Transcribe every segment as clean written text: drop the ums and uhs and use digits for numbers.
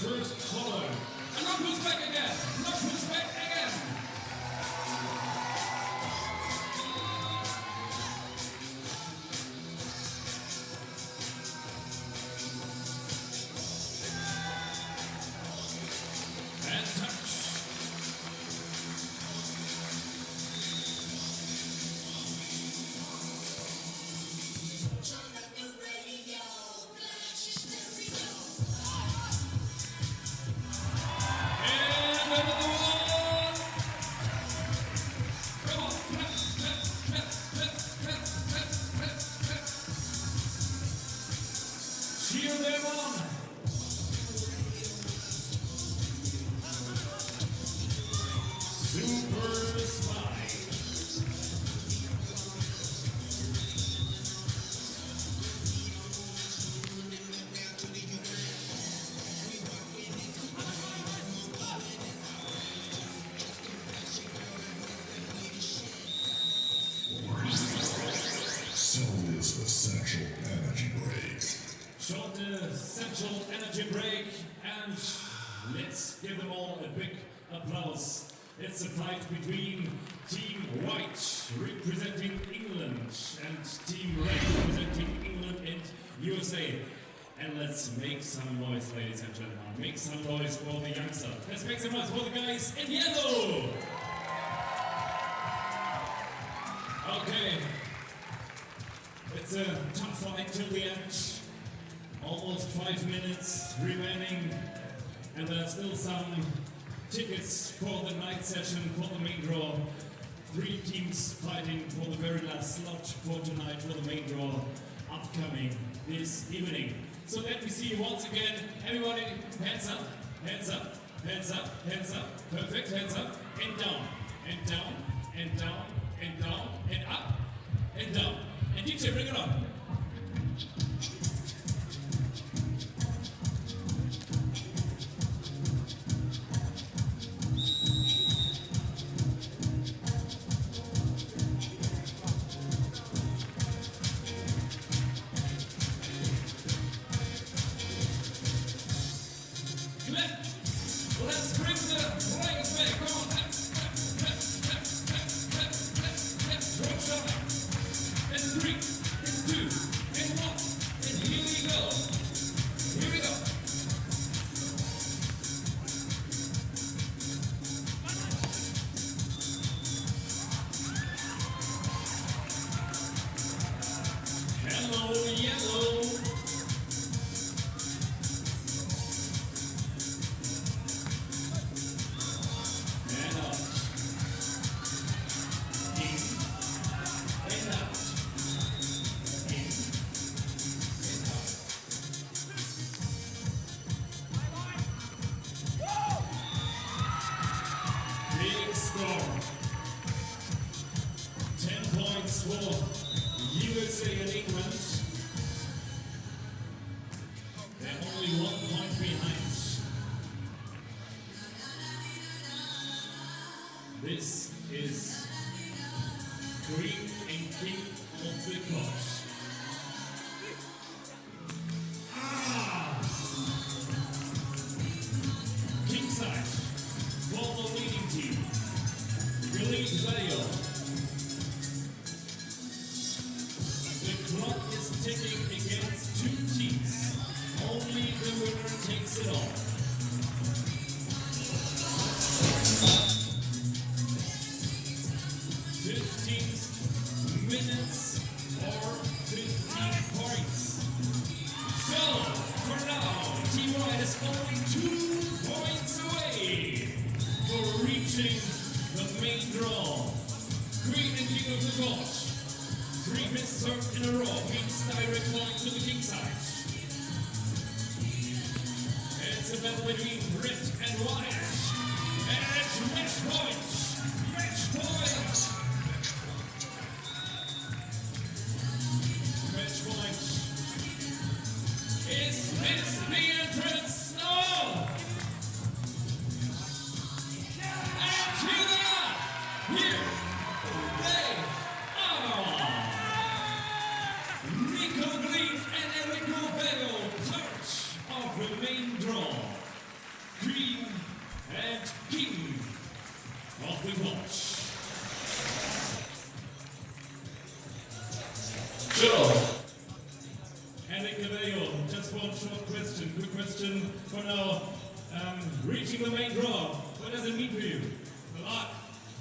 first color. And look who's back again. Look who's back again. And touch. Cheer them on! Super Spy! Short essential energy break. Short essential energy break, and let's give them all a big applause. It's a fight between Team White representing England and Team Red representing England and USA. And let's make some noise, ladies and gentlemen. Make some noise for the youngster. Let's make some noise for the guys in yellow. Okay. It's a tough fight till the end. Almost 5 minutes remaining, and there are still some tickets for the night session, for the main draw. 3 teams fighting for the very last slot for tonight, for the main draw, upcoming this evening. So let me see you once again. Everybody, hands up, hands up, hands up, hands up. Perfect, hands up, and down, and down, and down, and down, and up, and down. And DJ, bring it on. Let's bring the players back. Come on, clap, clap, clap, clap, clap, clap, clap, clap. Drop shot. And 3, and 2, and 1, and here we go. Here we go. Hello, yellow. Big score. 10 points for USA and England. They're only 1 point behind. This is Queen and King of the Court. Kingside for the leading team. Billy Leo. The clock is ticking against 2 teams. Only the winner takes it all. Minutes or 15 points. So, for now, Team White is only 2 points away for reaching the main draw. Queen and King of the Court. 3 hits served in a row means direct point to the king side. It's a battle between red and white. And it's match point. Match point. Match point. Is this the entrance? No! And here they are! Here they are! Nico Green and Enrico Bello, part of the main draw. Eric Cabello, just one short question, quick question for now. Reaching the main draw, what does it mean for you? A lot.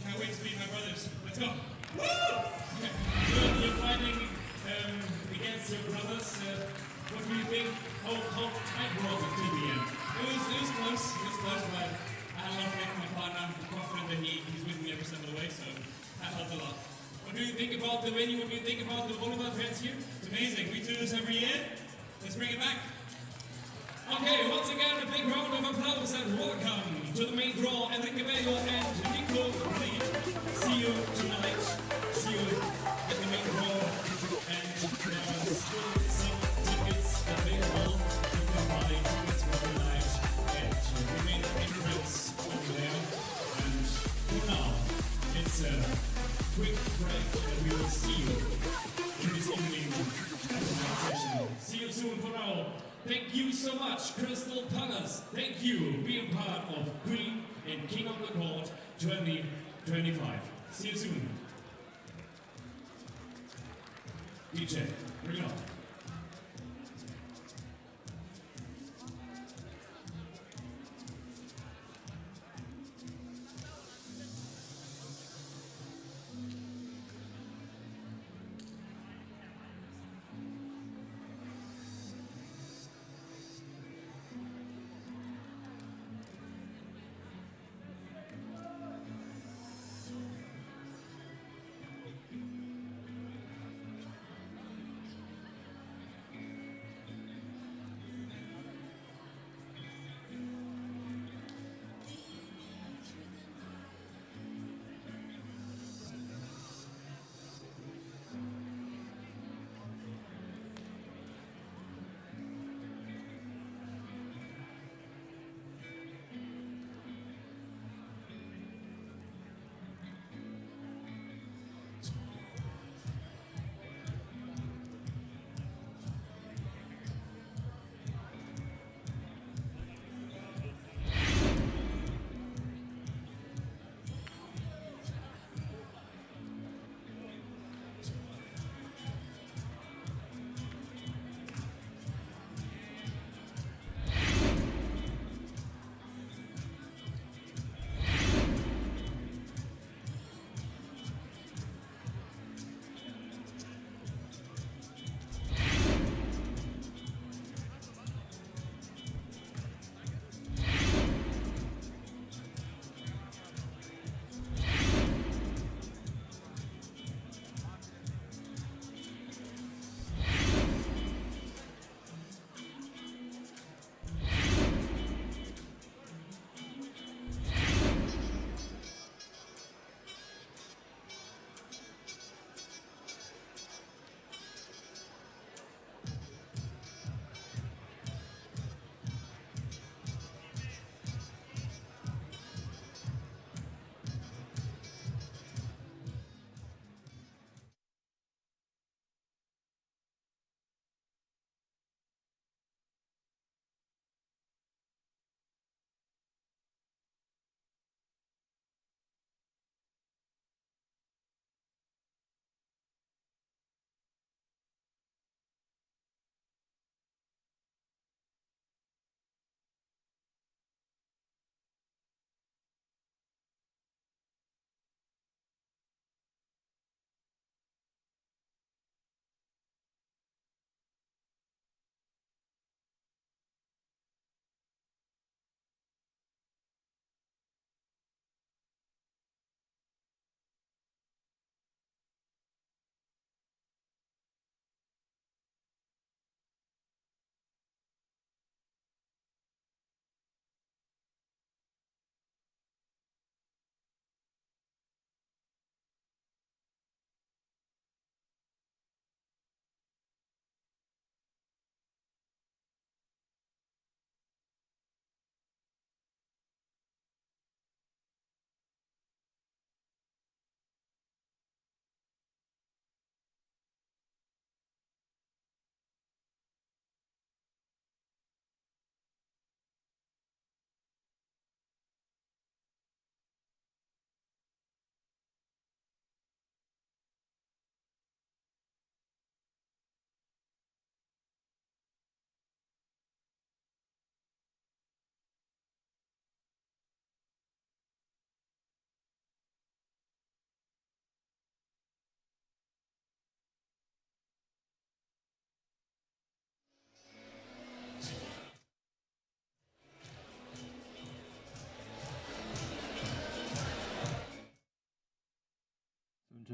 Can't wait to meet my brothers. Let's go. Woo! You're fighting against your brothers. What do you think? How tight was it till the end? It was close. It was close, but I had a lot of faith in my partner. I'm confident that he's with me every step of the way, so that helped a lot. What do you think about the venue? What do you think about the volleyball fans here? It's amazing. We do this every year. Let's bring it back. Okay, once again, a big round of applause and welcome to the main draw, Enrique Cabello and Nico Reed. See you tonight. See you at the main draw. And there are still some tickets available. You can buy tickets for the night at the main entrance over there. And for now, it's a quick break and we will see you in this evening session. See you soon for now. Thank you so much, Crystal Palace. Thank you being part of Queen and King of the Court 2025. See you soon. DJ, bring it on.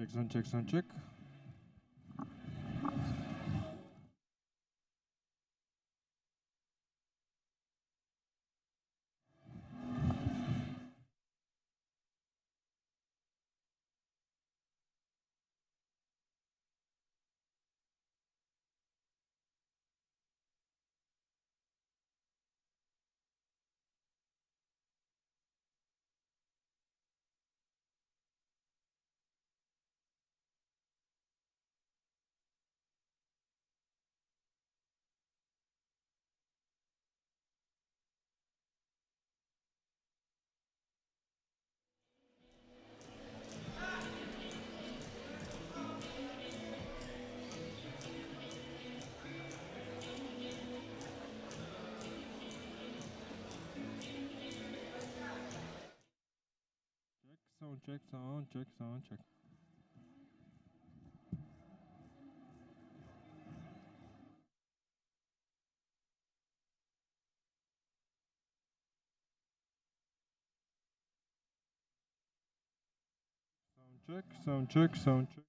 Sound check, sound check. Sound check, sound check, sound check. Sound check, sound check, sound check.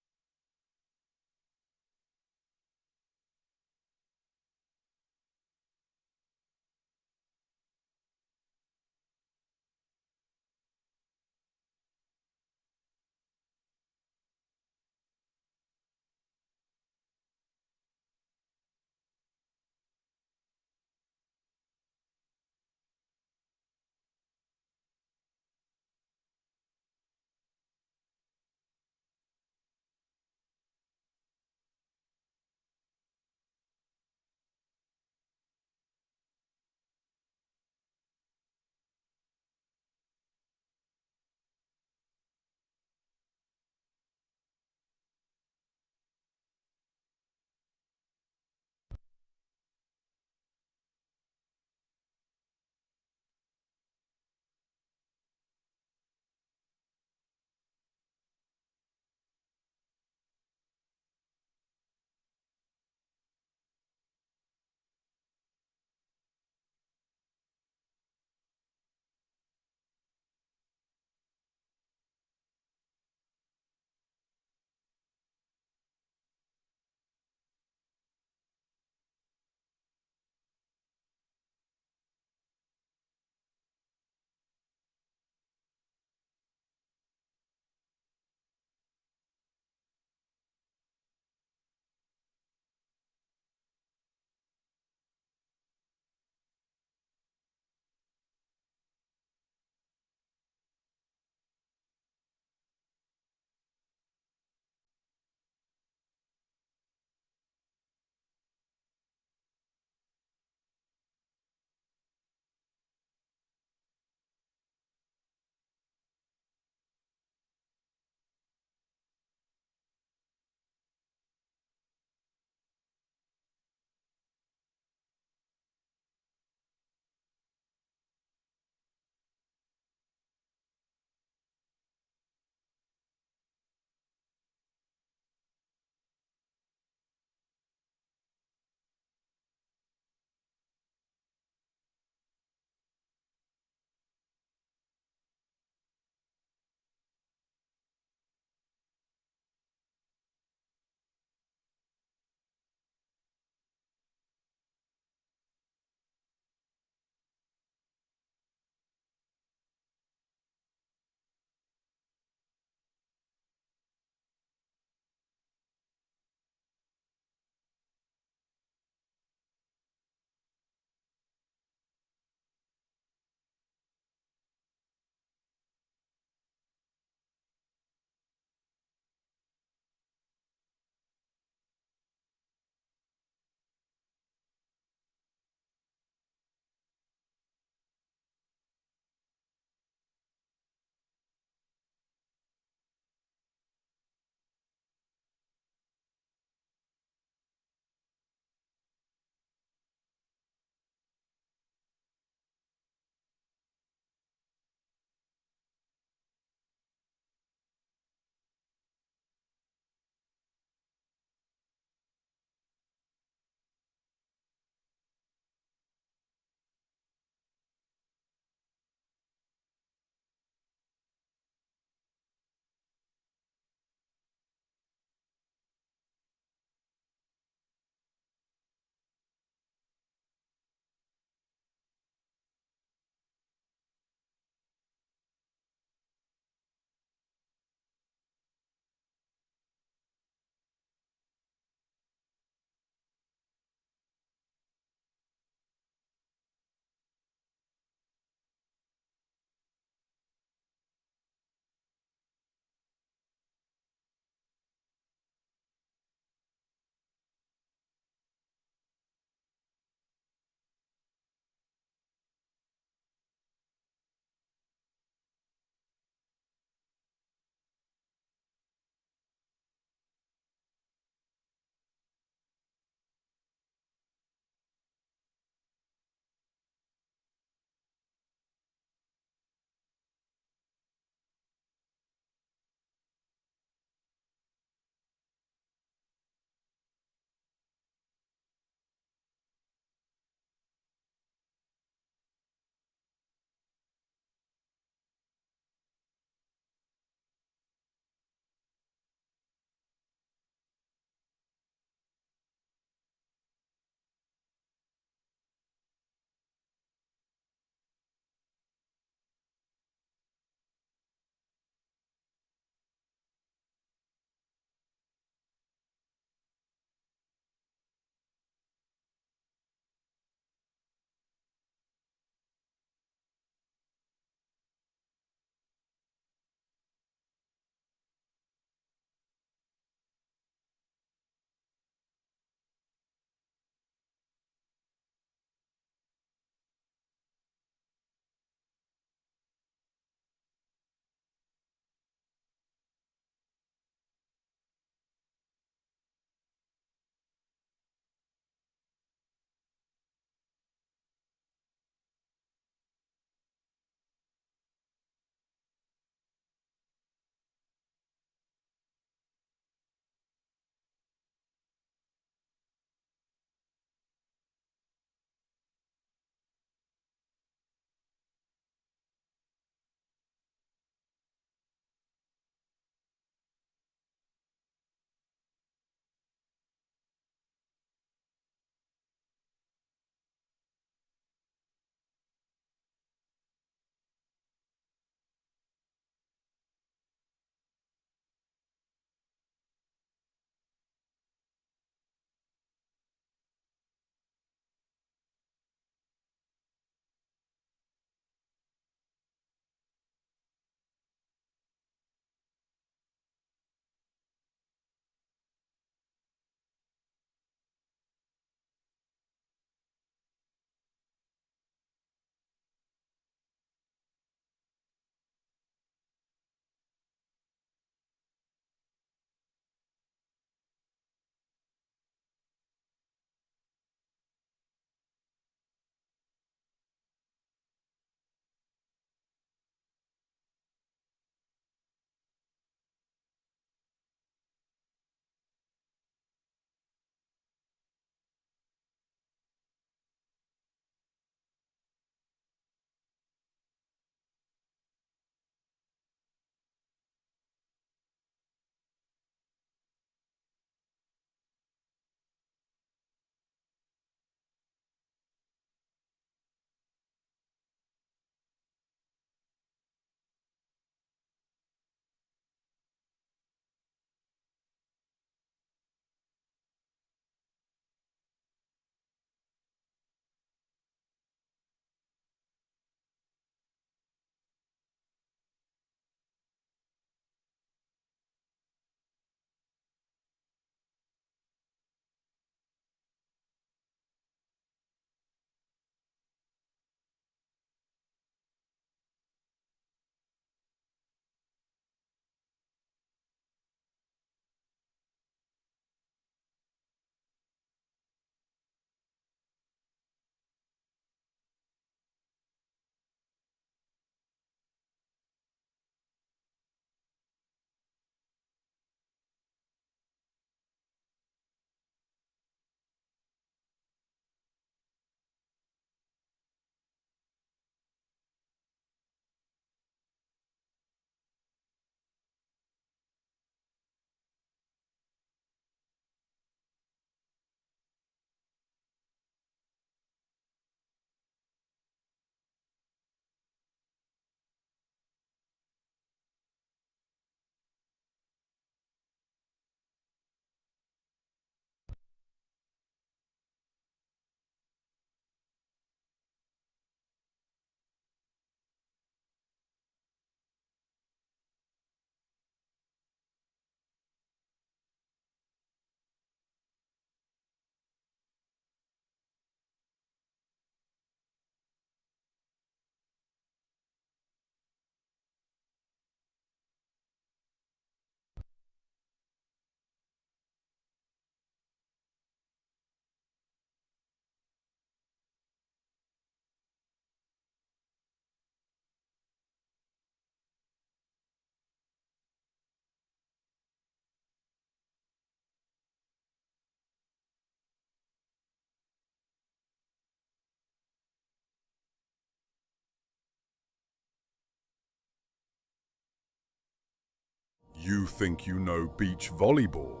You think you know beach volleyball?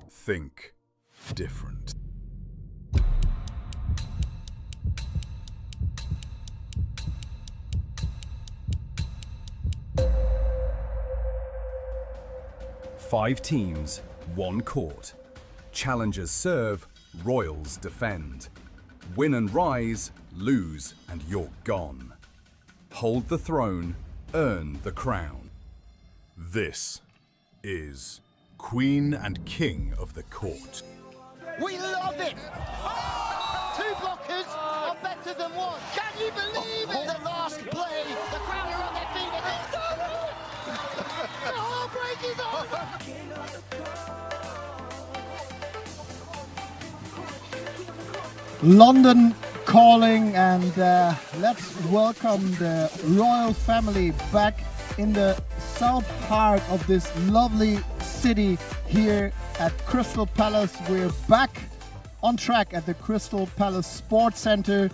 Think different. Five teams, one court. Challengers serve, Royals defend. Win and rise, lose and you're gone. Hold the throne, earn the crown. This is Queen and King of the Court. We love it! Two blockers are better than one. Can you believe it? The last play, the crowd are on their feet and it's over! The heartbreak is over! London calling, and let's welcome the royal family back in the south heart of this lovely city here at Crystal Palace. We're back on track at the Crystal Palace Sports Center.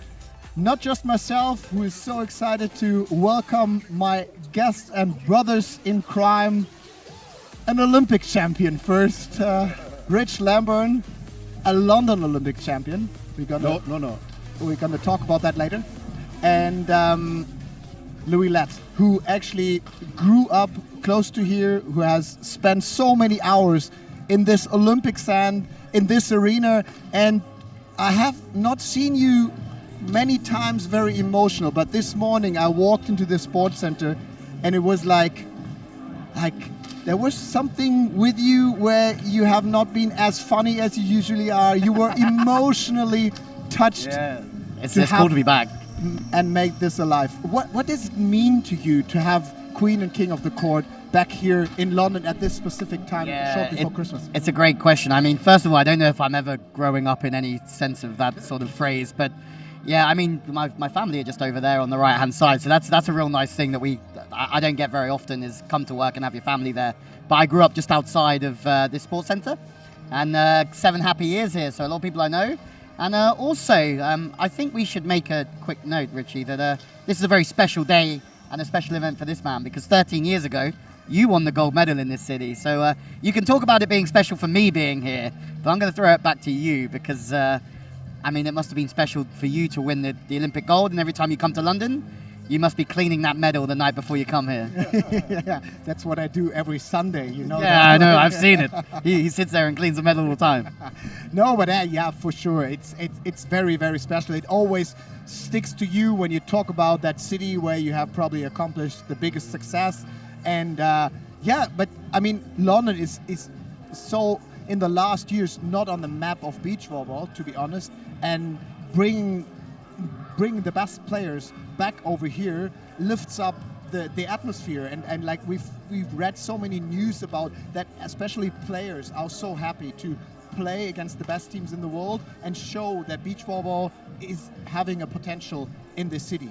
Not just myself, who is so excited to welcome my guests and brothers in crime. An Olympic champion first, Rich Lambourne, a London Olympic champion. We're gonna talk about that later. And Louis Lett, who actually grew up close to here, who has spent so many hours in this Olympic sand, in this arena. And I have not seen you many times very emotional, but this morning I walked into the sports center and it was like there was something with you where you have not been as funny as you usually are. You were emotionally touched. Yeah. It's cool to be back. And make this alive. What does it mean to you to have Queen and King of the Court back here in London at this specific time, short before Christmas? It's a great question. I mean, first of all, I don't know if I'm ever growing up in any sense of that sort of phrase, but yeah, I mean, my family are just over there on the right-hand side, so that's a real nice thing that I don't get very often, is come to work and have your family there. But I grew up just outside of this sports centre, and 7 happy years here, so a lot of people I know. And also, I think we should make a quick note, Richie, that this is a very special day and a special event for this man, because 13 years ago, you won the gold medal in this city. So you can talk about it being special for me being here, but I'm going to throw it back to you, because I mean, it must have been special for you to win the Olympic gold, and every time you come to London, you must be cleaning that medal the night before you come here. Yeah, that's what I do every Sunday, you know. Yeah, I know, I've seen it. He sits there and cleans the medal all the time. No, but yeah, for sure. It's very, very special. It always sticks to you when you talk about that city where you have probably accomplished the biggest success. And yeah, but I mean, London is so, in the last years, not on the map of beach volleyball, to be honest, and bringing the best players back over here lifts up the atmosphere, and like we've read so many news about that, especially players are so happy to play against the best teams in the world and show that beach volleyball is having a potential in this city.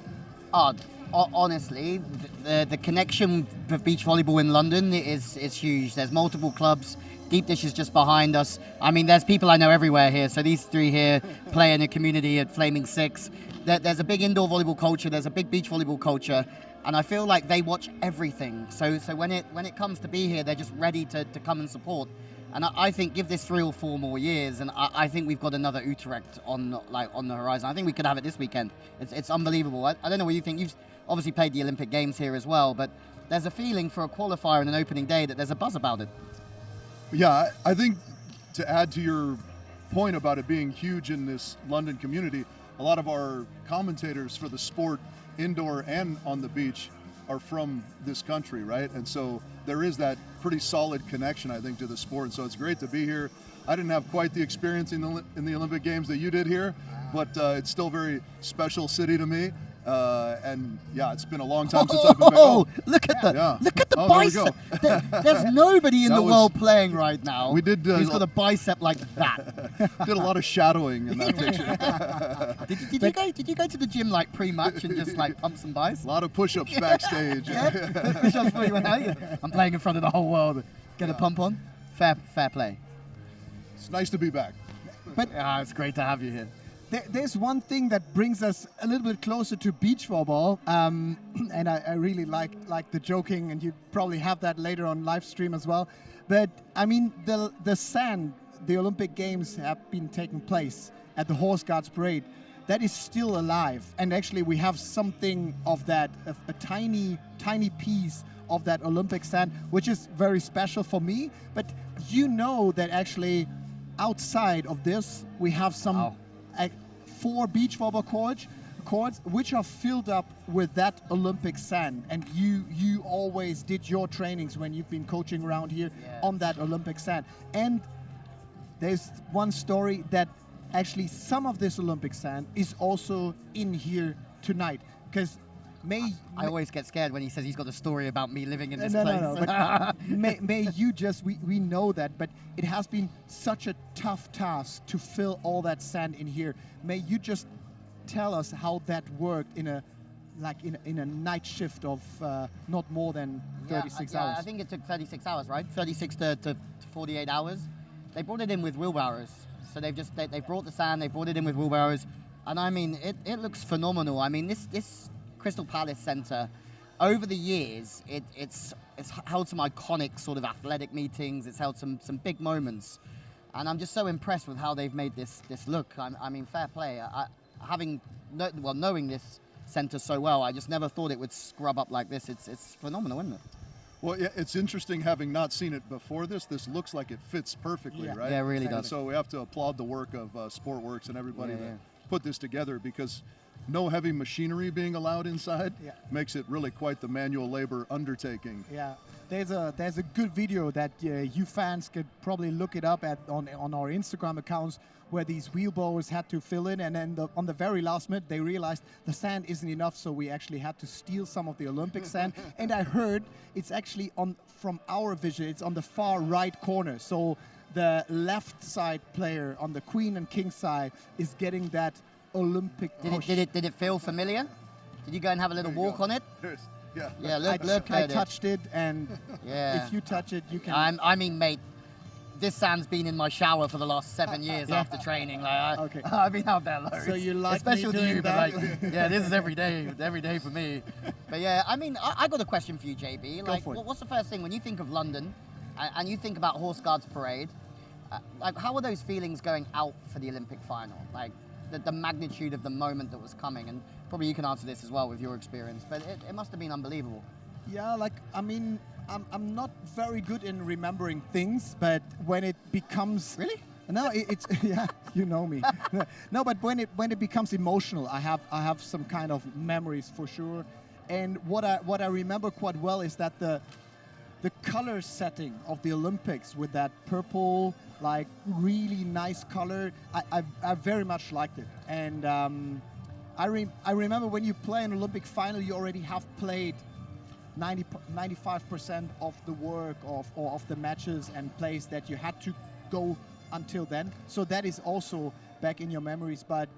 Honestly, the connection with beach volleyball in London is huge. There's multiple clubs. Deep Dish is just behind us. I mean, there's people I know everywhere here. So these three here play in a community at Flaming Six. There's a big indoor volleyball culture. There's a big beach volleyball culture. And I feel like they watch everything. So when it comes to be here, they're just ready to come and support. And I think give this 3 or 4 more years, and I think we've got another Utrecht on the horizon. I think we could have it this weekend. It's unbelievable. I don't know what you think. You've obviously played the Olympic Games here as well, but there's a feeling for a qualifier and an opening day that there's a buzz about it. Yeah, I think to add to your point about it being huge in this London community, a lot of our commentators for the sport, indoor and on the beach, are from this country, right? And so there is that pretty solid connection, I think, to the sport. And so it's great to be here. I didn't have quite the experience in the Olympic Games that you did here, but it's still a very special city to me. And yeah, it's been a long time since I've been back home. Look at the bicep. There's nobody in the world playing right now. We did. Who's got a bicep like that? Did a lot of shadowing in that picture. Did you go to the gym like pre-match and just like pump some biceps? A lot of push-ups backstage. Yeah, push-ups for you. I'm playing in front of the whole world. Get a pump on. Fair play. It's nice to be back. But it's great to have you here. There's one thing that brings us a little bit closer to beach volleyball, and I really like the joking, and you probably have that later on live stream as well. But I mean, the sand, the Olympic Games have been taking place at the Horse Guards Parade. That is still alive, and actually we have something of that, a tiny piece of that Olympic sand, which is very special for me. But you know that actually outside of this we have some 4 beach volleyball courts which are filled up with that Olympic sand, and you always did your trainings when you've been coaching around here on that Olympic sand. And there's one story that actually some of this Olympic sand is also in here tonight, because I always get scared when he says he's got a story about me living in this no, place. No, but may you just, we know that, but it has been such a tough task to fill all that sand in here. May you just tell us how that worked in a night shift of not more than 36 hours. I think it took 36 hours, right? 36 to 48 hours. They brought it in with wheelbarrows. So they brought the sand, they brought it in with wheelbarrows, and I mean it looks phenomenal. I mean this Crystal Palace Centre, over the years, it's held some iconic sort of athletic meetings. It's held some big moments, and I'm just so impressed with how they've made this look. I mean, fair play. Knowing this centre so well, I just never thought it would scrub up like this. It's phenomenal, isn't it? Well, yeah, it's interesting having not seen it before this. This looks like it fits perfectly, right? Yeah, it really does. So we have to applaud the work of Sportworks and everybody that put this together, because no heavy machinery being allowed inside makes it really quite the manual labor undertaking. Yeah, there's a good video that you fans could probably look it up on our Instagram accounts, where these wheelbarrows had to fill in, and then on the very last minute they realized the sand isn't enough, so we actually had to steal some of the Olympic sand. And I heard it's actually from our vision, it's on the far right corner. So the left side player on the Queen and King side is getting that Olympic push. Did it feel familiar? Did you go and have a little walk on it? Yeah. Look I at it. touched it, and if you touch it, you can. I mean, mate, this sand's been in my shower for the last 7 years after training. Like, I've been out there loads. So you like Especially me to you, doing but that? like, yeah, this is every day for me. But yeah, I mean, I got a question for you, JB. Like, what's the first thing when you think of London and you think about Horse Guards Parade? Like, how are those feelings going out for the Olympic final? Like, the magnitude of the moment that was coming, and probably you can answer this as well with your experience, but it must have been unbelievable. Yeah, like, I mean, I'm not very good in remembering things, but when it becomes... Really? No, it's yeah, you know me. No, but when it becomes emotional, I have some kind of memories for sure. And what I remember quite well is that the color setting of the Olympics with that purple, like really nice color, I very much liked it. And I remember when you play an Olympic final, you already have played 95% of the work of the matches and plays that you had to go until then. So that is also back in your memories. But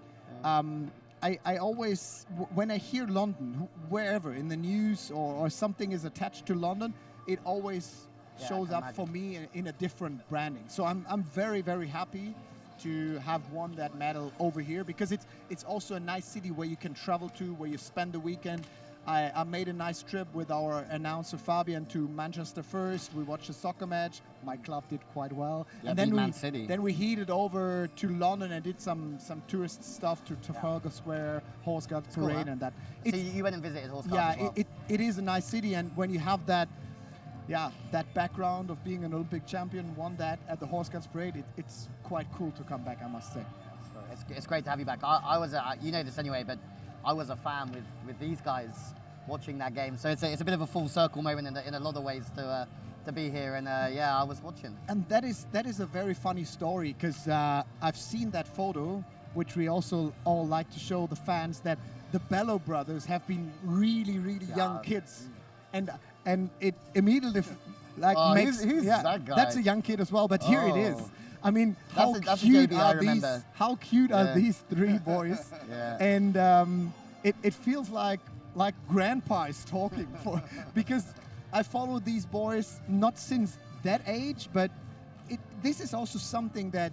I always, when I hear London, wherever in the news or something is attached to London, it always shows up for me in a different branding. So I'm very, very happy to have won that medal over here, because it's also a nice city where you can travel to, where you spend the weekend. I made a nice trip with our announcer Fabian to Manchester first. We watched a soccer match. My club did quite well. Yeah, and then then we headed over to London and did some tourist stuff to Trafalgar Square, Horse Guards Parade, cool, huh? and that. So you went and visited Horse Guards as well? it is a nice city, and when you have that, that background of being an Olympic champion, won that at the Horse Guards Parade, it's quite cool to come back, I must say. It's great to have you back. I was, you know this anyway, but I was a fan with these guys watching that game. So it's a bit of a full circle moment in a lot of ways to be here. And I was watching. And that is a very funny story, because I've seen that photo, which we also all like to show the fans, that the Bello brothers have been really, really young kids. And it immediately makes... Who's that guy? That's a young kid as well, but here it is. I mean, That's a JB I remember. How cute are these three boys? And it feels like grandpa is talking, because I followed these boys not since that age, but this is also something that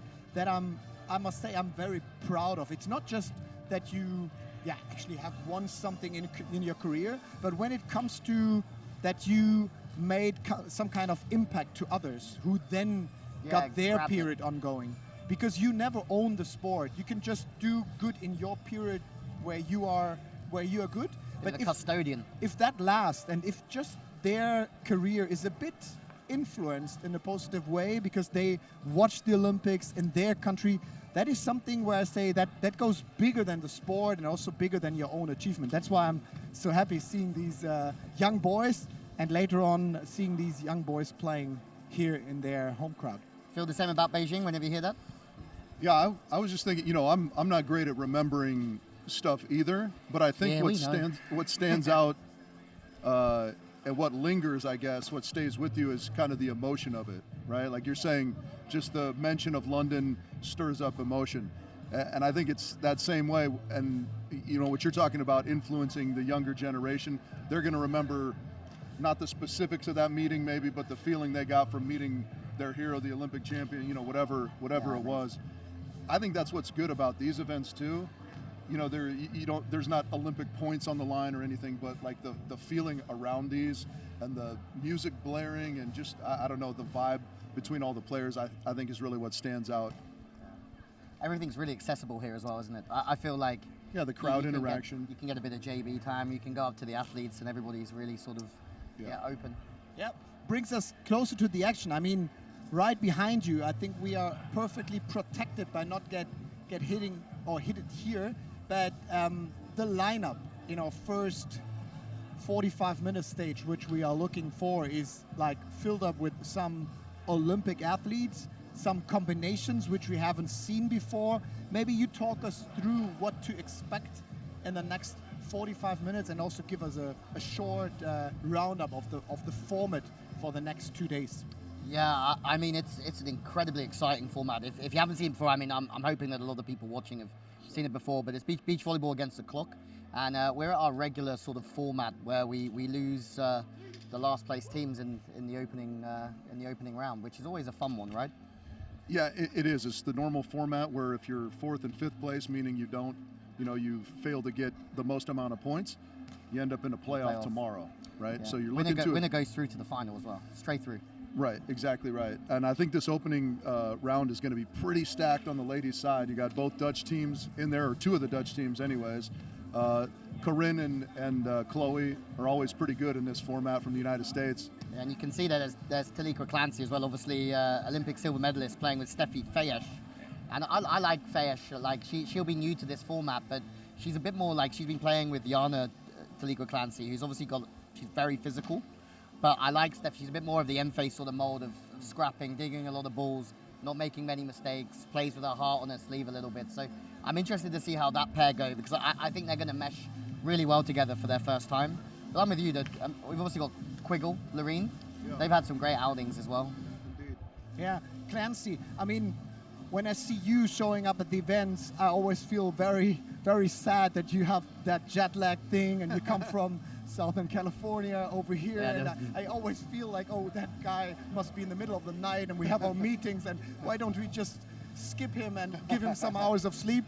I must say I'm very proud of. It's not just that you actually have won something in your career, but when it comes to that you made some kind of impact to others who then got their period ongoing. Because you never own the sport. You can just do good in your period where you are good. But the custodian. If that lasts, and if just their career is a bit influenced in a positive way because they watch the Olympics in their country, that is something where I say that goes bigger than the sport and also bigger than your own achievement. That's why I'm so happy seeing these young boys, and later on seeing these young boys playing here in their home crowd. Feel the same about Beijing whenever you hear that? Yeah, I was just thinking, I'm not great at remembering stuff either, but I think what stands out and what lingers, I guess, what stays with you is kind of the emotion of it, right? Like you're saying, just the mention of London stirs up emotion. And I think it's that same way. And, what you're talking about influencing the younger generation, they're going to remember not the specifics of that meeting maybe, but the feeling they got from meeting their hero, the Olympic champion, whatever it was. I think that's what's good about these events too. There's not Olympic points on the line or anything, but like the feeling around these and the music blaring and just, I don't know, the vibe between all the players, I think is really what stands out. Everything's really accessible here as well, isn't it? I feel like... Yeah, the crowd interaction. You can get a bit of JB time, you can go up to the athletes and everybody's really sort of open. Yep, brings us closer to the action. I mean, right behind you, I think we are perfectly protected by not get hit it here. But the lineup, first 45-minute stage, which we are looking for, is like filled up with some Olympic athletes, some combinations which we haven't seen before. Maybe you talk us through what to expect in the next 45 minutes and also give us a short roundup of the format for the next 2 days. Yeah, I mean, it's an incredibly exciting format. If you haven't seen it before, I mean, I'm hoping that a lot of people watching have seen it before, but it's beach volleyball against the clock, and we're at our regular sort of format where we lose the last place teams in the opening round, which is always a fun one, right? Yeah, it is. It's the normal format where if you're 4th and 5th place, meaning you fail to get the most amount of points, you end up in a playoff tomorrow, right? Yeah. So you're winner goes through to the final as well, straight through. Right, exactly right. And I think this opening round is going to be pretty stacked on the ladies' side. You got both Dutch teams in there, or 2 of the Dutch teams anyways. Corinne and Chloe are always pretty good in this format from the United States. Yeah, and you can see that there's Talika Clancy as well, obviously Olympic silver medalist playing with Steffi Feyesh. And I like Feyesh. Like she'll be new to this format, but she's a bit more like she's been playing with Jana Talika Clancy, who's obviously she's very physical. But I like Steph. She's a bit more of the M-face sort of mold of scrapping, digging a lot of balls, not making many mistakes, plays with her heart on her sleeve a little bit. So I'm interested to see how that pair go, because I think they're going to mesh really well together for their first time. But I'm with you. We've obviously got Quiggle, Loreen. Yeah. They've had some great outings as well. Indeed. Yeah, Clancy. I mean, when I see you showing up at the events, I always feel very, very sad that you have that jet lag thing and you come from Southern California over here, and I always feel like, oh, that guy must be in the middle of the night and we have our meetings, and why don't we just skip him and give him some hours of sleep?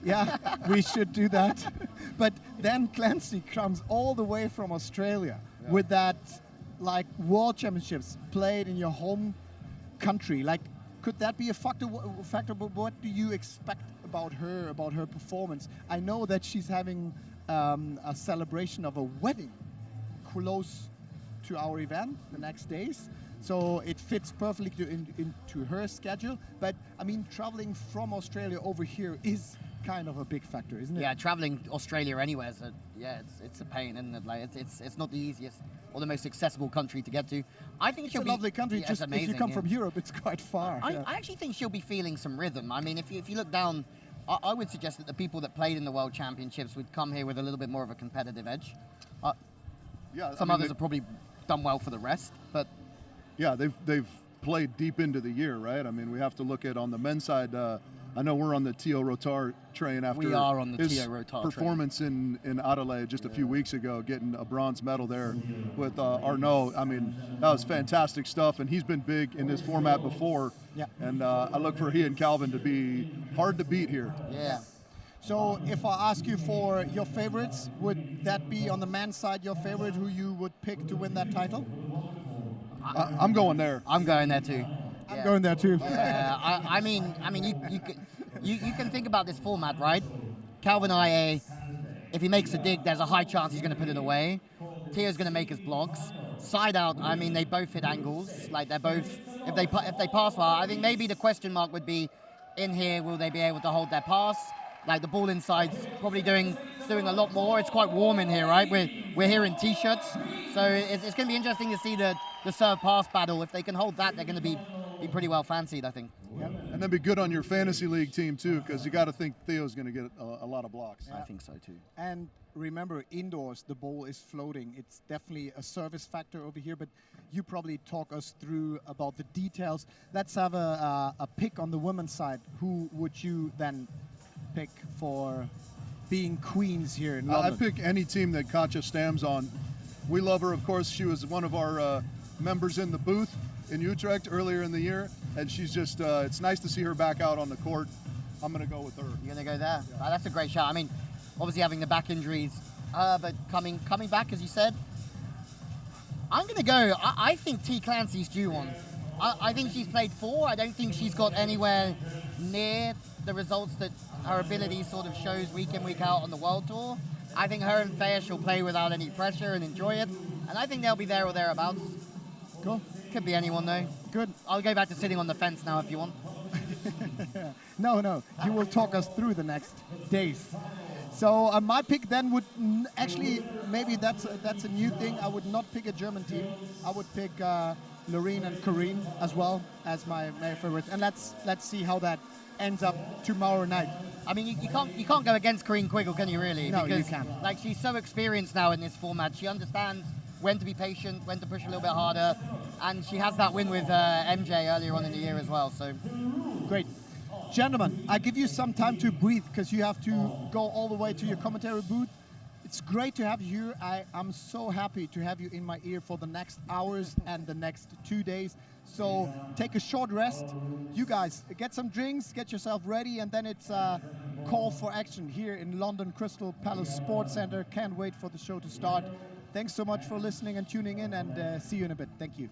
Yeah, we should do that. But then Clancy comes all the way from Australia with that, like, World Championships played in your home country. Like, could that be a factor? But what do you expect about her performance? I know that she's having a celebration of a wedding close to our event the next days, so it fits perfectly into her schedule. But I mean, traveling from Australia over here is kind of a big factor, isn't it? Yeah, traveling Australia anywhere, so it's a pain, isn't it? Like it's not the easiest or the most accessible country to get to. I think it's a lovely country. Yeah, just amazing, if you come from Europe, it's quite far. I actually think she'll be feeling some rhythm. I mean, if you look down, I would suggest that the people that played in the World Championships would come here with a little bit more of a competitive edge. Some others have probably done well for the rest, but yeah, they've played deep into the year, right? I mean, we have to look at on the men's side. I know we're on the Tio Rotar train after We are on the his Tio Rotar performance in Adelaide just a few weeks ago, getting a bronze medal there with Arnaud. I mean, that was fantastic stuff, and he's been big in this format before. Yeah. And I look for he and Calvin to be hard to beat here. Yeah. So if I ask you for your favorites, would that be on the men's side your favorite who you would pick to win that title? I'm going there. I'm going there too. I'm going there too. I mean, you can think about this format, right? Calvin IA, if he makes a dig, there's a high chance he's going to put it away. Tio's going to make his blocks. Side out, I mean, they both hit angles. Like they're both, if they pass well, I think maybe the question mark would be, in here, will they be able to hold their pass? Like the ball inside's probably doing a lot more. It's quite warm in here, right? We're here in t-shirts, so it's going to be interesting to see the serve pass battle. If they can hold that, they're going to be pretty well fancied, I think. Yeah. And then be good on your fantasy league team too, because you got to think Theo's going to get a lot of blocks. I think so too. And remember, indoors, the ball is floating. It's definitely a service factor over here, but you probably talk us through about the details. Let's have a pick on the women's side. Who would you then pick for being queens here in London? I pick any team that Katja Stam's on. We love her, of course. She was one of our members in the booth in Utrecht earlier in the year, and she's just, it's nice to see her back out on the court. I'm going to go with her. You're going to go there? Yeah. That's a great shot. I mean, obviously having the back injuries, but coming back, as you said, I'm going to go, I think T. Clancy's due one. I think she's played 4. I don't think she's got anywhere near the results that her ability sort of shows week in, week out on the World Tour. I think her and Fair will play without any pressure and enjoy it. And I think they'll be there or thereabouts. Cool. Could be anyone though. Good. I'll go back to sitting on the fence now if you want. No. You will talk us through the next days. So my pick then would actually, maybe that's a new thing. I would not pick a German team. I would pick Loreen and Corinne as well as my favorites. And let's see how that ends up tomorrow night. I mean, you can't go against Corinne Quiggle, can you really? No, because, you can't. Like, she's so experienced now in this format. She understands when to be patient, when to push a little bit harder, and she has that win with MJ earlier on in the year as well. So great. Gentlemen, I give you some time to breathe because you have to go all the way to your commentary booth. It's great to have you here. I'm so happy to have you in my ear for the next hours and the next 2 days. So take a short rest. You guys, get some drinks, get yourself ready, and then it's a call for action here in London Crystal Palace Sports Centre. Can't wait for the show to start. Thanks so much for listening and tuning in, and see you in a bit. Thank you.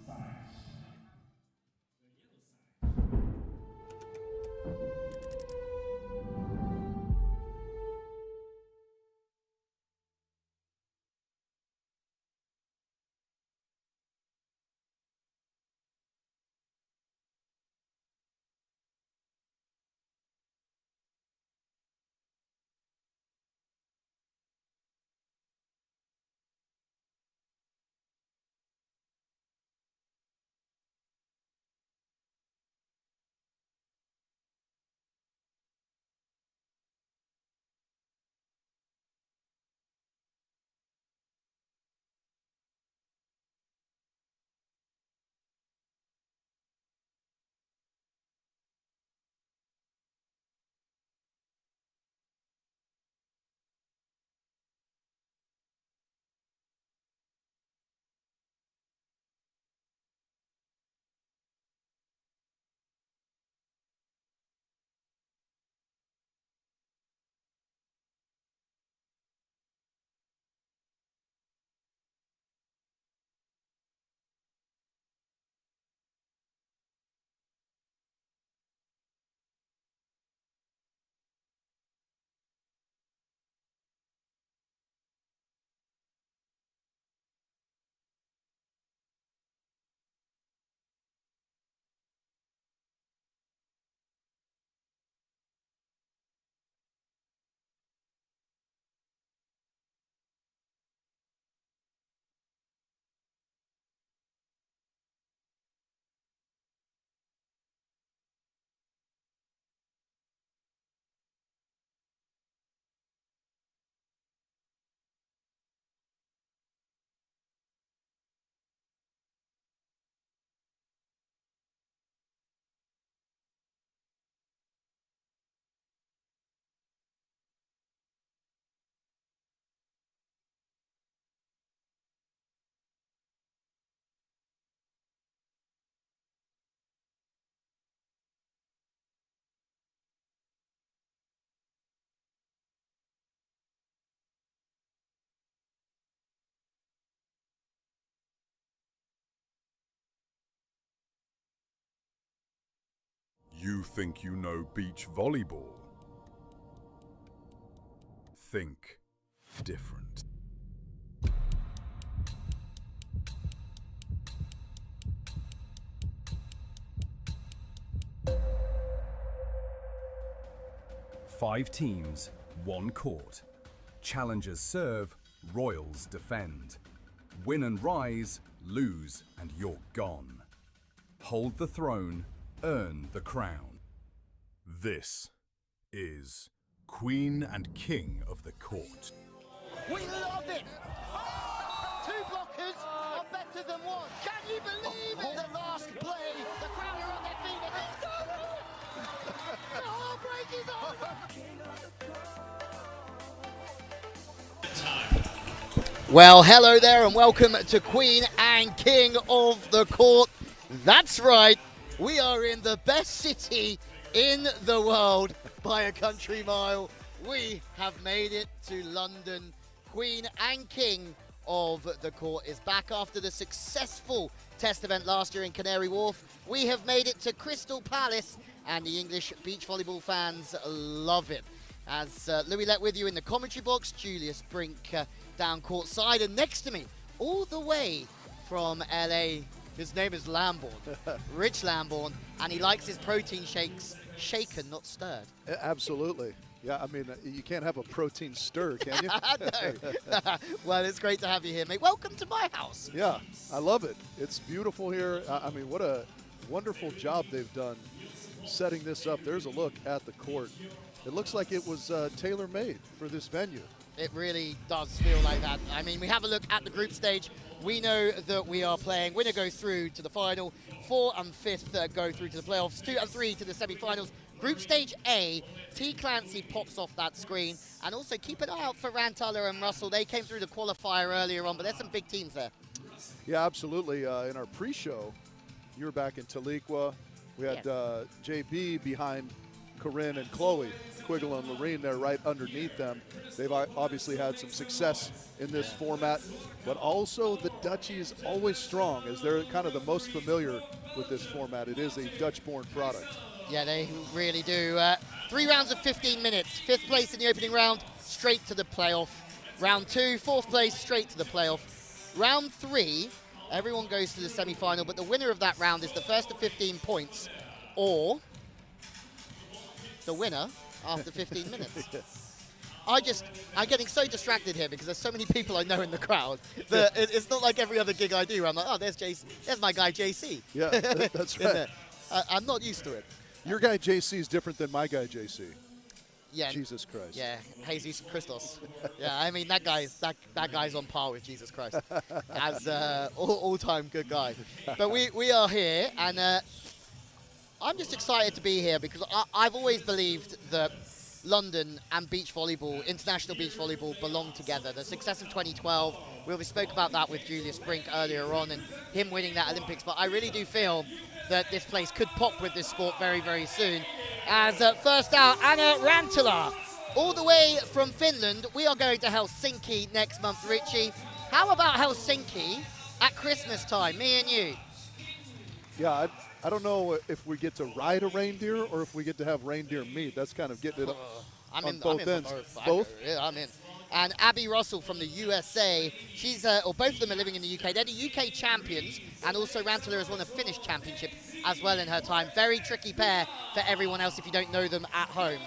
You think you know beach volleyball? Think different. Five teams, one court. Challengers serve, Royals defend. Win and rise, lose and you're gone. Hold the throne, earn the crown. This is Queen and King of the Court. We love it! Two blockers are better than one. Can you believe it? The last play, the crowd are on their feet and it's going. The heartbreak is over. Well, hello there and welcome to Queen and King of the Court. That's right, we are in the best city in the world by a country mile. We have made it to London. Queen and King of the Court is back after the successful test event last year in Canary Wharf. We have made it to Crystal Palace and the English beach volleyball fans love it. As Louis Lett with you in the commentary box, Julius Brink down courtside, and next to me, all the way from LA, his name is Lambourne, Rich Lambourne, and he likes his protein shakes shaken, not stirred. Absolutely. Yeah, I mean, you can't have a protein stir, can you? No. Well, it's great to have you here, mate. Welcome to my house. Yeah, I love it. It's beautiful here. I mean, what a wonderful job they've done setting this up. There's a look at the court. It looks like it was tailor-made for this venue. It really does feel like that. I mean, we have a look at the group stage. We know that we are playing. Winner goes through to the final. 4 and 5th go through to the playoffs. 2 and 3 to the semi-finals. Group stage A, T. Clancy pops off that screen. And also keep an eye out for Rantaler and Russell. They came through the qualifier earlier on, but there's some big teams there. Yeah, absolutely. In our pre-show, you were back in Tahlequah. We had JB behind Corinne and Chloe. Quiggle and Lorene there right underneath them. They've obviously had some success in this format, but also the Dutchie is always strong as they're kind of the most familiar with this format. It is a Dutch-born product. Yeah, they really do. 3 rounds of 15 minutes. 5th place in the opening round, straight to the playoff. Round 2, 4th place, straight to the playoff. Round 3, everyone goes to the semi-final, but the winner of that round is the first to 15 points, or the winner after 15 minutes. I'm getting so distracted here because there's so many people I know in the crowd that it's not like every other gig I do. I'm like, oh, there's my guy JC. Yeah, that's right. I'm not used to it. Your guy JC is different than my guy JC. Yeah. Jesus Christ. Yeah, Jesus Christos. Yeah, I mean that guy's on par with Jesus Christ as all-time good guy. But we are here, and I'm just excited to be here because I've always believed that London and beach volleyball, international beach volleyball, belong together. The success of 2012, we spoke about that with Julius Brink earlier on and him winning that Olympics, but I really do feel that this place could pop with this sport very, very soon. As first out, Anna Rantaler, all the way from Finland. We are going to Helsinki next month, Richie. How about Helsinki at Christmas time, me and you? Yeah, I don't know if we get to ride a reindeer or if we get to have reindeer meat. That's kind of getting it on both ends. Both? Yeah, I'm in. And Abby Russell from the USA, she's, or both of them are living in the UK. They're the UK champions, and also Rantaler has won a Finnish championship as well in her time. Very tricky pair for everyone else if you don't know them at home.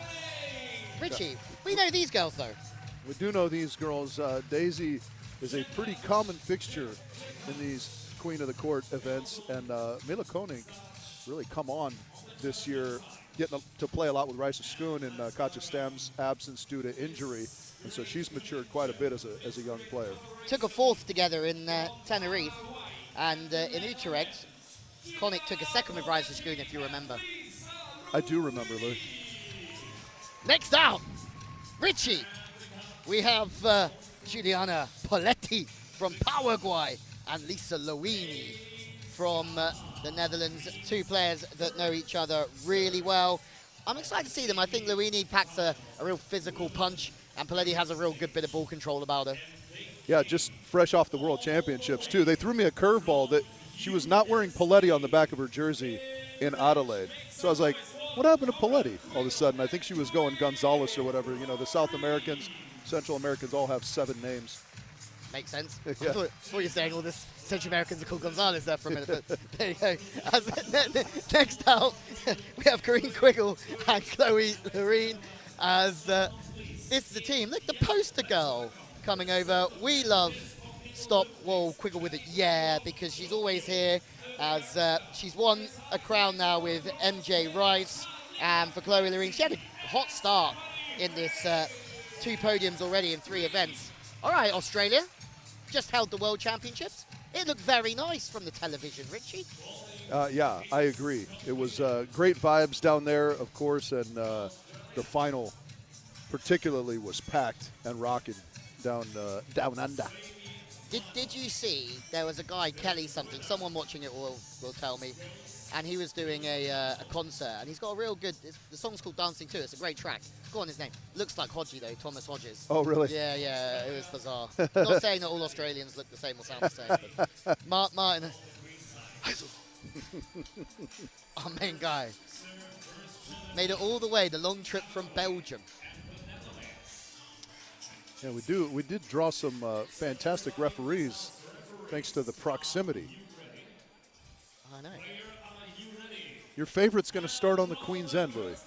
Richie, we know these girls though. We do know these girls. Daisy is a pretty common fixture in these Queen of the Court events, and Mila Koning really come on this year, getting to play a lot with Raisa Schoon in Katja Stam's absence due to injury, and so she's matured quite a bit as a young player. Took a 4th together in Tenerife, and in Utrecht, Koning took a 2nd with Raisa Schoon, if you remember. I do remember, Lou. Next out, Richie, we have Juliana Poletti from Paraguay and Lisa Loini from the Netherlands. 2 players that know each other really well. I'm excited to see them. I think Loini packs a real physical punch, and Poletti has a real good bit of ball control about her. Yeah, just fresh off the World Championships, too. They threw me a curveball that she was not wearing Poletti on the back of her jersey in Adelaide. So I was like, What happened to Paletti all of a sudden? I think she was going Gonzalez or whatever. You know, the South Americans, Central Americans all have 7 names. Makes sense. Yeah. I thought you were saying all this Central Americans are called Gonzalez there for a minute, but there you go. Next out, we have Corinne Quiggle and Chloe Loreen as this is the team. Look, the poster girl coming over. We love Stop Wall Quiggle with it, yeah, because she's always here as she's won a crown now with MJ Rice. And for Chloe Loreen, she had a hot start in this 2 podiums already in 3 events. All right, Australia just held the World Championships. It looked very nice from the television, Richie. Yeah, I agree. It was great vibes down there, of course, and the final particularly was packed and rocking down under. Did you see there was a guy, Kelly something, someone watching it will tell me, and he was doing a concert, and he's got a real good, the song's called Dancing Too, it's a great track. Go on his name. Looks like Hodgie though, Thomas Hodges. Oh, really? Yeah, it was bizarre. Not saying that all Australians look the same or sound the same, but Martin, our main guy, made it all the way, the long trip from Belgium. Yeah, we did draw some fantastic referees thanks to the proximity. I know. Your favorite's going to start on the Queen's End, Louis.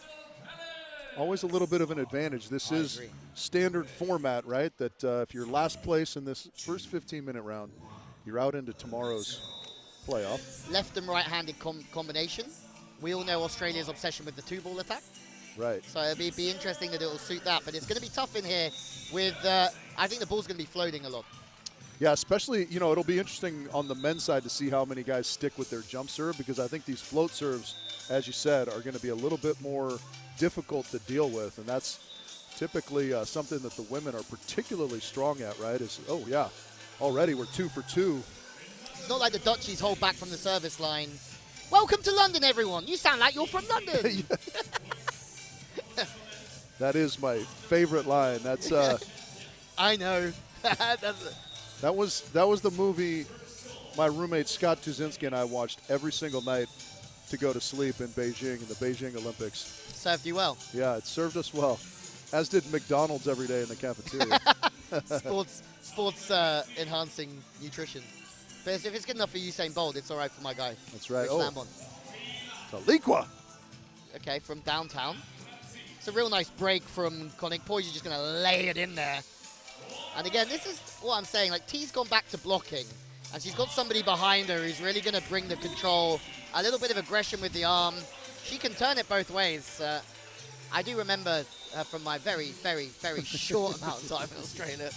Always a little bit of an advantage. This is standard format, right? That if you're last place in this first 15-minute round, you're out into tomorrow's playoff. Left and right-handed combination. We all know Australia's obsession with the 2-ball attack. Right. So it'll be interesting that it will suit that. But it's going to be tough in here with, I think the ball's going to be floating a lot. Yeah, especially, you know, it'll be interesting on the men's side to see how many guys stick with their jump serve, because I think these float serves, as you said, are going to be a little bit more difficult to deal with. And that's typically something that the women are particularly strong at, right? Oh, yeah, already we're 2 for 2. It's not like the Dutchies hold back from the service line. Welcome to London, everyone. You sound like you're from London. That is my favorite line. That's I know. That was the movie my roommate Scott Tuzinski and I watched every single night to go to sleep in Beijing in the Beijing Olympics. Served you well. Yeah, it served us well, as did McDonald's every day in the cafeteria. sports enhancing nutrition. But if it's good enough for Usain Bolt, it's all right for my guy. That's right. Rich Lambon. Taliqua. Okay, from downtown. It's a real nice break from Connick. Poisey's just going to lay it in there. And again, this is what I'm saying. Like, T's gone back to blocking, and she's got somebody behind her who's really going to bring the control. A little bit of aggression with the arm. She can turn it both ways. I do remember from my very, very, very short amount of time in Australia.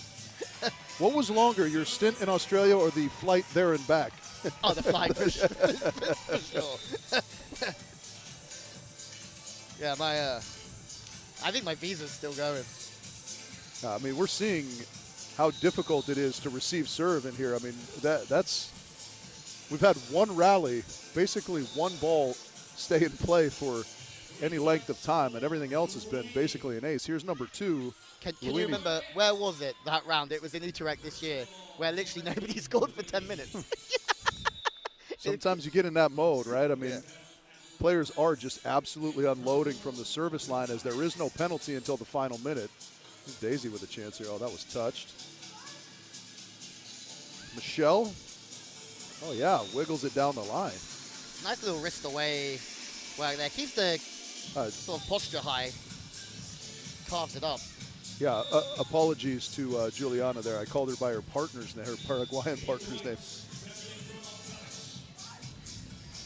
What was longer, your stint in Australia or the flight there and back? Oh, the flight, for sure. Yeah, I think my visa's still going. I mean, we're seeing how difficult it is to receive serve in here. I mean, we've had one rally, basically one ball stay in play for any length of time, and everything else has been basically an ace. Here's number 2. Can you remember, where was it, that round? It was in Utrecht this year, where literally nobody scored for 10 minutes. Sometimes you get in that mode, right? I mean, players are just absolutely unloading from the service line, as there is no penalty until the final minute. Daisy with a chance here. Oh, that was touched. Michelle. Oh, yeah, wiggles it down the line. Nice little wrist away work there. Keeps the sort of posture high. Carves it up. Yeah, apologies to Juliana there. I called her by her partner's name, her Paraguayan partner's name.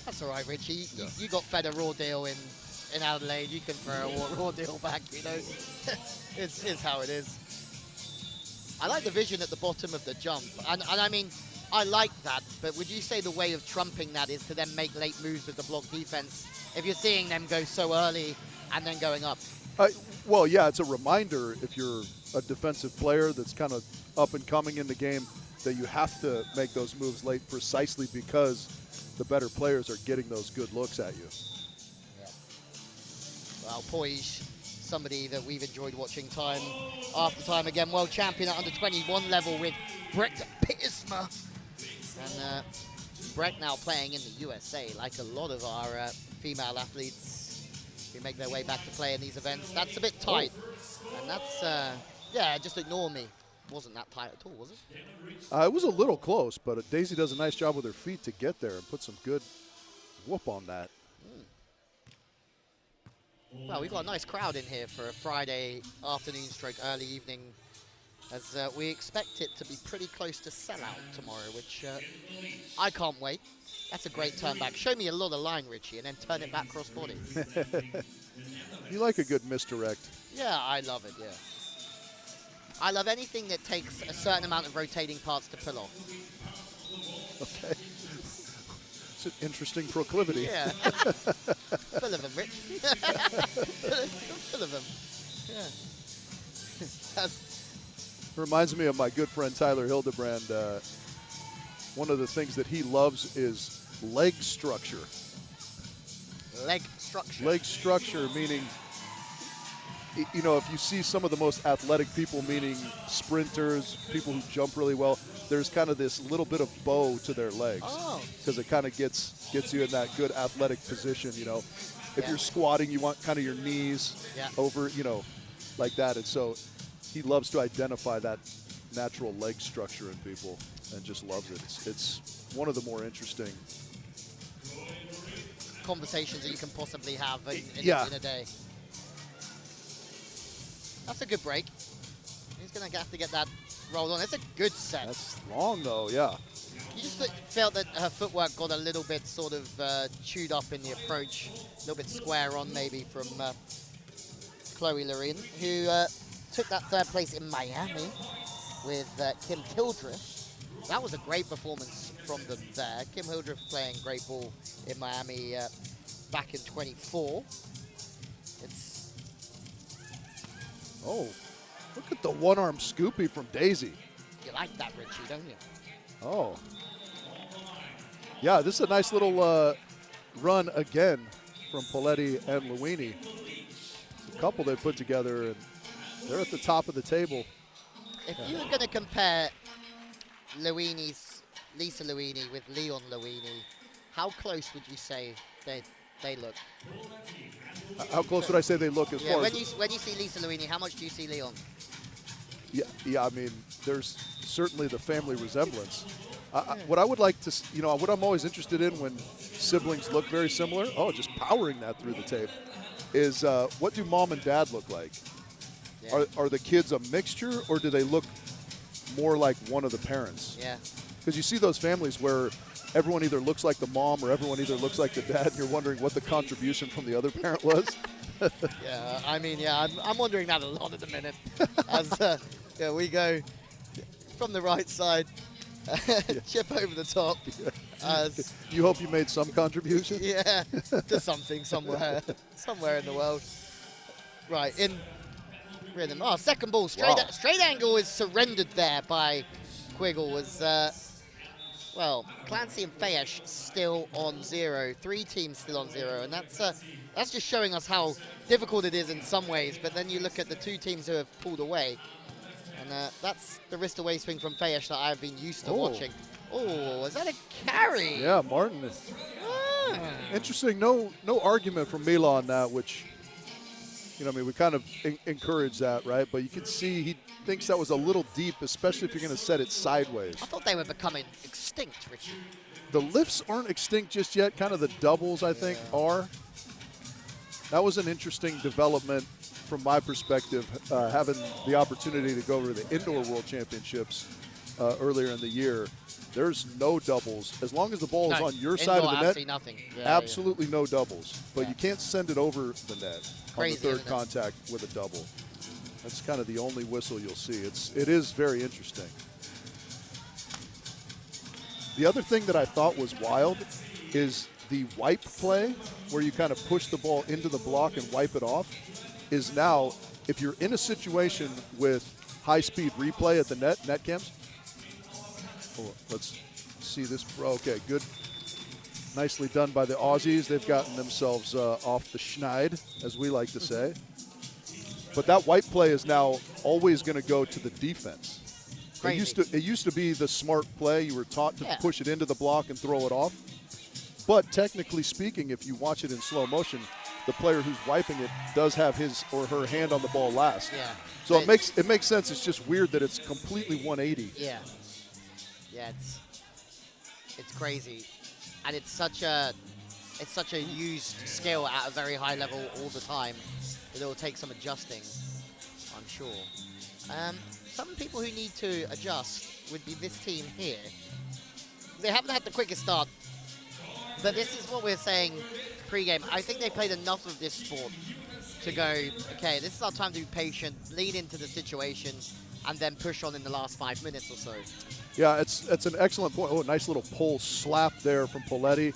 That's all right, Richie. You got fed a raw deal in Adelaide. You can throw a raw deal back, you know. It's how it is. I like the vision at the bottom of the jump. And I mean, I like that, but would you say the way of trumping that is to then make late moves with the block defense if you're seeing them go so early and then going up? Well, yeah, it's a reminder if you're a defensive player that's kind of up and coming in the game that you have to make those moves late precisely because the better players are getting those good looks at you. Yeah. Well, Poige, somebody that we've enjoyed watching time after time again, world champion at under 21 level with Brett Pisma. And Brett now playing in the USA, like a lot of our female athletes. who make their way back to play in these events. That's a bit tight. And that's, yeah, just ignore me. Wasn't that tight at all, was it? It was a little close, but Daisy does a nice job with her feet to get there and put some good whoop on that. Well, we've got a nice crowd in here for a Friday afternoon stroke early evening, as we expect it to be pretty close to sellout tomorrow, which I can't wait. That's a great turn back. Show me a lot of line, Richie, and then turn it back cross body. You like a good misdirect. Yeah, I love it, yeah. I love anything that takes a certain amount of rotating parts to pull off. Okay. It's an interesting proclivity. Yeah. Full of them, Rich. Full of them. Yeah. Reminds me of my good friend Tyler Hildebrand. One of the things that he loves is leg structure. Leg structure. Leg structure, meaning, you know, if you see some of the most athletic people, meaning sprinters, people who jump really well, there's kind of this little bit of bow to their legs. Because it kind of gets you in that good athletic position, you know. If you're squatting, you want kind of your knees over, you know, like that. And so he loves to identify that natural leg structure in people and just loves it. It's one of the more interesting conversations that you can possibly have in a day. That's a good break. He's going to have to get that rolled on. It's a good set. That's long, though, yeah. You just felt that her footwork got a little bit sort of chewed up in the approach, a little bit square on maybe from Chloe Loreen, who took that third place in Miami with Kim Hildreth. That was a great performance from them there. Kim Hildreth playing great ball in Miami back in 24. Oh, look at the one-arm scoopy from Daisy. You like that, Richie, don't you? Oh. Yeah, this is a nice little run again from Poletti and Luini. It's a couple they put together, and they're at the top of the table. If you were going to compare Lisa Luini with Leon Luini, how close would you say they look? How close would I say they look as far when as... when you see Lisa Luini, how much do you see Leon? Yeah, I mean, there's certainly the family resemblance. What I would like to, you know, what I'm always interested in when siblings look very similar, just powering that through the tape, is what do mom and dad look like? Yeah. Are the kids a mixture, or do they look more like one of the parents? Yeah. Because you see those families where everyone either looks like the mom or everyone either looks like the dad, and you're wondering what the contribution from the other parent was. Yeah, I mean, yeah, I'm wondering that a lot at the minute. As we go from the right side, chip over the top. As you hope you made some contribution? Yeah, to something somewhere in the world. Right, in rhythm. Oh, second ball, straight angle is surrendered there by Quiggle. Well, Clancy and Fayesh still on 0. 3 teams still on 0, and that's just showing us how difficult it is in some ways. But then you look at the 2 teams who have pulled away, and that's the wrist away swing from Fayesh that I've been used to watching. Oh, is that a carry? Yeah, Martin. Interesting. No argument from Mila on that, which, you know, I mean, we kind of encourage that, right? But you can see he thinks that was a little deep, especially if you're going to set it sideways. I thought they were becoming extinct, Richard. The lifts aren't extinct just yet. Kind of the doubles, I think, are. That was an interesting development from my perspective, having the opportunity to go over to the Indoor World Championships earlier in the year. There's no doubles. As long as the ball is on your side of the net, nothing. absolutely no doubles. But you can't send it over the net on the third contact with a double. That's kind of the only whistle you'll see. It is very interesting. The other thing that I thought was wild is the wipe play, where you kind of push the ball into the block and wipe it off, is now, if you're in a situation with high-speed replay at the net cams. Oh, let's see this. Okay, good. Nicely done by the Aussies. They've gotten themselves off the schneid, as we like to say. But that white play is now always going to go to the defense. It used to be the smart play. You were taught to push it into the block and throw it off. But technically speaking, if you watch it in slow motion, the player who's wiping it does have his or her hand on the ball last. Yeah. So it makes sense. It's just weird that it's completely 180. Yeah. Yeah, it's crazy, and it's such a used skill at a very high level all the time that it will take some adjusting, I'm sure. Some people who need to adjust would be this team here. They haven't had the quickest start, but this is what we're saying pre-game. I think they played enough of this sport to go, okay, this is our time to be patient, lead into the situation, and then push on in the last 5 minutes or so. Yeah, it's an excellent point. Oh, nice little pull slap there from Poletti.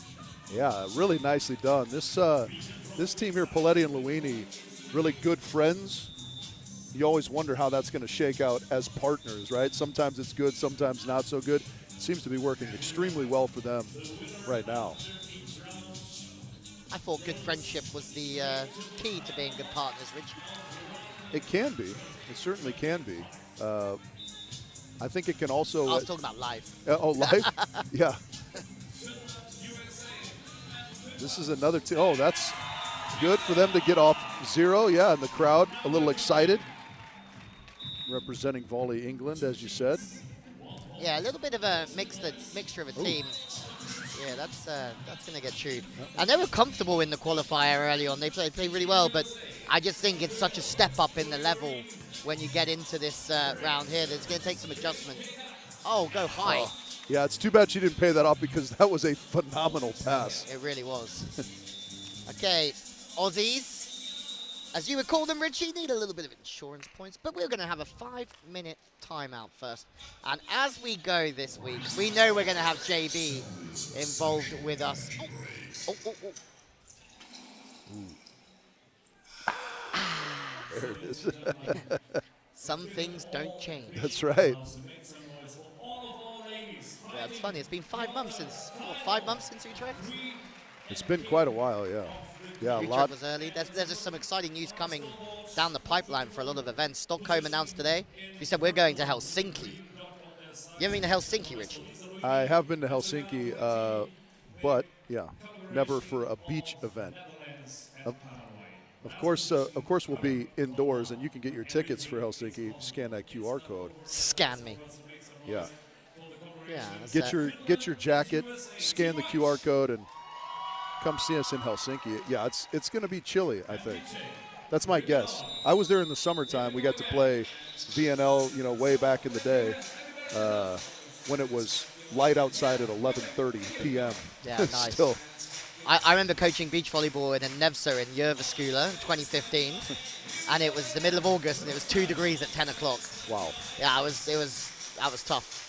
Yeah, really nicely done. This team here, Poletti and Luini, really good friends. You always wonder how that's going to shake out as partners, right? Sometimes it's good, sometimes not so good. It seems to be working extremely well for them right now. I thought good friendship was the key to being good partners, Richie. It can be. It certainly can be. I think it can also... I was talking about life. Oh, life? Yeah. This is another team. Oh, that's good for them to get off 0. Yeah, and the crowd a little excited. Representing Volley England, as you said. Yeah, a little bit of a mixture of a team. Yeah, that's going to get chewed. And they were comfortable in the qualifier early on. They played really well, but I just think it's such a step up in the level when you get into this round here. There's going to take some adjustment. Oh, go high. Oh. Yeah, it's too bad she didn't pay that off because that was a phenomenal pass. It really was. Okay, Aussies, as you would call them, Richie, need a little bit of insurance points, but we're going to have a 5-minute timeout first. And as we go this week, we know we're going to have JB involved with us. There it is. Some things don't change. That's right. Yeah, it's funny. It's been 5 months since, what, 5 months since Utrecht? It's been quite a while, yeah. Yeah, a Utrecht lot. was early. There's just some exciting news coming down the pipeline for a lot of events. Stockholm announced today. We said we're going to Helsinki. You ever been to Helsinki, Richie? I have been to Helsinki, but yeah, never for a beach event. Of course, we'll be indoors, and you can get your tickets for Helsinki. Scan that QR code. Scan me. Yeah. Yeah. Get your jacket, scan the QR code, and come see us in Helsinki. Yeah, it's going to be chilly, I think. That's my guess. I was there in the summertime. We got to play VNL, way back in the day when it was light outside at 11:30 p.m. Yeah, nice. Still. I remember coaching beach volleyball in a Nevso in Jyväskylä in 2015, and it was the middle of August, and it was 2 degrees at 10 o'clock. Wow. Yeah, that was tough.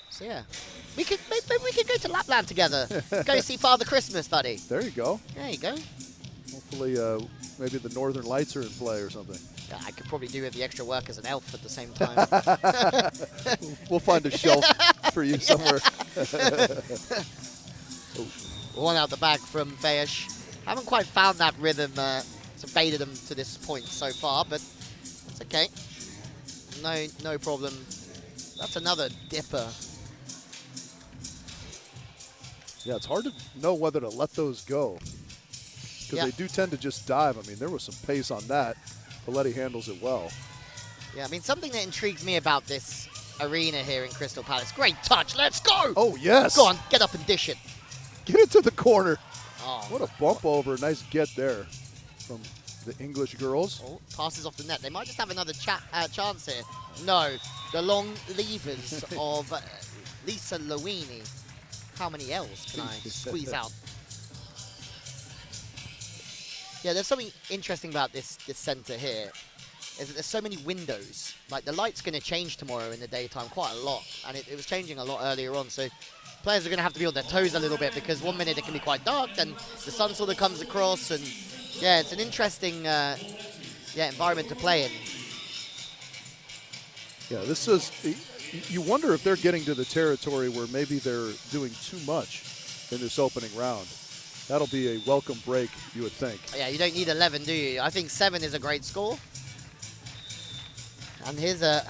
So yeah, maybe we could go to Lapland together. Go see Father Christmas, buddy. There you go. There you go. Hopefully, maybe the Northern Lights are in play or something. Yeah, I could probably do with the extra work as an elf at the same time. We'll find a shelf for you somewhere. One out the back from Feyesh. Haven't quite found that rhythm to baited them to this point so far, but it's okay. No problem. That's another dipper. Yeah, it's hard to know whether to let those go because they do tend to just dive. I mean, there was some pace on that. Poletti handles it well. Yeah, I mean, something that intrigues me about this arena here in Crystal Palace. Great touch. Let's go. Oh, yes. Go on, get up and dish it. Get it to the corner. Oh. What a bump over. Nice get there from the English girls. Oh, passes off the net. They might just have another chance here. No, the long levers of Lisa Luini. How many L's can I squeeze out? Yeah, there's something interesting about this center here, is that there's so many windows. Like, the light's going to change tomorrow in the daytime quite a lot, and it was changing a lot earlier on, so players are going to have to be on their toes a little bit, because 1 minute it can be quite dark, then the sun sort of comes across, and yeah, it's an interesting environment to play in. Yeah, this is, you wonder if they're getting to the territory where maybe they're doing too much in this opening round. That'll be a welcome break, you would think. Yeah, you don't need 11, do you? I think 7 is a great score. And here's an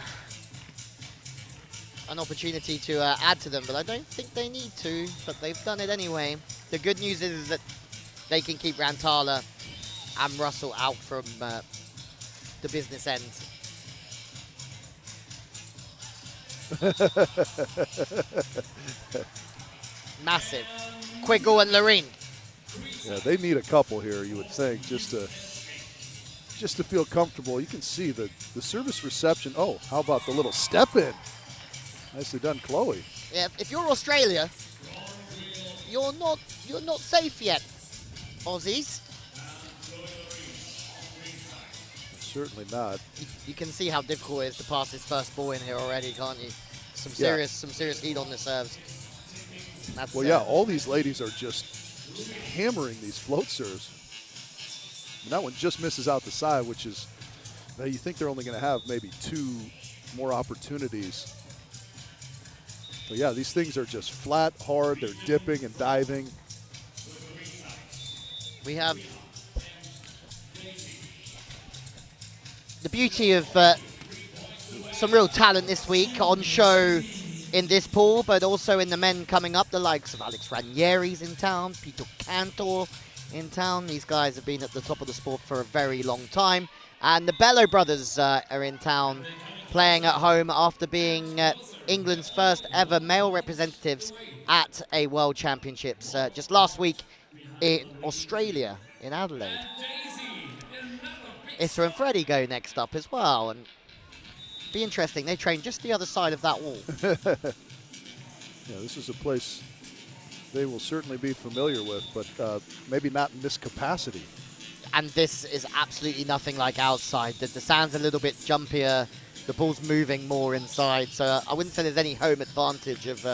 opportunity to add to them, but I don't think they need to, but they've done it anyway. The good news is that they can keep Rantala and Russell out from the business end. Massive. Quiggle and Loreen. Yeah, they need a couple here, you would think, just to feel comfortable. You can see the service reception. Oh, how about the little step in? Nicely done, Chloe. Yeah, if you're Australia, you're not safe yet, Aussies. Certainly not. You can see how difficult it is to pass this first ball in here already, can't you? Some serious heat on the serves. That's, well, yeah, all these ladies are just hammering these float serves. And that one just misses out the side, which is, you think they're only going to have maybe 2 more opportunities. But yeah, these things are just flat, hard. They're dipping and diving. We have the beauty of some real talent this week on show in this pool, but also in the men coming up, the likes of Alex Ranieri's in town, Peter Cantor in town. These guys have been at the top of the sport for a very long time. And the Bello brothers are in town playing at home after being England's first ever male representatives at a World Championships just last week in Australia, in Adelaide. Issa and Freddie go next up as well, and be interesting. They train just the other side of that wall. Yeah, this is a place they will certainly be familiar with, but maybe not in this capacity. And this is absolutely nothing like outside. The sand's a little bit jumpier. The ball's moving more inside. So I wouldn't say there's any home advantage of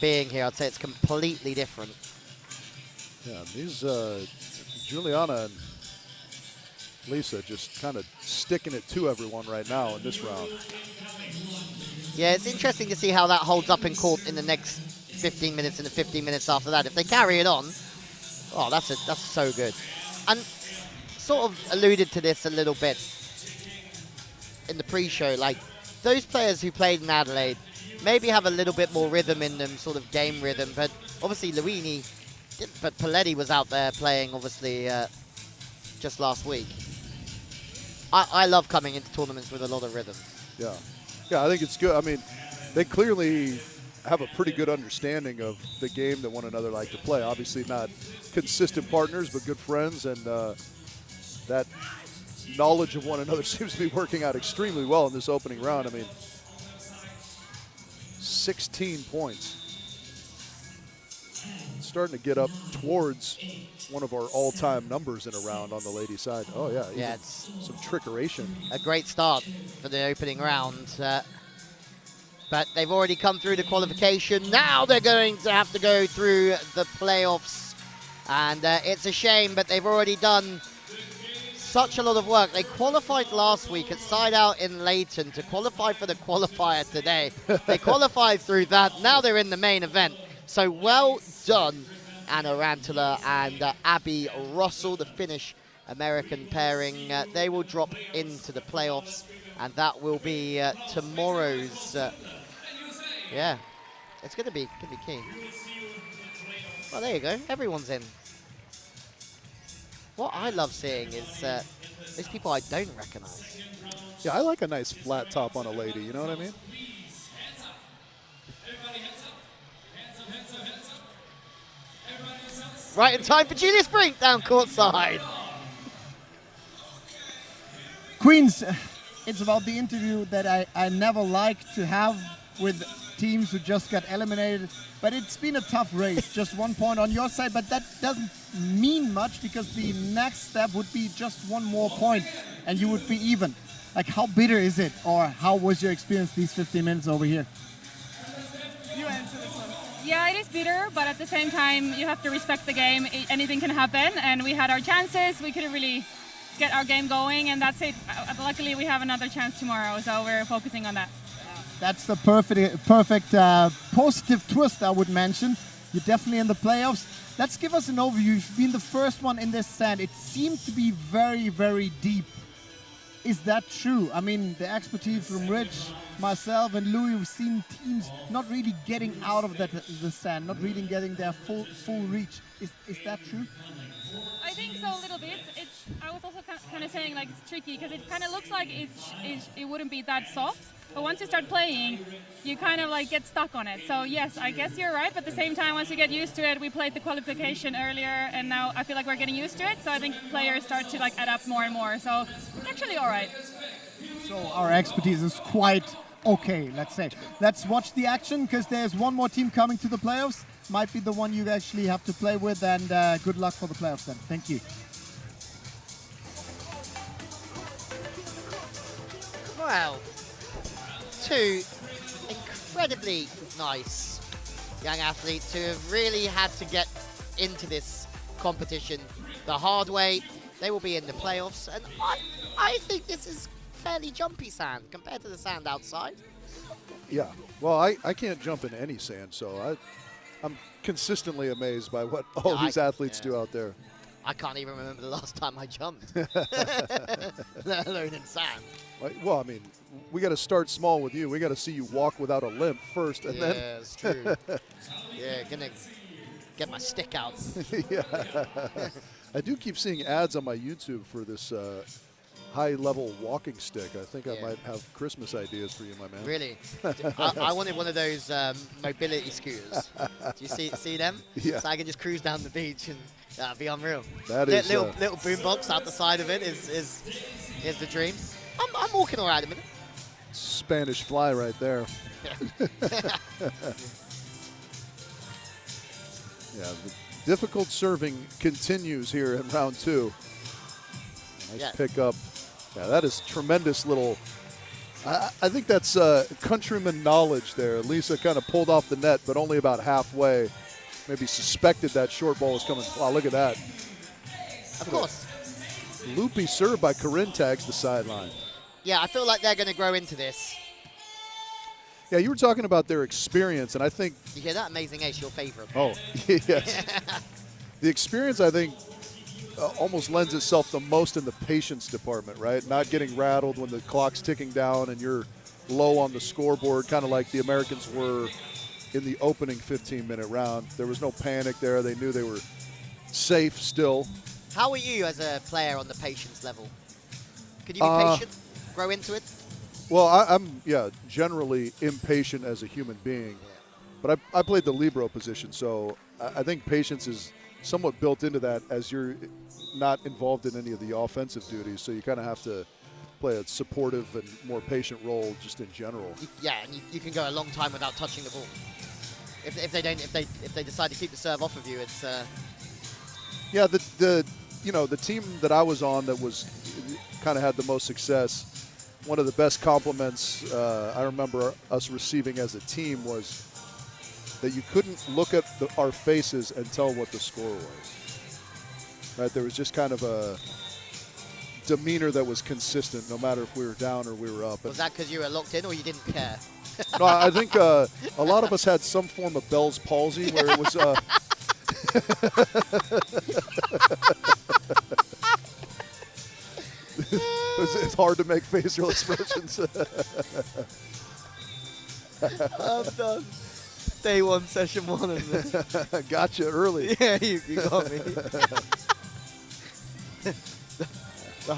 being here. I'd say it's completely different. Yeah, these Juliana and Lisa just kind of sticking it to everyone right now in this round. Yeah, it's interesting to see how that holds up in court in the next 15 minutes and the 15 minutes after that. If they carry it on, oh, that's so good. And sort of alluded to this a little bit in the pre-show, like those players who played in Adelaide maybe have a little bit more rhythm in them, sort of game rhythm, but obviously Luini, but Paletti was out there playing obviously just last week. I love coming into tournaments with a lot of rhythm. Yeah. Yeah, I think it's good. I mean, they clearly have a pretty good understanding of the game that one another like to play. Obviously not consistent partners, but good friends, and that knowledge of one another seems to be working out extremely well in this opening round. I mean, 16 points. Starting to get up towards one of our all-time numbers in a round on the ladies' side. Oh, yeah. Yeah, it's some trickeration. A great start for the opening round. But they've already come through the qualification. Now they're going to have to go through the playoffs. And it's a shame, but they've already done such a lot of work. They qualified last week at Side Out in Leighton to qualify for the qualifier today. They qualified through that. Now they're in the main event. So well done, Anna Rantala and Abby Russell, the Finnish-American pairing. They will drop into the playoffs, and that will be tomorrow's. Yeah, it's going to be key. Well, there you go. Everyone's in. What I love seeing is these people I don't recognize. Yeah, I like a nice flat top on a lady. You know what I mean? Right in time for Julia Sprink down courtside. Queens, it's about the interview that I never like to have with teams who just got eliminated, but it's been a tough race. Just 1 point on your side, but that doesn't mean much because the next step would be just 1 more point and you would be even. Like, how bitter is it, or how was your experience these 15 minutes over here? You answer this one. Yeah, it is bitter, but at the same time, you have to respect the game. Anything can happen, and we had our chances. We couldn't really get our game going, and that's it. Luckily, we have another chance tomorrow, so we're focusing on that. That's the perfect positive twist, I would mention. You're definitely in the playoffs. Let's give us an overview. You've been the first one in this sand. It seemed to be very, very deep. Is that true? I mean, the expertise from Rich, myself, and Louis, we've seen teams not really getting out of the sand, not really getting their full reach. Is that true? I think so a little bit. I was also kind of saying like it's tricky because it kind of looks like it wouldn't be that soft, but once you start playing, you kind of like get stuck on it. So yes, I guess you're right, but at the same time, once you get used to it, we played the qualification earlier, and now I feel like we're getting used to it. So I think players start to like adapt more and more. So it's actually all right. So our expertise is quite okay, let's say. Let's watch the action because there's one more team coming to the playoffs. Might be the one you actually have to play with, and good luck for the playoffs then. Thank you. Well, two incredibly nice young athletes who have really had to get into this competition the hard way. They will be in the playoffs, and I think this is fairly jumpy sand compared to the sand outside. Yeah, well, I can't jump in any sand, so I'm consistently amazed by what all these athletes do out there. I can't even remember the last time I jumped, let alone in sand. Well, I mean, we got to start small with you. We got to see you walk without a limp first, and then. Yeah, it's true. Yeah, gonna get my stick out. Yeah, I do keep seeing ads on my YouTube for this high-level walking stick. I think I might have Christmas ideas for you, my man. Really? I wanted one of those mobility scooters. Do you see them? Yeah. So I can just cruise down the beach and that'd be unreal. That is little boom box out the side of it is the dream. I'm walking all right a minute. Spanish fly right there. Yeah, the difficult serving continues here in round two. Nice pickup. Yeah, that is tremendous little. I think that's countryman knowledge there. Lisa kind of pulled off the net, but only about halfway. Maybe suspected that short ball was coming. Wow, look at that. Of course. Loopy serve by Corinne tags the sideline. Yeah, I feel like they're going to grow into this. Yeah, you were talking about their experience, and I think. You hear that? Amazing Ace, your favorite. Oh, yes. The experience, I think, almost lends itself the most in the patience department, right? Not getting rattled when the clock's ticking down and you're low on the scoreboard, kind of like the Americans were in the opening 15-minute round. There was no panic there. They knew they were safe still. How are you as a player on the patience level? Could you be patient, grow into it? Well, I'm generally impatient as a human being. But I played the libero position, so I think patience is somewhat built into that as you're not involved in any of the offensive duties. So you kind of have to play a supportive and more patient role just in general. Yeah, and you can go a long time without touching the ball. If they decide to keep the serve off of you, it's. Yeah, the team that I was on that was kind of had the most success. One of the best compliments I remember us receiving as a team was that you couldn't look at our faces and tell what the score was. Right? There was just kind of a demeanor that was consistent, no matter if we were down or we were up. Was that because you were locked in or you didn't care? No, I think a lot of us had some form of Bell's palsy where it was. It's hard to make facial expressions. I'm done. Day one, session one. Gotcha early. Yeah, you got me. I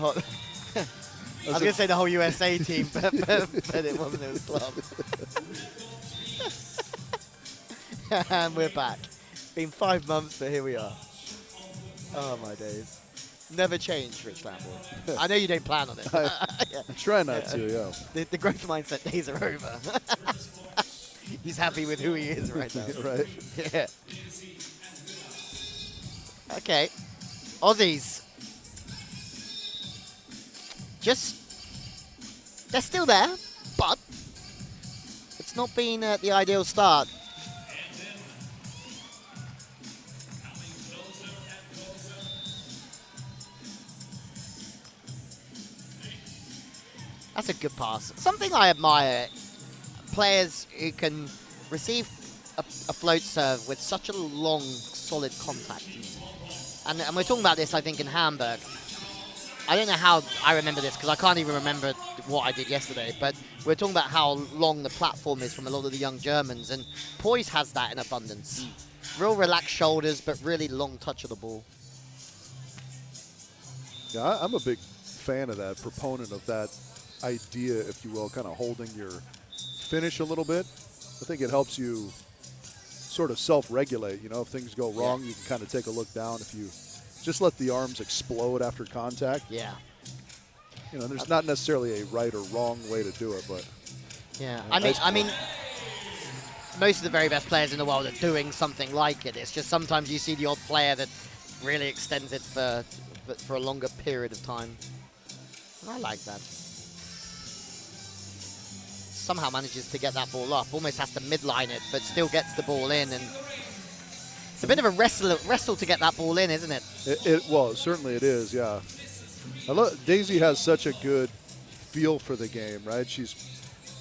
was going to say the whole USA team, but it wasn't. It was club. And we're back. It's been 5 months, but here we are. Oh, my days. Never changed, Rich Lamboy. I know you don't plan on it. I try not to, yeah. The growth mindset days are over. He's happy with who he is right now. Right. Yeah. Okay. Aussies. They're still there, but it's not been the ideal start. That's a good pass. Something I admire, players who can receive a float serve with such a long, solid contact. And we're talking about this, I think, in Hamburg. I don't know how I remember this because I can't even remember what I did yesterday, but we're talking about how long the platform is from a lot of the young Germans, and Poise has that in abundance. Real relaxed shoulders, but really long touch of the ball. Yeah, I'm a big fan of that, proponent of that idea, if you will, kind of holding your finish a little bit. I think it helps you sort of self-regulate. You know, if things go wrong, you can kind of take a look down. If you just let the arms explode after contact. Yeah. You know, there's not necessarily a right or wrong way to do it, but. Yeah, I mean, most of the very best players in the world are doing something like it. It's just sometimes you see the odd player that really extends it for a longer period of time. I like that. Somehow manages to get that ball up, almost has to midline it, but still gets the ball in. And it's a bit of a wrestle to get that ball in, isn't it? Well, certainly it is, yeah. Daisy has such a good feel for the game, right? She's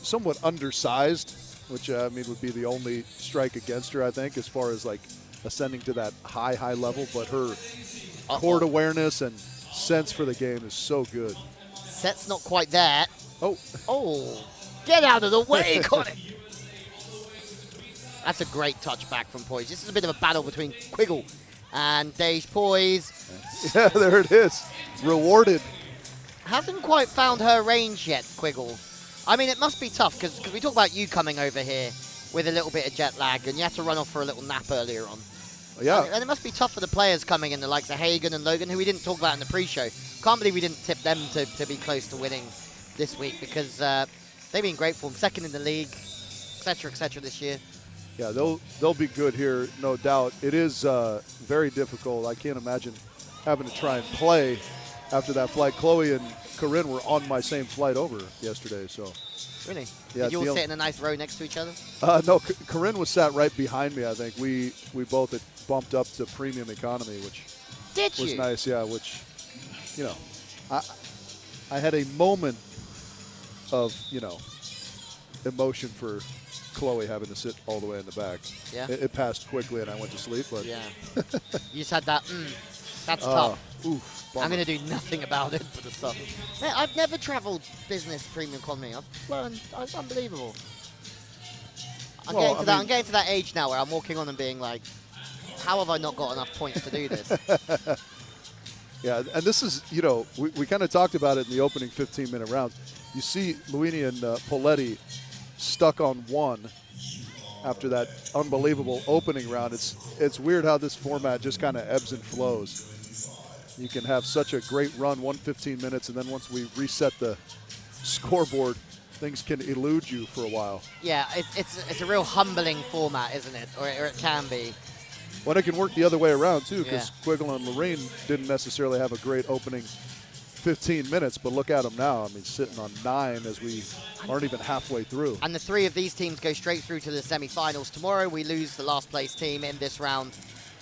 somewhat undersized, which I mean would be the only strike against her, I think, as far as like ascending to that high level. But her court awareness and sense for the game is so good. Set's not quite there. Oh, get out of the way, Connor. That's a great touchback from Poise. This is a bit of a battle between Quiggle and Dej Poise. Yeah, there it is. Rewarded. Hasn't quite found her range yet, Quiggle. I mean, it must be tough because we talk about you coming over here with a little bit of jet lag and you had to run off for a little nap earlier on. Yeah. And it must be tough for the players coming in, the likes of Hagen and Logan, who we didn't talk about in the pre-show. Can't believe we didn't tip them to be close to winning this week because they've been great for them. Second in the league, et cetera this year. Yeah, they'll be good here, no doubt. It is very difficult. I can't imagine having to try and play after that flight. Chloe and Corinne were on my same flight over yesterday, so. Really? Yeah, Did you all sit in a nice row next to each other? No, Corinne was sat right behind me, I think. We both had bumped up to premium economy, which was nice, yeah, which, you know, I had a moment of, you know, emotion for Chloe having to sit all the way in the back. Yeah. It passed quickly and I went to sleep, but. Yeah. You just had that, that's tough. Oof. Bummer. I'm going to do nothing about it but the stuff. Man, I've never traveled business premium economy. I've flown, it's unbelievable. I'm getting to that age now where I'm walking on and being like, how have I not got enough points to do this? Yeah, and this is, you know, we kind of talked about it in the opening 15-minute rounds. You see Luini and Poletti stuck on one after that unbelievable opening round. It's weird how this format just kind of ebbs and flows. You can have such a great run, 115 minutes, and then once we reset the scoreboard, things can elude you for a while. Yeah, it's a real humbling format, isn't it? Or it can be. Well, it can work the other way around, too, because Quiggle and Lorraine didn't necessarily have a great opening 15 minutes, but look at them now. I mean, sitting on 9 as we aren't even halfway through. And the 3 of these teams go straight through to the semi-finals. Tomorrow we lose the last place team in this round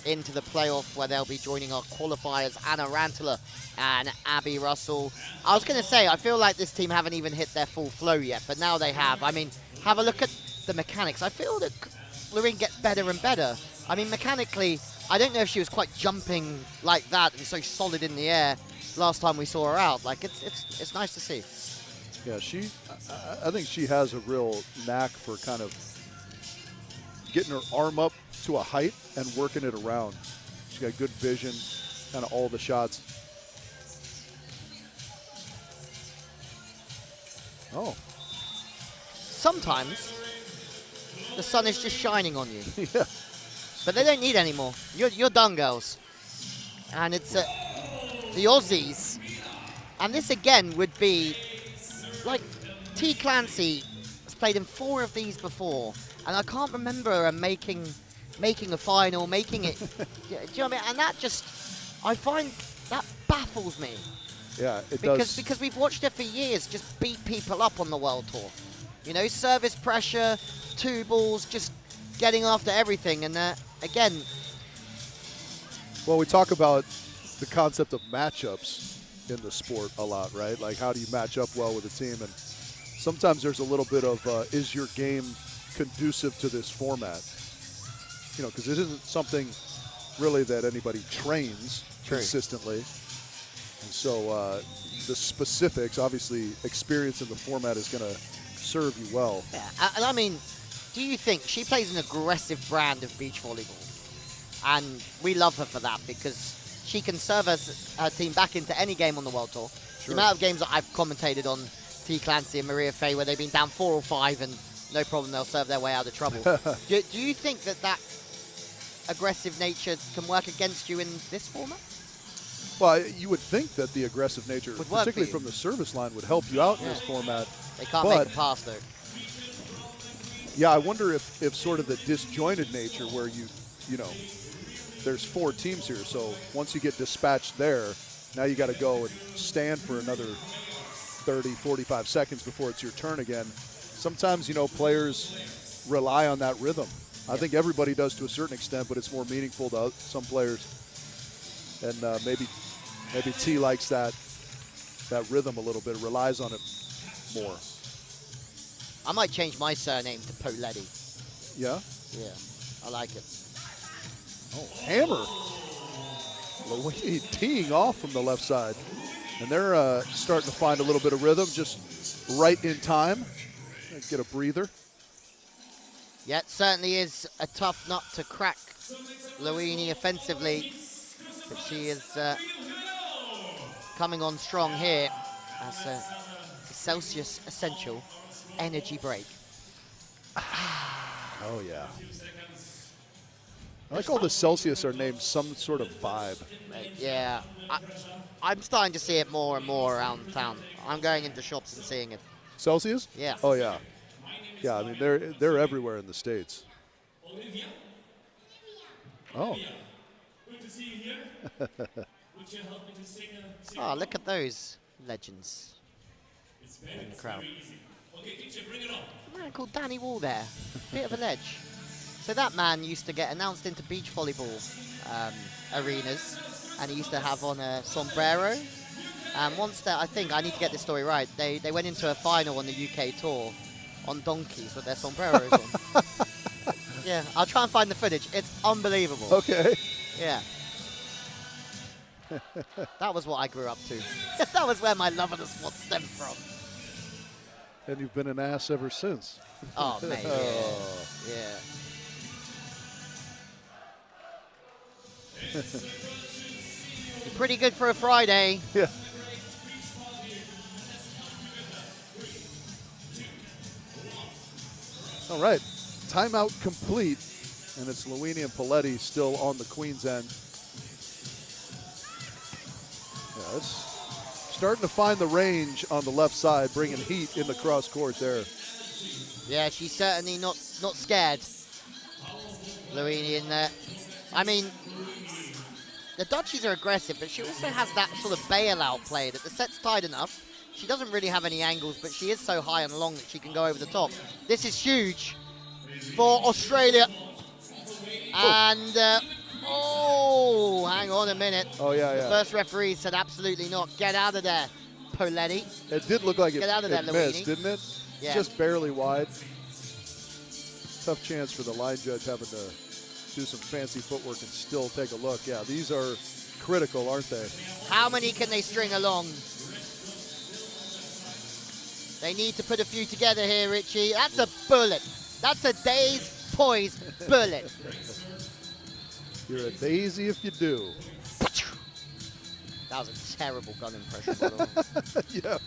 into the playoff where they'll be joining our qualifiers, Anna Rantala and Abby Russell. I was going to say, I feel like this team haven't even hit their full flow yet, but now they have. I mean, have a look at the mechanics. I feel that Lorraine gets better and better. I mean, mechanically, I don't know if she was quite jumping like that and so solid in the air last time we saw her out. Like, it's nice to see. Yeah, I think she has a real knack for kind of getting her arm up to a height and working it around. She's got good vision, kind of all the shots. Oh. Sometimes the sun is just shining on you. Yeah. But they don't need any more. You're done, girls. And it's the Aussies. And this again would be like T. Clancy has played in 4 of these before, and I can't remember her making a final, making it. Do you know what I mean? And that just, I find that baffles me. Yeah, it does. Because we've watched her for years just beat people up on the World Tour. You know, service pressure, 2 balls, just getting after everything. And again. Well, we talk about the concept of matchups in the sport a lot, right? Like, how do you match up well with a team? And sometimes there's a little bit of, is your game conducive to this format? You know, because it isn't something really that anybody trains consistently. And so the specifics, obviously, experience in the format is going to serve you well. Yeah, and I mean, do you think she plays an aggressive brand of beach volleyball? And we love her for that because she can serve her team back into any game on the World Tour. Sure. The amount of games that I've commentated on T. Clancy and Maria Fay where they've been down 4 or 5 and no problem, they'll serve their way out of trouble. do you think that aggressive nature can work against you in this format? Well, you would think that the aggressive nature, particularly from the service line, would help you out in this format. They can't make a pass, though. Yeah, I wonder if sort of the disjointed nature where you know, there's 4 teams here, so once you get dispatched there, now you got to go and stand for another 30, 45 seconds before it's your turn again. Sometimes, you know, players rely on that rhythm. I think everybody does to a certain extent, but it's more meaningful to some players. And maybe T likes that rhythm a little bit, relies on it more. I might change my surname to Poletti. Yeah? Yeah, I like it. Oh, hammer. Louis teeing off from the left side. And they're starting to find a little bit of rhythm, just right in time. Get a breather. Yeah, it certainly is a tough nut to crack, Luini, offensively. But she is coming on strong here as a Celsius Essential energy break. Oh, yeah. I like all the Celsius are named some sort of vibe. Yeah, I'm starting to see it more and more around town. I'm going into shops and seeing it. Celsius? Yeah. Oh, yeah. Yeah, I mean, they're everywhere in the States. Oh. Good to see you here. Would you help me to sing a Oh, look at those legends It's in the crowd. very easy. Okay, teacher, bring it on. A man called Danny Wall there. Bit of a ledge. So that man used to get announced into beach volleyball arenas, and he used to have on a sombrero. And once that, I think, I need to get this story right, they went into a final on the UK tour on donkeys with their sombreros on. Yeah, I'll try and find the footage. It's unbelievable. Okay. Yeah. That was what I grew up to. That was where my love of the sport stemmed from. And you've been an ass ever since. Oh, mate, yeah. Pretty good for a Friday. Yeah. All right, timeout complete, and it's Luini and Poletti still on the Queen's end. Yeah, it's starting to find the range on the left side, bringing heat in the cross court there. Yeah, she's certainly not scared. Luini in there. I mean, the Dutchies are aggressive, but she also has that sort of bailout play that the set's tight enough. She doesn't really have any angles, but she is so high and long that she can go over the top. This is huge for Australia. And, oh, hang on a minute. Oh, yeah, The yeah. first referee said absolutely not. Get out of there, Poletti. It did look like it, Get out of there, it missed, Luini. didn't it? Yeah. Just barely wide. Tough chance for the line judge having to do some fancy footwork and still take a look. Yeah, these are critical, aren't they? How many can they string along? They need to put a few together here, Richie. That's a bullet. That's a day's poise bullet. You're a daisy if you do. That was a terrible gun impression, by the way. Yeah,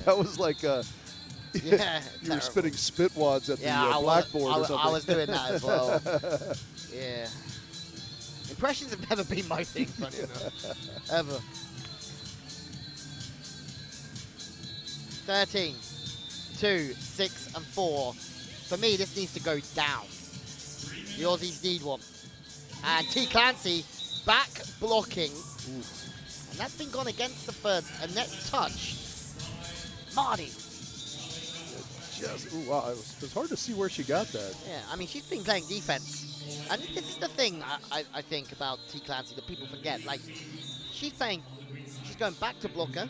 that was like Yeah, you were terrible. spitting spit wads at the I blackboard or was, something. I was doing that as well. Yeah. Impressions have never been my thing, funny enough. Ever. 13, 2, 6, and 4. For me, this needs to go down. The Aussies need one. And T. Clancy back blocking. And that's been gone against the first. A net touch. Marty. Just, ooh, wow, it was hard to see where she got that. Yeah, I mean, she's been playing defense. And this is the thing I think about T. Clancy that people forget. Like, she's going back to blocker.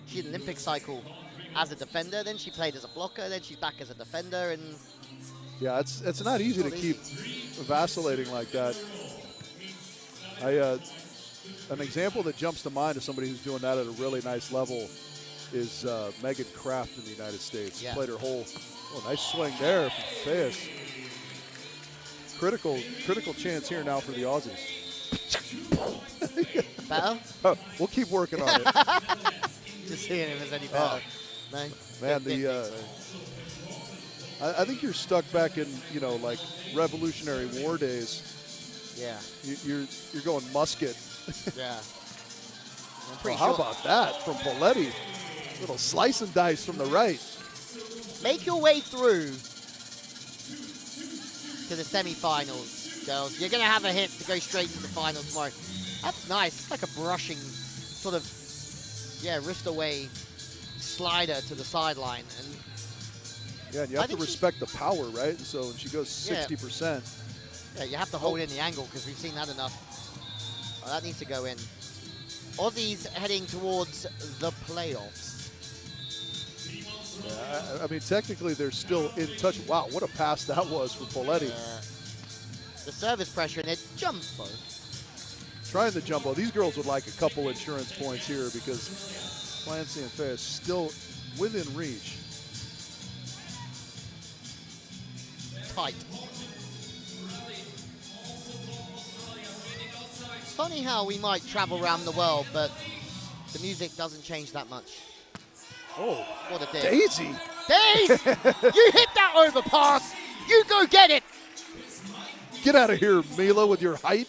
She had an Olympic cycle as a defender, then she played as a blocker, then she's back as a defender, and yeah, it's not easy to keep vacillating like that. An example that jumps to mind of somebody who's doing that at a really nice level is Megan Kraft in the United States. Yeah. Played her whole, nice swing there from Fayas. Critical chance here now for the Aussies. Better? Oh, we'll keep working on it. Just seeing if there's any better. No? Man, I think you're stuck back in, like Revolutionary War days. Yeah. You're going musket. Yeah. Well, how about that from Poletti? Little slice and dice from the right. Make your way through to the semi-finals, girls. You're going to have a hit to go straight to the final tomorrow. That's nice. It's like a brushing sort of, wrist away slider to the sideline. And yeah, and you have to respect the power, right? So when she goes 60%. Yeah, you have to hold in the angle because we've seen that enough. Oh, that needs to go in. Aussies heading towards the playoffs. Yeah, I mean, technically they're still in touch. Wow, what a pass that was for Poletti. The service pressure and it jumbo. Trying the jumbo. These girls would like a couple insurance points here because Clancy and Fayas still within reach. Tight. It's funny how we might travel around the world, but the music doesn't change that much. Oh, what a dig. Daisy. Daisy! You hit that overpass. You go get it. Get out of here, Mila, with your height.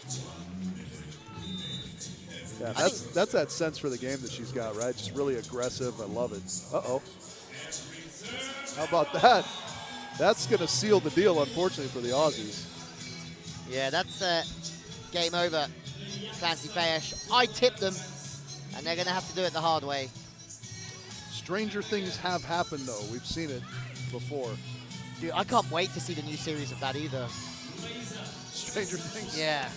Yeah, that's that sense for the game that she's got, right? Just really aggressive. I love it. Uh-oh. How about that? That's going to seal the deal, unfortunately, for the Aussies. Yeah, that's game over. Clancy Fayas. I tipped them, and they're going to have to do it the hard way. Stranger things have happened, though. We've seen it before. Dude, I can't wait to see the new series of that either. Stranger Things? Yeah.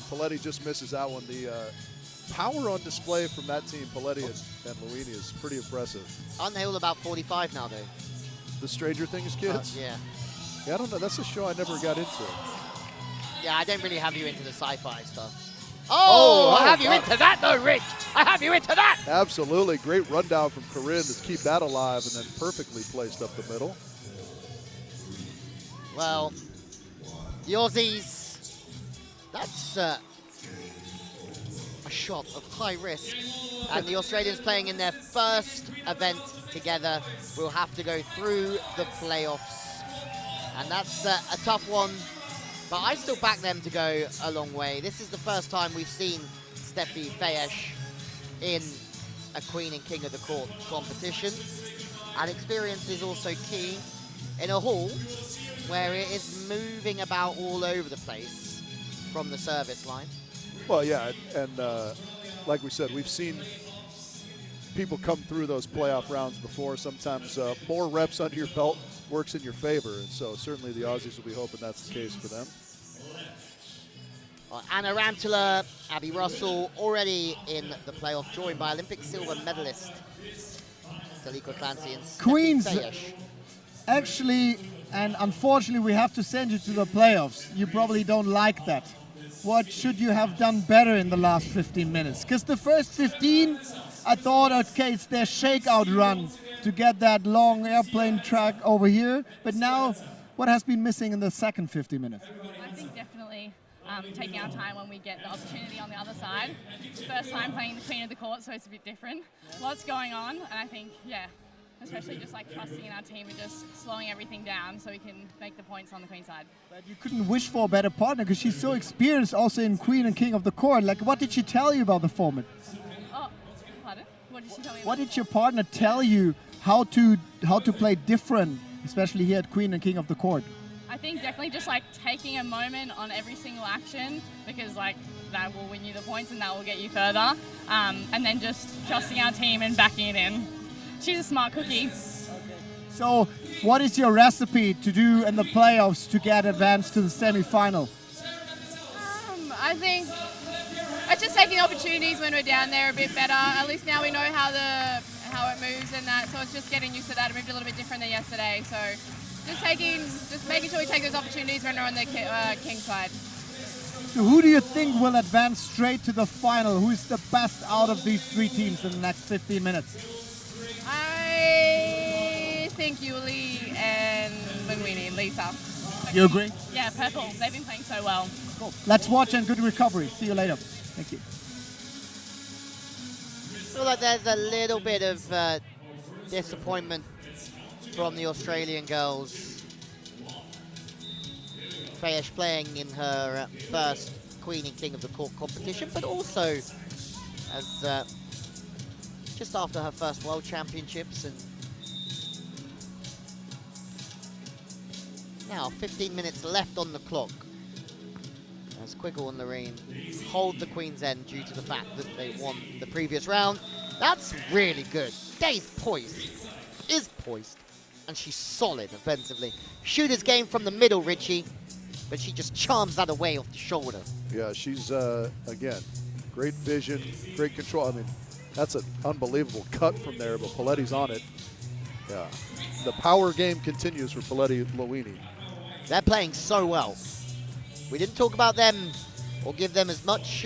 Poletti just misses that one. The power on display from that team, Poletti and Luini, is pretty impressive. Aren't they all about 45 now, though? The Stranger Things kids? Yeah. Yeah, I don't know. That's a show I never got into. Yeah, I don't really have you into the sci-fi stuff. Oh, I have you into that, though, Rich. I have you into that. Absolutely. Great rundown from Corinne to keep that alive and then perfectly placed up the middle. Well, the Aussies, that's a shot of high risk. And the Australians playing in their first event together will have to go through the playoffs. And that's a tough one. But I still back them to go a long way. This is the first time we've seen Steffi Fayas in a Queen and King of the Court competition. And experience is also key in a hall where it is moving about all over the place from the service line. Well, yeah, and like we said, we've seen people come through those playoff rounds before. Sometimes more reps under your belt works in your favor, and so certainly the Aussies will be hoping that's the case for them. Anna Rantala, Abby Russell already in the playoff, joined by Olympic silver medalist Taliko Clancy and Queens, Fayas. actually, and unfortunately we have to send you to the playoffs. You probably don't like that. What should you have done better in the last 15 minutes? Because the first 15, I thought, okay, it's their shakeout run to get that long airplane track over here. But now, what has been missing in the second 50 minutes? I think definitely taking our time when we get the opportunity on the other side. First time playing the Queen of the Court, so it's a bit different. Lots going on, and I think, especially just like trusting in our team and just slowing everything down so we can make the points on the Queen side. But you couldn't wish for a better partner because she's so experienced also in Queen and King of the Court. Like, what did she tell you about the format? Oh, pardon? What did she tell me about? What did your partner tell you how to play different, especially here at Queen and King of the Court? I think definitely just like taking a moment on every single action, because like that will win you the points and that will get you further. And then just trusting our team and backing it in. She's a smart cookie. So what is your recipe to do in the playoffs to get advanced to the semi-final? I think it's just taking opportunities when we're down there a bit better. At least now we know how it moves and that, so it's just getting used to that. It moved a little bit different than yesterday, so just making sure we take those opportunities when we're on the king side. So who do you think will advance straight to the final? Who is the best out of these three teams in the next 15 minutes? I think Yuli and Linguini, Lisa. You agree? Yeah, purple. They've been playing so well. Cool. Let's watch and good recovery. See you later. Thank you. I feel like there's a little bit of disappointment from the Australian girls. Fayesh playing in her first Queen and King of the Court competition, but also as just after her first World Championships. And now 15 minutes left on the clock as Quiggle and Loreen hold the Queen's End due to the fact that they won the previous round. That's really good. Day's is poised, and she's solid offensively. Shooter's game from the middle, Richie, but she just charms that away off the shoulder. Yeah, she's, again, great vision, great control. I mean, that's an unbelievable cut from there, but Paletti's on it. Yeah, the power game continues for Paletti Lowini. They're playing so well. We didn't talk about them or give them as much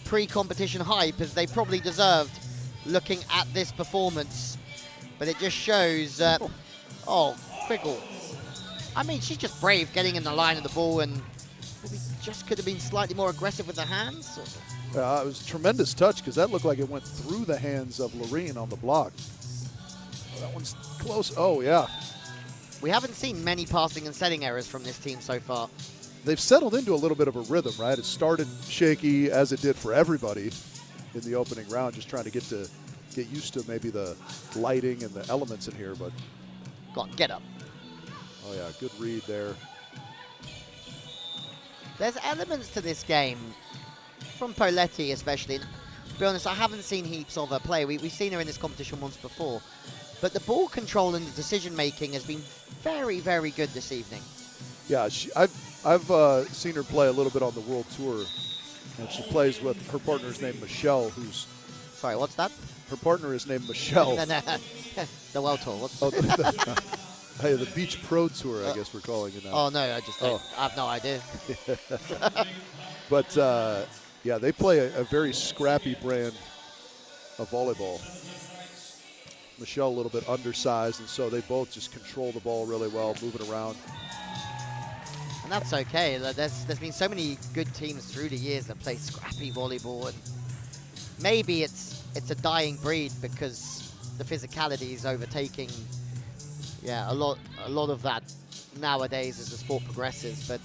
pre-competition hype as they probably deserved looking at this performance, but it just shows, oh, Quiggle. I mean, she's just brave getting in the line of the ball and maybe just could have been slightly more aggressive with the hands. It was a tremendous touch because that looked like it went through the hands of Loreen on the block. Oh, that one's close. Oh, yeah. We haven't seen many passing and setting errors from this team so far. They've settled into a little bit of a rhythm, right? It started shaky, as it did for everybody in the opening round, just trying to get used to maybe the lighting and the elements in here, but... Go on, get up. Oh, yeah, good read there. There's elements to this game, from Poletti especially. To be honest, I haven't seen heaps of her play. We've seen her in this competition once before. But the ball control and the decision-making has been very, very good this evening. Yeah, I've seen her play a little bit on the World Tour, and she plays with her partner's named Michelle, who's... Sorry, what's that? Her partner is named Michelle. The World Tour. What's Hey, the Beach Pro Tour, I guess we're calling it now. Oh, no, I have no idea. But, yeah, they play a very scrappy brand of volleyball. Michelle a little bit undersized, and so they both just control the ball really well, moving around. And that's okay. There's been so many good teams through the years that play scrappy volleyball, and maybe it's a dying breed because the physicality is overtaking, a lot of that nowadays as the sport progresses. But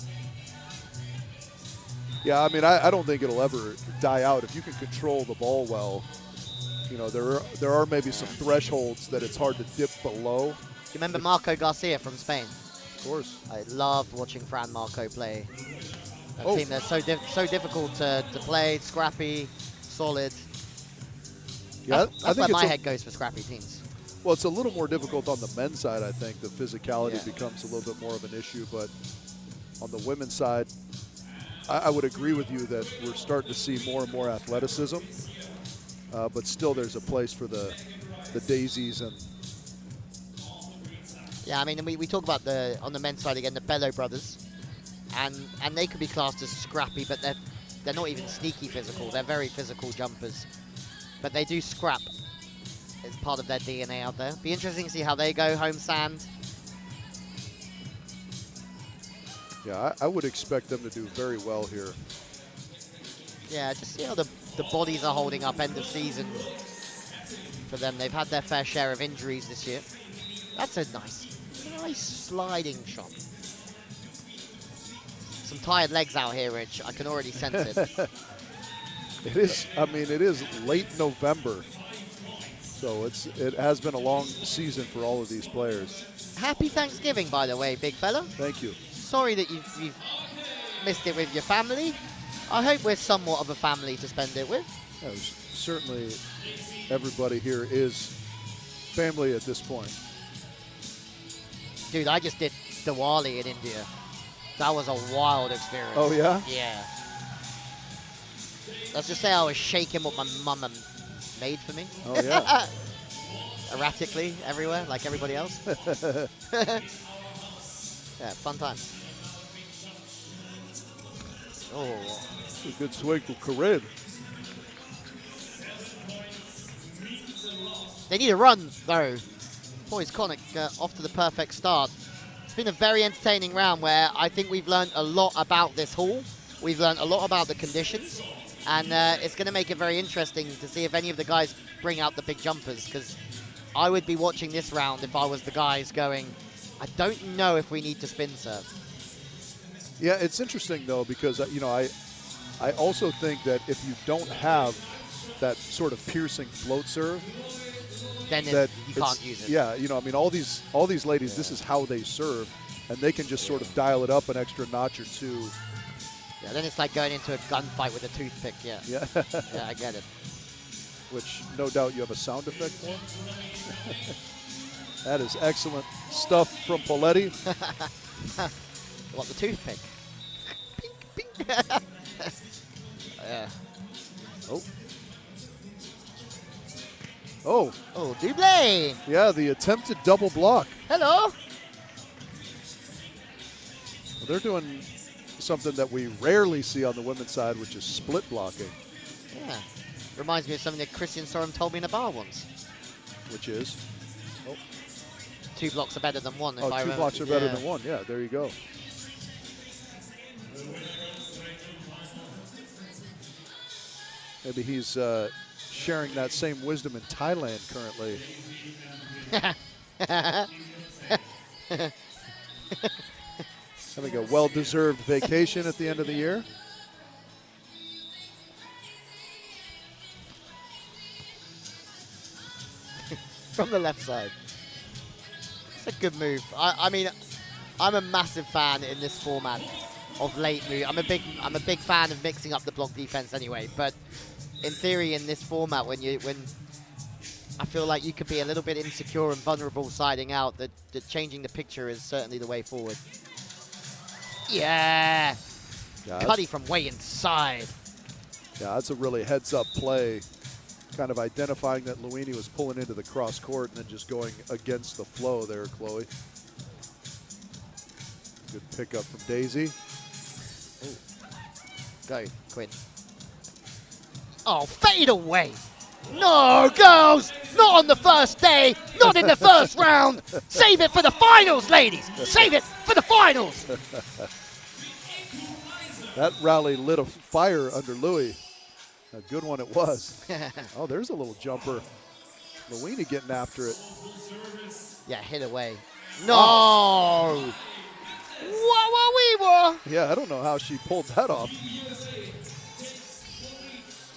yeah, I mean, I don't think it'll ever die out if you can control the ball well. You know, there are maybe some thresholds that it's hard to dip below. Do you remember Marco Garcia from Spain? Of course. I loved watching Fran Marco play. That team that's so difficult to play, scrappy, solid. Yeah, that's where my head goes for scrappy teams. Well, it's a little more difficult on the men's side, I think. The physicality becomes a little bit more of an issue, but on the women's side, I would agree with you that we're starting to see more and more athleticism. But still, there's a place for the daisies and. Yeah, I mean, we talk about on the men's side again, the Bello brothers, and they could be classed as scrappy, but they're not even sneaky physical. They're very physical jumpers, but they do scrap. It's part of their DNA out there. Be interesting to see how they go home sand. Yeah, I would expect them to do very well here. Yeah, just see how the bodies are holding up end of season for them. They've had their fair share of injuries this year. That's a nice sliding shot. Some tired legs out here, Rich. I can already sense it. It is. I mean, it is late November, so it has been a long season for all of these players. Happy Thanksgiving, by the way, big fella. Thank you. Sorry that you've missed it with your family. I hope we're somewhat of a family to spend it with. Yeah, certainly, everybody here is family at this point. Dude, I just did Diwali in India. That was a wild experience. Oh, yeah? Yeah. Let's just say I was shaking what my mum made for me. Oh, yeah. Erratically everywhere, like everybody else. Yeah, fun time. Oh. It's a good swing from Corinne. They need a run, though. Boys Connick off to the perfect start. It's been a very entertaining round where I think we've learned a lot about this hall. We've learned a lot about the conditions. And it's going to make it very interesting to see if any of the guys bring out the big jumpers, because I would be watching this round if I was the guys going, I don't know if we need to spin serve. Yeah, it's interesting, though, because, you know, I also think that if you don't have that sort of piercing float serve, then you can't use it. Yeah, you know, I mean, all these ladies, this is how they serve, and they can just sort of dial it up an extra notch or two. Yeah, then it's like going into a gunfight with a toothpick, yeah. Yeah. Yeah, I get it. Which, no doubt, you have a sound effect for. That is excellent stuff from Poletti. What, the toothpick? Pink, pink. Yeah. Oh. Oh. Oh, double. Yeah, the attempted double block. Hello. Well, they're doing something that we rarely see on the women's side, which is split blocking. Yeah. Reminds me of something that Christian Sorum told me in a bar once. Which is? Oh. 2 blocks are better than one, if I remember. 2 blocks are better than one. Yeah, there you go. Maybe he's sharing that same wisdom in Thailand currently. Having a well-deserved vacation at the end of the year. From the left side. It's a good move. I mean, I'm a massive fan in this format of late move. I'm a big fan of mixing up the block defense anyway, but in theory, in this format, when I feel like you could be a little bit insecure and vulnerable siding out, that changing the picture is certainly the way forward. Yeah. Cuddy from way inside. Yeah, that's a really heads-up play, kind of identifying that Luini was pulling into the cross court and then just going against the flow there, Chloe. Good pickup from Daisy. Ooh. Go, Quinn. Oh, fade away. No, girls, not on the first day, not in the first round. Save it for the finals, ladies. Save it for the finals. That rally lit a fire under Louis. A good one it was. Oh, there's a little jumper. Luini getting after it. Yeah, hit away. No. Oh. What? Yeah, I don't know how she pulled that off.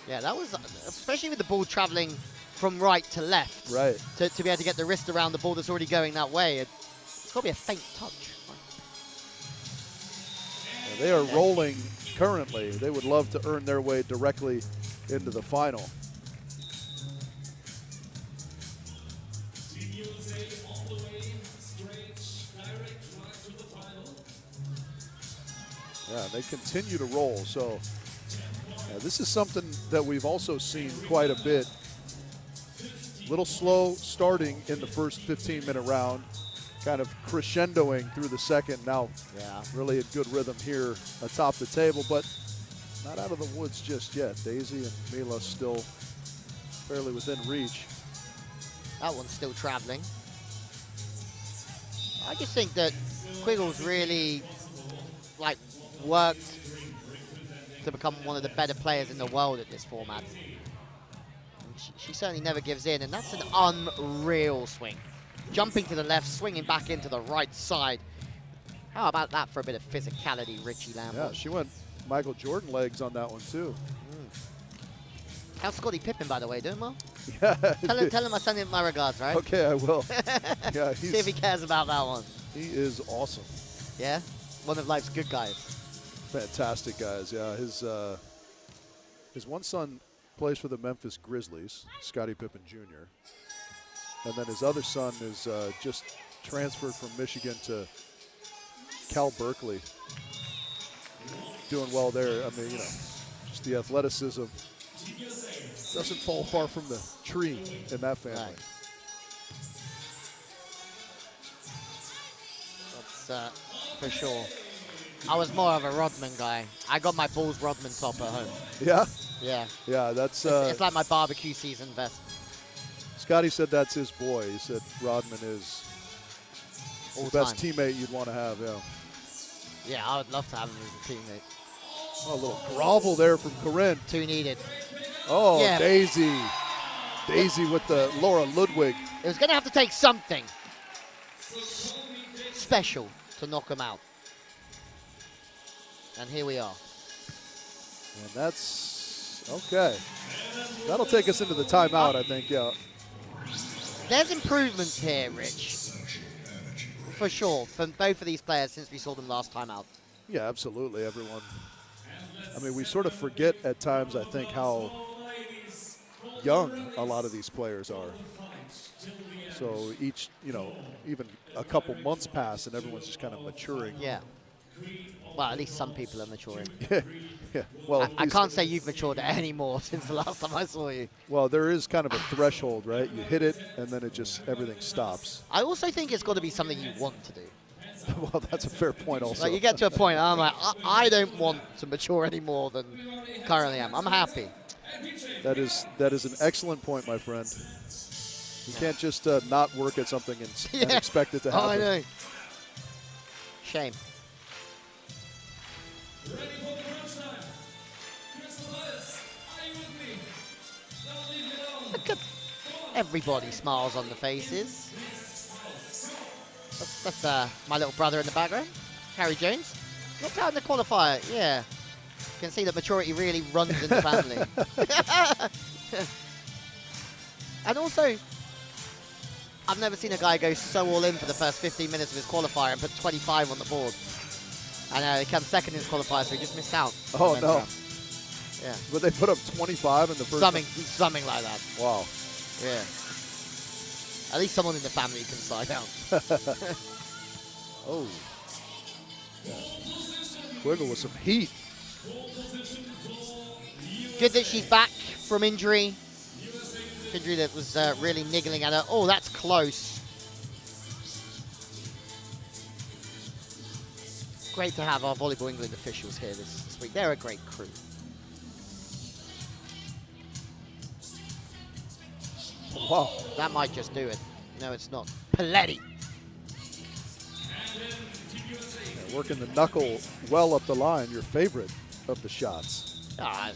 Yeah, that was, especially with the ball traveling from right to left. Right. To be able to get the wrist around the ball that's already going that way. It's got to be a faint touch. Yeah, they are rolling currently. They would love to earn their way directly into the final. Yeah, they continue to roll. So yeah, this is something that we've also seen quite a bit. Little slow starting in the first 15-minute round, kind of crescendoing through the second. Now, yeah, really a good rhythm here atop the table, but not out of the woods just yet. Daisy and Mila still fairly within reach. That one's still traveling. I just think that Quiggles really worked to become one of the better players in the world at this format. She certainly never gives in, and that's an unreal swing. Jumping to the left, swinging back into the right side. How about that for a bit of physicality, Richie Lamb? Yeah, she went Michael Jordan legs on that one, too. How's Scottie Pippen, by the way, doing well? Yeah. Tell him I send him my regards, right? Okay, I will. Yeah, see if he cares about that one. He is awesome. Yeah? One of life's good guys. Fantastic guys, yeah. His one son plays for the Memphis Grizzlies, Scottie Pippen Jr. And then his other son is just transferred from Michigan to Cal Berkeley. Doing well there. I mean, you know, just the athleticism doesn't fall far from the tree in that family. Right. That's for sure. I was more of a Rodman guy. I got my Bulls Rodman top at home. Yeah? Yeah. Yeah, that's... it's like my barbecue season vest. Scotty said that's his boy. He said Rodman is the best teammate you'd want to have, yeah. Yeah, I would love to have him as a teammate. Oh, a little grovel there from Corinne. 2 needed. Oh, yeah. Daisy. Daisy with the Laura Ludwig. It was going to have to take something special to knock him out. And here we are. And that's okay. That'll take us into the timeout, I think, yeah. There's improvements here, Rich. For sure, from both of these players since we saw them last time out. Yeah, absolutely, everyone. I mean, we sort of forget at times, I think, how young a lot of these players are. So each, you know, even a couple months pass and everyone's just kind of maturing. Yeah. Well, at least some people are maturing. Yeah. Well, I can't say you've matured any more since the last time I saw you. Well, there is kind of a threshold, right? You hit it, and then it just, everything stops. I also think it's got to be something you want to do. Well, that's a fair point also. Like you get to a point, I'm like, I don't want to mature any more than currently am. I'm happy. That is an excellent point, my friend. You can't just not work at something and expect it to happen. Oh, I know. Shame. Look at everybody smiles on the faces. That's my little brother in the background, Harry Jones. Look out in the qualifier, yeah. You can see that maturity really runs in the family. And also, I've never seen a guy go so all in for the first 15 minutes of his qualifier and put 25 on the board. And he came second in his qualifier, so he just missed out. Oh, no. Yeah. But they put up 25 in the first Something like that. Wow. Yeah. At least someone in the family can side out. Oh. Yeah. Quiggle with some heat. Good that she's back from injury. Injury that was really niggling at her. Oh, that's close. Great to have our Volleyball England officials here this week. They're a great crew. Wow. That might just do it. No, it's not. Paletti. Yeah, working the knuckle well up the line, your favorite of the shots. Oh,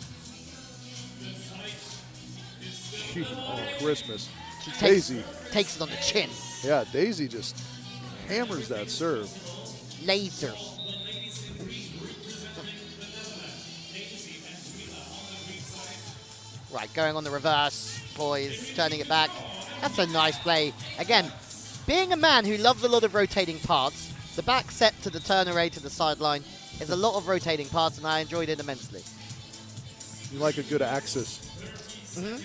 Christmas. Daisy takes it on the chin. Yeah, Daisy just hammers that serve. Laser. Right, going on the reverse, poise, turning it back. That's a nice play. Again, being a man who loves a lot of rotating parts, the back set to the turn array to the sideline is a lot of rotating parts, and I enjoyed it immensely. You like a good axis. Mm-hmm.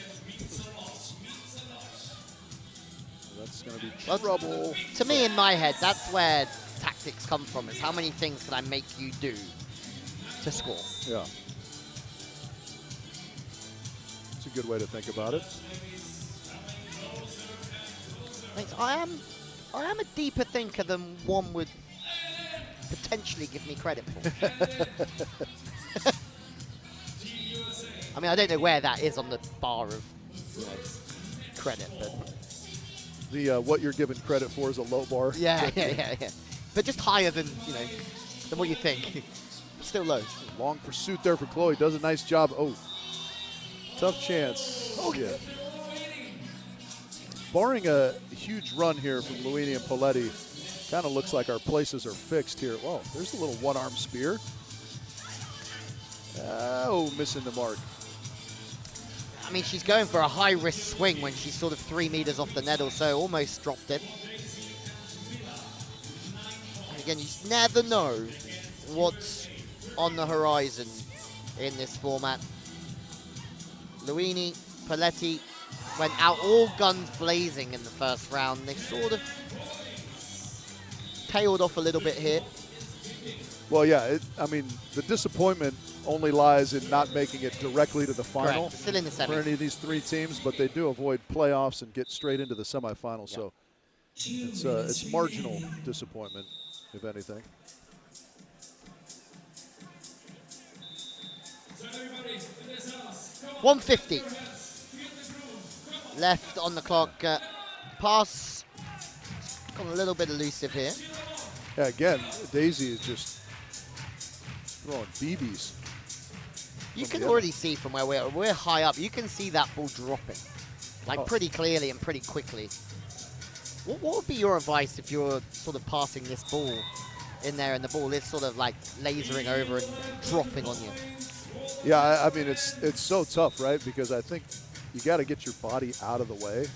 That's going to be trouble. To me, in my head, that's where tactics come from, is how many things can I make you do to score? Yeah. It's a good way to think about it. Thanks. I am a deeper thinker than one would potentially give me credit for. I mean, I don't know where that is on the bar of credit, but the what you're given credit for is a low bar. Yeah. But just higher than than what you think. Still low. Long pursuit there for Chloe. Does a nice job. Oh, tough chance. Oh yeah. Barring a huge run here from Luini and Paletti, kind of looks like our places are fixed here. Whoa, there's a little one-arm spear. Oh, missing the mark. I mean, she's going for a high-risk swing when she's sort of 3 meters off the net or so, almost dropped it. And again, you never know what's on the horizon in this format. Luini, Paletti went out all guns blazing in the first round. They sort of tailed off a little bit here. Well, yeah, I mean, the disappointment only lies in not making it directly to the final. Correct. Still in the semis. For any of these three teams, but they do avoid playoffs and get straight into the semifinals. Yeah. So it's marginal disappointment, if anything. 150 left on the clock. Pass got a little bit elusive here. Yeah, again, Daisy is just throwing BBs. You can already see from where we're high up, you can see that ball dropping, like pretty clearly and pretty quickly. What would be your advice if you're sort of passing this ball in there and the ball is sort of like lasering over and dropping on you? Yeah, I mean, it's so tough, right? Because I think you got to get your body out of the way,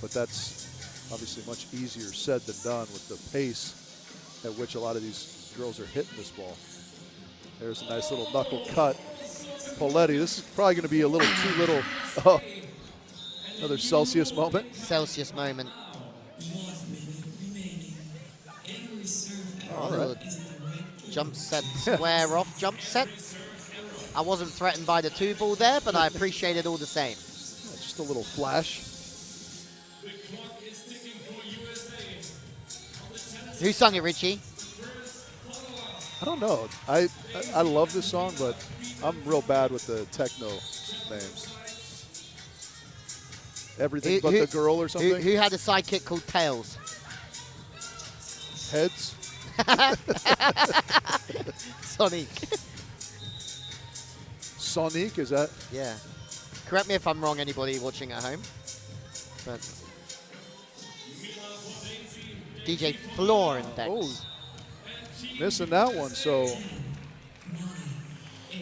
but that's obviously much easier said than done with the pace at which a lot of these girls are hitting this ball. There's a nice little knuckle cut. Poletti, this is probably going to be a little too little. Oh, another Celsius moment. Celsius moment. All right. Jump set, square off jump set. I wasn't threatened by the 2 ball there, but I appreciate it all the same. Yeah, just a little flash. Who sung it, Richie? I don't know. I love this song, but I'm real bad with the techno names. Everything but the girl or something. Who had a sidekick called Tails? Heads. Sonic. Sonic, is that? Yeah. Correct me if I'm wrong, anybody watching at home. But DJ Floor Index. Oh, missing that one. So,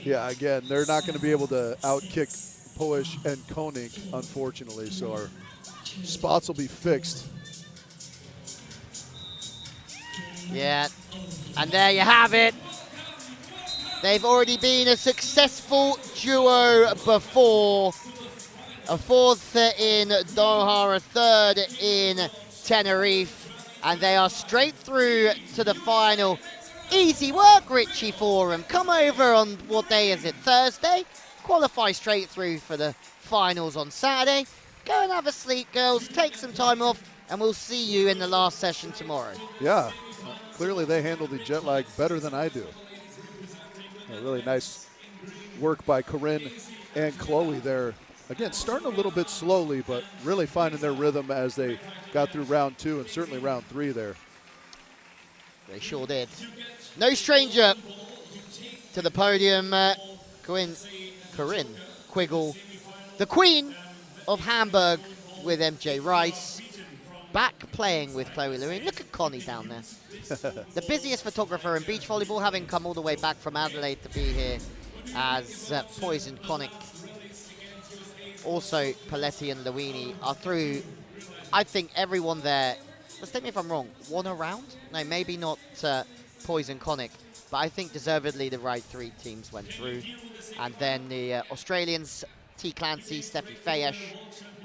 yeah, again, they're not going to be able to outkick Polish and Koenig, unfortunately. So our spots will be fixed. Yeah, and there you have it. They've already been a successful duo before. A 4th in Doha, a 3rd in Tenerife. And they are straight through to the final. Easy work, Richie, for them. Come over on, what day is it, Thursday? Qualify straight through for the finals on Saturday. Go and have a sleep, girls. Take some time off, and we'll see you in the last session tomorrow. Yeah, clearly they handle the jet lag better than I do. A really nice work by Corinne and Chloe there. Again, starting a little bit slowly, but really finding their rhythm as they got through round 2 and certainly round 3 there. They sure did. No stranger to the podium. Corinne Quiggle, the queen of Hamburg with MJ Rice, back playing with Chloe Lewin. Look at Connie down there. The busiest photographer in beach volleyball, having come all the way back from Adelaide to be here as Poison Connick. Also, Poletti and Luini are through. I think everyone there, let's tell me if I'm wrong, won a round? No, maybe not Poison Connick, but I think deservedly the right 3 teams went through. And then the Australians, T. Clancy, Steffi Fayesh,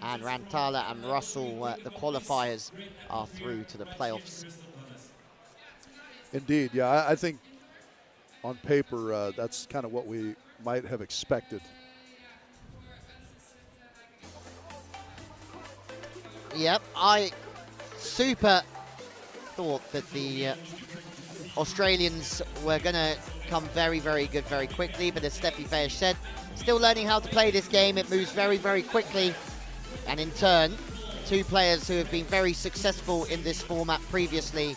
and Rantala and Russell, the qualifiers, are through to the playoffs. Indeed, yeah, I think on paper that's kind of what we might have expected. Yep, I super thought that the Australians were going to come very, very good very quickly, but as Steffi Fayesh said, still learning how to play this game. It moves very, very quickly, and in turn, 2 players who have been very successful in this format previously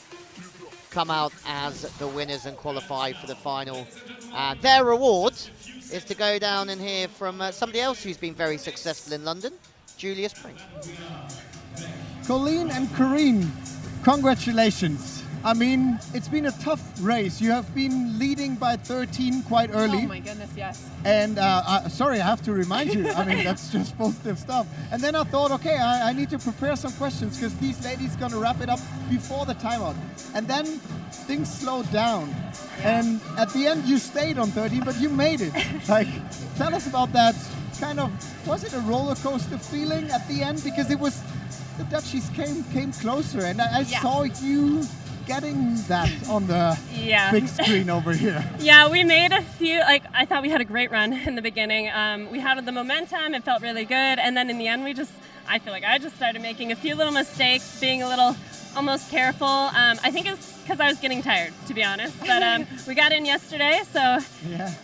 come out as the winners and qualify for the final. And their reward is to go down and hear from somebody else who's been very successful in London, Julia Spring. Colleen and Corinne, congratulations. I mean, it's been a tough race. You have been leading by 13 quite early. Oh my goodness, yes. And sorry, I have to remind you. I mean, that's just positive stuff. And then I thought, okay, I need to prepare some questions because these ladies going to wrap it up before the timeout. And then things slowed down. And at the end, you stayed on 13, but you made it. Like, tell us about that. Kind of, was it a roller coaster feeling at the end? Because it was, the Dutchies came closer, and I saw you getting that on the big screen over here. Yeah, we made a few, I thought we had a great run in the beginning. We had the momentum, it felt really good, and then in the end I feel like I just started making a few little mistakes, being a little almost careful. I think it's because I was getting tired, to be honest. But we got in yesterday, so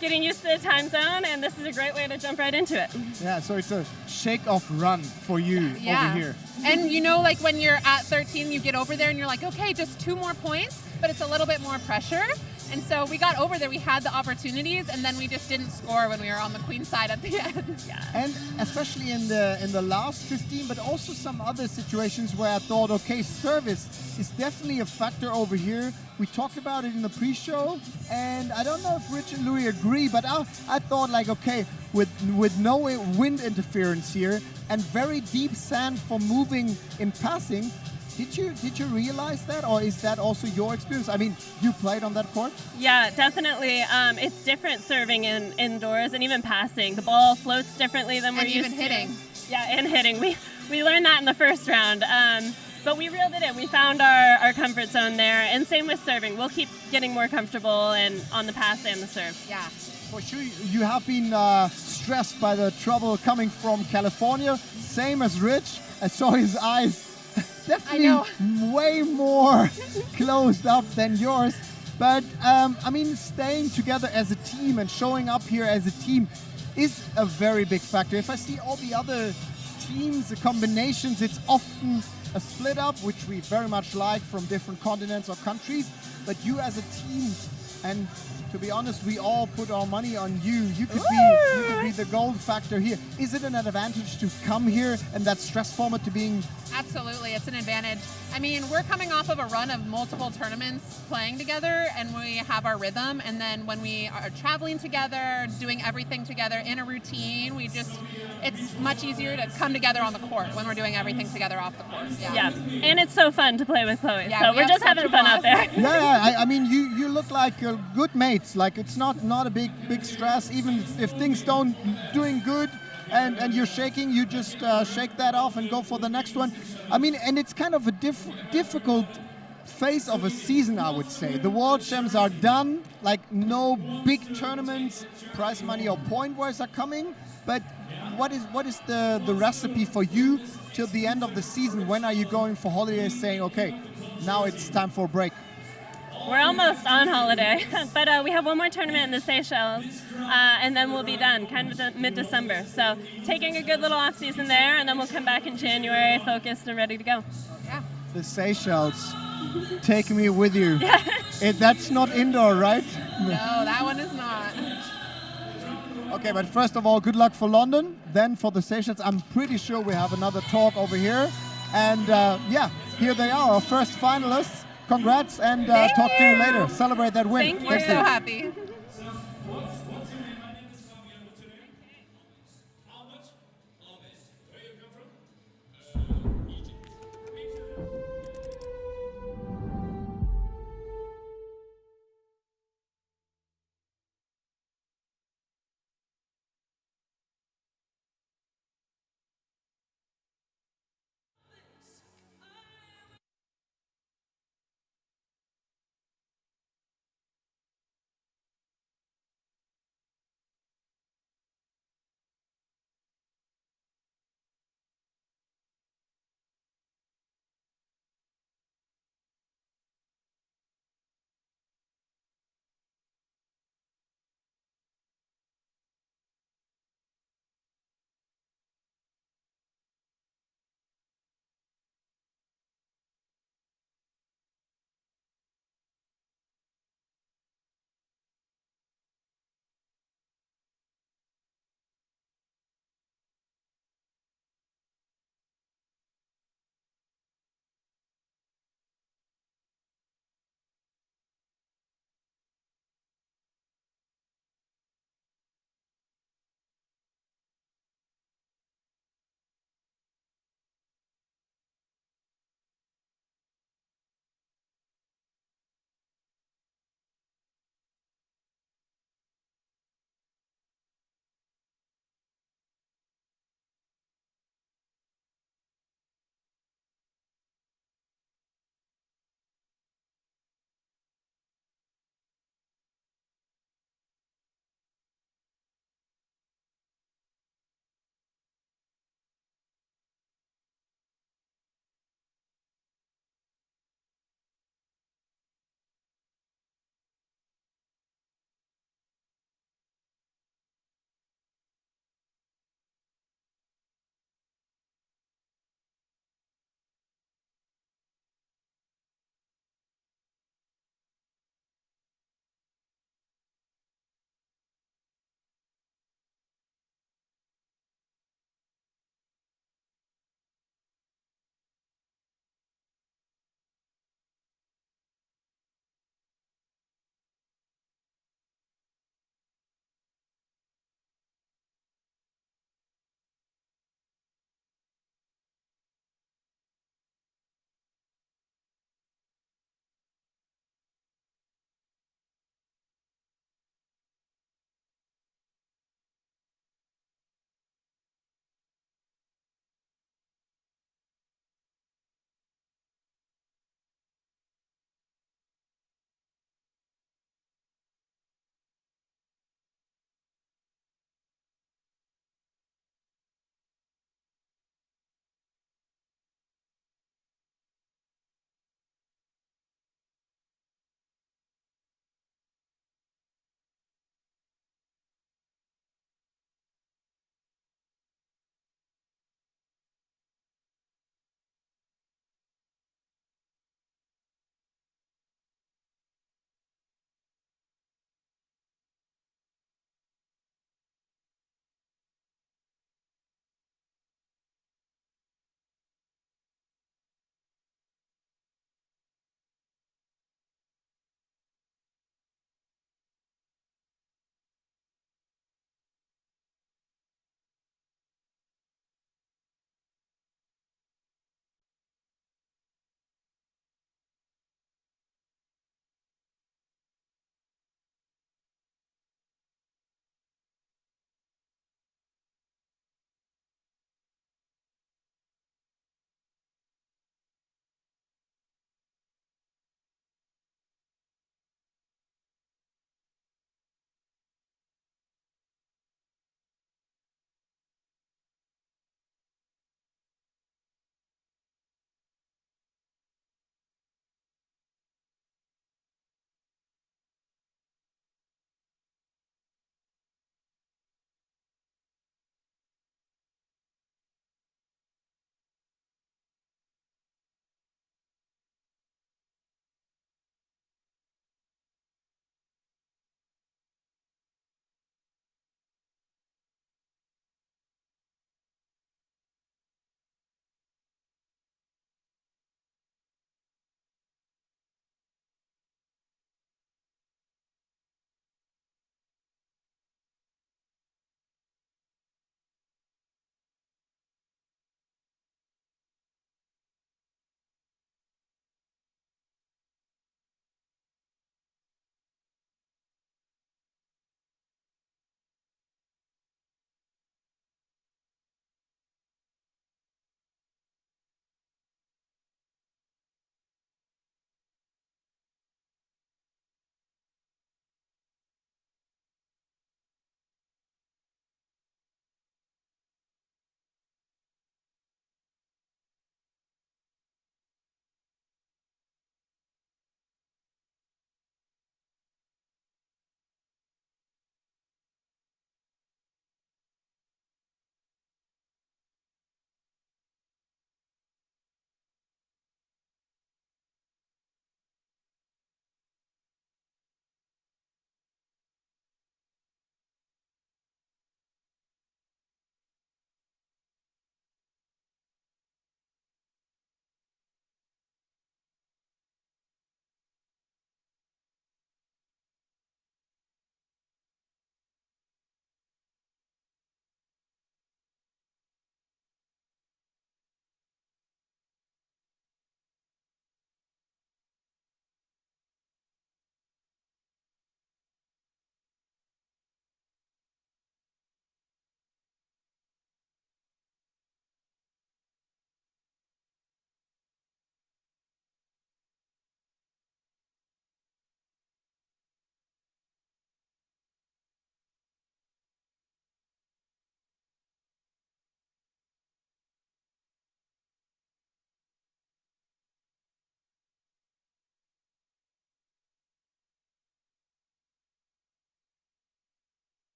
getting used to the time zone, and this is a great way to jump right into it. Yeah, so it's a shake-off run for you over here. And you know, like when you're at 13, you get over there and you're like, okay, just 2 more points, but it's a little bit more pressure. And so we got over there, we had the opportunities, and then we just didn't score when we were on the queen side at the end. And especially in the last 15, but also some other situations where I thought, okay, service is definitely a factor over here. We talked about it in the pre-show, and I don't know if Rich and Louis agree, but I thought like, okay, with no wind interference here and very deep sand for moving in passing, did you realize that, or is that also your experience? I mean, you played on that court? Yeah, definitely. It's different serving indoors and even passing. The ball floats differently than we're used to. And even hitting. Yeah, and hitting. We learned that in the first round. But we reeled it in. We found our comfort zone there. And same with serving. We'll keep getting more comfortable and on the pass and the serve. Yeah. For sure, you have been stressed by the trouble coming from California. Same as Rich. I saw his eyes definitely way more closed up than yours. But I mean, staying together as a team and showing up here as a team is a very big factor. If I see all the other teams, the combinations, it's often a split up, which we very much like from different continents or countries. But you as a team, and to be honest, we all put our money on you. You could be the gold factor here. Is it an advantage to come here and that stress format to being? Absolutely, it's an advantage. I mean, we're coming off of a run of multiple tournaments playing together, and we have our rhythm. And then when we are traveling together, doing everything together in a routine, it's much easier to come together on the court when we're doing everything together off the court. Yeah, and it's so fun to play with Chloe. Yeah, so we're just having fun out there. Yeah, I mean, you look like good mates. Like it's not a big stress. Even if things don't doing good, and you're shaking, you just shake that off and go for the next one. I mean, and it's kind of a difficult phase of a season, I would say. The World Champs are done, like no big tournaments, prize money or point-wise are coming. But what is the recipe for you till the end of the season? When are you going for holidays saying, okay, now it's time for a break? We're almost on holiday, but we have one more tournament in the Seychelles, and then we'll be done, kind of mid-December. So taking a good little off-season there, and then we'll come back in January focused and ready to go. Yeah. The Seychelles, take me with you. That's not indoor, right? No, that one is not. Okay, but first of all, good luck for London. Then for the Seychelles, I'm pretty sure we have another talk over here. And yeah, here they are, our first finalists. Congrats, and talk to you later. Celebrate that win. We're so happy.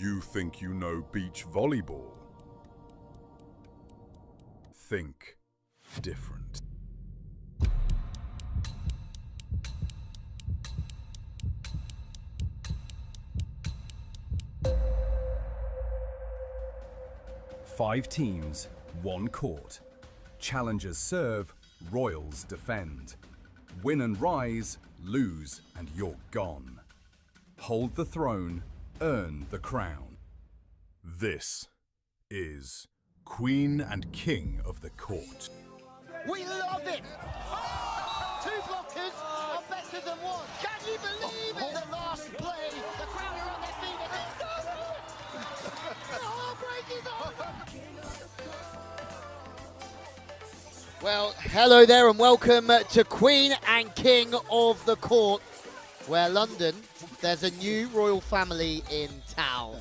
You think you know beach volleyball? Think different. Five teams, one court. Challengers serve, Royals defend. Win and rise, lose and you're gone. Hold the throne, earn the crown. This is Queen and King of the Court. We love it! Two blockers are better than one. Can you believe it? The last play, the crowd are on their feet and it's over! The heartbreak is over! Well, hello there and welcome to Queen and King of the Court, where London, there's a new royal family in town.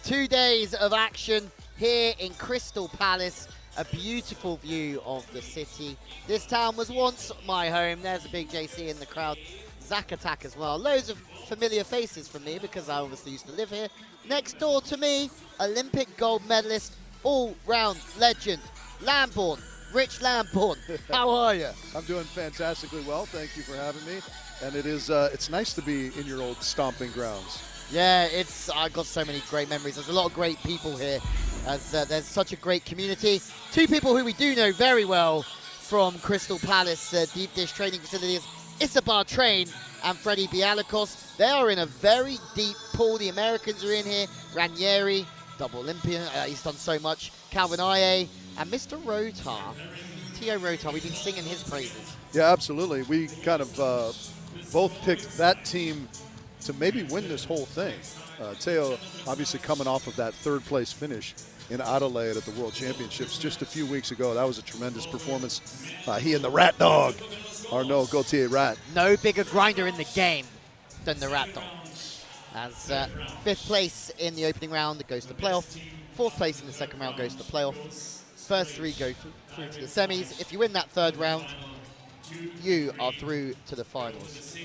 2 days of action here in Crystal Palace, a beautiful view of the city. This town was once my home. There's a big JC in the crowd. Zack Attack as well. Loads of familiar faces from me because I obviously used to live here. Next door to me, Olympic gold medalist, all-round legend, Lambourne. Rich Lambourne, how are you? I'm doing fantastically well. Thank you for having me. And it's nice to be in your old stomping grounds. Yeah, I've got so many great memories. There's a lot of great people here. There's such a great community. Two people who we do know very well from Crystal Palace Deep Dish Training Facilities, Isabar Train and Freddie Bialakos. They are in a very deep pool. The Americans are in here. Ranieri, double Olympian, he's done so much. Calvin Aye and Mr. Rotar. Tio Rotar, we've been singing his praises. Yeah, absolutely. We kind of both picked that team to maybe win this whole thing. Teo obviously coming off of that third place finish in Adelaide at the World Championships just a few weeks ago. That was a tremendous performance. He and the Rat Dog, Arnaud Gauthier Rat. No bigger grinder in the game than the Rat Dog. As fifth place in the opening round goes to playoff. Fourth place in the second round goes to playoff. First three go through to the semis. If you win that third round, you are through to the finals.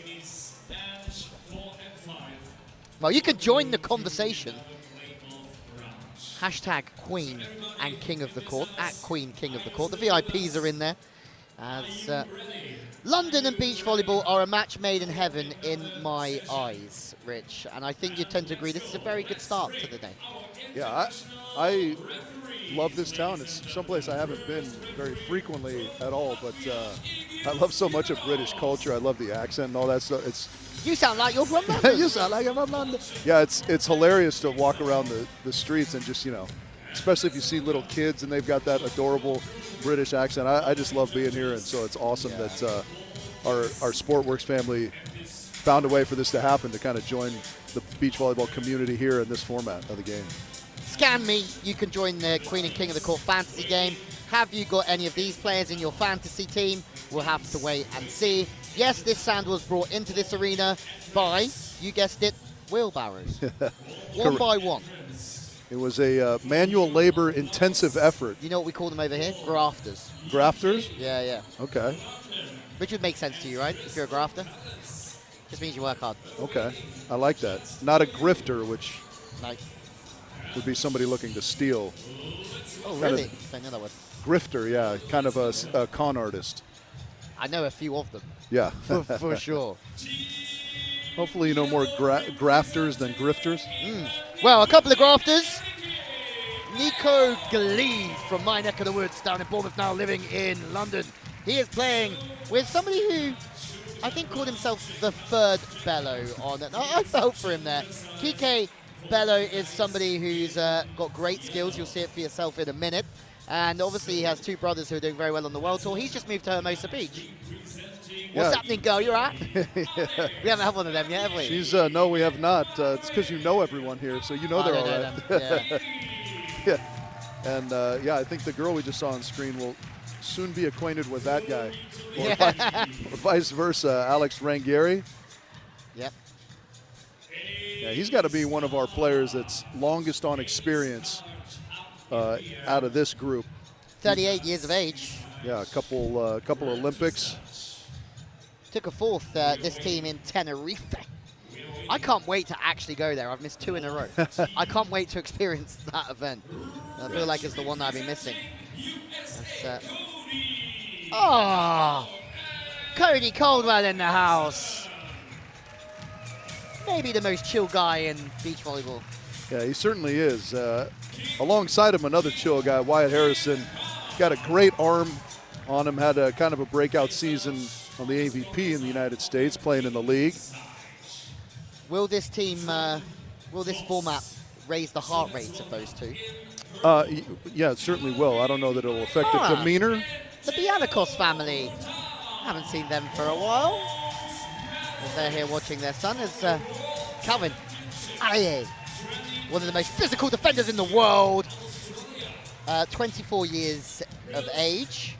Well, you can join the conversation. Hashtag Queen and King of the Court, at Queen King of the Court. The VIPs are in there. As London and beach volleyball are a match made in heaven in my eyes, Rich. And I think you tend to agree this is a very good start to the day. Yeah, I love this town. It's someplace I haven't been very frequently at all, but I love so much of British culture. I love the accent and all that stuff. You sound like you're from London. You sound like I'm from London. Yeah, it's hilarious to walk around the streets and just, especially if you see little kids and they've got that adorable British accent. I just love being here, and so it's awesome that our Sportworks family found a way for this to happen, to kind of join the beach volleyball community here in this format of the game. Scan me. You can join the Queen and King of the Court fantasy game. Have you got any of these players in your fantasy team? We'll have to wait and see. Yes, this sand was brought into this arena by, you guessed it, wheelbarrows. One by one. It was a manual labor intensive effort. You know what we call them over here? Grafters. Grafters? Yeah, yeah. Okay. Which would make sense to you, right? If you're a grafter. Just means you work hard. Okay. I like that. Not a grifter, which like would be somebody looking to steal. Oh, really? I know that word. Grifter, yeah. Kind of a con artist. I know a few of them. Yeah. for sure. Hopefully you know more grafters than grifters. Well, a couple of grafters. Nico Glee from my neck of the woods down in Bournemouth, now living in London. He is playing with somebody who I think called himself the third Bello on it. I felt for him there. Kike Bello is somebody who's got great skills. You'll see it for yourself in a minute. And obviously he has two brothers who are doing very well on the World Tour. He's just moved to Hermosa Beach. What's happening, girl? You all right? Yeah. We haven't had one of them yet, have we? She's, no, we have not. It's because you know everyone here, so you know they're all right. Yeah. Yeah. And, I think the girl we just saw on screen will soon be acquainted with that guy. Or, or vice versa, Alex Rangieri. Yep. Yeah, he's got to be one of our players that's longest on experience out of this group. 38 years of age. Yeah, a couple Olympics. Took a fourth, this team in Tenerife. I can't wait to actually go there. I've missed 2 in a row. I can't wait to experience that event. I feel like it's the one that I've been missing. Cody Caldwell in the house. Maybe the most chill guy in beach volleyball. Yeah, he certainly is. Alongside him, another chill guy, Wyatt Harrison. Got a great arm on him, had a kind of a breakout season on the AVP in the United States, playing in the league. Will this team, will this format raise the heart rates of those two? Yeah, it certainly will. I don't know that it'll affect the demeanor. The Bialikos family. Haven't seen them for a while. As they're here watching their son is Calvin Aye, one of the most physical defenders in the world. 24 years of age.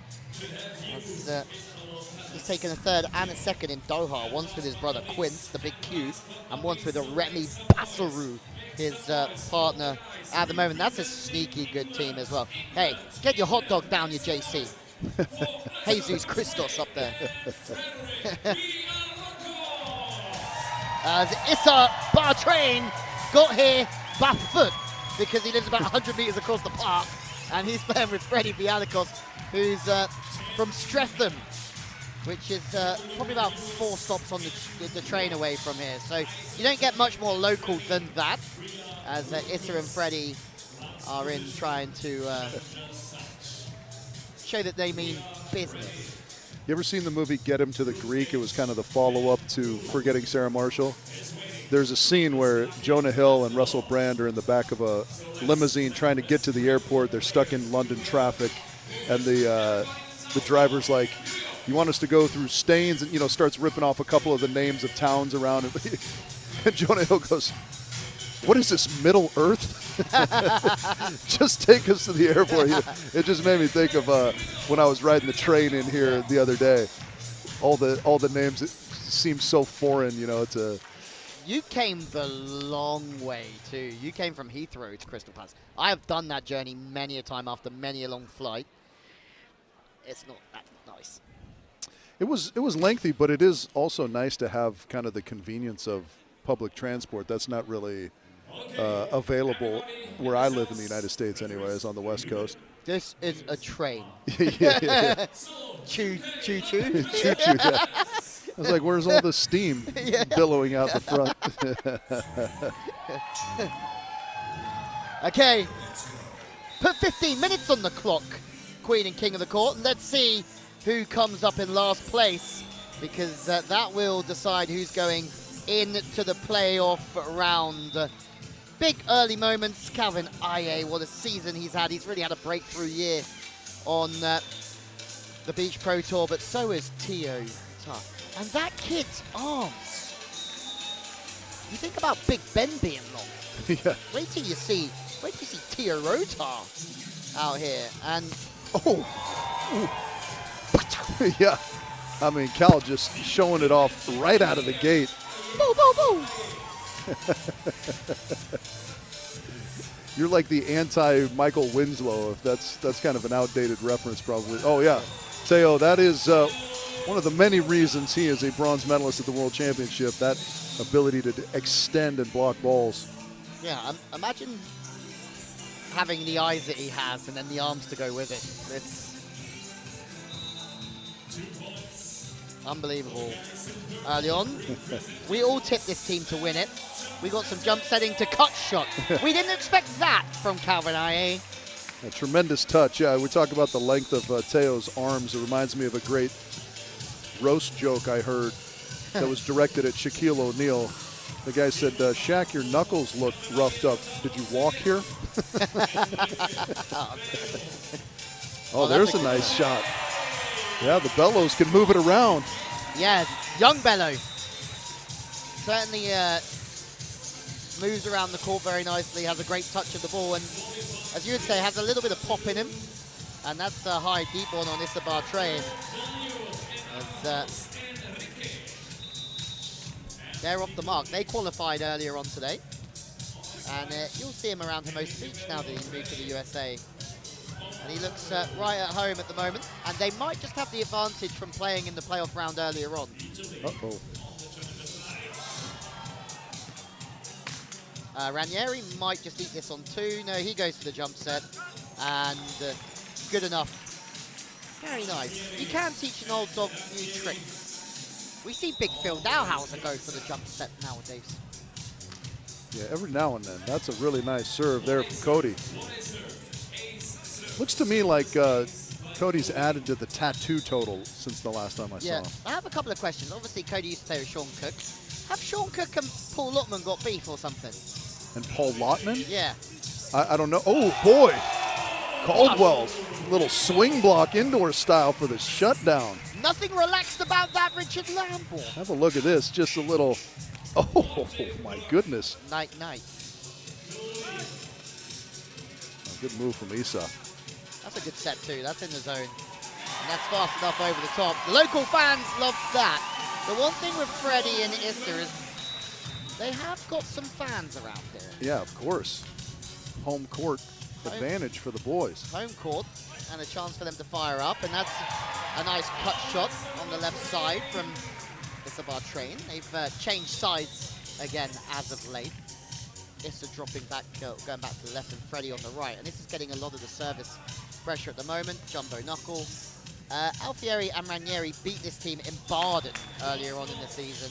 He's taken a 3rd and a 2nd in Doha, once with his brother Quince, the big Q, and once with Remy Basaru, his partner at the moment. That's a sneaky good team as well. Hey, get your hot dog down, your JC. Jesus Christos up there. As Issa Bartrain got here by foot because he lives about 100 meters across the park, and he's playing with Freddie Bialikos, who's from Streatham, which is probably about 4 stops on the train away from here. So you don't get much more local than that, as Issa and Freddie are in trying to show that they mean business. You ever seen the movie Get Him to the Greek? It was kind of the follow-up to Forgetting Sarah Marshall. There's a scene where Jonah Hill and Russell Brand are in the back of a limousine trying to get to the airport. They're stuck in London traffic, and the driver's like, "You want us to go through Staines?" And, starts ripping off a couple of the names of towns around it. And Jonah Hill goes, "What is this, Middle Earth?" Just take us to the airport. It just made me think of when I was riding the train in here the other day. All the names, it seems so foreign, to... You came the long way too. You came from Heathrow to Crystal Palace. I have done that journey many a time after many a long flight. It's not that nice. It was lengthy, but it is also nice to have kind of the convenience of public transport. That's not really available where I live in the United States anyways, on the West Coast. This is a train. Yeah. Choo-choo. Choo-choo, yeah. I was like, where's all the steam billowing out the front? Okay, put 15 minutes on the clock, Queen and King of the Court, and let's see who comes up in last place, because that will decide who's going into the playoff round. Big early moments. Calvin Aye, what a season he's had. He's really had a breakthrough year on the Beach Pro Tour, but so is Tio Ta. And that kid's arms. You think about Big Ben being long. Yeah. Wait till you see Tio Rotar out here. And yeah. I mean, Cal just showing it off right out of the gate. Boo, boo, boo. You're like the anti-Michael Winslow, if that's kind of an outdated reference probably. Oh, yeah. Teo, that is one of the many reasons he is a bronze medalist at the World Championship, that ability to extend and block balls. Yeah, imagine having the eyes that he has and then the arms to go with it. It's unbelievable. Early on, we all tipped this team to win it. We got some jump setting to cut shot. We didn't expect that from Calvin Aye. A tremendous touch. Yeah, we talk about the length of Teo's arms. It reminds me of a great roast joke I heard that was directed at Shaquille O'Neal. The guy said, Shaq, your knuckles look roughed up. Did you walk here? Oh, there's a nice shot. Yeah, the Bellows can move it around. Yeah, young Bello. Certainly moves around the court very nicely, has a great touch of the ball, and as you would say, has a little bit of pop in him. And that's a high deep one on Issa Bartrain. They're off the mark. They qualified earlier on today. And you'll see him around Hermosa Beach now that he's moved to the USA. And he looks right at home at the moment. And they might just have the advantage from playing in the playoff round earlier on. Uh-oh. Ranieri might just eat this on 2. No, he goes for the jump set. And good enough. Very nice. You can teach an old dog new tricks. We see Big Phil Dowhauser go for the jump set nowadays. Yeah, every now and then. That's a really nice serve there from Cody. Looks to me like Cody's added to the tattoo total since the last time I saw him. I have a couple of questions. Obviously, Cody used to play with Sean Cook. Have Sean Cook and Paul Lottman got beef or something? And Paul Lottman? Yeah. I don't know. Oh, boy. Caldwell, little swing block indoor style for the shutdown. Nothing relaxed about that, Richard Lambour. Have a look at this. Just a little, oh, my goodness. Night. A good move from Issa. That's a good set too. That's in the zone. And that's fast enough over the top. The local fans love that. The one thing with Freddie and Issa is they have got some fans around here. Yeah, of course. Home court advantage for the boys. Home court and a chance for them to fire up. And that's a nice cut shot on the left side from Issa Bartrain. They've changed sides again as of late. Issa dropping back, going back to the left, and Freddie on the right. And this is getting a lot of the service pressure at the moment. Jumbo knuckle. Alfieri and Ranieri beat this team in Baden earlier on in the season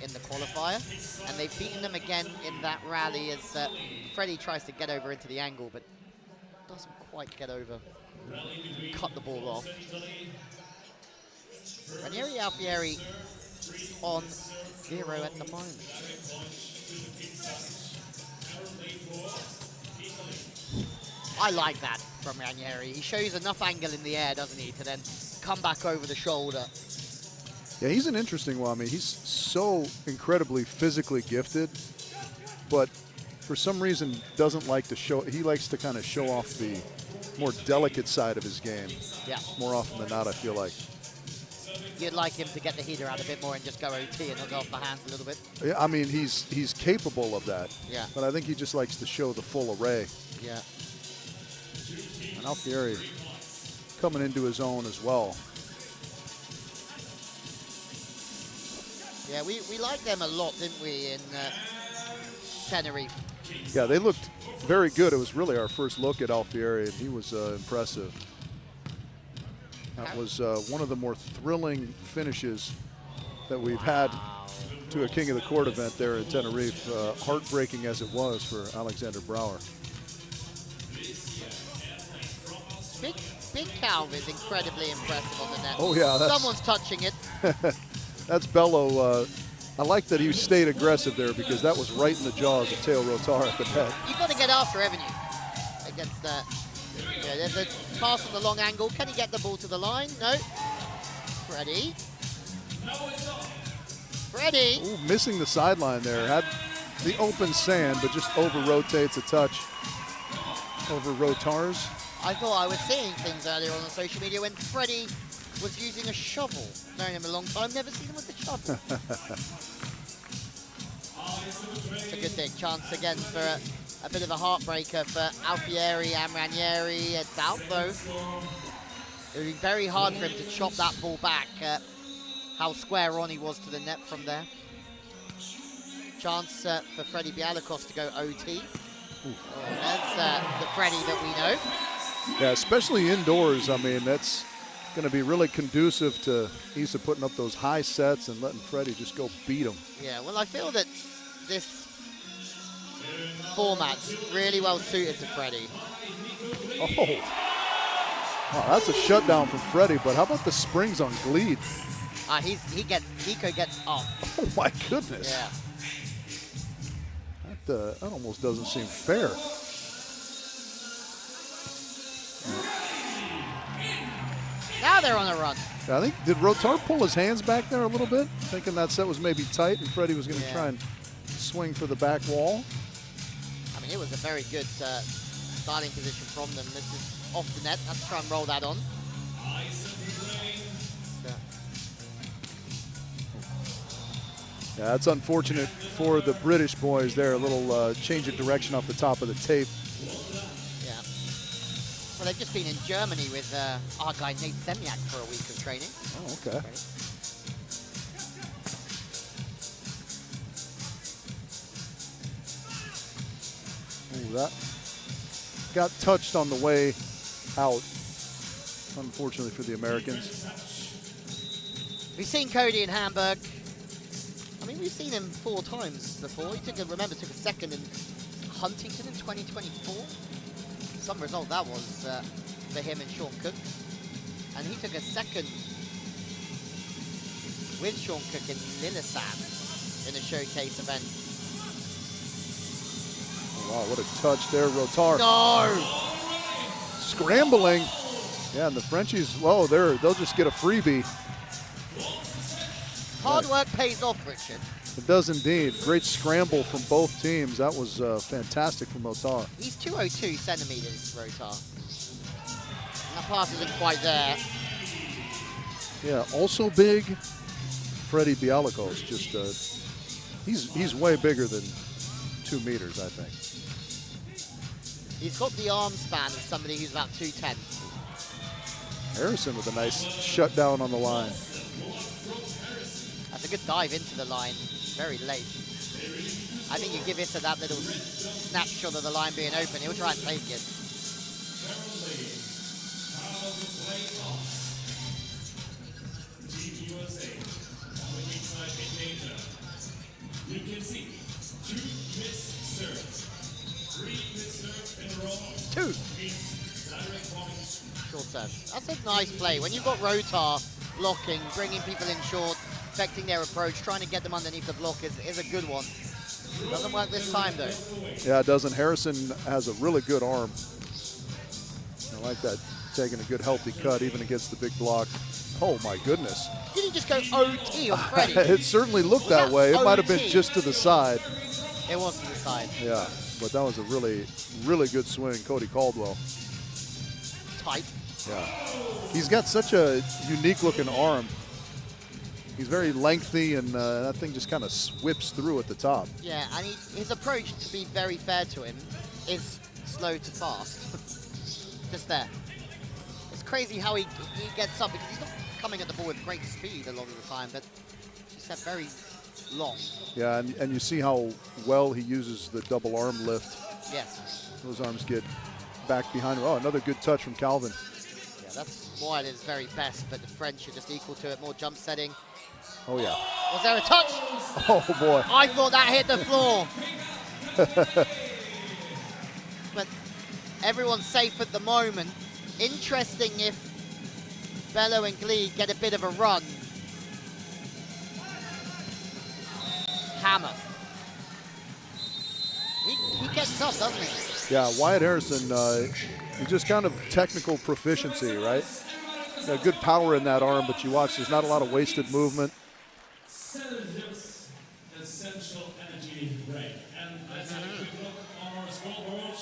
in the qualifier. And they've beaten them again in that rally as Freddie tries to get over into the angle, but doesn't quite get over. Cut the ball off. Ranieri, Alfieri on 0 at the moment. I like that from Ranieri. He shows enough angle in the air, doesn't he, to then come back over the shoulder. Yeah, he's an interesting one. I mean, he's so incredibly physically gifted, but for some reason doesn't like to show. He likes to kind of show off the more delicate side of his game. Yeah. More often than not, I feel like. You'd like him to get the heater out a bit more and just go OT and knock off the hands a little bit. Yeah, I mean, he's capable of that. Yeah. But I think he just likes to show the full array. Yeah. And Alfieri coming into his own as well. Yeah, we liked them a lot, didn't we, in Tenerife? Yeah, they looked very good. It was really our first look at Alfieri, and he was impressive. That was one of the more thrilling finishes that we've had to a King of the Court event there in Tenerife. Heartbreaking as it was for Alexander Brouwer. Big Calv is incredibly impressive on the net. Oh, yeah. Someone's touching it. That's Bello. I like that he stayed aggressive there because that was right in the jaws of Teo Rotar at the net. You've got to get after, haven't you, against that. Yeah, there's a pass on the long angle. Can he get the ball to the line? No. Freddie. Freddie. Ooh, missing the sideline there. Had the open sand, but just over-rotates a touch over Rotar's. I thought I was seeing things earlier on social media when Freddie was using a shovel. Known him a long time, never seen him with a shovel. It's a good thing. Chance again for a bit of a heartbreaker for Alfieri and Ranieri. It's out though. It would be very hard for him to chop that ball back. How square on he was to the net from there. Chance for Freddie Bialakos to go OT. That's the Freddie that we know. Yeah, especially indoors. I mean, that's going to be really conducive to Issa putting up those high sets and letting Freddie just go beat him. Yeah, well, I feel that this format's really well suited to Freddie. Oh, wow, that's a shutdown from Freddie, but how about the springs on Gleed? Nico gets up. Oh my goodness. Yeah. That almost doesn't seem fair. Now they're on a run. I think, did Rotar pull his hands back there a little bit? Thinking that set was maybe tight and Freddie was going to try and swing for the back wall. I mean, it was a very good starting position from them. This is off the net. Let's try and roll that on. Yeah, that's unfortunate for the British boys there. A little change of direction off the top of the tape. Yeah. Well, they've just been in Germany with our guy Nate Semyak for a week of training. Oh, okay. That got touched on the way out, unfortunately for the Americans. We've seen Cody in Hamburg. I mean, we've seen him 4 times before. He took a second in Huntington in 2024. Some result that was for him and Sean Cook. And he took a second with Sean Cook in Lillesand in a showcase event. Oh, wow, what a touch there, Rotar. No! Scrambling. Yeah, and the Frenchies, well, they'll just get a freebie. Hard work pays off, Richard. It does indeed. Great scramble from both teams. That was fantastic from Rotar. He's 202 centimeters, Rotar. That pass isn't quite there. Yeah, also big, Freddie Bialakos. Just he's way bigger than 2 meters, I think. He's got the arm span of somebody who's about 210. Harrison with a nice shutdown on the line. That's a good dive into the line, very late. I think you give Issa that little snapshot of the line being open, he'll try and take it. You can see 2 missed serves, 3 missed serves in a row. 2. Short serve. That's a nice play. When you've got Rotar blocking, bringing people in short, affecting their approach, trying to get them underneath the block is a good one. Doesn't work this time though. Yeah, it doesn't. Harrison has a really good arm. I like that, taking a good healthy cut even against the big block. Oh my goodness. Did he just go OT on Freddie? It certainly looked that way. It might have been just to the side. It was to the side. Yeah, but that was a really, really good swing, Cody Caldwell. Tight. Yeah. He's got such a unique looking arm. He's very lengthy, and that thing just kind of whips through at the top. Yeah, and his approach, to be very fair to him, is slow to fast. Just there. It's crazy how he gets up, because he's not coming at the ball with great speed a lot of the time, but just very long. Yeah, and you see how well he uses the double arm lift. Yes. Those arms get back behind him. Oh, another good touch from Calvin. Yeah, that's why it is very best, but the French are just equal to it. More jump setting. Oh, yeah. Was there a touch? Oh, boy. I thought that hit the floor. But everyone's safe at the moment. Interesting if Bello and Glee get a bit of a run. Hammer. He gets up, doesn't he? Yeah, Wyatt Harrison, he's just kind of technical proficiency, right? Good power in that arm, but you watch, there's not a lot of wasted movement. Celsius essential energy break. And let's have a quick look on our scoreboard.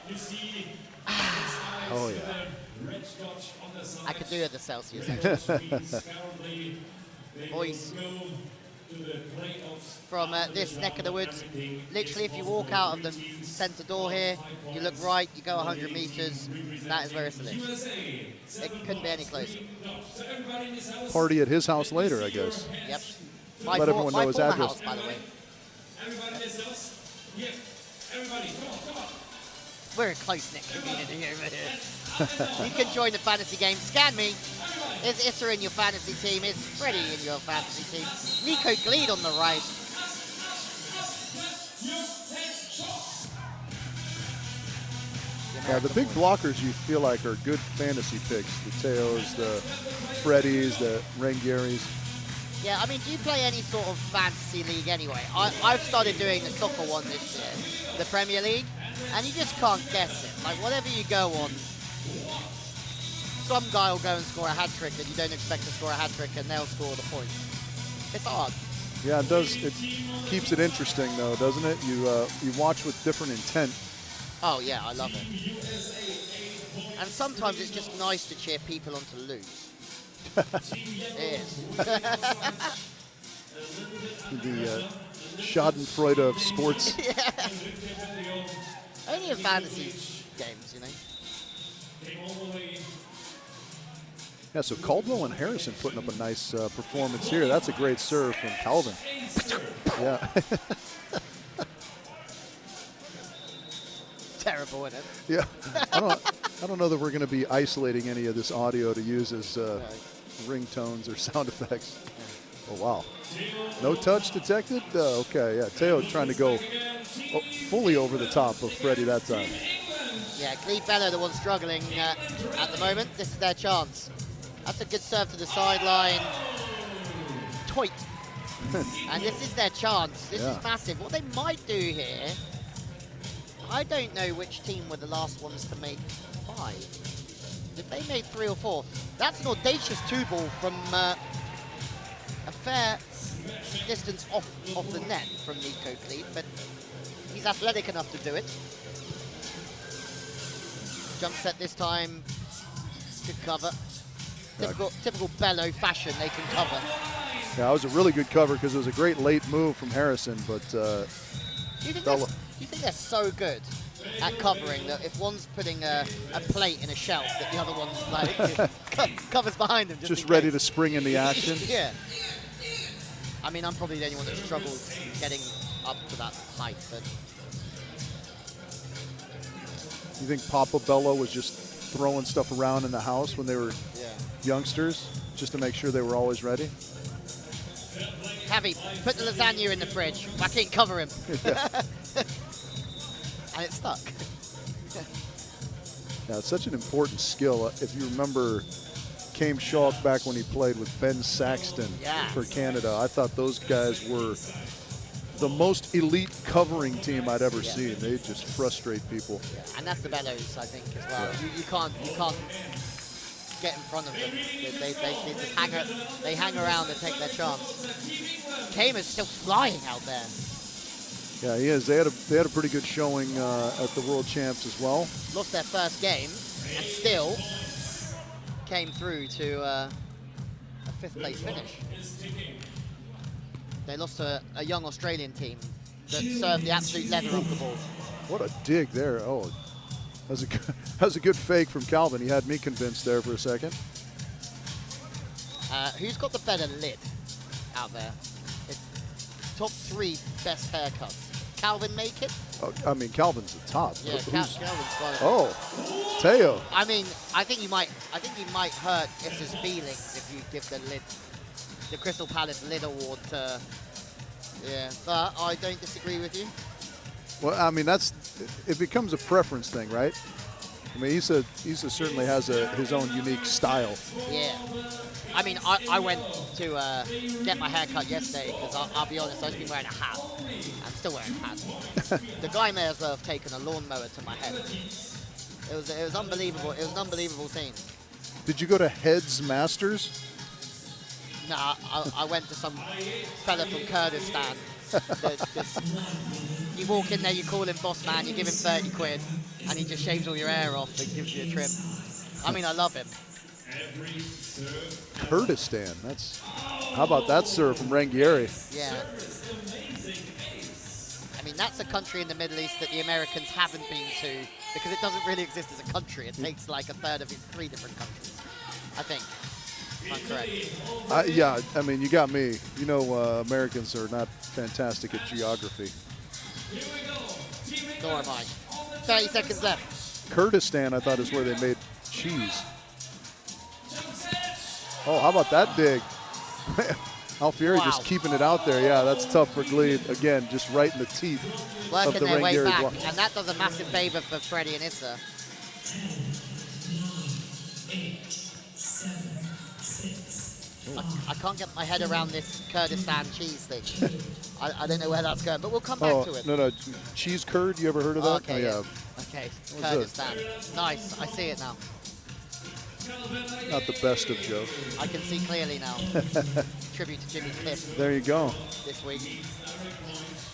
You see oh, yeah. red dot on the side. I could do it the Celsius. Boys, from this neck of the woods, literally if you walk out of the center door here, you look right, you go 100 meters, that is where it's lives. It couldn't be any closer. Party at his house later, I guess. Yep. Let everyone know his address. House, by the way. Everybody in this house? Yeah. Everybody, come on. We're a close-knit community over here. You can join the fantasy game. Scan me. Is Issa in your fantasy team? Is Freddie in your fantasy team? Nico Gleed on the right. Yeah, the big blockers you feel like are good fantasy picks. The Teos, the Freddies, the Rangiris. Yeah, I mean, do you play any sort of fantasy league anyway? I've started doing the soccer one this year, the Premier League, and you just can't guess it. Like, whatever you go on, some guy will go and score a hat-trick and you don't expect to score a hat-trick and they'll score the points. It's hard. Yeah, it does. It keeps it interesting, though, doesn't it? You watch with different intent. Oh, yeah, I love it. And sometimes it's just nice to cheer people on to lose. It is. The schadenfreude of sports. Yeah. Only in fantasy games, you know. Yeah, so Caldwell and Harrison putting up a nice performance here. That's a great serve from Calvin. Yeah. terrible, isn't it? Yeah. I don't know that we're going to be isolating any of this audio to use as ringtones or sound effects. Oh, wow. No touch detected? Okay, yeah. Teo trying to go fully over the top of Freddie that time. Yeah, Cleve Bello, the one struggling at the moment. This is their chance. That's a good serve to the sideline. Toit. And this is their chance. This is massive. What they might do here, I don't know which team were the last ones to make 5. If they made 3 or 4, that's an audacious 2-ball from a fair distance off the net from Nico Cleve, but he's athletic enough to do it. Jump set this time, good cover. Typical Bello fashion, they can cover. Yeah, it was a really good cover because it was a great late move from Harrison, but Do you think they're so good at covering that if one's putting a plate in a shelf, that the other one's like covers behind them? Just ready to spring in the action? Yeah. I mean, I'm probably the only one that struggles getting up to that height, but... You think Papa Bello was just throwing stuff around in the house when they were youngsters, just to make sure they were always ready? Javi, put the lasagna in the fridge. Joaquin, cover him. And it stuck. Yeah, it's such an important skill. If you remember Came Shaw back when he played with Ben Saxton for Canada, I thought those guys were the most elite covering team I'd ever seen. They just frustrate people. Yeah. And that's the Bellows, I think, as well. You can't get in front of them. They hang around and take their chance. Kamer's still flying out there. Yeah, he is. They had a pretty good showing at the World Champs as well. Lost their first game and still came through to a 5th place finish. They lost to a young Australian team that served the absolute leather off the ball. What a dig there. Oh, that was a good fake from Calvin. He had me convinced there for a second. Who's got the better lid out there? Top 3 best haircuts. Calvin make it? Oh, I mean, Calvin's the top. Yeah, Calvin's got it. Oh, Teo. I mean, I think you might hurt Issa's feelings if you give the Crystal Palace Lid Award to. Yeah, but I don't disagree with you. Well, I mean, it becomes a preference thing, right? I mean, Issa certainly has his own unique style. Yeah. I mean, I went to get my hair cut yesterday because I'll be honest, I've been wearing a hat. I'm still wearing a hat. The guy may as well have taken a lawnmower to my head. It was unbelievable. It was an unbelievable scene. Did you go to Heads Masters? Nah, I went to some fella from Kurdistan. You walk in there, you call him boss man, you give him 30 quid, and he just shaves all your hair off and gives you a trim. I mean, I love him. Kurdistan, how about that serve from Rangieri? Yeah. I mean, that's a country in the Middle East that the Americans haven't been to because it doesn't really exist as a country. It takes like a third of it, 3 different countries, I think. If I'm correct. Yeah, I mean, you got me. You know, Americans are not fantastic at geography. Nor am I. 30 seconds left. Kurdistan, I thought, is where they made cheese. Oh, how about that dig? Alfieri just keeping it out there. Yeah, that's tough for Glebe. Again, just right in the teeth Working of the their way Rangieri back, block. and that does a massive favor for Freddie and Issa. 8, 7, 6. I can't get my head around this Kurdistan cheese thing. I don't know where that's going, but we'll come back to it. No, cheese curd. You ever heard of that? Okay, oh, yeah. Okay, Kurdistan. Nice, I see it now. Not the best of jokes. I can see clearly now. Tribute to Jimmy Cliff. There you go. This week.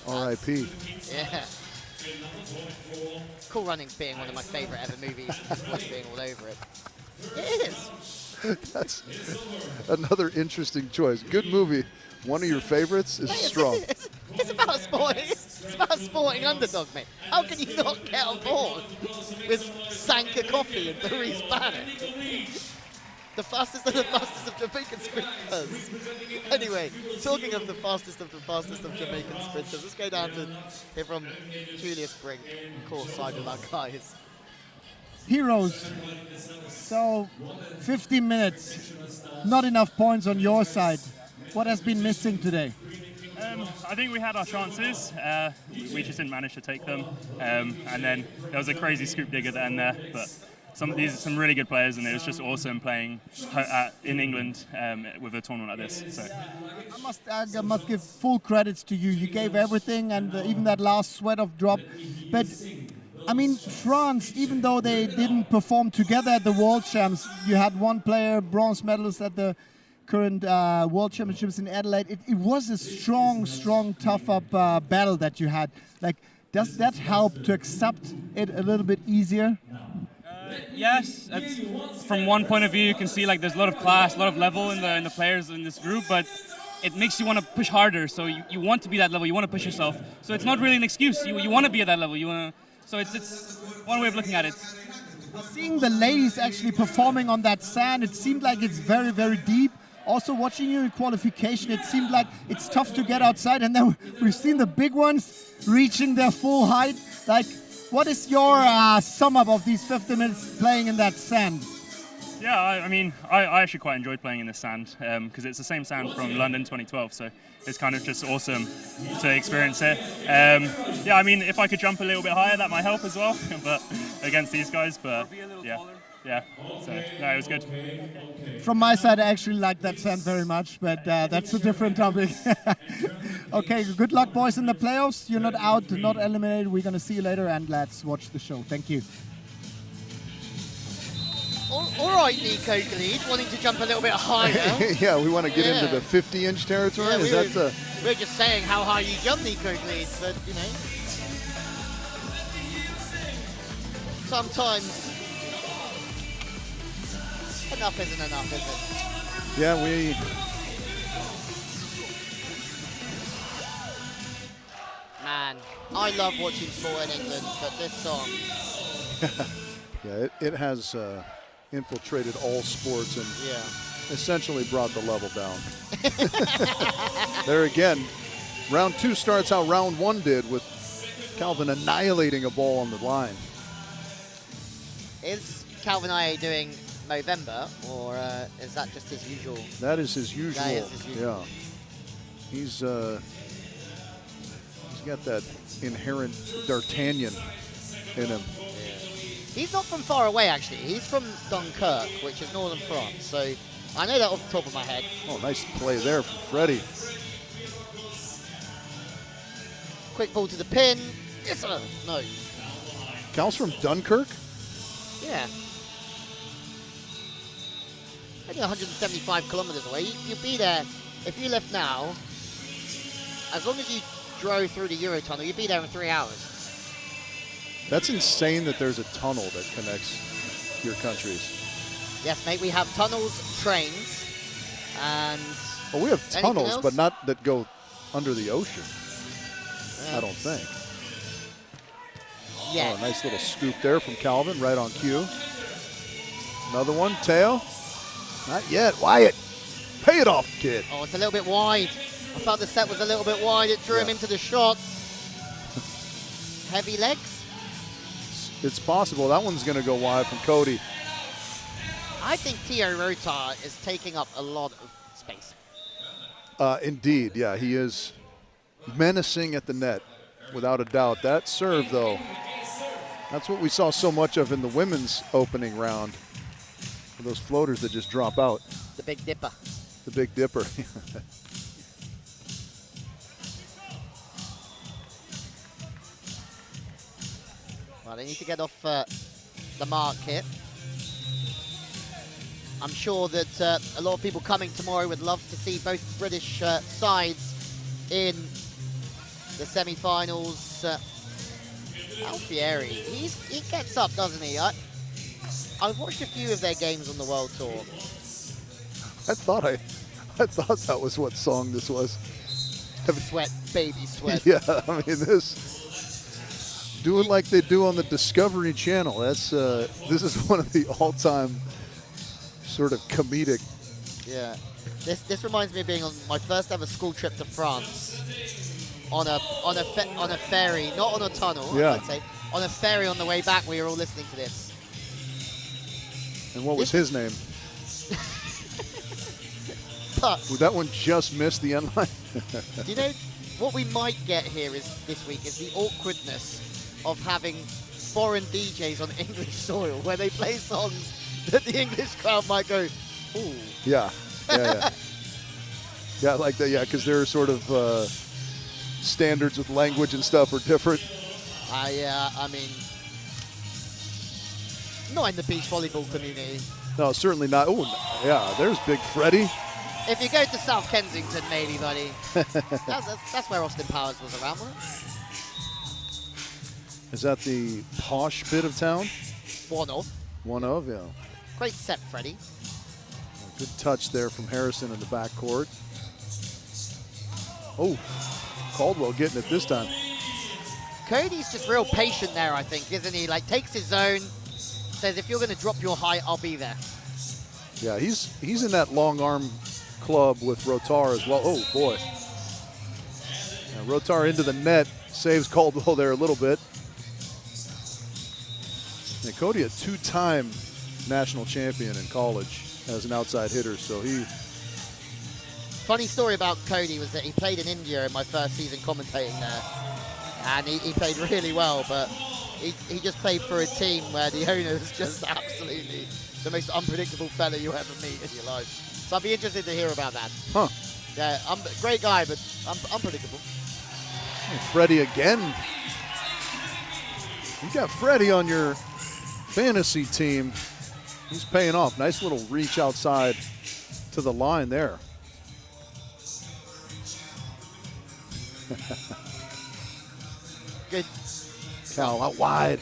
R.I.P. Yeah. Cool Runnings being one of my favorite ever movies. His voice being all over it. It is. That's another interesting choice. Good movie. One of your favorites is strong. It's about sporting. It's about sporting underdog, mate. How can you not get on board with Sanka Coffee and Doris Bannock? The fastest of the fastest of Jamaican sprinters. Anyway, talking of the fastest of Jamaican sprinters, let's go down to hear from Julius Brink, course side of our guys. Heroes. So, 50 minutes. Not enough points on your side. What has been missing today? I think we had our chances. We just didn't manage to take them. And then there was a crazy scoop dig at the end there. But these are some really good players, and it was just awesome playing in England with a tournament like this. So I must give full credits to you. You gave everything, and even that last sweat of drop. But I mean, France, even though they didn't perform together at the World Champs, you had one player, bronze medalist at the current World Championships in Adelaide. It was a strong, tough up battle that you had. Like, does that help to accept it a little bit easier? Yes, from one point of view, you can see like there's a lot of class, a lot of level in the players in this group, but it makes you want to push harder. So you want to be that level, you want to push yourself. So it's not really an excuse. You want to be at that level. So it's one way of looking at it. Seeing the ladies actually performing on that sand, it seemed like it's very, very deep. Also watching you in qualification, it seemed like it's tough to get outside, and then we've seen the big ones reaching their full height. Like, what is your sum up of these 50 minutes playing in that sand? Yeah, I mean, I actually quite enjoyed playing in this sand because it's the same sand from London 2012, so it's kind of just awesome to experience it. Yeah, I mean, if I could jump a little bit higher, that might help as well, but against these guys, but yeah, so no, it was good. From my side, I actually like that sand very much, but that's a different topic. Okay, good luck, boys, in the playoffs. You're not out, not eliminated. We're going to see you later, and let's watch the show. Thank you. All right, Nico Gleed, wanting to jump a little bit higher. Yeah, we want to get into the 50-inch territory. Yeah, we're just saying how high you jump, Nico Gleed, but you know, sometimes enough isn't enough, is it? Yeah, we. Man, I love watching sport in England, but this song. Yeah, it has infiltrated all sports and essentially brought the level down. There again, round 2 starts how round 1 did, with Calvin annihilating a ball on the line. Is Calvin I doing November, or is that just his usual? That is his usual. That is his usual. Yeah, he's got that inherent D'Artagnan in him. He's not from far away, actually. He's from Dunkirk, which is northern France. So I know that off the top of my head. Oh, nice play there from Freddie. Quick ball to the pin. Yes, sir. No. Cal's from Dunkirk? Yeah. Only 175 kilometers away. You'd be there if you left now. As long as you drove through the Eurotunnel, you'd be there in 3 hours. That's insane that there's a tunnel that connects your countries. Yes, mate, we have tunnels, trains, and... Well, we have tunnels, but not that go under the ocean. I don't think. Yeah. Oh, a nice little scoop there from Calvin, right on cue. Another one, Teo. Not yet. Wyatt, pay it off, kid. Oh, it's a little bit wide. I felt the set was a little bit wide. It drew him into the shot. Heavy legs. It's possible. That one's going to go wide from Cody. I think Teo Rota is taking up a lot of space. Indeed, yeah. He is menacing at the net, without a doubt. That serve, though, that's what we saw so much of in the women's opening round. Those floaters that just drop out. The Big Dipper. The Big Dipper. Well, they need to get off the mark here. I'm sure that a lot of people coming tomorrow would love to see both British sides in the semi-finals. Alfieri, he gets up, doesn't he? I've watched a few of their games on the World Tour. I thought that was what song this was. Sweat, baby sweat. Yeah, I mean this, doing like they do on the Discovery Channel. That's this is one of the all-time sort of comedic. Yeah. This reminds me of being on my first ever school trip to France on a ferry, not on a tunnel, Yeah. I'd say. On a ferry on the way back, we were all listening to this. And what was his name? But Would that one just miss the end line? do you know what we might get here this week is the awkwardness of having foreign DJs on English soil where they play songs that the English crowd might go, ooh. Yeah. Yeah, like that. Yeah, because their sort of standards with language and stuff are different. Yeah, I mean, not in the beach volleyball community. No, certainly not. Oh, yeah, there's Big Freddie. If you go to South Kensington, maybe, buddy. that's where Austin Powers was around, wasn't it? Is that the posh bit of town? One of. One of, yeah. Great set, Freddie. Good touch there from Harrison in the backcourt. Oh, Caldwell getting it this time. Cody's just real patient there, I think, isn't he? Like, takes his zone, says, if you're going to drop your height, I'll be there. Yeah, he's in that long arm club with Rotar as well. Oh, boy. Yeah, Rotar into the net, saves Caldwell there a little bit. And Cody, a two-time national champion in college as an outside hitter, so he... Funny story about Cody was that he played in India in my first season commentating there. And he played really well, but he just played for a team where the owner is just absolutely the most unpredictable fella you ever meet in your life. So I'd be interested to hear about that. Huh. Yeah, great guy, but unpredictable. Freddie again. You got Freddie on your fantasy team. He's paying off. Nice little reach outside to the line there. Good. Cal out wide.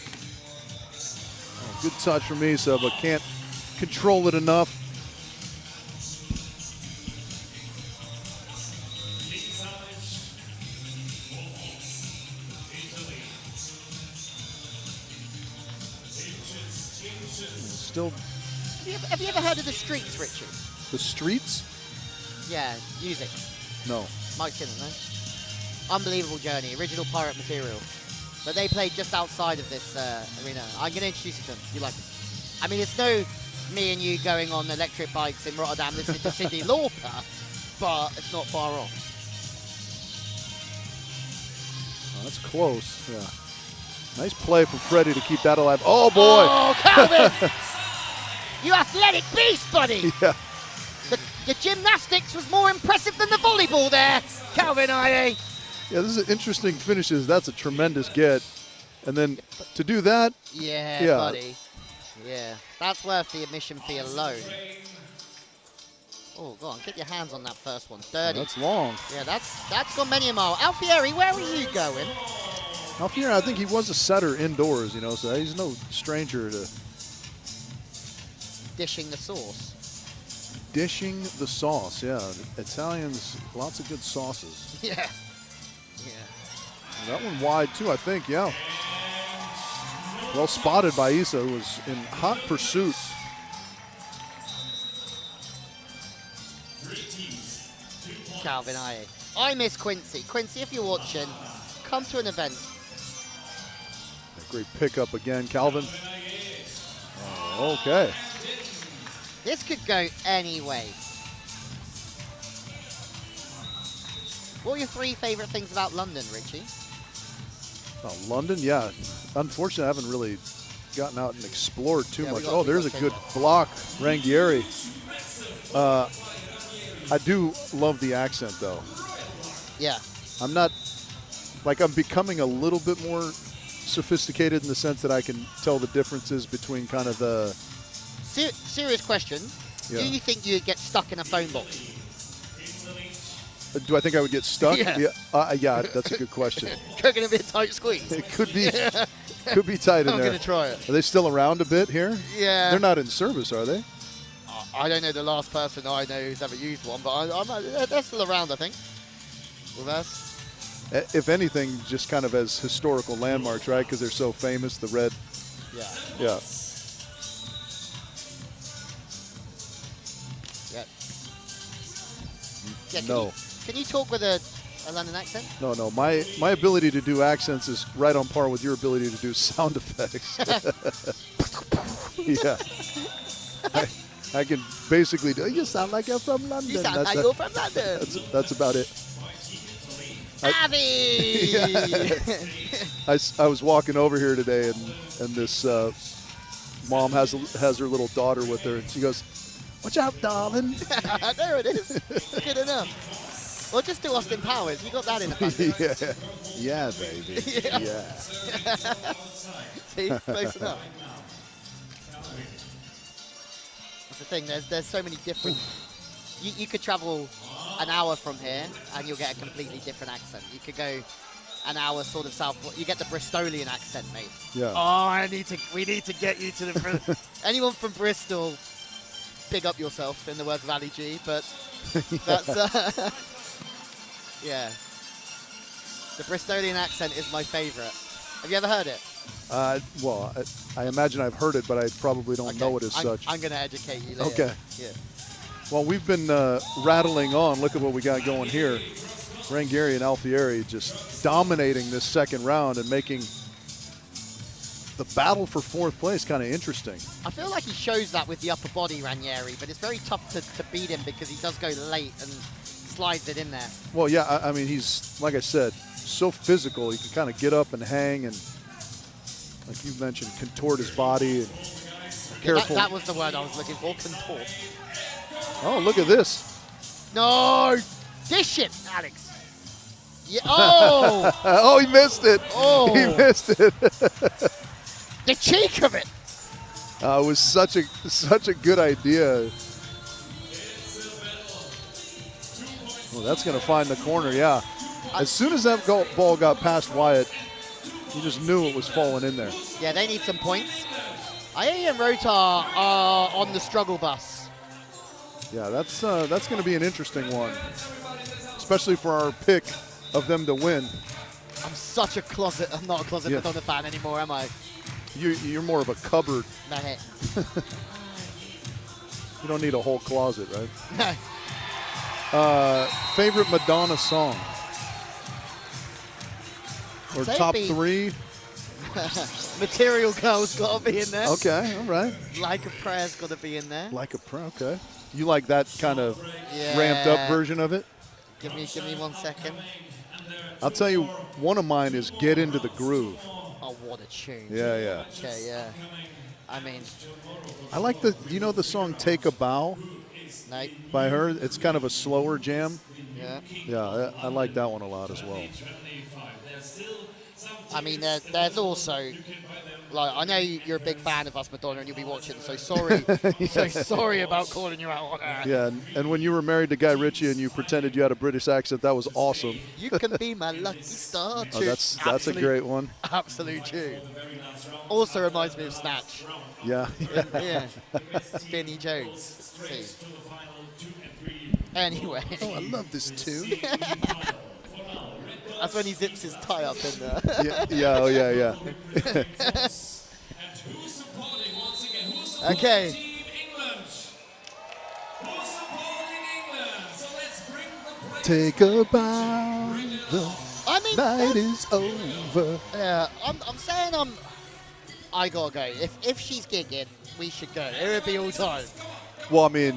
Oh, good touch from Issa, but can't control it enough. Still. Have you ever heard of the Streets, Richard? The Streets? Yeah, music. No. Mike Skinner, no? Unbelievable journey, original pirate material. But they played just outside of this arena. I'm going to introduce you to them. You like them. I mean, it's no me and you going on electric bikes in Rotterdam listening to Cyndi Lauper, but it's not far off. Oh, that's close, yeah. Nice play from Freddie to keep that alive. Oh, boy. Oh, Calvin! You athletic beast, buddy! Yeah. The gymnastics was more impressive than the volleyball there, Calvin Aye. Yeah, this is interesting finishes. That's a tremendous get. And then to do that. Yeah, buddy. Yeah, that's worth the admission fee alone. Oh, go on, get your hands on that first one. Dirty. Oh, that's long. Yeah, that's gone many a mile. Alfieri, where were you going? Alfieri, I think he was a setter indoors, you know, so he's no stranger to dishing the sauce. Dishing the sauce, yeah. Italians, lots of good sauces. Yeah. That one wide too, I think, yeah. Well spotted by Issa, who was in hot pursuit. Calvin Aye. I miss Quincy. Quincy, if you're watching, come to an event. A great pickup again, Calvin. Oh, okay. This could go any way. What are your three favorite things about London, Richie? London, yeah. Unfortunately, I haven't really gotten out and explored too much. Oh, there's a good block, Rangieri. I do love the accent, though. Yeah. I'm not, like, I'm becoming a little bit more sophisticated in the sense that I can tell the differences between kind of the... Serious question. Yeah. Do you think you'd get stuck in a phone box? Do I think I would get stuck? Yeah. Yeah, that's a good question. Could it be a tight squeeze? It could be. Could be tight in I'm there. going to try it. Are they still around a bit here? Yeah. They're not in service, are they? I don't know the last person I know who's ever used one, but they're still around, I think, with us. If anything, just kind of as historical landmarks, right? Because they're so famous, the red. Yeah. Yeah. Yeah, No. Can you talk with a London accent? No. My ability to do accents is right on par with your ability to do sound effects. Yeah. I can basically do. You sound like you're from London. You sound like you're from London. That's about it. Abby! I was walking over here today, and this mom has her little daughter with her, and she goes, "Watch out, darling." There it is. Good enough. Well, just do Austin Powers. You got that in the back. Yeah, baby. Yeah. See, close enough. That's the thing. There's so many different. You could travel an hour from here and you'll get a completely different accent. You could go an hour sort of south. You get the Bristolian accent, mate. Yeah. Oh, we need to get you to the. Anyone from Bristol, big up yourself in the words of Ali G. But that's yeah. The Bristolian accent is my favourite. Have you ever heard it? Well, I imagine I've heard it, but I probably don't know it as such. I'm going to educate you later. Okay. Yeah. Well, we've been rattling on. Look at what we got going here. Rangeri and Alfieri just dominating this second round and making the battle for fourth place kind of interesting. I feel like he shows that with the upper body, Ranieri, but it's very tough to beat him because he does go late and slides it in there. Well, yeah, I mean, he's, like I said, so physical. He can kind of get up and hang and, like you mentioned, contort his body. And careful. That was the word I was looking for, contort. Oh, look at this. No! Dish it, Alex. Yeah. Oh! Oh, he missed it. Oh. He missed it. The cheek of it. It was such a good idea. Well, that's going to find the corner, yeah. As soon as that ball got past Wyatt, you just knew it was falling in there. Yeah, they need some points. Ayaya and Rota are on the struggle bus. Yeah, that's going to be an interesting one, especially for our pick of them to win. I'm such a closet. I'm not a closet Madonna fan anymore, am I? You're more of a cupboard. Nah. You don't need a whole closet, right? Favorite Madonna song? Or top three? Material Girl's got to be in there. Okay, all right. Like a Prayer's got to be in there. Like a Prayer, okay. You like that kind of ramped up version of it? Give me 1 second. I'll tell you, one of mine is Get Into the Groove. Oh, what a tune. Yeah. Okay, yeah. I mean. I like do you know the song Take a Bow? No. By her? It's kind of a slower jam. Yeah. Yeah, I like that one a lot as well. I mean, there's also, like, I know you're a big fan of us, Madonna, and you'll be watching, so sorry. So sorry about calling you out on that. Yeah, and when you were married to Guy Ritchie and you pretended you had a British accent, that was awesome. You can be my lucky star, too. Oh, that's a great one. Absolute tune. Also reminds me of Snatch. Yeah. Yeah. Vinnie Jones. See. Anyway. Oh, I love this tune. That's when he zips his tie up in there. Yeah. Okay. Take a bow. The night is over. Yeah, I'm saying I gotta go. If she's gigging, we should go. It would be all time. Well, I mean,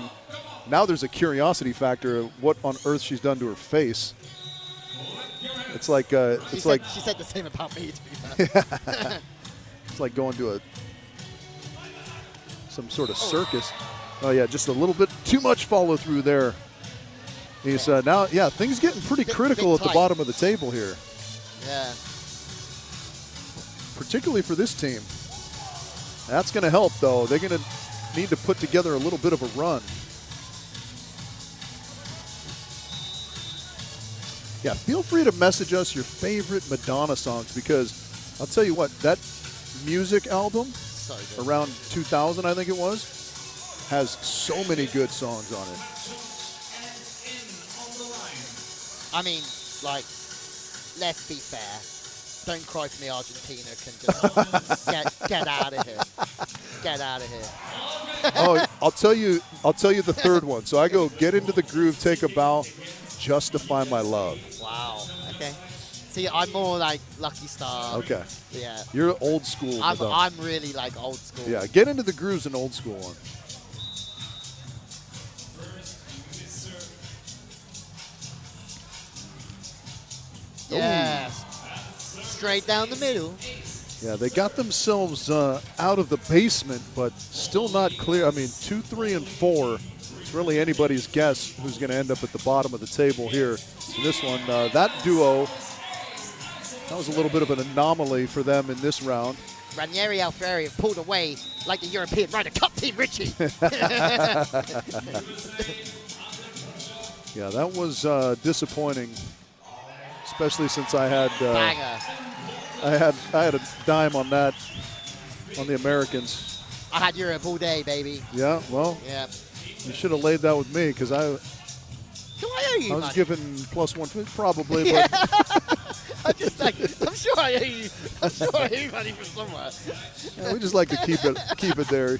now there's a curiosity factor of what on earth she's done to her face. It's like she said the same about me, to be fair. It's like going to some sort of circus. Oh yeah, just a little bit too much follow through there. He's now, things getting pretty critical at the bottom of the table here. Yeah. Particularly for this team. That's going to help, though. They're going to need to put together a little bit of a run. Yeah, feel free to message us your favorite Madonna songs because I'll tell you what, that music album around 2000, I think it was, has so many good songs on it. I mean, like, let's be fair. Don't Cry for Me Argentina can just get out of here. Get out of here. Oh, I'll tell you the third one. So I go Get Into the Groove, Take a Bow. Justify My Love. Wow. Okay. See, I'm more like Lucky Star. Okay. Yeah. You're old school. with them. I'm really like old school. Yeah, get into the grooves and old school one. Yes. Straight down the middle. Yeah, they got themselves out of the basement, but still not clear. I mean, 2, 3, and 4. It's really anybody's guess who's going to end up at the bottom of the table here in this one. That duo, that was a little bit of an anomaly for them in this round. Ranieri Alfieri have pulled away like the European Ryder Cup team, Richie. Yeah, that was disappointing, especially since I had Banger. I had a dime on that, on the Americans. I had Europe all day, baby. Yeah, well, Yeah. you should have laid that with me because I Do I owe you was money? given +1, probably, Yeah. but I'm sure I owe you. I'm sure I owe you money from somewhere. yeah, we just like to keep it there.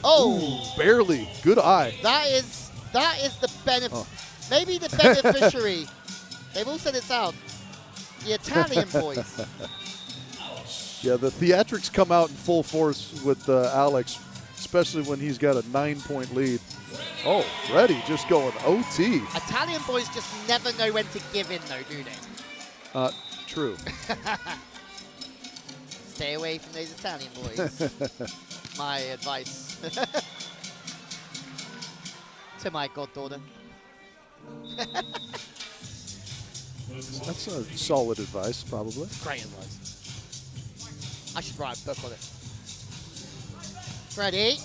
Oh, Ooh, barely. Good eye. that is the benefit. Oh. Maybe the beneficiary. They've all said it's out. The Italian boys. Yeah, the theatrics come out in full force with Alex, especially when he's got a 9-point lead. Oh, Freddie just going OT. Italian boys just never know when to give in, though, do they? True. Stay away from those Italian boys. My advice to my goddaughter. That's a solid advice, probably. Great advice. I should write a book on it. Freddie.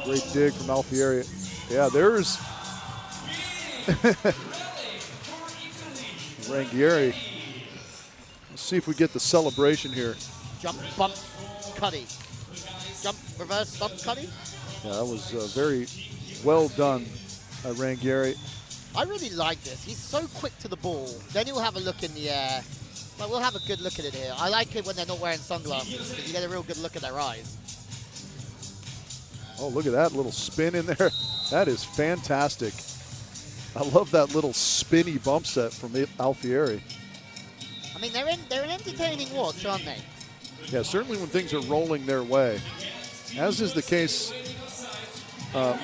Great dig from Alfieri. Yeah, there's Rangieri. Let's see if we get the celebration here. Jump, bump, cuddy. Jump, reverse, bump, cuddy. Yeah, that was very well done by Rangieri. I really like this. He's so quick to the ball. Then he'll have a look in the air. Well, we'll have a good look at it here. I like it when they're not wearing sunglasses because you get a real good look at their eyes. Oh, look at that little spin in there. That is fantastic. I love that little spinny bump set from Alfieri. I mean, they're an entertaining watch, aren't they? Yeah, certainly when things are rolling their way, as is the case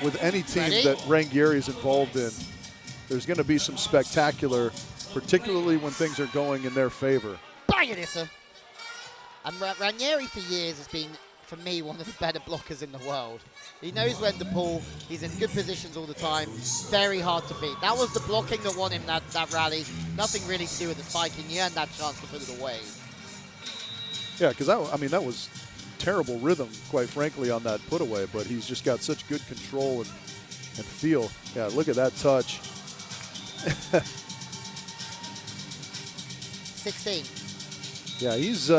with any team Ready? that Rangieri is involved in. There's going to be some spectacular, particularly when things are going in their favor. Bang it, Issa! And Ranieri for years has been, for me, one of the better blockers in the world. He knows when to pull. He's in good positions all the time. Very hard to beat. That was the blocking that won him that rally. Nothing really to do with the spiking. He earned that chance to put it away. Yeah, because that was terrible rhythm, quite frankly, on that put away. But he's just got such good control and feel. Yeah, look at that touch. 16. Yeah, he's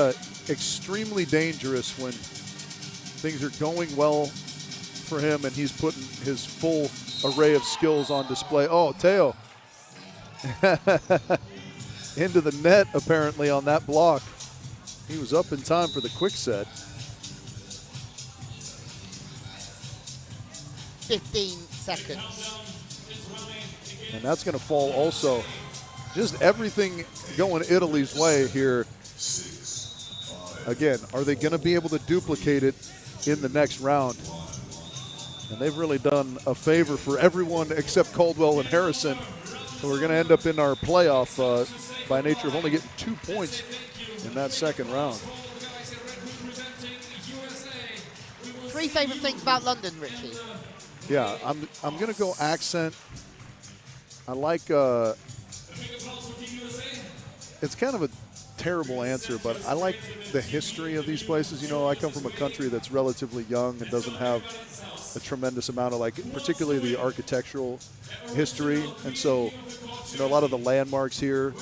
extremely dangerous when things are going well for him and he's putting his full array of skills on display. Oh, Teo. Into the net, apparently, on that block. He was up in time for the quick set. 15 seconds. And that's going to fall also. Just everything going Italy's way here. Again, are they going to be able to duplicate it in the next round? And they've really done a favor for everyone except Caldwell and Harrison. So we're going to end up in our playoff by nature of only getting 2 points in that second round. 3 favorite things about London, Richie. Yeah, I'm going to go accent. I like, it's kind of a terrible answer, but I like the history of these places. You know, I come from a country that's relatively young and doesn't have a tremendous amount of, like, particularly the architectural history. And so, you know, a lot of the landmarks here.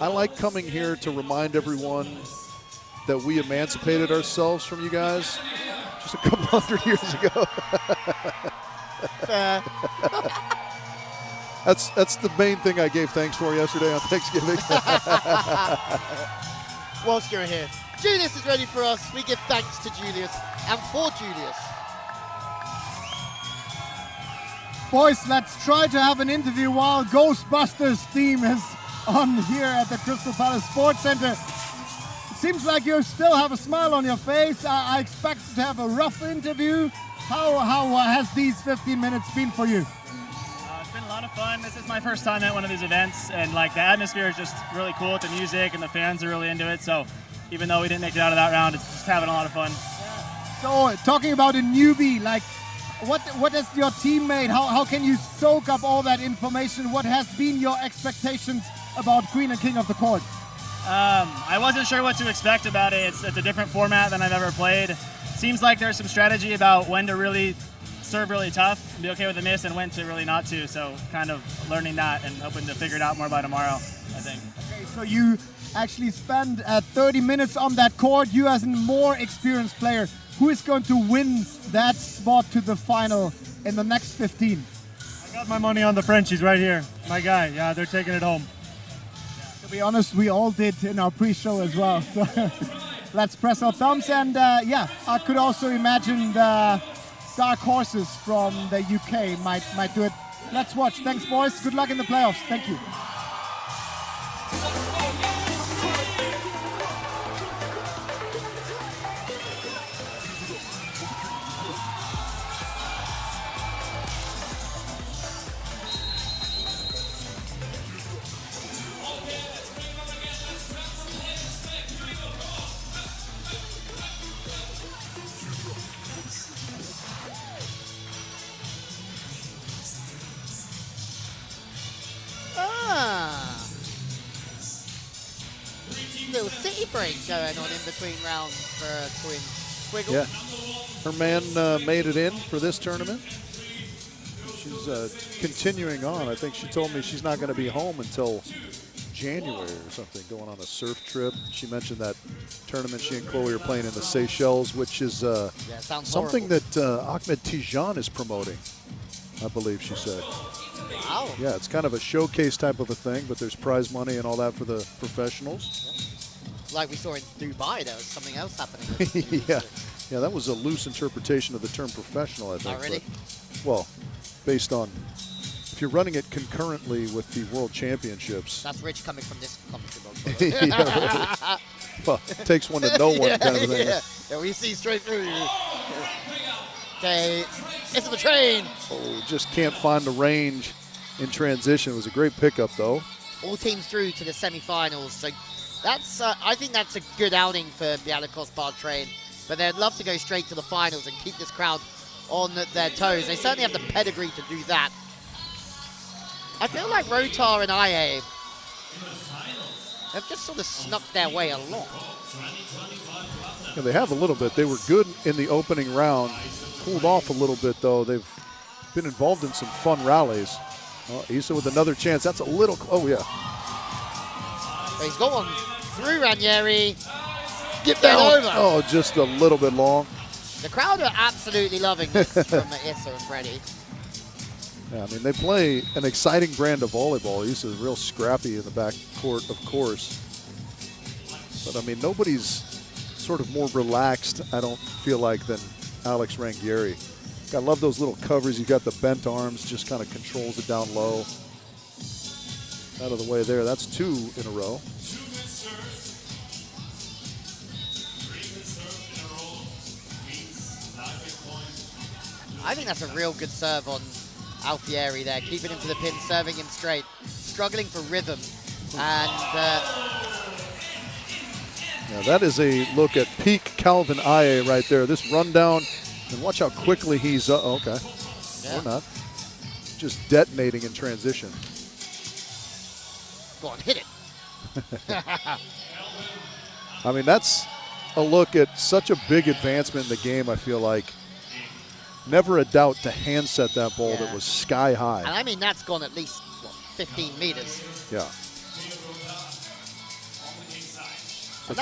I like coming here to remind everyone that we emancipated ourselves from you guys just a couple hundred years ago. Fair. That's the main thing I gave thanks for yesterday on Thanksgiving. Whilst you're here, Julius is ready for us. We give thanks to Julius and for Julius. Boys, let's try to have an interview while Ghostbusters theme is on here at the Crystal Palace Sports Center. Seems like you still have a smile on your face. I expect to have a rough interview. How has these 15 minutes been for you? It's been a lot of fun. This is my first time at one of these events, and like the atmosphere is just really cool with the music, and the fans are really into it. So even though we didn't make it out of that round, it's just having a lot of fun. So talking about a newbie, like what is your teammate? How can you soak up all that information? What has been your expectations about Queen and King of the Court? I wasn't sure what to expect about it. It's a different format than I've ever played. Seems like there's some strategy about when to really serve really tough and be okay with the miss, and when to really not to. So kind of learning that and hoping to figure it out more by tomorrow, I think. Okay, so you actually spend 30 minutes on that court. You as a more experienced player, who is going to win that spot to the final in the next 15? I got my money on the Frenchies right here. My guy, yeah, they're taking it home. To be honest, we all did in our pre-show as well. So let's press our thumbs. And yeah, I could also imagine the dark horses from the UK might do it. Let's watch. Thanks, boys. Good luck in the playoffs. Thank you. Little city break going on in between rounds for Twin Squiggle. Yeah, her man made it in for this tournament. She's continuing on. I think she told me she's not going to be home until January or something, going on a surf trip. She mentioned that tournament she and Chloe are playing in the Seychelles, which is something that Ahmed Tijan is promoting, I believe she said. Wow. Yeah, it's kind of a showcase type of a thing, but there's prize money and all that for the professionals. Like we saw in Dubai, there was something else happening. Yeah, that was a loose interpretation of the term professional, I think. Oh, really? But, well, based on if you're running it concurrently with the World Championships. That's rich coming from this commentary box. Yeah, well, it takes one to know one kind of thing. Yeah, we see straight through you. Okay, into the train. Oh, just can't find the range in transition. It was a great pickup, though. All teams through to the semi-finals. So that's, I think that's a good outing for the Alakos Bar Train. But they'd love to go straight to the finals and keep this crowd on their toes. They certainly have the pedigree to do that. I feel like Rotar and IA have just sort of snuck their way along. Yeah, they have a little bit. They were good in the opening round. Cooled off a little bit, though. They've been involved in some fun rallies. Issa with another chance. That's a little, oh yeah. But he's got one through Ranieri. Get that over. Oh, just a little bit long. The crowd are absolutely loving this from Issa and Freddie. Yeah, I mean, they play an exciting brand of volleyball. Issa's real scrappy in the back court, of course. But, I mean, nobody's sort of more relaxed, I don't feel like, than Alex Rangieri. I love those little covers. You've got the bent arms, just kind of controls it down low. Out of the way there. That's 2 in a row. I think that's a real good serve on Alfieri there, keeping him to the pin, serving him straight, struggling for rhythm. And yeah, that is a look at peak Calvin Aye right there. This rundown, and watch how quickly he's, okay, or not, just detonating in transition. Go on, hit it. I mean, that's a look at such a big advancement in the game, I feel like. Never a doubt to handset that ball that was sky high. And I mean, that's gone at least, what, 15 meters. Yeah. And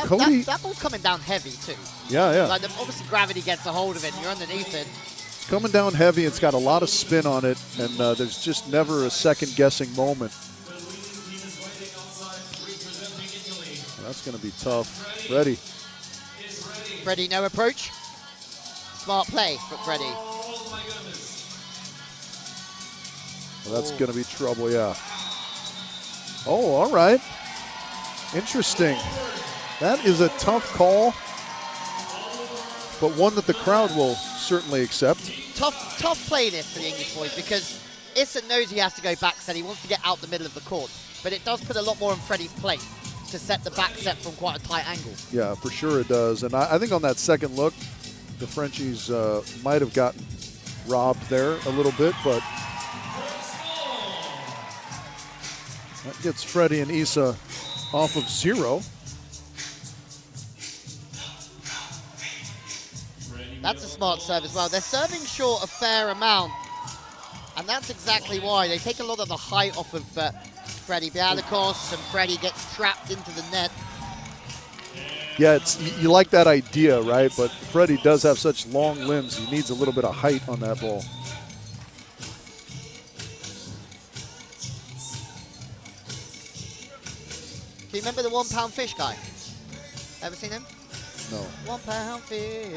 that ball's coming down heavy, too. Yeah, yeah. Like, obviously, gravity gets a hold of it, and you're underneath it. It's coming down heavy. It's got a lot of spin on it, and there's just never a second-guessing moment. That's going to be tough. Freddie. Freddie, no approach. Smart play for Freddie. Well, that's going to be trouble, yeah. Oh, all right. Interesting. That is a tough call, but one that the crowd will certainly accept. Tough play this for the English boys because Issa knows he has to go back set. He wants to get out the middle of the court, but it does put a lot more on Freddie's plate to set the back set from quite a tight angle. Yeah, for sure it does. And I think on that second look, the Frenchies might have gotten robbed there a little bit, but that gets Freddie and Issa off of 0. That's a smart serve as well. They're serving short a fair amount, and that's exactly why. They take a lot of the height off of Freddie Bialakos, and Freddie gets trapped into the net. Yeah, you like that idea, right? But Freddie does have such long limbs, he needs a little bit of height on that ball. Do you remember the 1 pound fish guy? Ever seen him? No. 1 pound fish.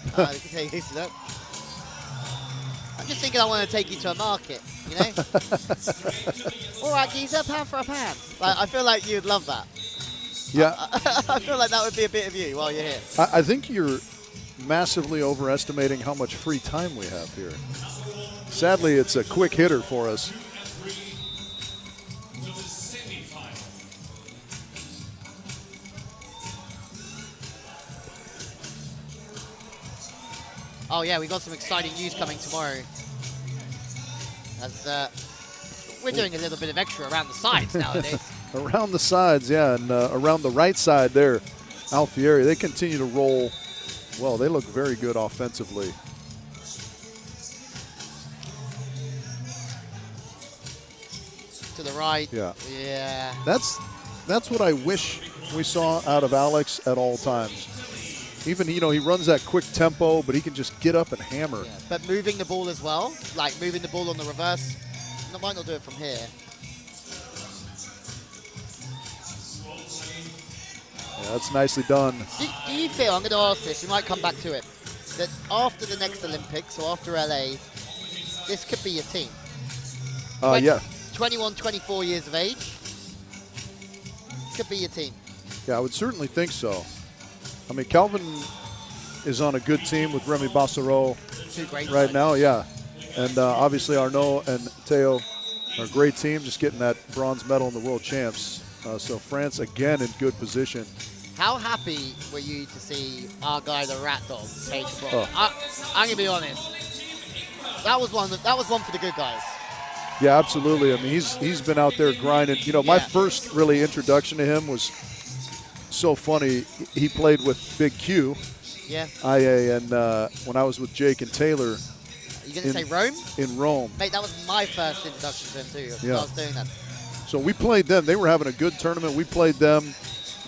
You can take this up. I'm just thinking I want to take you to a market, you know? All right, geezer, pound for a pound. Like, I feel like you'd love that. Yeah. I feel like that would be a bit of you while you're here. I think you're massively overestimating how much free time we have here. Sadly, it's a quick hitter for us. Oh yeah, we got some exciting news coming tomorrow. As we're doing a little bit of extra around the sides nowadays. Around the sides, yeah, and around the right side there, Alfieri, they continue to roll. Well, they look very good offensively. To the right. Yeah. Yeah. That's what I wish we saw out of Alex at all times. Even, you know, he runs that quick tempo, but he can just get up and hammer. Yeah, but moving the ball as well, like moving the ball on the reverse, I might not do it from here. Yeah, that's nicely done. Do you feel, I'm going to ask this, you might come back to it, that after the next Olympics or after LA, this could be your team? Yeah. 21, 24 years of age, could be your team. Yeah, I would certainly think so. I mean, Calvin is on a good team with Remy Bassareau right now, yeah. And obviously Arnaud and Theo are a great team, just getting that bronze medal in the World Champs. So France, again, in good position. How happy were you to see our guy, the Rat Dog, take the ball? Oh. I'm going to be honest. That was one for the good guys. Yeah, absolutely. I mean, he's been out there grinding. You know, my first really introduction to him was so funny. He played with Big Q, IA, and when I was with Jake and Taylor. Are you going to say Rome? In Rome. Mate, that was my first introduction to him too. Yeah. I was doing that. So we played them. They were having a good tournament. We played them,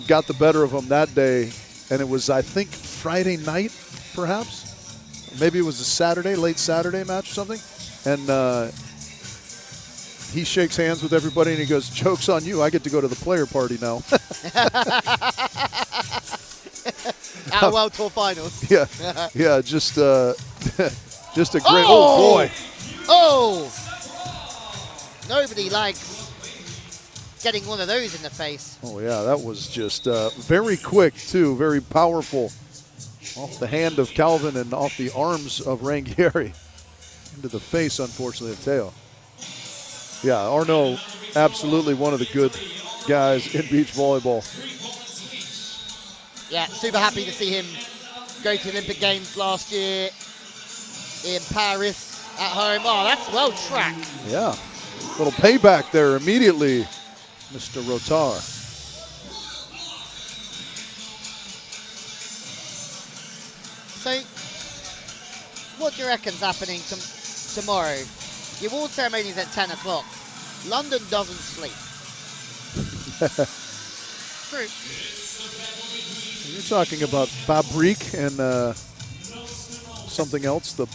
got the better of them that day, and it was, I think, Friday night, perhaps. Maybe it was a Saturday, late Saturday match or something. And he shakes hands with everybody, and he goes, "Joke's on you. I get to go to the player party now." At World Tour Finals. Yeah, yeah, just a great, oh boy. Oh! Nobody likes getting one of those in the face. Oh yeah, that was just very quick too, very powerful. Off the hand of Calvin and off the arms of Rangieri. Into the face, unfortunately, of Theo. Yeah, Arnaud, absolutely one of the good guys in beach volleyball. Yeah, super happy to see him go to the Olympic Games last year in Paris at home. Oh, that's well tracked. Yeah, little payback there immediately, Mr. Rotar. So, what do you reckon's happening tomorrow? The award ceremony is at 10 o'clock. London doesn't sleep. True. You're talking about Fabrique and something else, the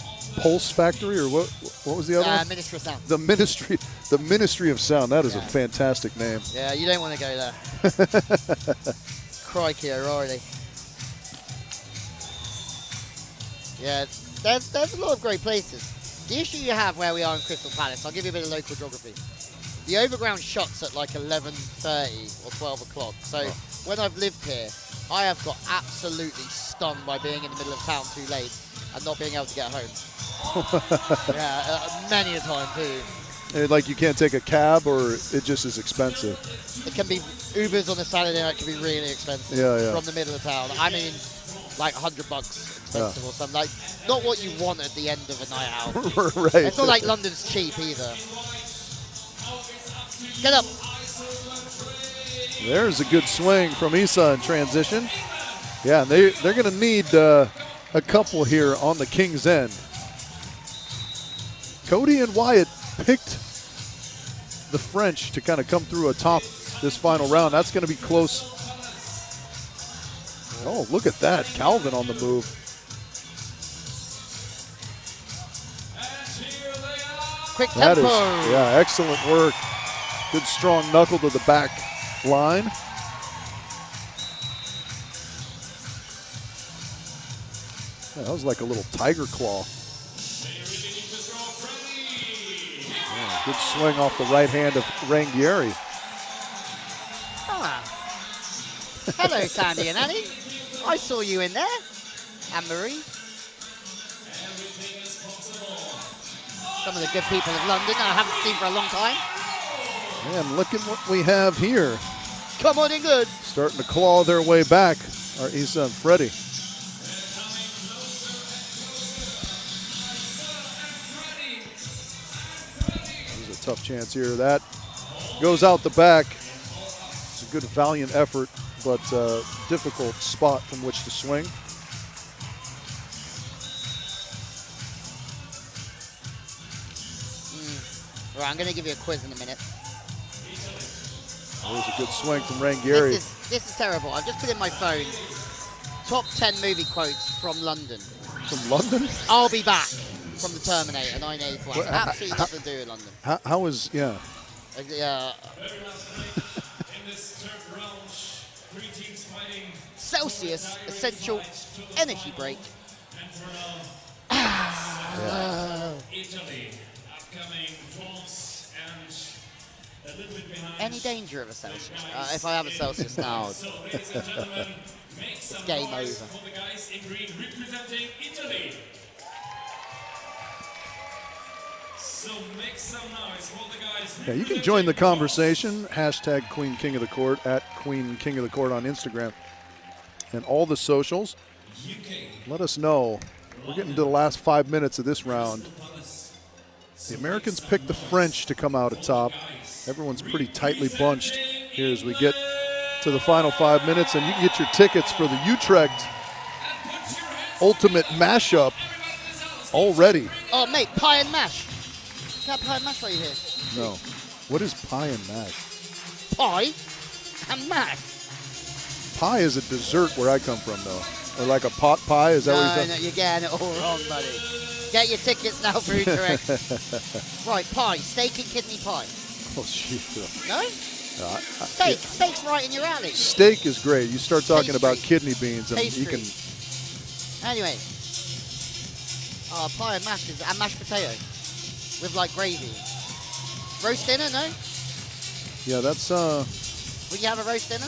Pulse Factory, or what was the other one? Ministry of Sound. The Ministry of Sound. That is a fantastic name. Yeah, you don't want to go there. Crikey O'Reilly. Yeah, there's a lot of great places. The issue you have where we are in Crystal Palace, I'll give you a bit of local geography. The overground shot's at like 11:30 or 12 o'clock. So when I've lived here, I have got absolutely stung by being in the middle of town too late and not being able to get home. Yeah, many a time too. Like you can't take a cab, or it just is expensive. It can be Ubers on a Saturday night can be really expensive from the middle of town. I mean, like $100 expensive or something. Like not what you want at the end of a night out. Right. It's not like London's cheap either. Get up. There's a good swing from Issa in transition. Yeah, they're going to need a couple here on the King's end. Cody and Wyatt picked the French to kind of come through atop this final round. That's going to be close. Oh, look at that. Calvin on the move. Quick tempo. That is, yeah, excellent work. Good strong knuckle to the back line. Yeah, that was like a little tiger claw. Yeah, good swing off the right hand of Rangieri. Ah. Hello, Sandy and Annie. I saw you in there. Anne-Marie. Some of the good people of London I haven't seen for a long time. And look at what we have here. Come on, England. Starting to claw their way back are Issa and Freddie. There's a tough chance here. That goes out the back. It's a good, valiant effort, but difficult spot from which to swing. Right, I'm going to give you a quiz in a minute. There's a good swing from Rangieri. This is terrible. I've just put in my phone top 10 movie quotes from London. From London? I'll be back from the Terminator 981. Well, absolutely nothing to do with London. How is, yeah. Celsius Essential Energy Break. Italy, upcoming France, and a little bit behind. Any danger of a Celsius? If I have a Celsius now, So, ladies and gentlemen, make it's some game noise over. for the guys in green representing Italy. So make some noise for the guys. Yeah, you can join the conversation. Hashtag Queen King of the Court at Queen King of the Court on Instagram and all the socials. Let us know. We're getting to the last 5 minutes of this round. The Americans picked the French to come out atop. Everyone's pretty tightly bunched here as we get to the final 5 minutes, and you can get your tickets for the Utrecht Ultimate Mashup already. Oh, mate, pie and mash. Got pie and mash while you're here. No. What is pie and mash? Pie and mash. Pie is a dessert where I come from, though. Or like a pot pie, is that what you're No, you're getting it all wrong, buddy. Get your tickets now for Utrecht. Right, pie, steak and kidney pie. Oh, jeez. No? Steak. Steak's right in your alley. Steak is great. You start talking about kidney beans, and you can. Anyway, pie and mash and mashed potato with like gravy. Roast dinner, no? Yeah, that's Would you have a roast dinner?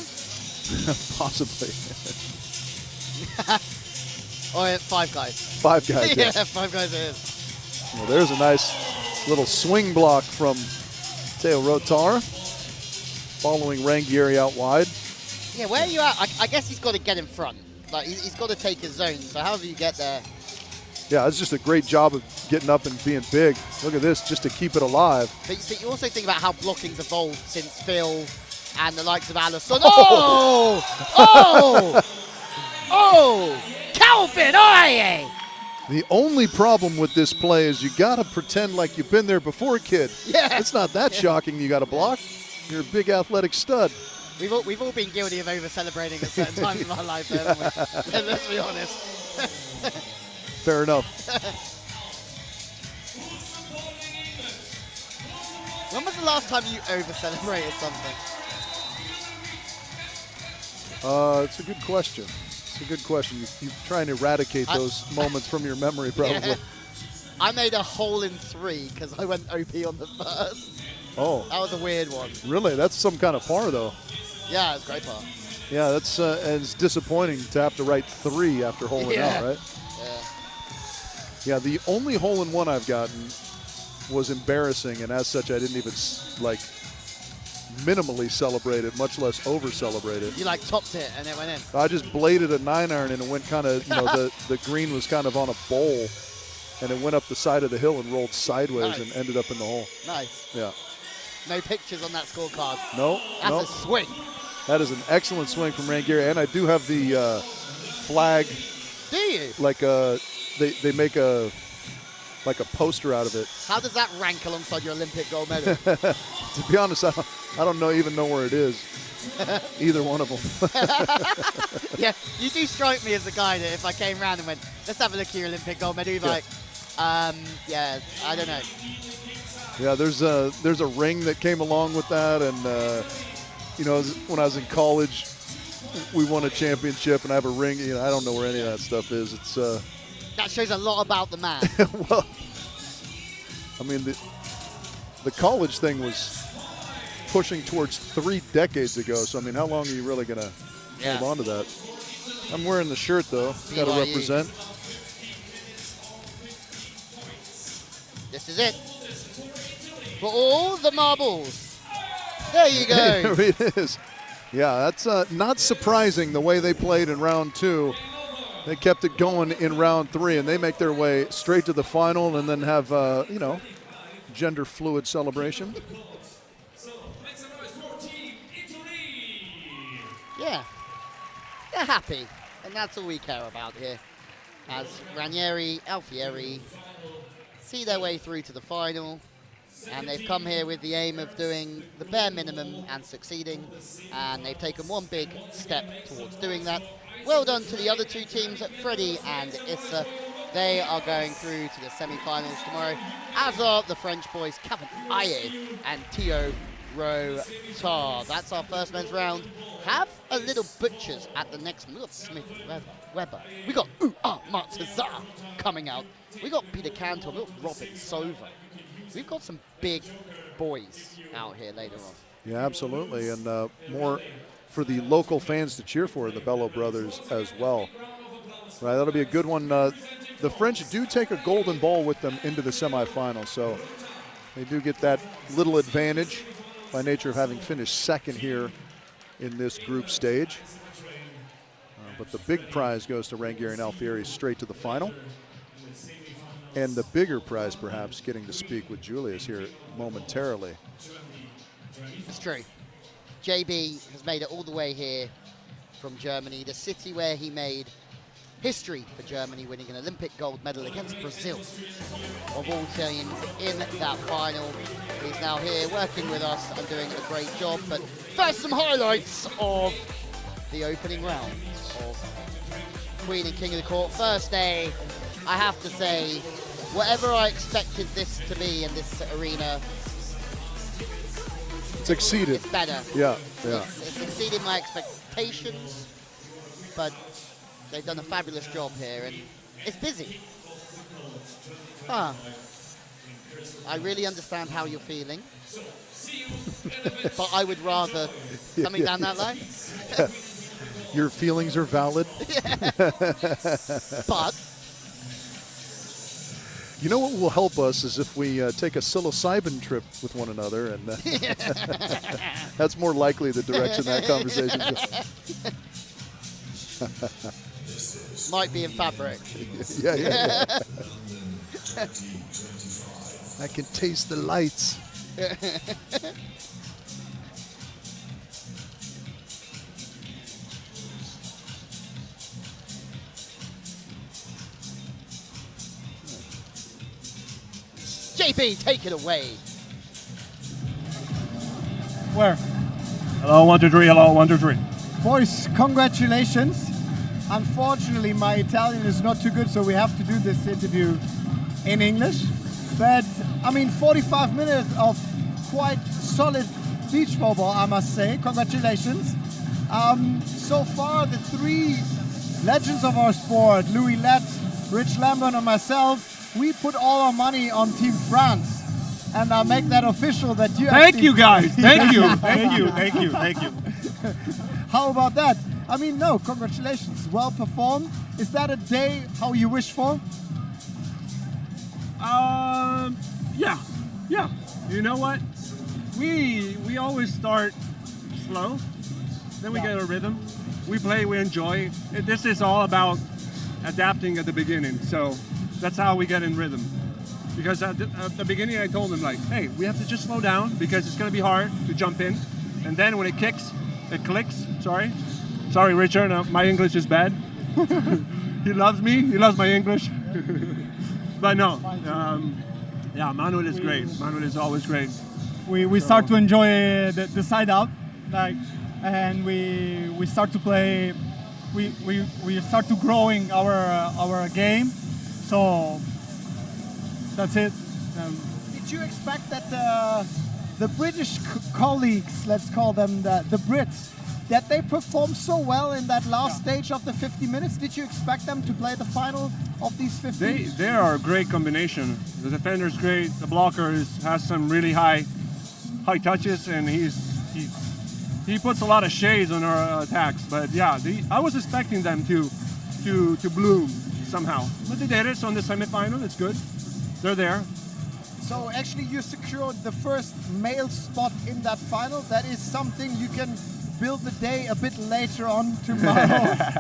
possibly. Or Five Guys. Five Guys. Yeah, Yeah. Five Guys it is. Well, there's a nice little swing block from Teo Rotar, following Rangieri out wide. Yeah, where are you at? I guess he's got to get in front. Like he's got to take his zone. So however you get there. Yeah, it's just a great job of getting up and being big. Look at this, just to keep it alive. But you also think about how blocking's evolved since Phil and the likes of Alisson. Oh! Oh! Oh! Calvin, aye! The only problem with this play is you got to pretend like you've been there before, kid. Yeah. It's not that shocking you got to block. You're a big athletic stud. We've all been guilty of over-celebrating at certain times in our life, haven't we? So let's be honest. Fair enough. When was the last time you over-celebrated something? It's a good question. It's a good question. You try and eradicate those moments from your memory, probably. Yeah. I made a hole in 3 because I went OP on the first. Oh. That was a weird one. Really? That's some kind of par, though. Yeah, it's a great par. Yeah, that's and it's disappointing to have to write 3 after holing out, right? Yeah, the only hole in 1 I've gotten was embarrassing, and as such, I didn't even like minimally celebrate it, much less over celebrate it. You like topped it and it went in. I just bladed a 9-iron and it went kind of, the green was kind of on a bowl, and it went up the side of the hill and rolled sideways and ended up in the hole. Nice. Yeah. No pictures on that scorecard. No. That's a swing. That is an excellent swing from Rangieri, and I do have the flag. Do you? Like they make a poster out of it. How does that rank alongside your Olympic gold medal? To be honest, I don't even know where it is. Either one of them. Yeah, you do strike me as the guy that if I came around and went, let's have a look at your Olympic gold medal, you'd be like, yeah, I don't know. Yeah, there's a ring that came along with that, and when I was in college, we won a championship, and I have a ring. I don't know where any of that stuff is. It's that shows a lot about the man. Well, I mean, the college thing was pushing towards 3 decades ago. So I mean, how long are you really gonna hold on to that? I'm wearing the shirt though. Got to represent. This is it. For all the marbles. There you go. There it is. Yeah, that's not surprising the way they played in round 2. They kept it going in round 3, and they make their way straight to the final and then have, gender fluid celebration. Yeah. They're happy, and that's all we care about here. As Ranieri, Alfieri see their way through to the final. And they've come here with the aim of doing the bare minimum and succeeding, and they've taken one big step towards doing that. Well done to the other 2 teams, Freddie and Issa. They are going through to the semi-finals tomorrow, as are the French boys, Kevin Aye and Theo Rotar. That's our first men's round. Have a little butchers at the next. We got Smith Weber. We got Martazar coming out. We got Peter Cantor. We got Robin Sova. We've got some big boys out here later on. Yeah, absolutely, and more for the local fans to cheer for, the Bello brothers as well. Right, that'll be a good one. The French do take a golden ball with them into the semifinals, so they do get that little advantage by nature of having finished second here in this group stage. But the big prize goes to Rangieri and Alfieri straight to the final. And the bigger prize, perhaps, getting to speak with Julius here momentarily. It's true. JB has made it all the way here from Germany, the city where he made history for Germany, winning an Olympic gold medal against Brazil. Of all teams in that final, he's now here working with us and doing a great job. But first, some highlights of the opening round of Queen and King of the Court. First day, I have to say, whatever I expected this to be in this arena, it's exceeded. It's better. Yeah. It's exceeded my expectations, but they've done a fabulous job here, and it's busy. I really understand how you're feeling, but I would rather something down that line. Your feelings are valid. But you know what will help us is if we take a psilocybin trip with one another, and that's more likely the direction that conversation goes. Might be in fabric. Yeah. I can taste the lights. JB, take it away. Where? Hello, 1, 2, 3. Hello, 1, 2, 3. Boys, congratulations. Unfortunately, my Italian is not too good, so we have to do this interview in English. But, I mean, 45 minutes of quite solid beach volleyball, I must say. Congratulations. So far, the 3 legends of our sport, Louis Lett, Rich Lambert, and myself, we put all our money on Team France. And I make that official that you Thank actually- you, guys. Thank you. Thank you. Thank you. Thank you. How about that? I mean, no, congratulations. Well performed. Is that a day how you wish for? Yeah. Yeah. You know what? We always start slow, then we get a rhythm. We play, we enjoy. This is all about adapting at the beginning. So that's how we get in rhythm. Because at the beginning I told them like, hey, we have to just slow down because it's going to be hard to jump in. And then when it clicks, sorry, Richard, my English is bad. He loves me, he loves my English. But no, yeah, Manuel is great. Manuel is always great. We start to enjoy the side out, like, and we start to play. We start to growing our game. So that's it. Did you expect that the British colleagues, let's call them the Brits, that they performed so well in that last stage of the 50 minutes? Did you expect them to play the final of these 50? They are a great combination. The defender's great. The blocker has some really high touches, and he puts a lot of shades on our attacks. But yeah, I was expecting them to bloom somehow, but they did it. So in the semifinal, it's good. They're there. So actually, you secured the first male spot in that final. That is something you can build the day a bit later on tomorrow.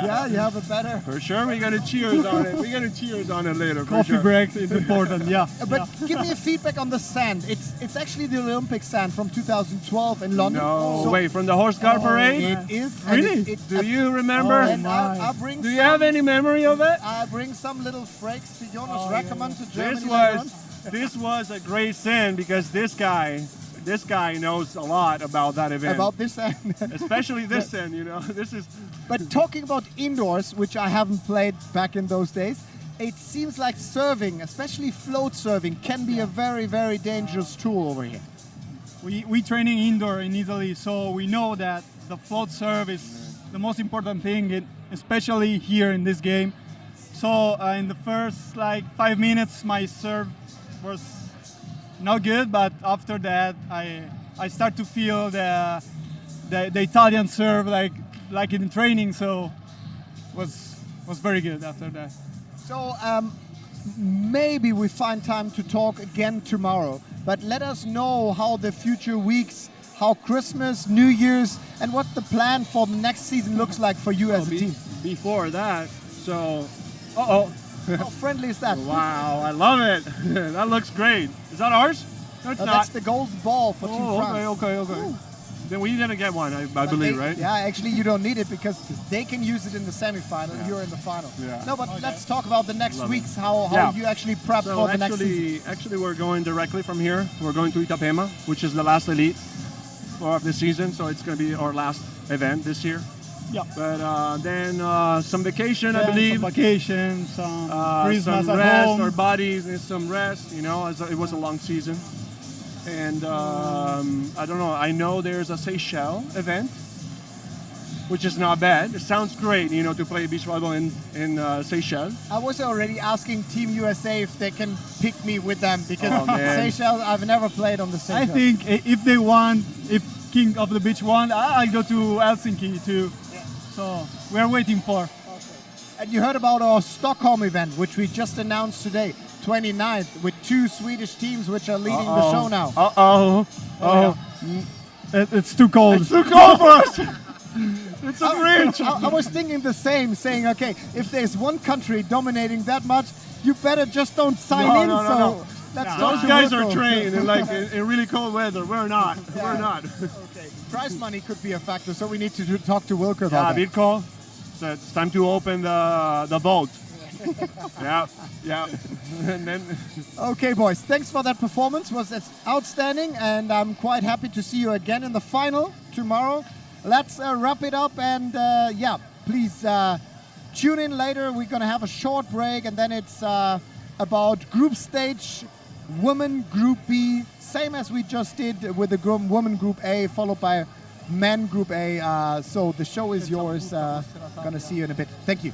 Yeah, you have a better. For sure, we're gonna cheers on it. We're gonna cheers on it later. Coffee for sure. breaks is important. Yeah. But give me a feedback on the sand. It's actually the Olympic sand from 2012 in London. No, wait, from the horse car parade? It is. Really? Do you remember? And I'll bring Do you have any memory of it? I bring some little freaks to Jonas Reckermann to Germany later on. This was a great sand because this guy knows a lot about that event. About this sand. Especially this sand, you know. This is. But talking about indoors, which I haven't played back in those days, it seems like serving, especially float serving, can be a very, very dangerous tool over here. We training indoor in Italy, so we know that the float serve is the most important thing, especially here in this game. So in the first 5 minutes, my serve was not good, but after that, I start to feel the Italian serve like in training, so was very good after that. So maybe we find time to talk again tomorrow, but let us know how the future weeks, how Christmas, New Year's, and what the plan for the next season looks like for you as a team. Before that, so, How friendly is that? Wow, I love it. That looks great. Is that ours? No, it's not. That's the gold ball for Team France. Okay. Then we didn't get one, I believe, right? Yeah, actually you don't need it because they can use it in the semi-final. You're in the final. Yeah. No, but let's talk about the next Love weeks, it. how you actually prep for the next season. Actually, we're going directly from here. We're going to Itapema, which is the last elite of the season, so it's going to be our last event this year. Yeah. But then some vacation, I believe. Some vacation, some Christmas some at rest, home. our bodies need some rest, you know, as it was a long season. And I don't know, I know there's a Seychelles event, which is not bad. It sounds great, you know, to play beach volleyball in Seychelles. I was already asking Team USA if they can pick me with them because Oh, man. Seychelles, I've never played on the Seychelles. I think if they want, if King of the Beach won, I'll go to Helsinki too. So we're waiting for. And you heard about our Stockholm event, which we just announced today, 29th, with 2 Swedish teams which are leading the show now. It's too cold. It's too cold for us. It's a bridge. I was thinking the same, saying, okay, if there's one country dominating that much, you better just don't sign in. No. Let's Those guys are trained in really cold weather. We're not. We're not. Okay. Prize money could be a factor, so we need to talk to Wilker about that. Vilko, so it's time to open the vault. Yeah. And then. Okay, boys, thanks for that performance. It was outstanding, and I'm quite happy to see you again in the final tomorrow. Let's wrap it up, and please tune in later. We're going to have a short break, and then it's about group stage, women group B, same as we just did with the women group A, followed by men group A. So the show is yours. Going to see you in a bit. Thank you.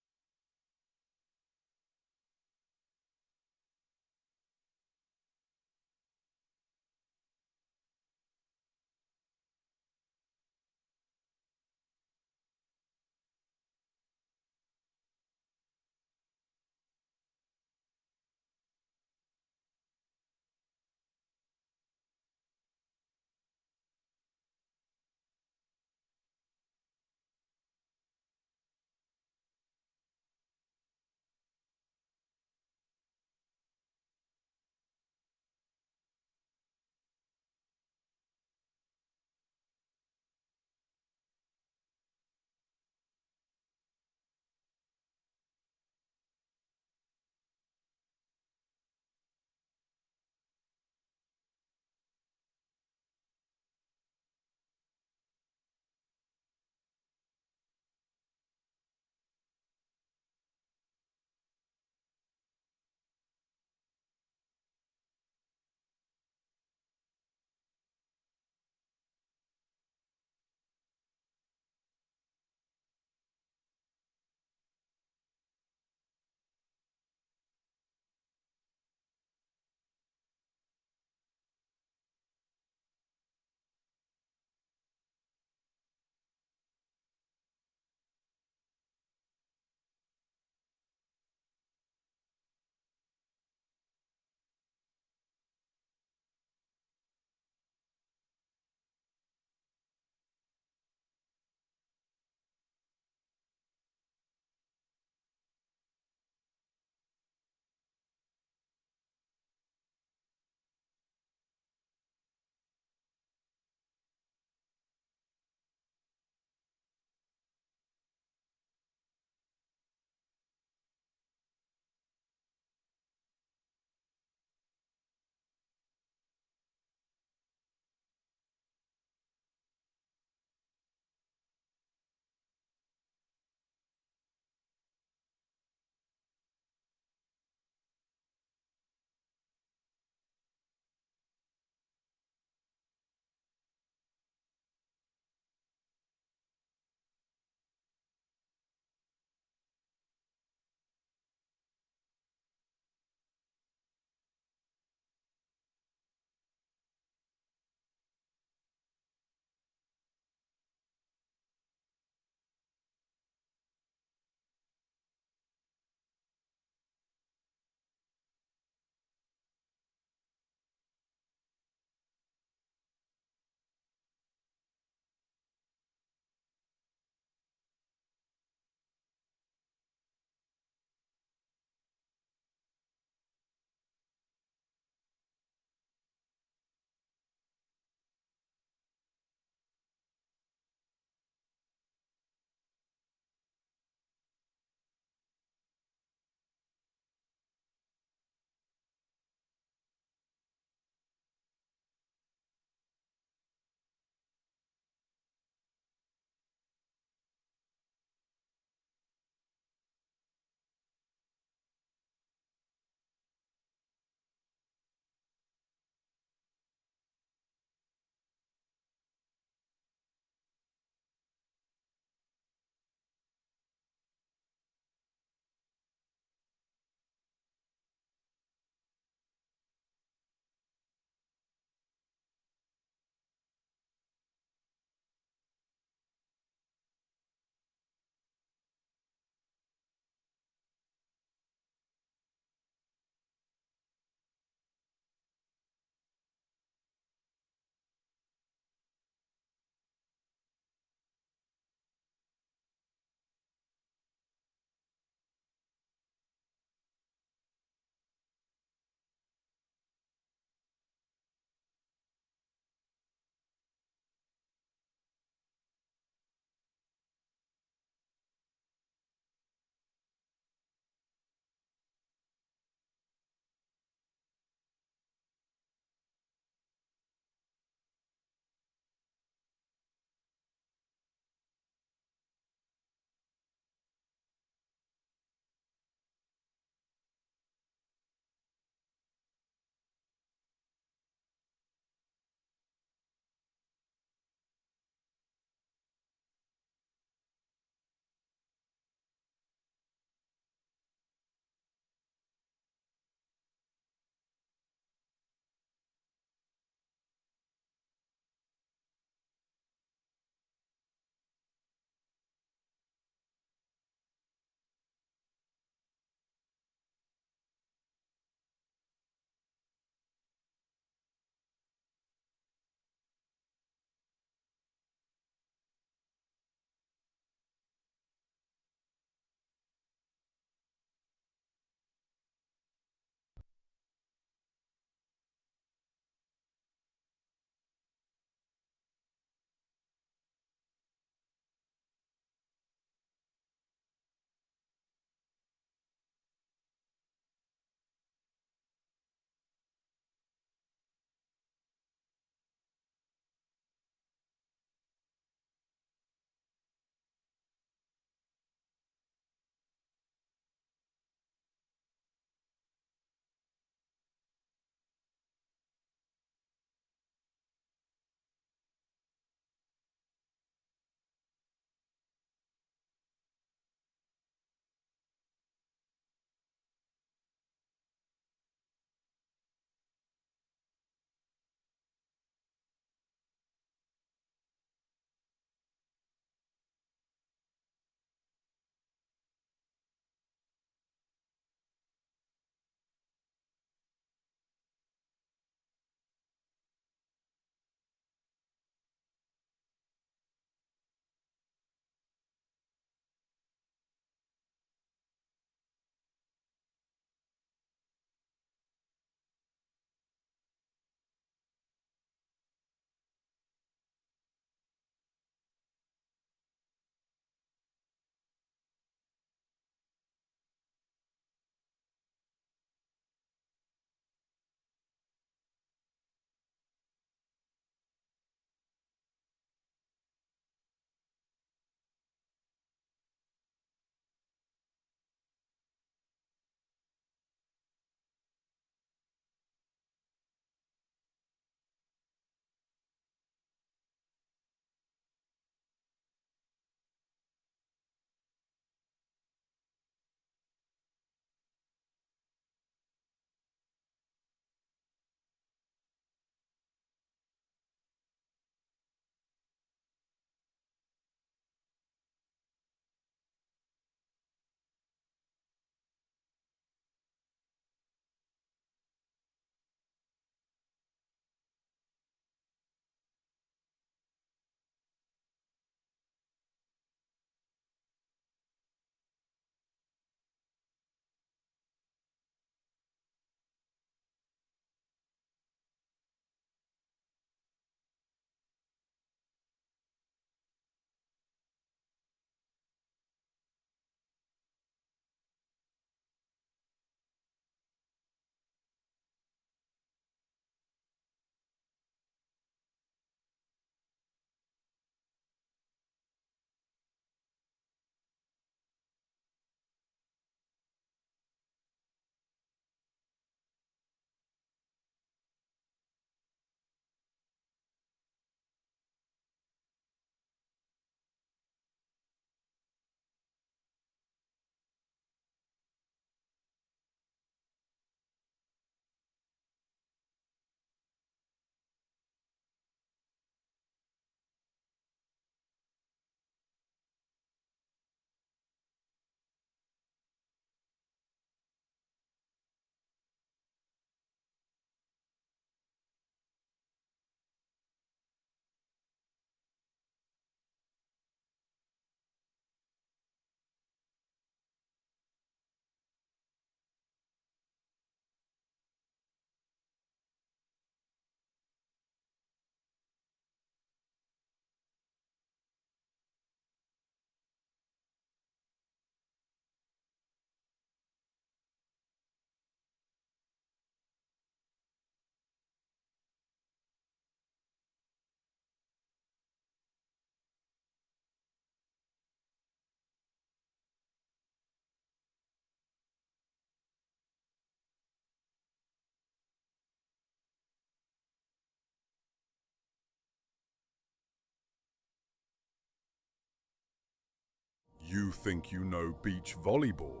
You think you know beach volleyball?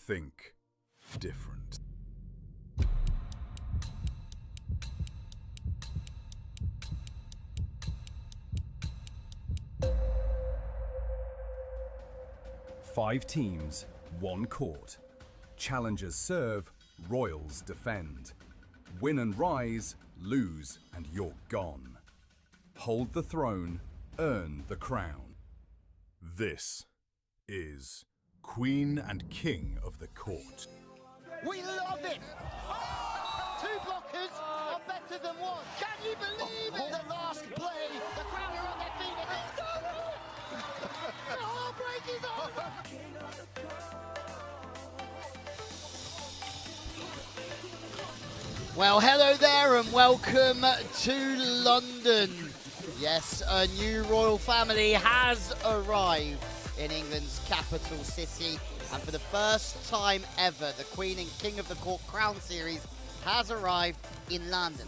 Think different. Five teams, one court. Challengers serve, Royals defend. Win and rise, lose and you're gone. Hold the throne, earn the crown. This is Queen and King of the Court. We love it! Two blockers are better than one. Can you believe it? The last play, the crowd are on their feet and it's over! The heartbreak is over! Well, hello there and welcome to London. Yes, a new royal family has arrived in England's capital city, and for the first time ever, the Queen and King of the Court Crown Series has arrived in London.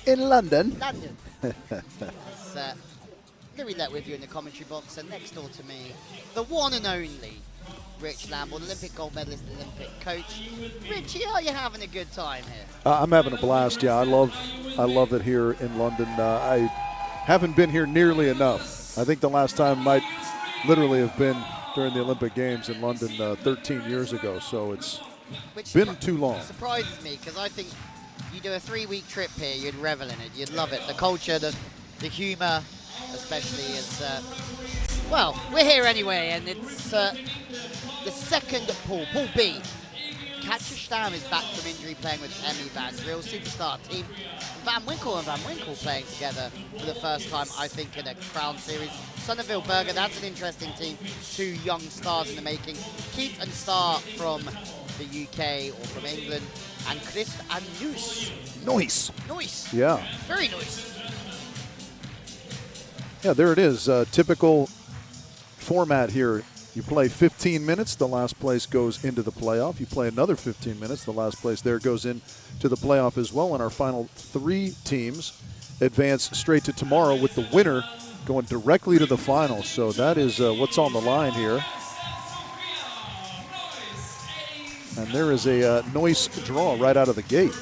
In London? London. Louis Lett with you in the commentary box, and next door to me, the one and only Rich Lambourne, Olympic gold medalist, Olympic coach. Richie, are you having a good time here? I'm having a blast. Yeah, I love it here in London. I haven't been here nearly enough. I think the last time might literally have been during the Olympic Games in London 13 years ago. So it's been too long. It surprises me because I think you do a 3-week trip here, you'd revel in it. You'd love it. The culture, the humour, especially is. Well, we're here anyway, and it's the second pool, Pool B. Katja Stam is back from injury playing with Emmy Van Driel, superstar team. Van Winkle and Van Winkle playing together for the first time, I think, in a Crown Series. Sonneville Berger, that's an interesting team. Two young stars in the making. Keith and Star from the UK or from England. And Christ and Nois. Noise. Noise. Yeah. Very nice. Yeah, there it is. Typical format here. You play 15 minutes, the last place goes into the playoff. You play another 15 minutes, the last place there goes into the playoff as well. And our final 3 teams advance straight to tomorrow with the winner going directly to the final. So that is what's on the line here. And there is a nice draw right out of the gate.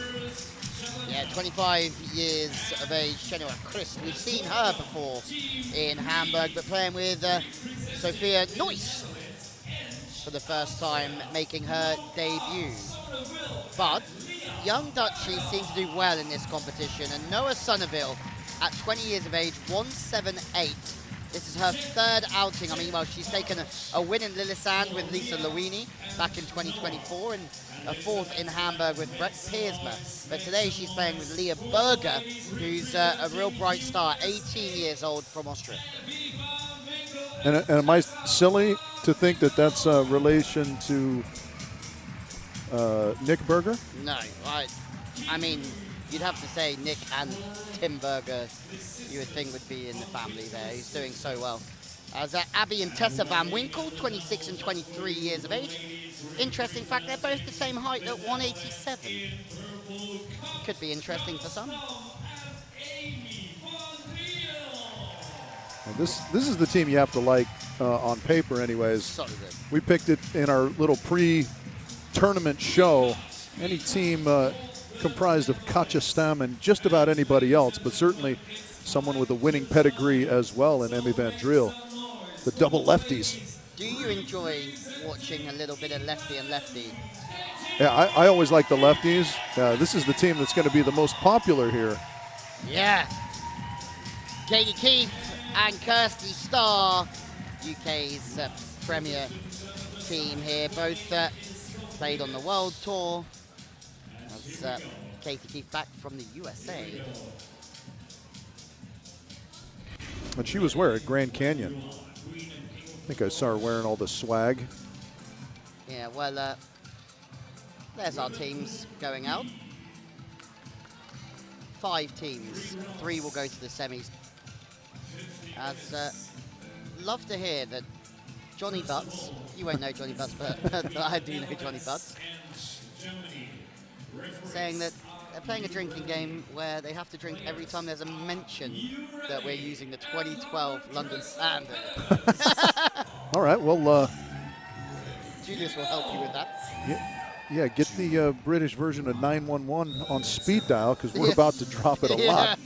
Yeah, 25 years of age, Genoa Christ. We've seen her before in Hamburg, but playing with Sophia Nois for the first time, making her debut. But young Dutchies seem to do well in this competition, and Noah Sonneville, at 20 years of age, 178. This is her third outing. I mean, well, she's taken a win in Lillesand with Lisa Luini back in 2024, and a fourth in Hamburg with Brett Piersma. But today she's playing with Leah Berger, who's a real bright star, 18 years old from Austria. And am I silly to think that that's a relation to Nick Berger? No, I mean, you'd have to say Nick and Tim Berger, you would think would be in the family there. He's doing so well. As Abby and Tessa Van Winkle, 26 and 23 years of age. Interesting fact, they're both the same height at 187. Could be interesting for some. And this is the team you have to like on paper anyways. So good. We picked it in our little pre-tournament show. Any team comprised of Katja Stam and just about anybody else, but certainly someone with a winning pedigree as well in Emmy Van Driel. The double lefties. Do you enjoy watching a little bit of lefty and lefty? Yeah, I always like the lefties. This is the team that's going to be the most popular here. Yeah. Katie Keith and Kirsty Starr, UK's premier team here, both played on the World Tour. That's Katie Keith back from the USA. And she was where? At Grand Canyon. I think I saw her wearing all the swag. Yeah, well, there's our teams going out. 5 teams. 3 will go to the semis. As love to hear that Johnny Butts, you won't know Johnny Butts, but I do know Johnny Butts, saying that they're playing a drinking game where they have to drink every time there's a mention that we're using the 2012 London standard. All right, well, Julius will help you with that. yeah, get the British version of 911 on speed dial because we're about to drop it a lot.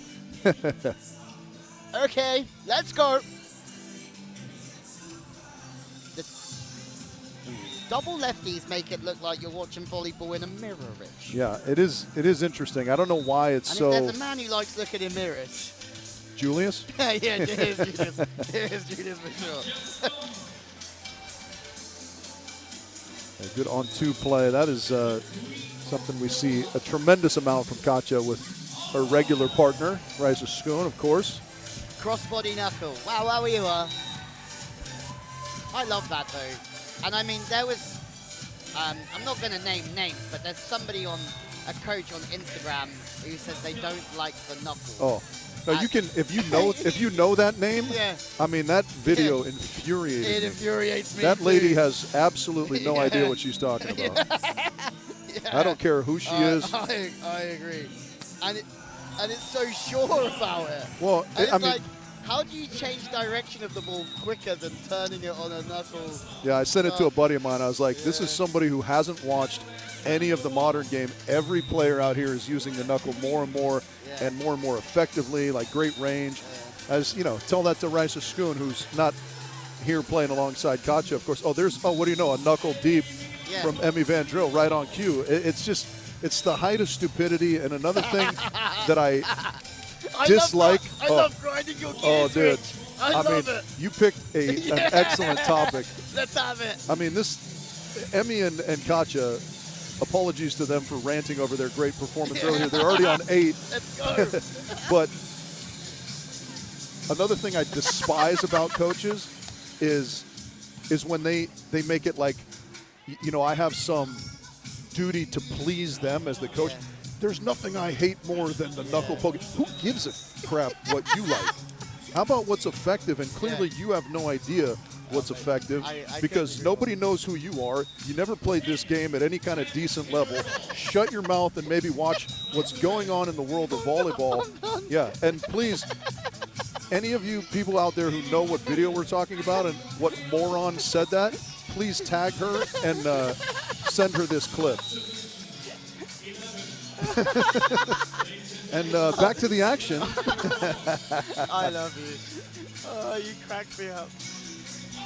Okay, let's go. The double lefties make it look like you're watching volleyball in a mirror, Rich. Yeah, it is interesting. I don't know why it's And so. if there's a man who likes looking in mirrors. Julius? Yeah, it is Julius. It is Julius for sure. A good on-two play. That is something we see a tremendous amount from Katja with her regular partner, Raisa Schoon, of course. Crossbody knuckle. Wow, you are. I love that though. And I mean, there was, I'm not going to name names, but there's somebody a coach on Instagram who says they don't like the knuckle. Oh. No, you can if you know that name. Yeah. I mean, that video infuriated me. It infuriates me. That lady too. has absolutely no idea what she's talking about. I don't care who she is. I agree. And it's so sure about it. Well, and it's I mean, like, how do you change direction of the ball quicker than turning it on a knuckle? yeah, I sent it to a buddy of mine. I was like, this is somebody who hasn't watched any of the modern game. Every player out here is using the knuckle more and more effectively, like great range. As you know, tell that to Raisa Schoon, who's not here playing alongside Katja, of course. What do you know? A knuckle deep from Emmy Van Drill right on cue. It's the height of stupidity. And another thing that I dislike. I love grinding your gears, Oh, dude. Rich. I love it. You picked an excellent topic. Let's have it. I mean, this Emmy and Katja, apologies to them for ranting over their great performance earlier. They're already on 8. Let's go. But another thing I despise about coaches is when they make it like, you know, I have some duty to please them as the coach. There's nothing I hate more than the knuckle poking. Who gives a crap what you like? How about what's effective? And clearly you have no idea what's effective because nobody knows who you are. You never played this game at any kind of decent level. Shut your mouth and maybe watch what's going on in the world of volleyball. Yeah, and please, any of you people out there who know what video we're talking about and what moron said that, please tag her and send her this clip. And back to the action. I love you. Oh, you cracked me up.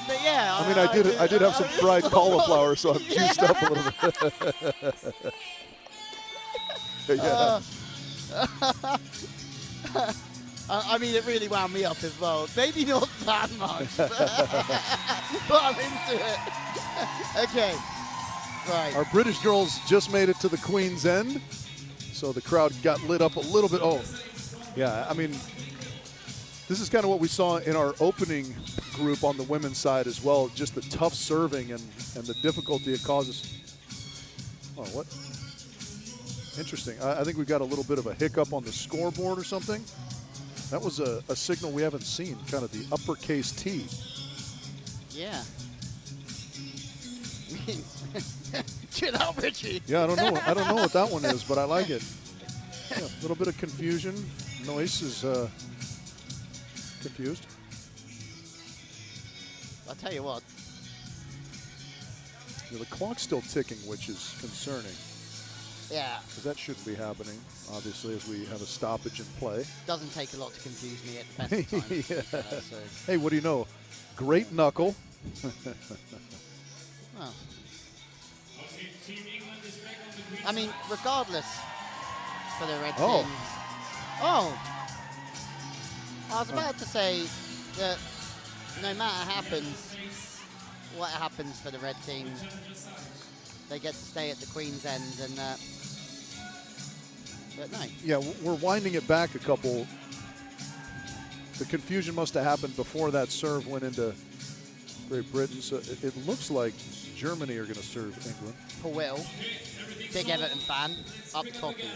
But yeah, I mean, I did have some fried cauliflower, so I'm juiced up a little bit. Yeah. I mean, it really wound me up as well. Maybe not that much, but I'm into it. Okay, right. Our British girls just made it to the Queen's End, so the crowd got lit up a little bit. Oh, yeah, I mean, this is kind of what we saw in our opening group on the women's side as well, just the tough serving and the difficulty it causes. Oh, what? Interesting. I think we got a little bit of a hiccup on the scoreboard or something. That was a signal we haven't seen, kind of the uppercase T. Yeah. Chill out, Richie. Yeah, I don't know what that one is, but I like it. Yeah, a little bit of confusion. Noise is confused. I'll tell you what. Yeah, the clock's still ticking, which is concerning. Yeah. Because that shouldn't be happening, obviously, as we have a stoppage in play. Doesn't take a lot to confuse me at the best of times. Yeah. So. Hey, what do you know? Great knuckle. Well. I mean, regardless for the red team. Oh. I was about to say that no matter what happens for the red team, they get to stay at the Queen's End, and but no. Yeah, we're winding it back a couple. The confusion must have happened before that serve went into Great Britain, so it looks like Germany are going to serve England. Paul Whittle, big Everton fan, up the toffee.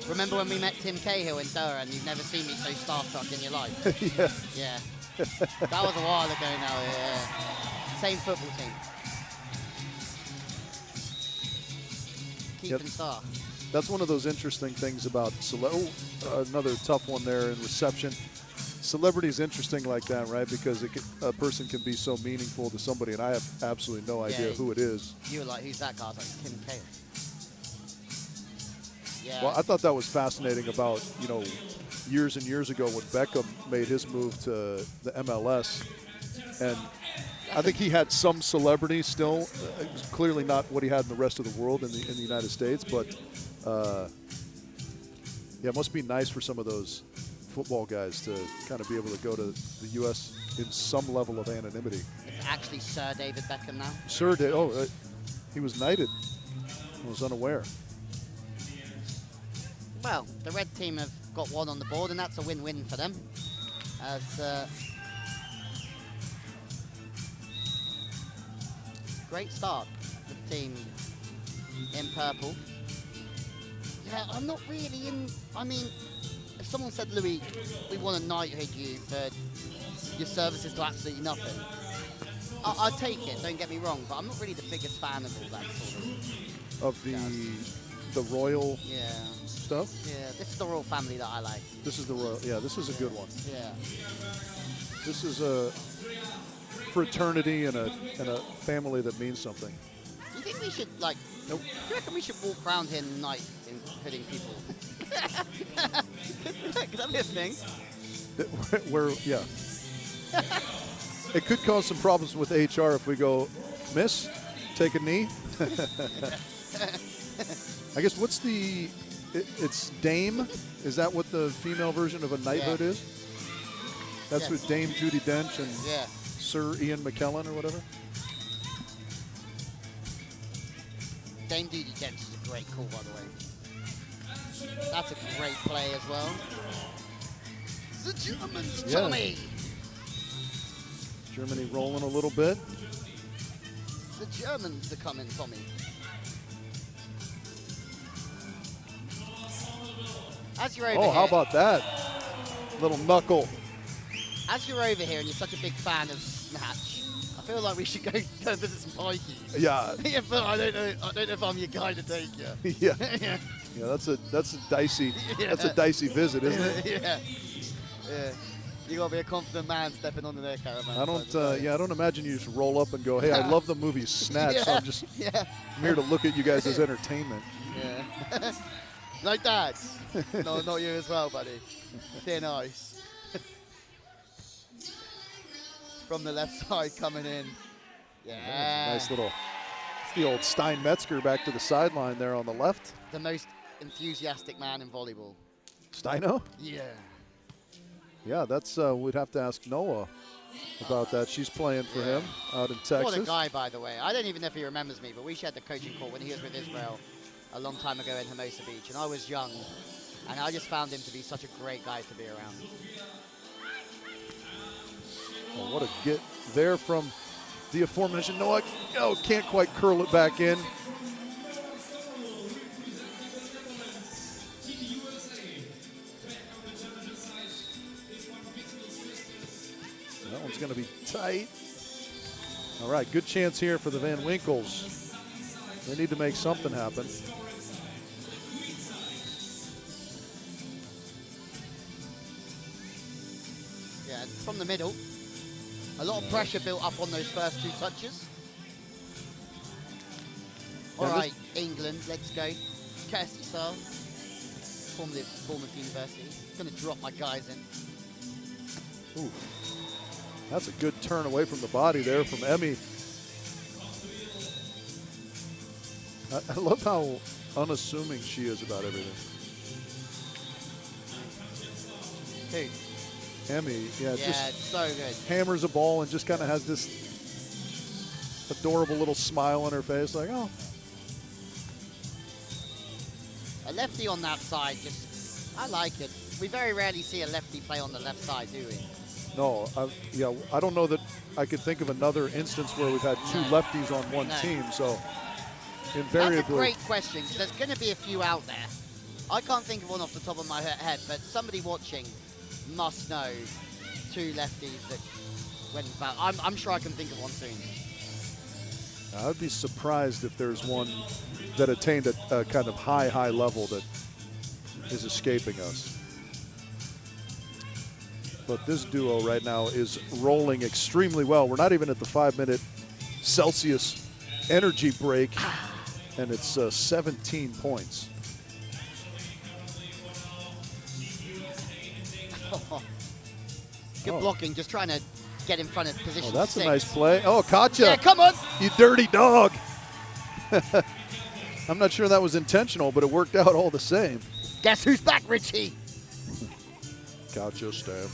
Remember when we met Tim Cahill in Doha and you've never seen me so starstruck in your life? Yeah. Yeah. That was a while ago now, yeah. Same football team. Keith and Star. That's one of those interesting things about another tough one there in reception. Celebrity is interesting like that, right? Because a person can be so meaningful to somebody, and I have absolutely no idea who it is. You were like, who's that guy? I was like, Tim Cahill. Yeah. Well, I thought that was fascinating about, you know, years and years ago when Beckham made his move to the MLS. And I think he had some celebrity still, clearly not what he had in the rest of the world in the United States. But, yeah, it must be nice for some of those football guys to kind of be able to go to the U.S. in some level of anonymity. It's actually Sir David Beckham now. Sir David, he was knighted. I was unaware. Well, the red team have got one on the board, and that's a win-win for them. As great start for the team in purple. Yeah, I'm not really in. I mean, if someone said, Louis, we want to knighthood you for your services to absolutely nothing, I'd take it. Don't get me wrong, but I'm not really the biggest fan of all that sort of. Of the royal. Yeah. Stuff? Yeah, this is the royal family that I like. This is the royal, yeah, this is a good one. Yeah. This is a fraternity and a family that means something. Do you think we should, like, do you reckon we should walk around here tonight in hooding people? Could that be a thing? Yeah. It could cause some problems with HR if we go, miss, take a knee. I guess what's the... It's Dame. Is that what the female version of a knighthood is? That's with Dame Judi Dench and Sir Ian McKellen or whatever? Dame Judi Dench is a great call, by the way. That's a great play as well. The Germans, Tommy! Germany rolling a little bit. The Germans are coming, Tommy. As you're over here, how about that? Little knuckle. As you're over here and you're such a big fan of Snatch, I feel like we should go and visit some pikeys. Yeah. Yeah, but I don't know if I'm your guy to take you. Yeah. Yeah, that's a dicey visit, isn't it? Yeah. You gotta be a confident man stepping onto their caravan. I don't imagine you just roll up and go, hey, I love the movie Snatch, so I'm just I'm here to look at you guys as entertainment. Yeah. Like that. No, not you as well, buddy. Thin ice. From the left side coming in. Yeah. Nice little, it's the old Stein Metzger back to the sideline there on the left. The most enthusiastic man in volleyball. Steino? Yeah. Yeah, that's, we'd have to ask Noah about that. She's playing for him out in Texas. What a guy, by the way. I don't even know if he remembers me, but we shared the coaching call when he was with Israel a long time ago in Hermosa Beach, and I was young, and I just found him to be such a great guy to be around. Well, what a get there from the aforementioned Noah. Oh, can't quite curl it back in. That one's going to be tight. All right, good chance here for the Van Winkles. They need to make something happen. Yeah, from the middle. A lot of pressure built up on those first two touches. All right, England, let's go. Kirsty Star, formerly of Bournemouth University. Going to drop my guys in. Ooh. That's a good turn away from the body there from Emmy. I love how unassuming she is about everything. Who? Emmy, Yeah, just it's so good. hammers a ball and just kind of has this adorable little smile on her face, like, oh. A lefty on that side, just, I like it. We very rarely see a lefty play on the left side, do we? No, I don't know that I could think of another instance where we've had two lefties on one team, so invariably. That's a great question, because there's going to be a few out there. I can't think of one off the top of my head, but somebody watching must know two lefties that went about. I'm sure I can think of one soon. I'd be surprised if there's one that attained a kind of high level that is escaping us. But this duo right now is rolling extremely well. We're not even at the 5-minute Celsius energy break, and it's 17 points. Good blocking, just trying to get in front of position Oh, that's 6. a nice play. Oh, Katja. Yeah, come on. You dirty dog. I'm not sure that was intentional, but it worked out all the same. Guess who's back, Richie? Katja stab.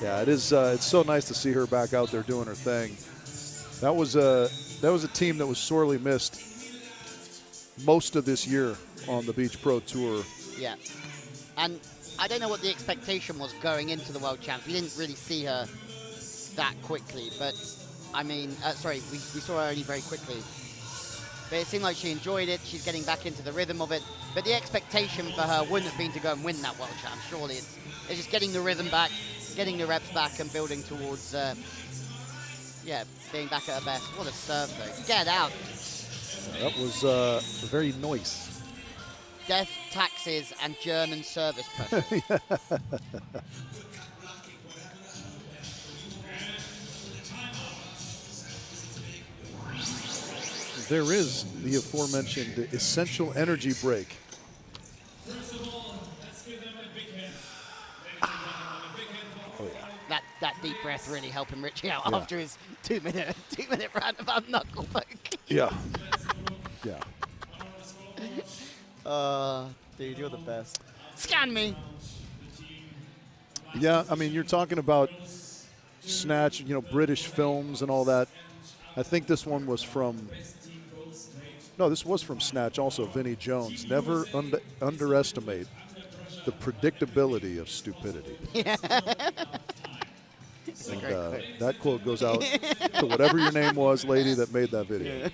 Yeah, it is. It's so nice to see her back out there doing her thing. That was a team that was sorely missed most of this year on the Beach Pro Tour. Yeah, and I don't know what the expectation was going into the World Champs. We didn't really see her that quickly, but I mean, we saw her only very quickly. But it seemed like she enjoyed it. She's getting back into the rhythm of it. But the expectation for her wouldn't have been to go and win that World Champ. Surely it's just getting the rhythm back, getting the reps back, and building towards, being back at her best. What a serve, though. Get out. That was very nice. Death, taxes, and German service pressure. There is the aforementioned essential energy break. Oh, yeah. That deep breath really helping Richie out Yeah. after his 2-minute rant about knuckle poke. Yeah. Yeah. Dude, you're the best. Scan me. Yeah, I mean, you're talking about Snatch, British films and all that. I think this one was from, no, this was from Snatch also, Vinnie Jones. Never underestimate the predictability of stupidity. Yeah. And, that quote goes out to whatever your name was, lady, that made that video.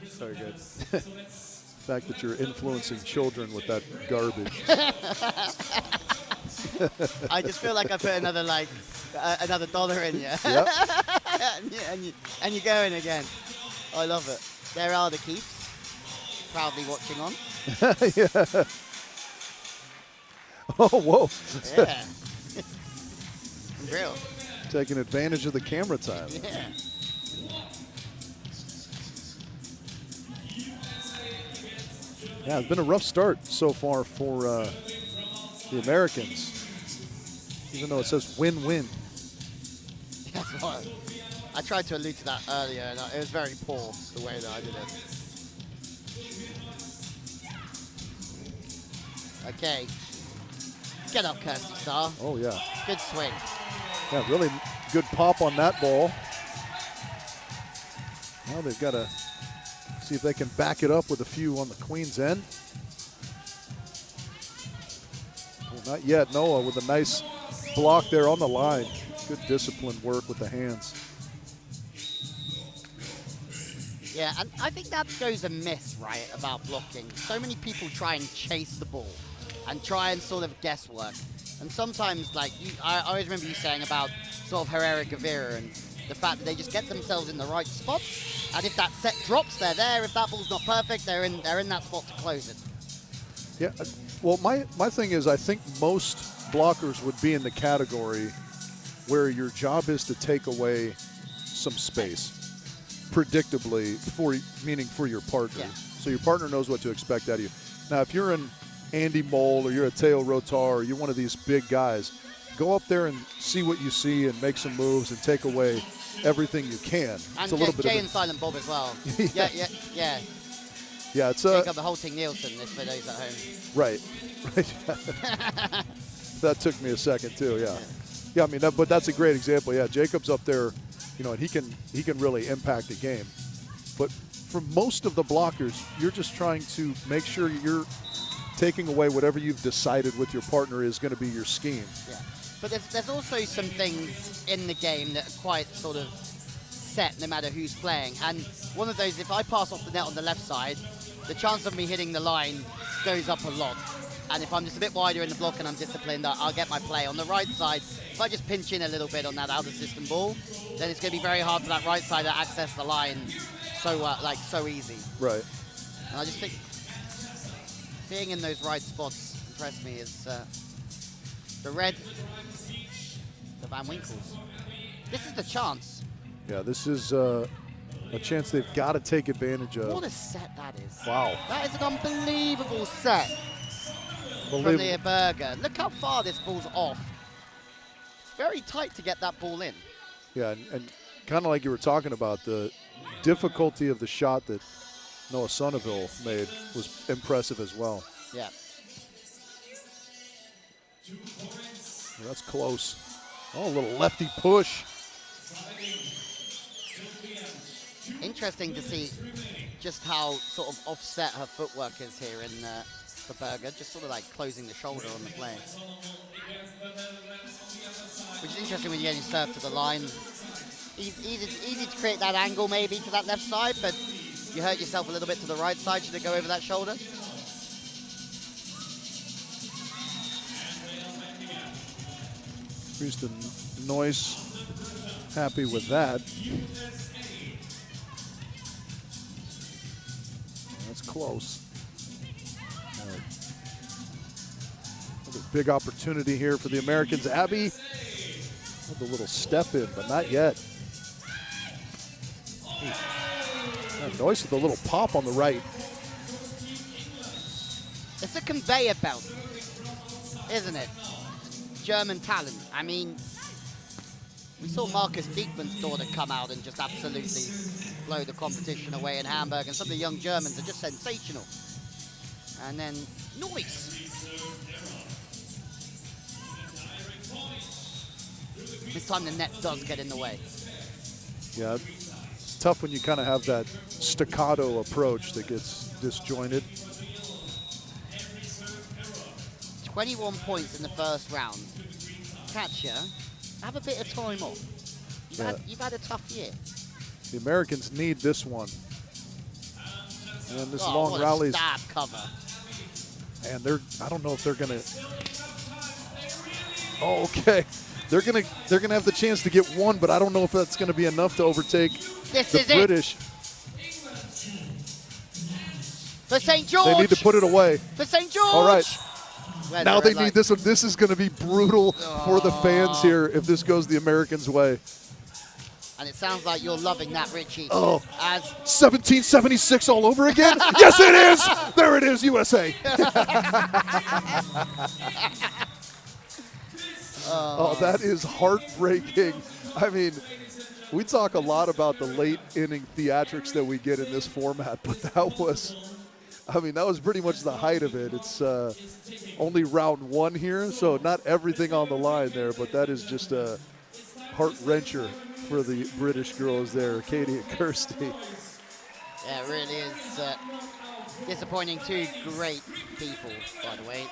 So good. The fact that you're influencing children with that garbage. I just feel like I put another another $1 in you. Yep. and you're going again. I love it. There are the keeps, proudly watching on. Yeah. Oh, whoa. Yeah. Real. Taking advantage of the camera time. Yeah. Yeah, it's been a rough start so far for the Americans, even though it says win-win. That's what I tried to allude to that earlier, and it was very poor the way that I did it. Okay. Get up, Kirsty Star. Oh, yeah. Good swing. Yeah, really good pop on that ball. Now they've got to see if they can back it up with a few on the Queen's end. Well, not yet. Noah with a nice block there on the line. Good disciplined work with the hands. Yeah, and I think that goes amiss, right, about blocking. So many people try and chase the ball and try and sort of guesswork. And sometimes, I always remember you saying about sort of Herrera Gavira and the fact that they just get themselves in the right spot. And if that set drops, they're there. If that ball's not perfect, they're in that spot to close it. Yeah, well, my thing is I think most blockers would be in the category where your job is to take away some space, predictably, meaning for your partner. Yeah. So your partner knows what to expect out of you. Now, if you're an Andy Mole or you're a Teo Rotar or you're one of these big guys, go up there and see what you see and make some moves and take away everything you can. And It's a little bit Jay of and Silent Bob as well. Yeah. Yeah. Yeah, it's Jacob the Halting Nielsen, if for those at home. Right. That took me a second too. Yeah. Yeah, I mean, but that's a great example. Yeah, Jacob's up there, and he can really impact a game. But for most of the blockers, you're just trying to make sure you're taking away whatever you've decided with your partner is going to be your scheme. Yeah. But there's also some things in the game that are quite sort of set no matter who's playing. And one of those, if I pass off the net on the left side, the chance of me hitting the line goes up a lot. And if I'm just a bit wider in the block and I'm disciplined, I'll get my play. On the right side, if I just pinch in a little bit on that outer system ball, then it's going to be very hard for that right side to access the line so easy. Right. And I just think being in those right spots impressed me is the red, the Van Winkles. This is the chance. Yeah, this is a chance they've got to take advantage of. What a set that is. Wow. That is an unbelievable set from the Berger. Look how far this ball's off. It's very tight to get that ball in. Yeah, and kind of like you were talking about, the difficulty of the shot that Noah Sonneville made was impressive as well. Yeah. Yeah, that's close. Oh, a little lefty push. Interesting to see just how sort of offset her footwork is here in for Berger, just sort of like closing the shoulder on the play. Which is interesting when you're getting served to the line. Easy to create that angle maybe to that left side, but you hurt yourself a little bit to the right side should it go over that shoulder. Houston Noyce happy with that. That's close. Another big opportunity here for the Americans. Abby with a little step in, but not yet. Noyce with a little pop on the right. It's a conveyor belt, isn't it? German talent. I mean, we saw Marcus Diekman's daughter come out and just absolutely blow the competition away in Hamburg, and some of the young Germans are just sensational. And then Noyce. This time the net does get in the way. Yeah, it's tough when you kind of have that staccato approach that gets disjointed. 21 points in the first round. Katja, have a bit of time off. You've had a tough year. The Americans need this one. And this long what rally. A stab cover. And I don't know if they're gonna. Oh, okay. They're gonna have the chance to get one, but I don't know if that's gonna be enough to overtake the British. For St. George. They need to put it away. For St. George. All right. Where's now the they red need this one. This is going to be brutal for the fans here if this goes the Americans' way. And it sounds like you're loving that, Richie. Oh, as 1776 all over again? Yes, it is. There it is, USA. Oh, that is heartbreaking. I mean, we talk a lot about the late inning theatrics that we get in this format, but that was pretty much the height of it. It's only round one here, so not everything on the line there, but that is just a heart-wrencher for the British girls there, Katie and Kirsty. Yeah, it really is disappointing. Two great people, by the way.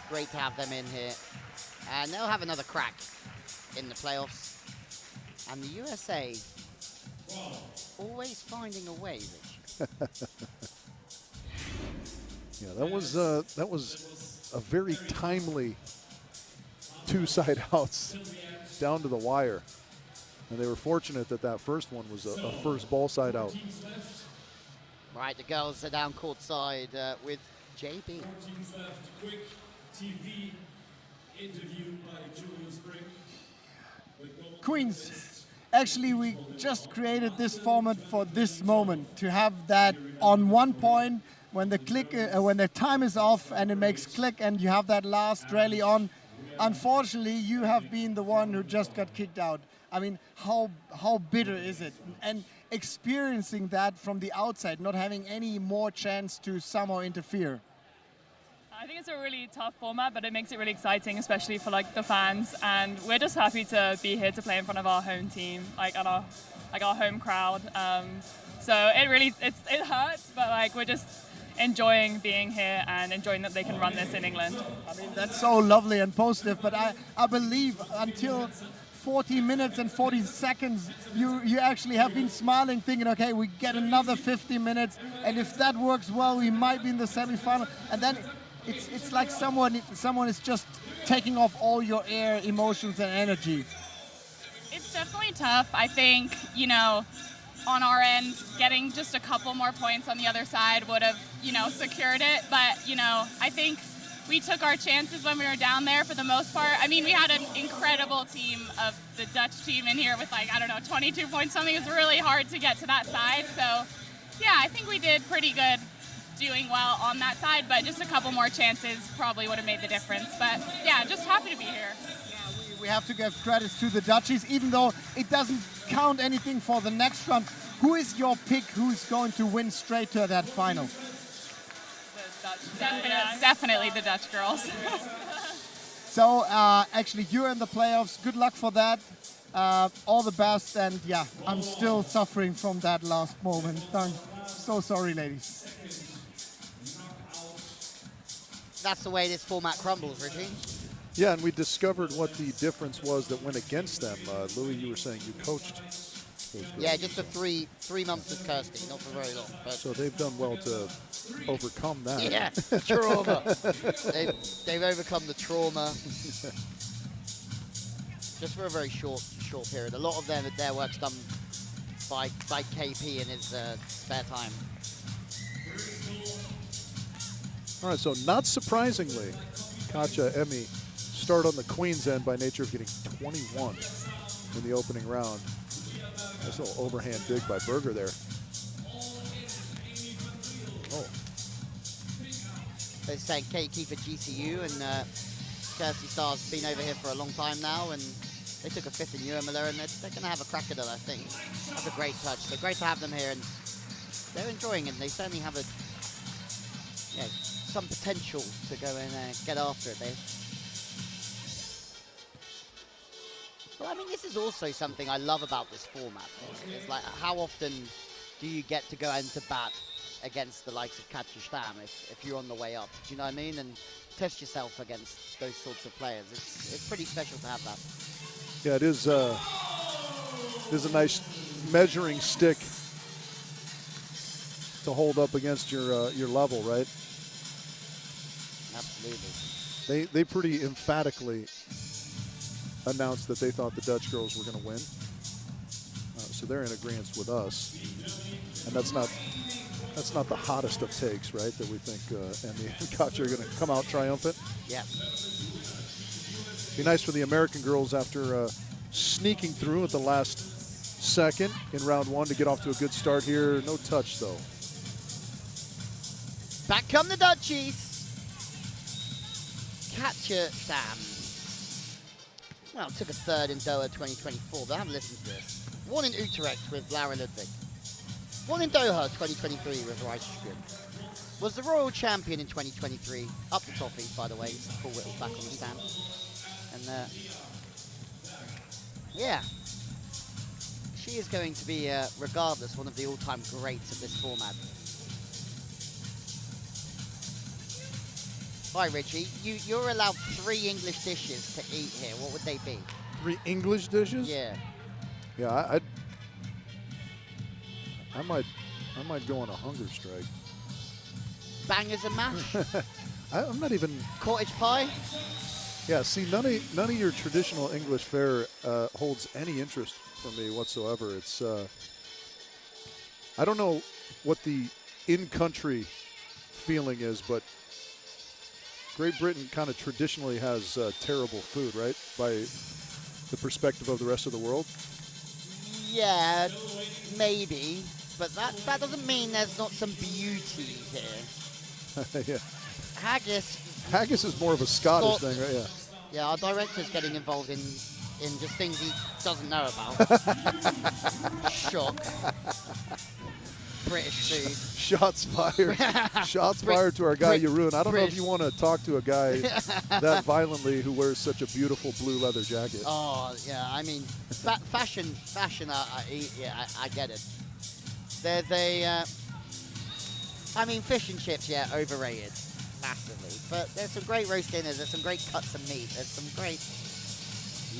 Great to have them in here. And they'll have another crack in the playoffs. And the USA always finding a way, Rich. Yeah, that was a very timely two side outs down to the wire, and they were fortunate that first one was a first ball side out. Right, the girls are down courtside with JB. Quick TV interview by Julius Brink. Queens, actually we just created this format for this moment, to have that on one point when the time is off and it makes click and you have that last rally on. Unfortunately, you have been the one who just got kicked out. I mean, how bitter is it? And experiencing that from the outside, not having any more chance to somehow interfere. I think it's a really tough format, but it makes it really exciting, especially for like the fans. And we're just happy to be here to play in front of our home team, like at our home crowd. So it hurts, but like we're just enjoying being here and enjoying that they can run this in England. I mean, that's so lovely and positive, but I believe until 40 minutes and 40 seconds, you actually have been smiling, thinking, okay, we get another 50 minutes, and if that works well, we might be in the semi-final. And then it's like someone is just taking off all your air, emotions, and energy. It's definitely tough. I think, you know, on our end, getting just a couple more points on the other side would have, you know, secured it. But, you know, I think we took our chances when we were down there for the most part. I mean, we had an incredible team of the Dutch team in here with, like, I don't know, 22 points something. It was really hard to get to that side. So, yeah, I think we did pretty good doing well on that side, but just a couple more chances probably would have made the difference. But, yeah, just happy to be here. We have to give credits to the Dutchies, even though it doesn't count anything for the next round. Who is your pick? Who's going to win straight to that final? Definitely the Dutch girls. So actually, you're in the playoffs. Good luck for that. All the best. And yeah, I'm still suffering from that last moment. I'm so sorry, ladies. That's the way this format crumbles, Richie. Yeah, and we discovered what the difference was that went against them. Louis, you were saying you coached those girls. Yeah, just for three months with Kirsty, not for very long. But so they've done well to overcome that. Yeah, trauma. they've overcome the trauma. Just for a very short period. A lot of their work's done by KP in his spare time. All right, so not surprisingly, Katja Emmy start on the Queen's end by nature of getting 21 in the opening round. Nice little overhand dig by Berger there. Oh. They're saying KP for GCU, and Kirsty Starr's been over here for a long time now, and they took a fifth in Euromiller, and they're going to have a crack at it, I think. That's a great touch. So great to have them here, and they're enjoying it. They certainly have some potential to go and get after it. Well, I mean, this is also something I love about this format. It's like, how often do you get to go into bat against the likes of Katja Stamm if you're on the way up? Do you know what I mean? And test yourself against those sorts of players. It's pretty special to have that. Yeah, it is a nice measuring stick to hold up against your level, right? Absolutely. They pretty emphatically announced that they thought the Dutch girls were going to win. So they're in agreement with us. And that's not the hottest of takes, right? That we think Emmy and Katja are going to come out triumphant. Yeah. Be nice for the American girls after sneaking through at the last second in round one to get off to a good start here. No touch, though. Back come the Dutchies. Katja Stamm. Well, took a third in Doha 2024, but I haven't listened to this. One in Utrecht with Laura Ludwig. One in Doha 2023 with Reichsgren. Was the Royal Champion in 2023. Up the toffees, by the way. Paul Whittle's back on the stand. And, yeah. She is going to be, regardless, one of the all-time greats of this format. Hi, Richie. You're allowed 3 English dishes to eat here. What would they be? 3 English dishes? Yeah. Yeah, I might go on a hunger strike. Bangers and mash? I'm not even... Cottage pie? Yeah, see, none of your traditional English fare holds any interest for me whatsoever. It's... I don't know what the in-country feeling is, but Great Britain kind of traditionally has terrible food, right? By the perspective of the rest of the world? Yeah, maybe. But that doesn't mean there's not some beauty here. Yeah. Haggis is more of a Scottish thing, right? Yeah. Yeah, our director's getting involved in just things he doesn't know about. Shock. British food. Shots fired. Shots fired to our guy Jeroen. I don't know if you want to talk to a guy that violently who wears such a beautiful blue leather jacket. Oh, yeah, I mean, fashion, I get it. There's I mean, fish and chips, yeah, overrated, massively. But there's some great roast dinners, there's some great cuts of meat, there's some great...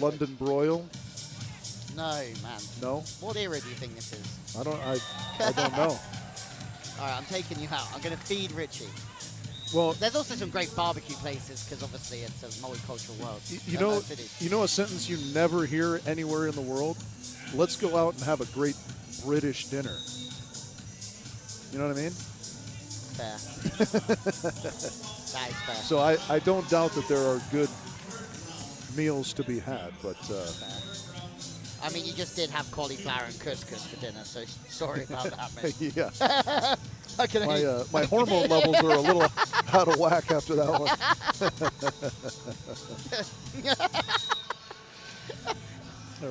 London broil? No, man. No? What era do you think this is? I don't know. All right, I'm taking you out. I'm going to feed Richie. Well, there's also some great barbecue places because obviously it's a multicultural world. You know a sentence you never hear anywhere in the world? Let's go out and have a great British dinner. You know what I mean? Fair. That is fair. So I don't doubt that there are good meals to be had, but I mean, you just did have cauliflower and couscous for dinner, so sorry about that, mate. yeah. Okay. My hormone levels are a little out of whack after that one.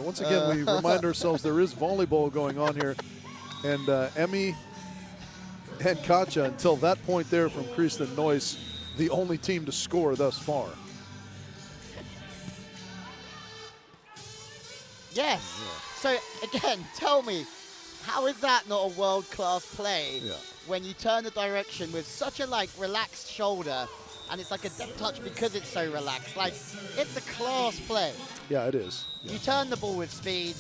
Once again, we remind ourselves there is volleyball going on here, and Emmy and Katja, until that point there from Kristen Noyce, the only team to score thus far. Yes. So again, tell me, how is that not a world-class play when you turn the direction with such a relaxed shoulder, and it's like a depth touch because it's so relaxed? Like, it's a class play. Yeah, it is. Yeah. You turn the ball with speed.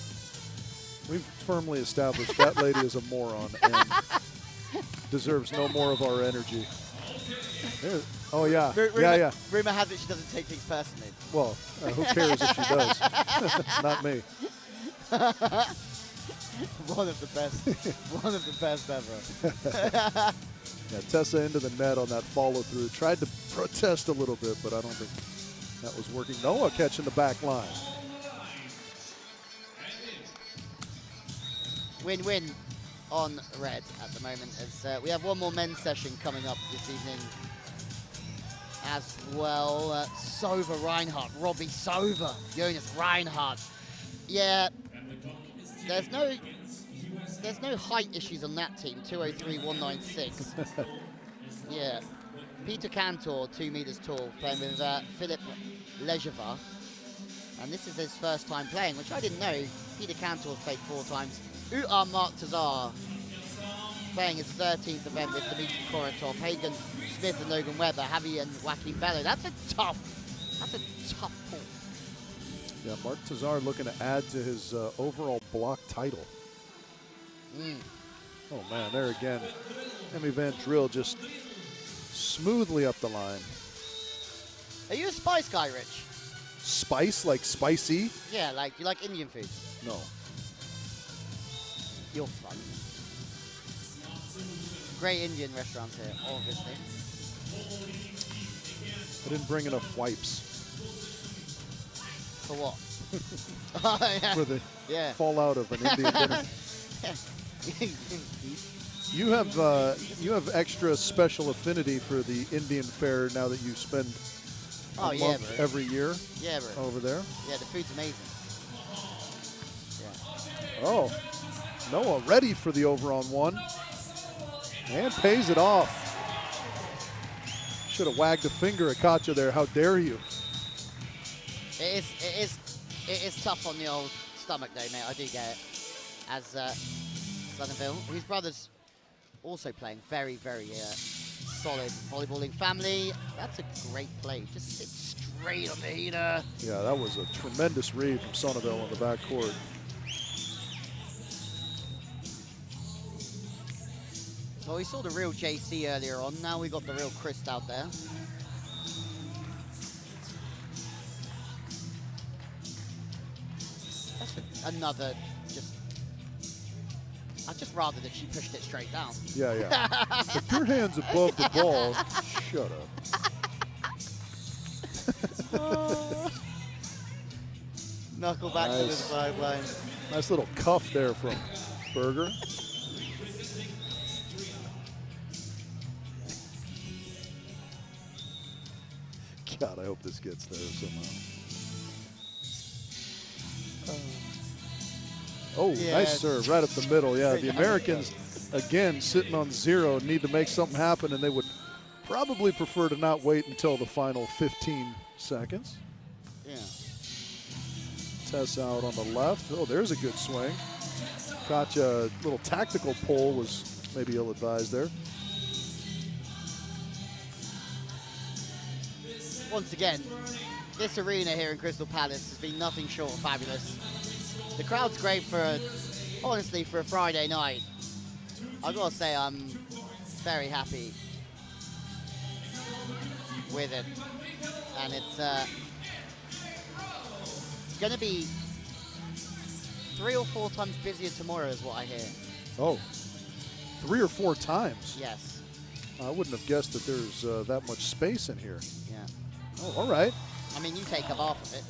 We've firmly established that lady is a moron and deserves no more of our energy. Oh, yeah. Yeah. Rumor has it she doesn't take things personally. Well, who cares if she does? Not me. One of the best. One of the best ever. Yeah, Tessa into the net on that follow through. Tried to protest a little bit, but I don't think that was working. Noah catching the back line. Win-win on red at the moment, as we have one more men's session coming up this evening as well. Sova Reinhardt, Robbie Sova, Jonas Reinhardt. Yeah, there's no height issues on that team. 203, 196. Yeah, Peter Cantor, 2 meters tall, playing with Philip Lejevar, and this is his first time playing, which I didn't know. Peter Cantor's played 4 times. Uar Mark Tazar playing his 13th event with Dmitry Koratov, Hagen Smith and Logan Webber, Javi and Joaquin Bello. That's a tough pull. Yeah, Mark Tazar looking to add to his overall block title. Oh man, there again. Emmy Van Drill just smoothly up the line. Are you a spice guy, Rich? Spice, like spicy? Yeah, like, you like Indian food? No. You're fun. Great Indian restaurants here, obviously. I didn't bring enough wipes. For what? Oh, yeah. For the fallout of an Indian dinner. You have extra special affinity for the Indian fare now that you spend a month every year over there. Yeah, the food's amazing. Yeah. Oh, Noah ready for the over on one. And pays it off. Should have wagged a finger at Katja there. How dare you? It is tough on the old stomach though, mate. I do get it. As Southernville, his brother's also playing very, very solid volleyballing family. That's a great play. Just sit straight on the heater. Yeah, that was a tremendous read from Sonneville on the backcourt. Well, we saw the real JC earlier on. Now we got the real Chris out there. That's another I'd just rather that she pushed it straight down. Yeah. If your hand's above the ball, shut up. Knuckle back to the sideline. Nice little cuff there from Berger. God, I hope this gets there somehow. Oh, nice serve right up the middle. Yeah, the Americans, again, sitting on 0, need to make something happen, and they would probably prefer to not wait until the final 15 seconds. Yeah. Tess out on the left. Oh, there's a good swing. Katja, little tactical pull was maybe ill-advised there. Once again, this arena here in Crystal Palace has been nothing short of fabulous. The crowd's great honestly, for a Friday night. I've got to say, I'm very happy with it. And it's going to be 3 or 4 times busier tomorrow is what I hear. Oh, 3 or 4 times? Yes. I wouldn't have guessed that there's that much space in here. Yeah. Oh, all right. I mean, you take up half of it.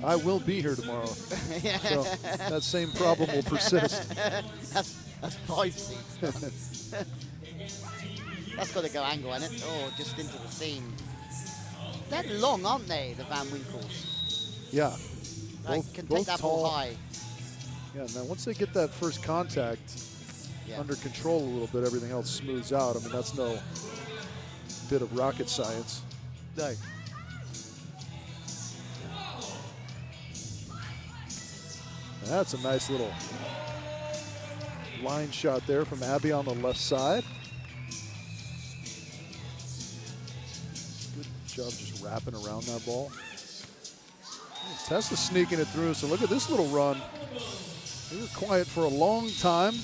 I will be here tomorrow. So that same problem will persist. That's 5 seats. That's got to go angle, isn't it? Oh, just into the seam. They're long, aren't they, the Van Winkles? Yeah. Like, can take that ball high. Yeah, now once they get that first contact under control a little bit, everything else smooths out. I mean, that's no bit of rocket science. No. That's a nice little line shot there from Abby on the left side. Good job just wrapping around that ball. Tessa's sneaking it through, so look at this little run. They were quiet for a long time.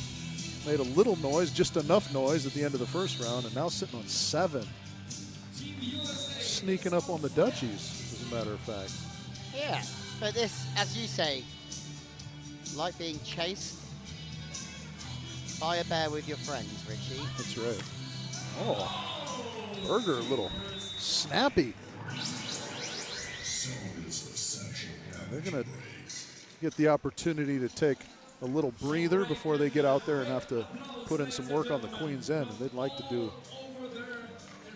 Made a little noise, just enough noise at the end of the first round, and now sitting on 7. Sneaking up on the Dutchies, as a matter of fact. Yeah, but this, as you say, like being chased by a bear with your friends, Richie. That's right. Oh, Berger, a little snappy. They're going to get the opportunity to take a little breather before they get out there and have to put in some work on the Queen's end. And they'd like to do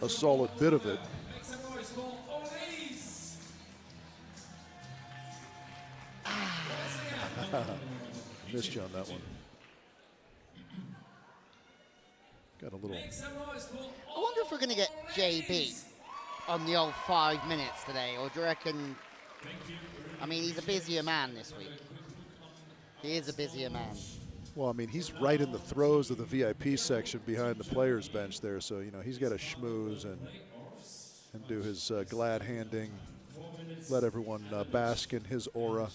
a solid bit of it. Missed you on that one. Got a little. I wonder if we're going to get JB on the old 5 minutes today, or do you reckon? I mean, he's a busier man this week. He is a busier man. Well, I mean, he's right in the throes of the VIP section behind the players' bench there, so you know he's got to schmooze and do his glad handing, let everyone bask in his aura.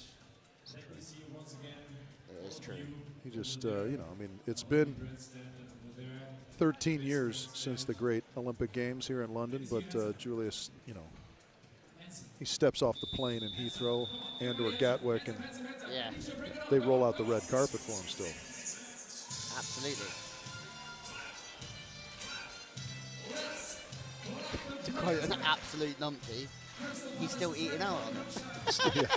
It is true. He just, you know, I mean, it's been 13 years since the great Olympic Games here in London, but Julius, you know, he steps off the plane in Heathrow and or Gatwick, and they roll out the red carpet for him still. Absolutely. To quote an absolute numpty, he's still eating out on it. Yeah.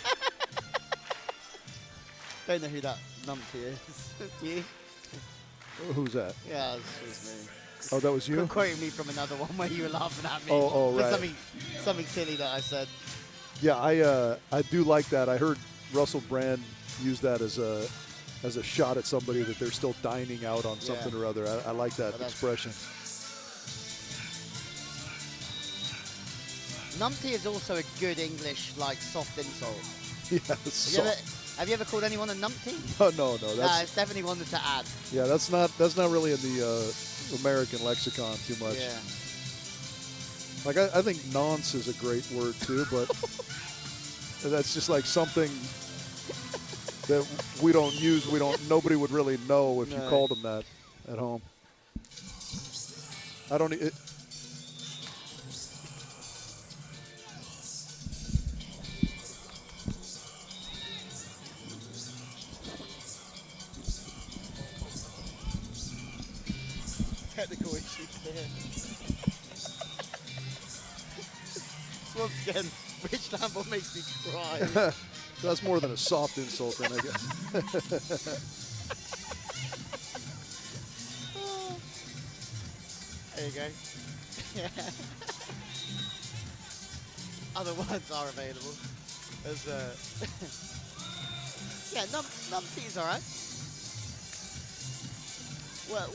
Don't know who that numpty is. Do you? Who's that? Yeah, it was me. Oh, that was you? Quoting me from another one where you were laughing at me. Oh, for right. Something silly that I said. Yeah, I do like that. I heard Russell Brand use that as a shot at somebody that they're still dining out on something or other. I like that expression. Numpty is also a good English, like, soft insult. Yeah, Have you ever called anyone a numpty? No. Nah, it's definitely one to add. Yeah, that's not really in the American lexicon too much. Yeah. Like I think nonce is a great word too, but that's just like something that we don't use. Nobody would really know if you called them that at home. I don't. Technical issues there. Once again, Rich Lamble makes me cry. That's more than a soft insult, then, I guess. There you go. Other words are available. As yeah, numpty's all right.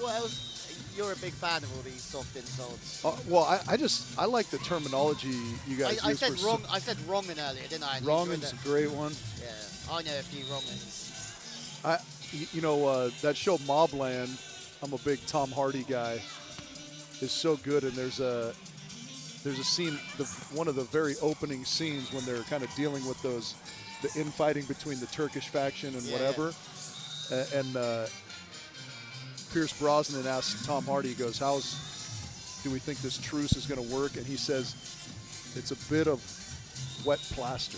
What else? You're a big fan of all these soft insults. Well, I like the terminology you guys use. I said wrongin earlier, didn't I? Wrongin's a great one. Yeah, I know a few wrongins. You know, that show Mobland, I'm a big Tom Hardy guy, is so good, and there's a scene, one of the very opening scenes when they're kind of dealing with the infighting between the Turkish faction and whatever, and Pierce Brosnan asks Tom Hardy, he goes, do we think this truce is going to work? And he says it's a bit of wet plaster,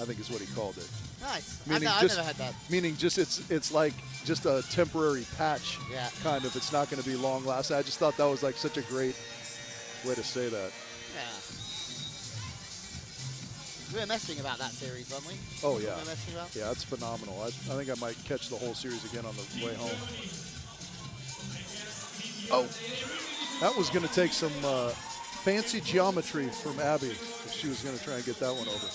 I think is what he called it. Nice. Meaning I've just, never had that. Meaning just it's like just a temporary patch, Yeah. kind of. It's not going to be long lasting. I just thought that was like such a great way to say that. Yeah. We were messaging about that series, weren't we? Oh yeah, We were messaging about? yeah, it's phenomenal. I think I might catch the whole series again on the way home. Oh, that was going to take some fancy geometry from Abby if she was going to try and get that one over.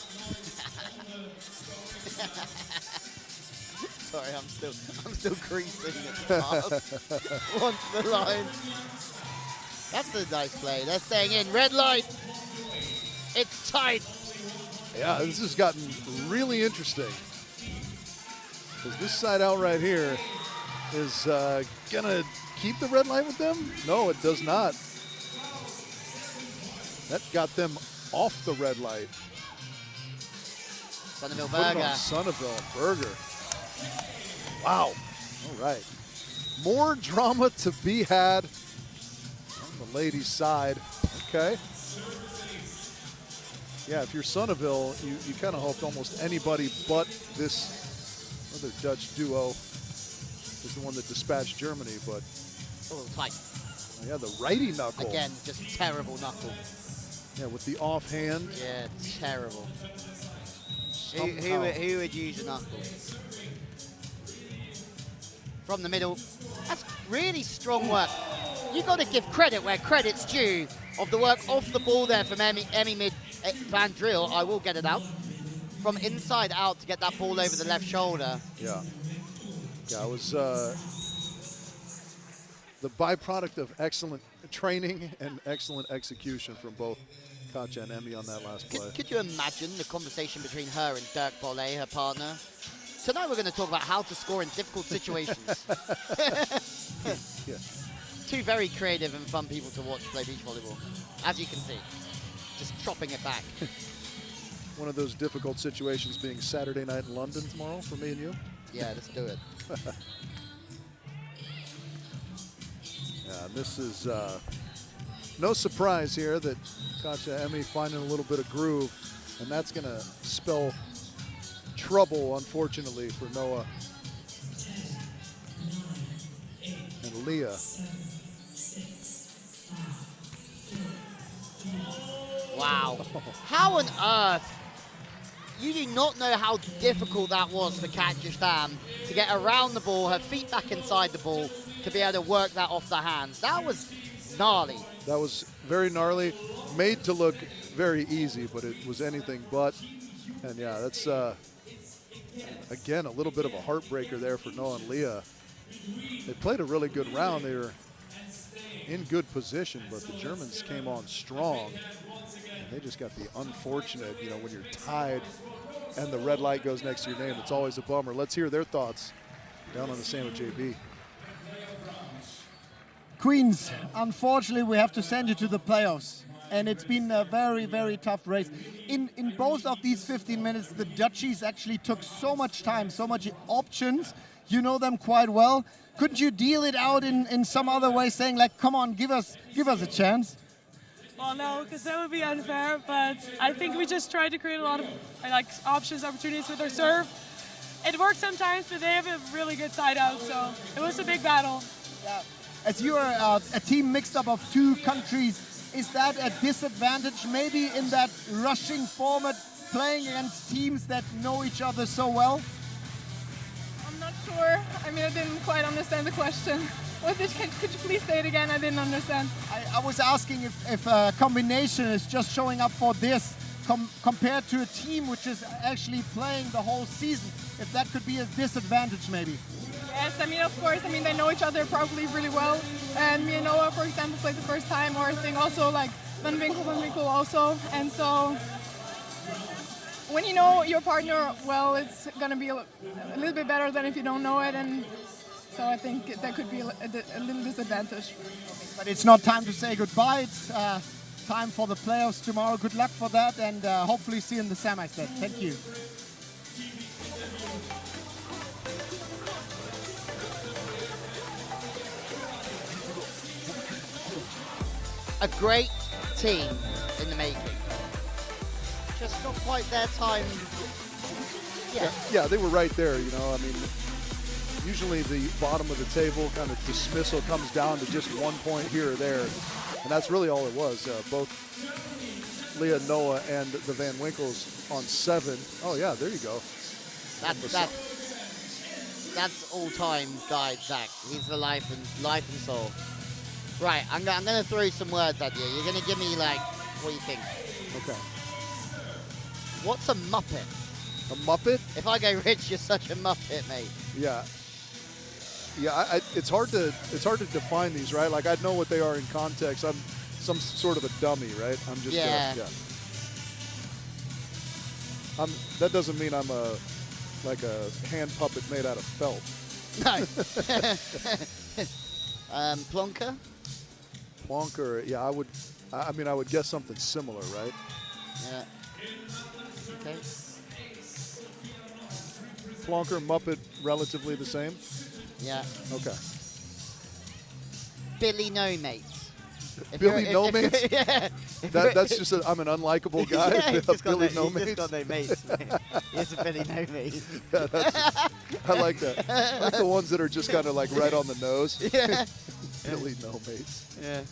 Sorry, I'm still creasing at the pass. Onto the line. That's a nice play. They're staying in. Red light. It's tight. Yeah, this has gotten really interesting. Because this side out right here is going to keep the red light with them? No, it does not. That got them off the red light. Sonneville Put it Berger. on Sonneville and Berger. Wow. All right. More drama to be had on the ladies' side. Okay. Yeah, if you're Sonneville, you kind of hoped almost anybody but this other Dutch duo is the one that dispatched Germany, but Oh, tight. yeah, the righty knuckle. Again, just terrible knuckle. Yeah, with the offhand. Yeah, terrible. Somehow. Who would use a knuckle? From the middle. That's really strong work. You got to give credit where credit's due of the work off the ball there from Emmy Van Driel. I will get it out. From inside out to get that ball over the left shoulder. Yeah. Yeah, it was the byproduct of excellent training and excellent execution from both Katja and Emmy on that last play. Could you imagine the conversation between her and Dirk Bolle, her partner? Tonight we're going to talk about how to score in difficult situations. Yeah. Two very creative and fun people to watch play beach volleyball, as you can see. Just chopping it back. One of those difficult situations being Saturday night in London tomorrow for me and you. Yeah, let's do it. Yeah, this is no surprise here that Katja Emmy finding a little bit of groove, and that's going to spell trouble, unfortunately, for Noah and Leah. Wow. How on earth? You do not know how difficult that was for Katja Stam to get around the ball, her feet back inside the ball, to be able to work that off the hands. That was gnarly. That was very gnarly, made to look very easy, but it was anything but. And yeah, that's, again, a little bit of a heartbreaker there for Noah and Leah. They played a really good round. They were in good position, but the Germans came on strong. And they just got the unfortunate, you know, when you're tied and the red light goes next to your name, it's always a bummer. Let's hear their thoughts down on the Sandwich JB. Queens, unfortunately, we have to send you to the playoffs. And it's been a very, very tough race. In both of these 15 minutes, the Dutchies actually took so much time, so much options. You know them quite well. Couldn't you deal it out in some other way, saying like, come on, give us a chance? Well, no, because that would be unfair. But I think we just tried to create a lot of options, opportunities with our serve. It works sometimes, but they have a really good side out, so it was a big battle. Yeah. As you are a team mixed up of two countries, is that a disadvantage maybe in that rushing format, playing against teams that know each other so well? I'm not sure. I mean, I didn't quite understand the question. Could you please say it again? I didn't understand. I was asking if a combination is just showing up for this compared to a team which is actually playing the whole season, if that could be a disadvantage maybe. Yes, I mean, of course, I mean, they know each other probably really well. And me and Noah, for example, played the first time, or I think also like Van Winkel also. And so when you know your partner well, it's going to be a little bit better than if you don't know it. And so I think that could be a little disadvantage. But it's not time to say goodbye. It's time for the playoffs tomorrow. Good luck for that, and hopefully see you in the semis then. Thank you. a great team in the making. Just not quite their time. Yeah, they were right there, you know. I mean, usually the bottom of the table kind of dismissal comes down to just 1 point here or there. And that's really all it was. Both Leah Noah and the Van Winkles on 7. Oh, yeah, there you go. That's all-time guide, Zach. He's the life and soul. Right, I'm going to throw some words at you. You're going to give me, like, what do you think? Okay. What's a Muppet? A Muppet? If I go, Rich, you're such a Muppet, mate. Yeah. Yeah, it's hard to define these, right? Like, I know what they are in context. I'm some sort of a dummy, right? I'm just that doesn't mean I'm like a hand puppet made out of felt. No. Plonker? Plonker, yeah, I mean, I would guess something similar, right? Yeah. Okay. Plonker, Muppet, relatively the same? Yeah. Okay. Billy No Mates. Billy No Mates? Yeah. That's just I'm an unlikable guy. Yeah, Billy No Mates. He's got no mates. He's a Billy No Mates. Yeah, I like that. I like the ones that are just kind of like right on the nose. Yeah. Billy No Mates. Yeah.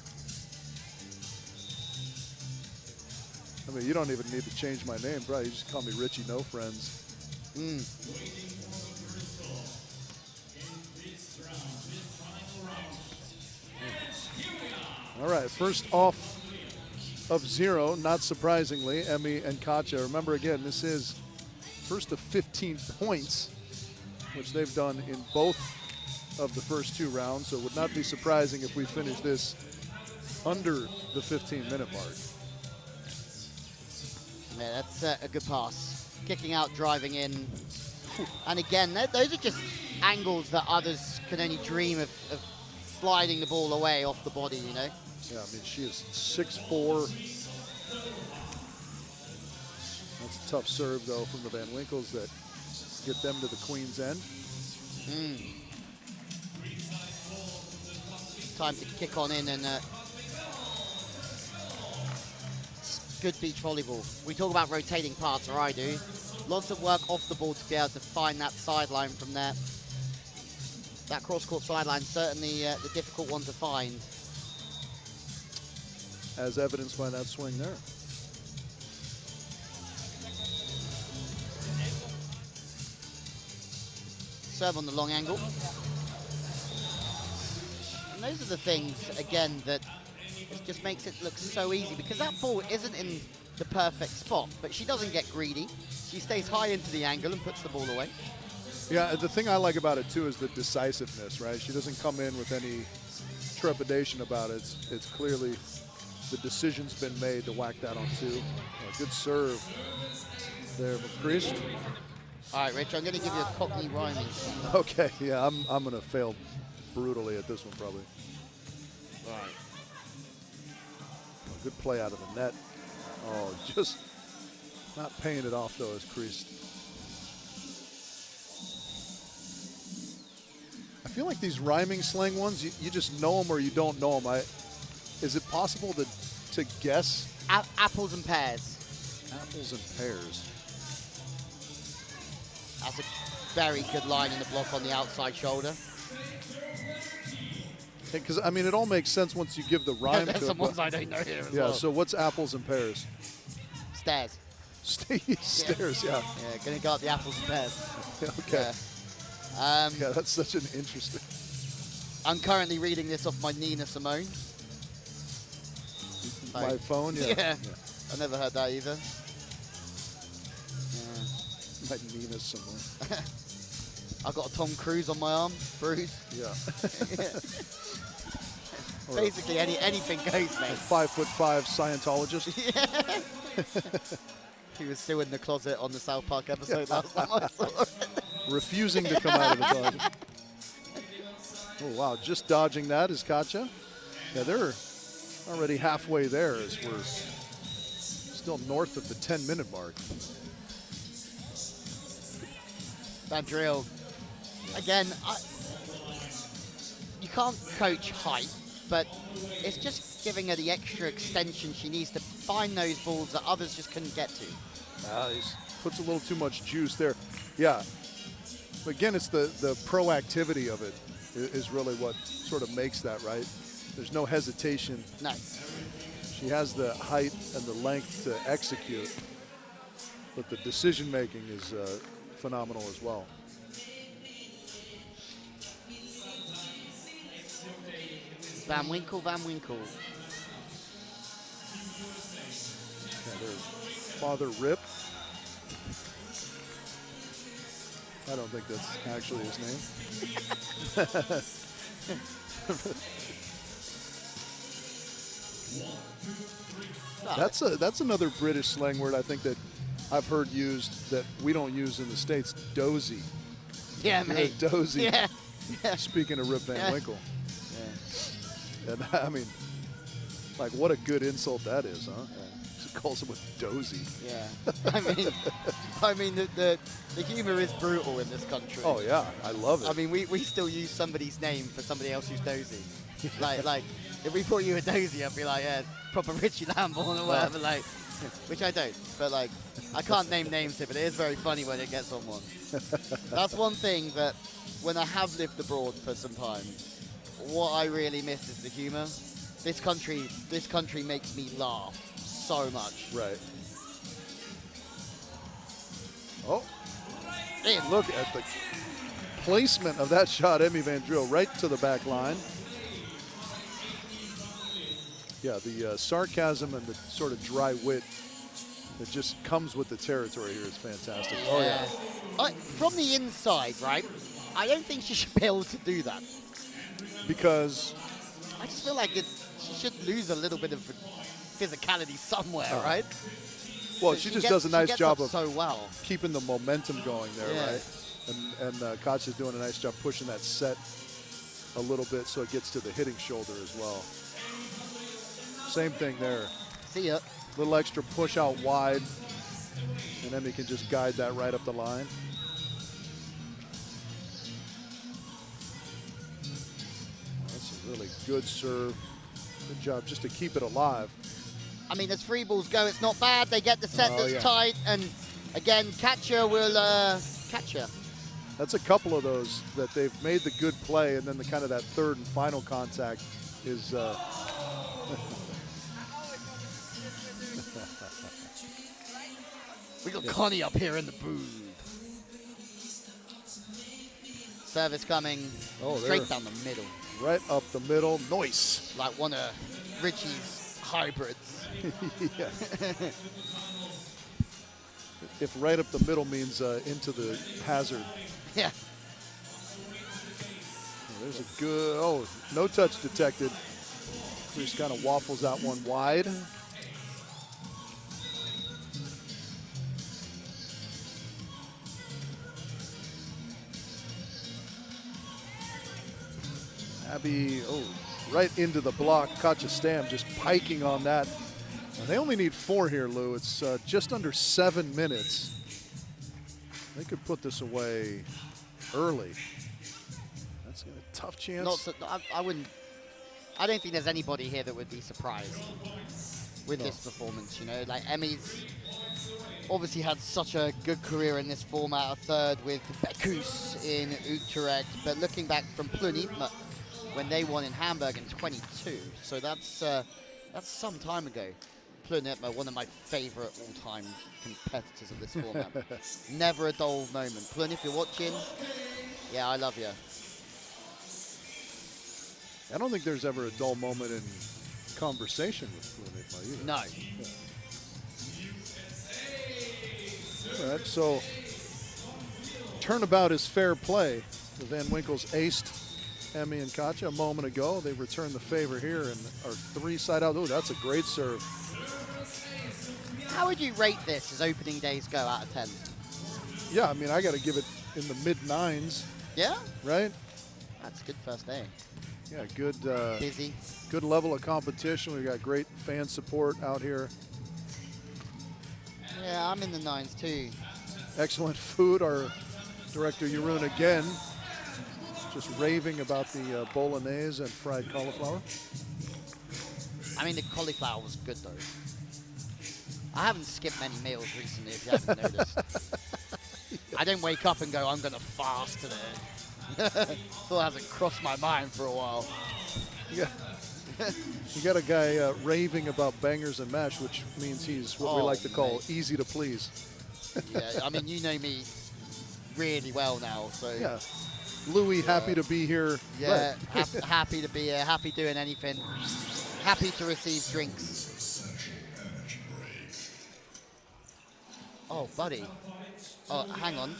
I mean, you don't even need to change my name, bro. You just call me Richie No Friends. All right, first off of 0, not surprisingly, Emmy and Katja. Remember, again, this is first of 15 points, which they've done in both of the first 2 rounds, so it would not be surprising if we finish this under the 15-minute mark. Yeah, that's a good pass. Kicking out, driving in. And again, those are just angles that others can only dream of sliding the ball away off the body, you know? Yeah, I mean, she is 6'4". That's a tough serve, though, from the Van Winkles that get them to the Queen's end. Time to kick on in and good beach volleyball. We talk about rotating parts, or I do. Lots of work off the ball to be able to find that sideline from there. That cross-court sideline, certainly the difficult one to find. As evidenced by that swing there. Serve on the long angle. And those are the things, again, that it just makes it look so easy, because that ball isn't in the perfect spot, but she doesn't get greedy. She stays high into the angle and puts the ball away. Yeah, the thing I like about it, too, is the decisiveness, right? She doesn't come in with any trepidation about it. It's clearly the decision's been made to whack that on 2. Good serve there from Priest. All right, Rich, I'm going to give you a Cockney rhyming. Okay, yeah, I'm going to fail brutally at this one, probably. All right. Good play out of the net. Oh, just not paying it off, though, as Priest. I feel like these rhyming slang ones, you just know them or you don't know them. Is it possible to guess? Apples and pears. Apples and pears. That's a very good line in the block on the outside shoulder. Because, I mean, it all makes sense once you give the rhyme There's to some it. ones I don't know here as yeah, well. so what's apples and pears? Stairs. Stairs, yeah. Yeah, going to go up the apples and pears. Okay. Yeah. Yeah, that's such an interesting. I'm currently reading this off my Nina Simone. My phone, yeah. Yeah. I never heard that either. My Nina Simone. I've got a Tom Cruise on my arm, Bruce. Yeah. Basically, anything goes, mate. A 5'5" Scientologist. He was still in the closet on the South Park episode last time I saw him. Refusing to come out of the closet. Oh, wow. Just dodging that is Katja. Yeah, they're already halfway there as we're still north of the 10-minute mark. That drill. Again, you can't coach height. but it's just giving her the extra extension she needs to find those balls that others just couldn't get to. He puts a little too much juice there. Yeah. Again, it's the proactivity of it is really what sort of makes that, right? There's no hesitation. No. She has the height and the length to execute, but the decision making is phenomenal as well. Van Winkle, Van Winkle. Yeah, their father Rip. I don't think that's actually his name. That's another British slang word I think that I've heard used that we don't use in the States. Dozy. Yeah, mate. Dozy. Yeah. Speaking of Rip Van Winkle. Yeah. And I mean, like, what a good insult that is, huh? She calls him a dozy. Yeah. I mean, the humor is brutal in this country. Oh yeah, I love it. I mean, we still use somebody's name for somebody else who's dozy. like if we thought you were dozy, I'd be like, yeah, proper Richie Lamborn or whatever, like, which I don't. But like, I can't name names here, but it is very funny when it gets on one. That's one thing that when I have lived abroad for some time, what I really miss is the humor. This country makes me laugh so much. Right. Oh, hey, look at the placement of that shot, Emmy Van Driel, right to the back line. Yeah, the sarcasm and the sort of dry wit that just comes with the territory here is fantastic. Oh yeah. From the inside, right? I don't think she should be able to do that. Because I just feel like she should lose a little bit of physicality somewhere, right? Well, she just does a nice job of so well keeping the momentum going there, right? And Katja's doing a nice job pushing that set a little bit so it gets to the hitting shoulder as well. Same thing there. See ya. Little extra push out wide, and Emmy can just guide that right up the line. That's a really good serve. Good job just to keep it alive. I mean, as free balls go, it's not bad. They get the set that's tight, and again, catcher will catch her. That's a couple of those that they've made the good play, and then the kind of that third and final contact is. We got Connie up here in the booth. Service coming straight down the middle. Right up the middle. Nice. Like one of Richie's hybrids. Yeah. If right up the middle means into the hazard. Yeah. There's a good, no touch detected. Just kind of waffles that one wide. Abby, right into the block. Katja Stam just piking on that. And they only need 4 here, Lou. It's just under 7 minutes. They could put this away early. That's a tough chance. I don't think there's anybody here that would be surprised with this performance. You know, like Emmy's obviously had such a good career in this format, a third with Bekus in Utrecht, but looking back from Plunitma when they won in Hamburg in 22, so that's some time ago. Plunitma, one of my favorite all-time competitors of this format. Never a dull moment. Plun, if you're watching, yeah, I love you. I don't think there's ever a dull moment in conversation with Plunitma either. No. Yeah. All right, so turnabout is fair play. The Van Winkles aced Emmy and Katja a moment ago. They return the favor here and are 3 side out. Oh, that's a great serve. How would you rate this as opening days go out of 10? Yeah, I mean, I got to give it in the mid-9s. Yeah? Right? That's a good first day. Yeah, good. Busy. Good level of competition. We've got great fan support out here. Yeah, I'm in the 9s too. Excellent food. Our director, Jeroen, again, Just raving about the bolognese and fried cauliflower. I mean, the cauliflower was good though. I haven't skipped many meals recently, if you haven't noticed. I don't wake up and go, I'm gonna fast today. Thought hasn't crossed my mind for a while. Yeah. You got a guy raving about bangers and mash, which means he's what we like to call easy to please. Yeah, I mean, you know me really well now, so. Yeah. Louis, happy to be here. Yeah, happy to be here, happy doing anything. Happy to receive drinks. Oh, buddy. Oh, hang on.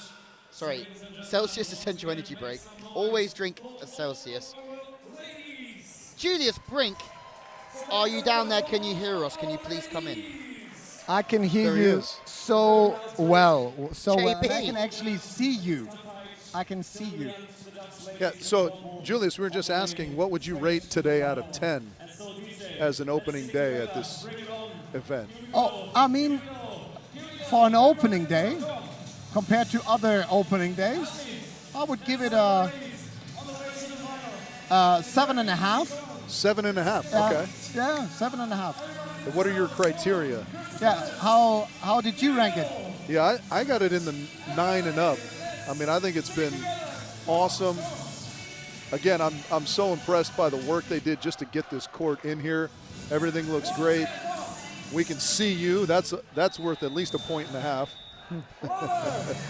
Sorry. Celsius Essential Energy Break. Always drink a Celsius. Julius Brink, are you down there? Can you hear us? Can you please come in? I can hear There he you is. so well. So well. And I JP. can actually see you. I can see you. Yeah, so Julius, we were just asking, what would you rate today out of 10 as an opening day at this event? Oh, I mean, for an opening day, compared to other opening days, I would give it a 7.5. 7.5, okay. Yeah, 7.5. What are your criteria? Yeah, how did you rank it? Yeah, I got it in the 9 and up. I mean, I think it's been awesome. Again, I'm so impressed by the work they did just to get this court in here. Everything looks great. We can see you. That's worth at least 1.5 points.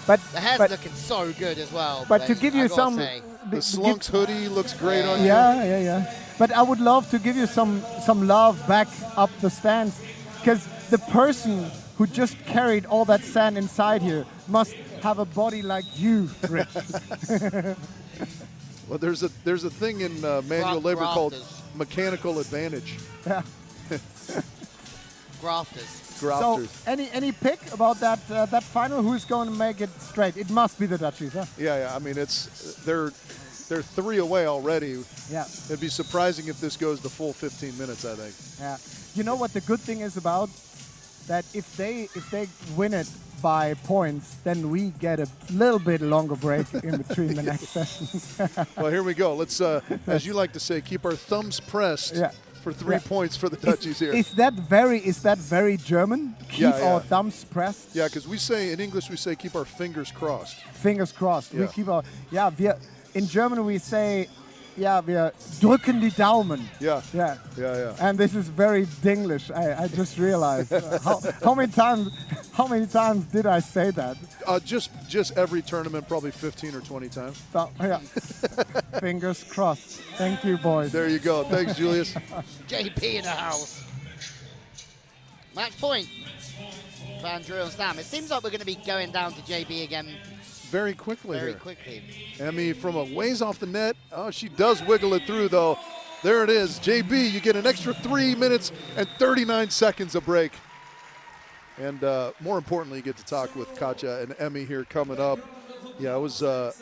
But the hair's looking so good as well. But to give you some, the Slunks hoodie looks great on you. Yeah. But I would love to give you some love back up the stands, because the person who just carried all that sand inside here must have a body like you, Rich. Well, there's a thing in manual labor called mechanical advantage. Yeah. Grafters. Grafters. So any pick about that final? Who's going to make it straight? It must be the Dutchies, huh? Yeah. I mean, they're 3 away already. Yeah. It'd be surprising if this goes the full 15 minutes, I think. Yeah. You know what the good thing is about that? If they win it by points, then we get a little bit longer break in between the next session. Well, here we go. Let's, as you like to say, keep our thumbs pressed for 3 points for the Dutchies here. Is that very German? Keep our thumbs pressed. Yeah, because we say in English keep our fingers crossed. Fingers crossed. Yeah. We keep our in German we say wir drücken die Daumen. Yeah. And this is very Dinglish. I just realized. How many times did I say that? Just every tournament, probably 15 or 20 times. So, yeah. Fingers crossed. Thank you, boys. There you go. Thanks, Julius. JP in the house. Match point. Van Drew and Stam. It seems like we're going to be going down to JB again. Very quickly Very here. quickly. Emmy from a ways off the net. Oh, she does wiggle it through, though. There it is. JB, you get an extra 3 minutes and 39 seconds of break. And more importantly, you get to talk with Katja and Emmy here coming up. Yeah, it was a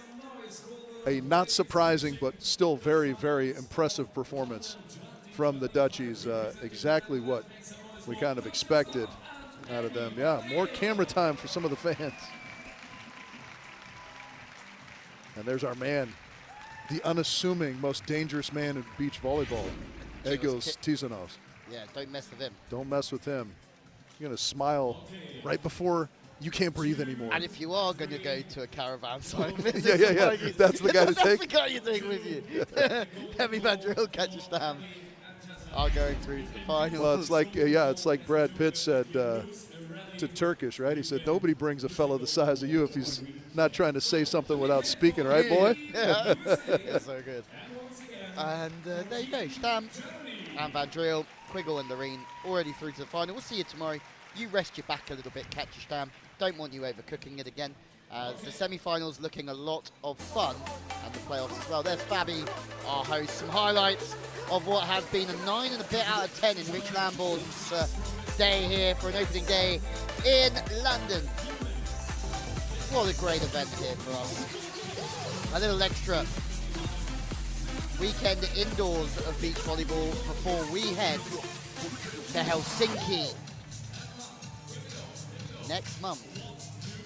not surprising but still very, very impressive performance from the Dutchies. Exactly what we kind of expected out of them. Yeah, more camera time for some of the fans. And there's our man, the unassuming, most dangerous man in beach volleyball, Egils Tizanos. Yeah, don't mess with him. Don't mess with him. You're going to smile right before you can't breathe anymore. And if you are going to go to a caravan site, yeah. That's the guy to take. That's the guy you take with you. Emmy Van Drill, Katja Stam are going through to the finals. Well, it's like, it's like Brad Pitt said to Turkish, right? He said, nobody brings a fellow the size of you if he's not trying to say something without speaking, right, boy? Yeah, it's so good. And there you go, Stam and Van Driel, Quiggle and Loreen already through to the final. We'll see you tomorrow. You rest your back a little bit, Katja Stam. Don't want you overcooking it again. As the semi-finals looking a lot of fun, and the playoffs as well. There's Fabi, our host. Some highlights of what has been a 9 and a bit out of 10 in Rich Lamborn's day here for an opening day in London. What a great event here for us. A little extra weekend indoors of beach volleyball before we head to Helsinki next month.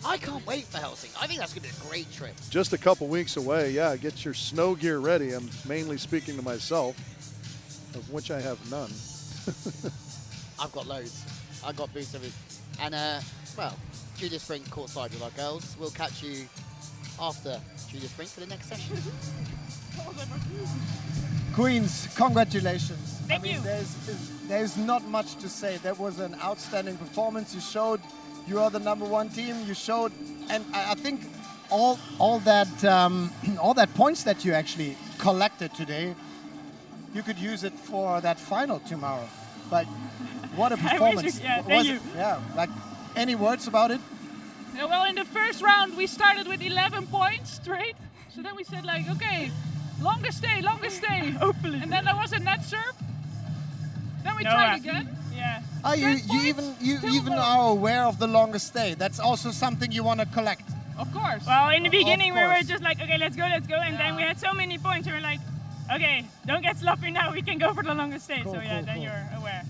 I can't wait for Helsinki. I think that's going to be a great trip. Just a couple weeks away. Yeah, get your snow gear ready. I'm mainly speaking to myself, of which I have none. I've got loads. I've got boots of it. And, well, Junior Spring courtside with our girls. We'll catch you after Junior Spring for the next session. Queens, congratulations. Thank I mean, you. There's not much to say. That was an outstanding performance. You showed you are the #1 team. You showed, and I think all that points that you actually collected today, you could use it for that final tomorrow. But what a performance! Thank you. Yeah, like any words about it? Yeah, well, in the first round, we started with 11 points straight. So then we said, like, okay, longest stay. Hopefully. And then there was a net serve. Then we tried again. Yeah. You even are aware of the longest stay. That's also something you want to collect. Of course. Well, in the beginning, we were course. just like, okay, let's go. And then we had so many points, we were like, okay, don't get sloppy now, we can go for the longest stay. Cool, so yeah, cool, then cool. you're aware.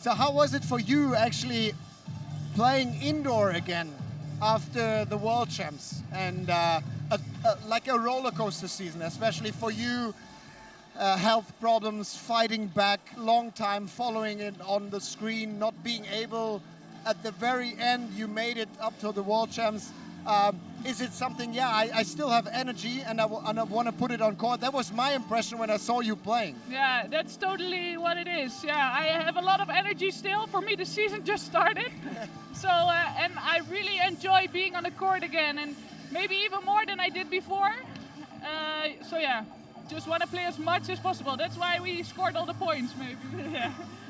So how was it for you actually playing indoor again after the World Champs and like a roller coaster season, especially for you? Health problems, fighting back, long time following it on the screen, not being able at the very end, you made it up to the World Champs. Is it something, I still have energy and I want to put it on court. That was my impression when I saw you playing. Yeah, that's totally what it is. Yeah, I have a lot of energy still. For me, the season just started. So, and I really enjoy being on the court again, and maybe even more than I did before. So yeah, just want to play as much as possible. That's why we scored all the points, maybe.